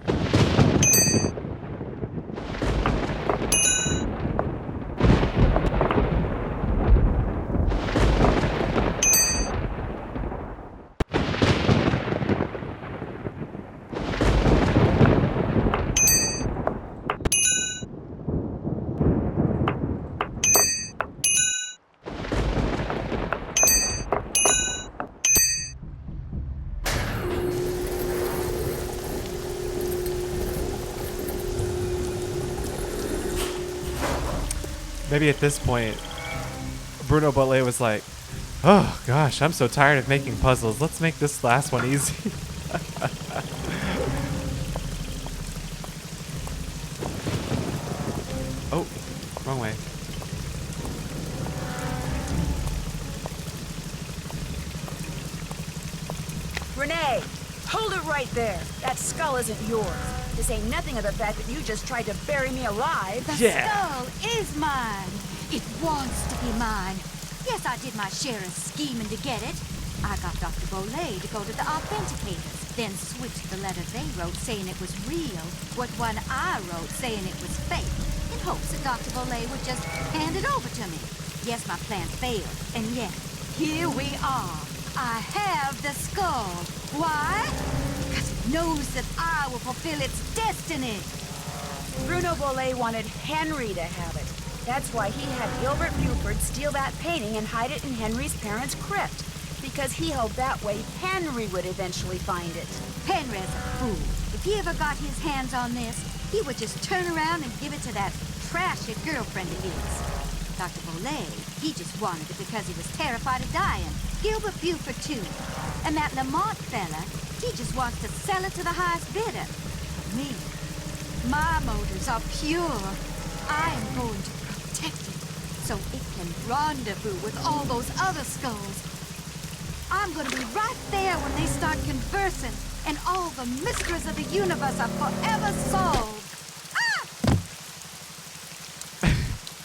Maybe at this point, Bruno Bolet was like, oh gosh, I'm so tired of making puzzles. Let's make this last one easy. Oh, wrong way. Renee, hold it right there. That skull isn't yours. To say nothing of the fact that you just tried to bury me alive. The skull is mine. It wants to be mine. Yes, I did my share of scheming to get it. I got Dr. Bolet to go to the authenticators, then switched the letter they wrote saying it was real with one I wrote saying it was fake, in hopes that Dr. Bolet would just hand it over to me. Yes, my plan failed, and yet, here we are. I have the skull. Why? Because it knows that I will fulfill its destiny. Bruno Bolet wanted Henry to have it. That's why he had Gilbert Buford steal that painting and hide it in Henry's parents' crypt. Because he hoped that way Henry would eventually find it. Henry's a fool. If he ever got his hands on this, he would just turn around and give it to that trashy girlfriend of his. Dr. Bolet, he just wanted it because he was terrified of dying. Gilbert Buford, too. And that Lamont fella, he just wants to sell it to the highest bidder. Me, my motives are pure. I am going to protect it so it can rendezvous with all those other skulls. I'm going to be right there when they start conversing, and all the mysteries of the universe are forever solved.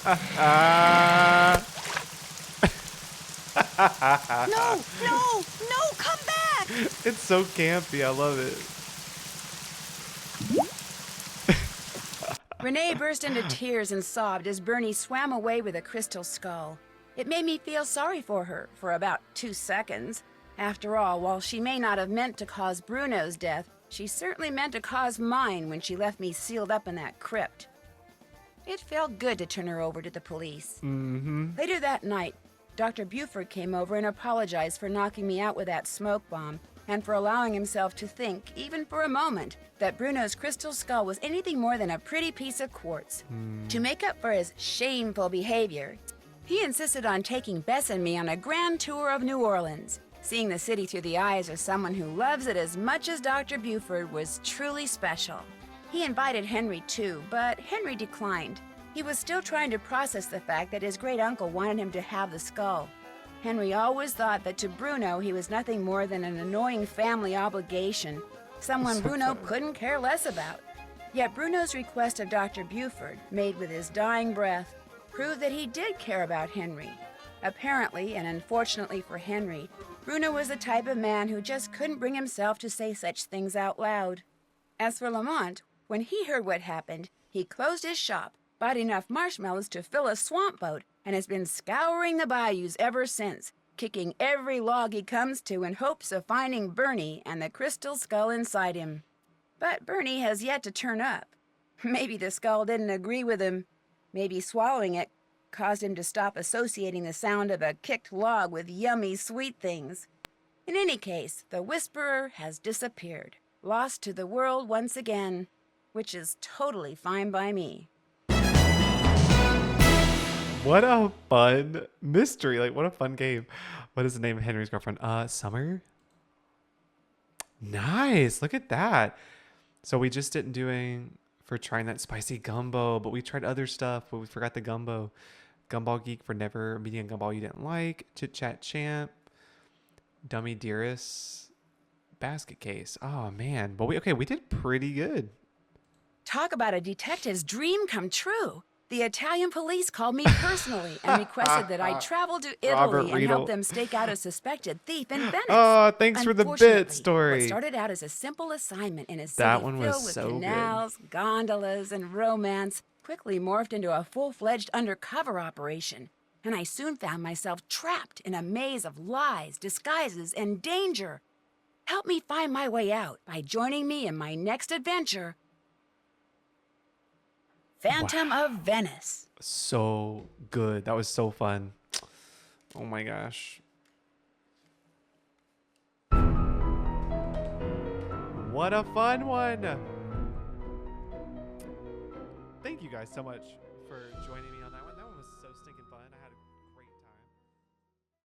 No, come back! It's so campy. I love it. Renee burst into tears and sobbed as Bernie swam away with a crystal skull. It made me feel sorry for her for about 2 seconds. After all, while she may not have meant to cause Bruno's death, she certainly meant to cause mine when she left me sealed up in that crypt. It felt good to turn her over to the police. Later that night, Dr. Buford came over and apologized for knocking me out with that smoke bomb and for allowing himself to think, even for a moment, that Bruno's crystal skull was anything more than a pretty piece of quartz. To make up for his shameful behavior, he insisted on taking Bess and me on a grand tour of New Orleans. Seeing the city through the eyes of someone who loves it as much as Dr. Buford was truly special. He invited Henry too, but Henry declined. He was still trying to process the fact that his great-uncle wanted him to have the skull. Henry always thought that to Bruno he was nothing more than an annoying family obligation, someone Bruno couldn't care less about. Yet Bruno's request of Dr. Buford, made with his dying breath, proved that he did care about Henry. Apparently, and unfortunately for Henry, Bruno was the type of man who just couldn't bring himself to say such things out loud. As for Lamont, when he heard what happened, he closed his shop, bought enough marshmallows to fill a swamp boat, and has been scouring the bayous ever since, kicking every log he comes to in hopes of finding Bernie and the crystal skull inside him. But Bernie has yet to turn up. Maybe the skull didn't agree with him. Maybe swallowing it caused him to stop associating the sound of a kicked log with yummy sweet things. In any case, the Whisperer has disappeared, lost to the world once again, which is totally fine by me. What a fun mystery. Like, what a fun game. What is the name of Henry's girlfriend? Summer? Nice. Look at that. So we just didn't doing for trying that spicy gumbo, but we tried other stuff, but we forgot the gumbo. Gumball Geek for never meeting a gumball you didn't like. Chit Chat Champ. Dummy Dearest. Basket Case. Oh, man. But we did pretty good. Talk about a detective's dream come true. The Italian police called me personally and requested that I travel to Italy and help them stake out a suspected thief in Venice. Oh, thanks for the bit story. What started out as a simple assignment in a city That one was filled with so canals, gondolas, and romance quickly morphed into a full-fledged undercover operation. And I soon found myself trapped in a maze of lies, disguises, and danger. Help me find my way out by joining me in my next adventure, Phantom of Venice. So good. That was so fun. Oh my gosh. What a fun one. Thank you guys so much for joining me.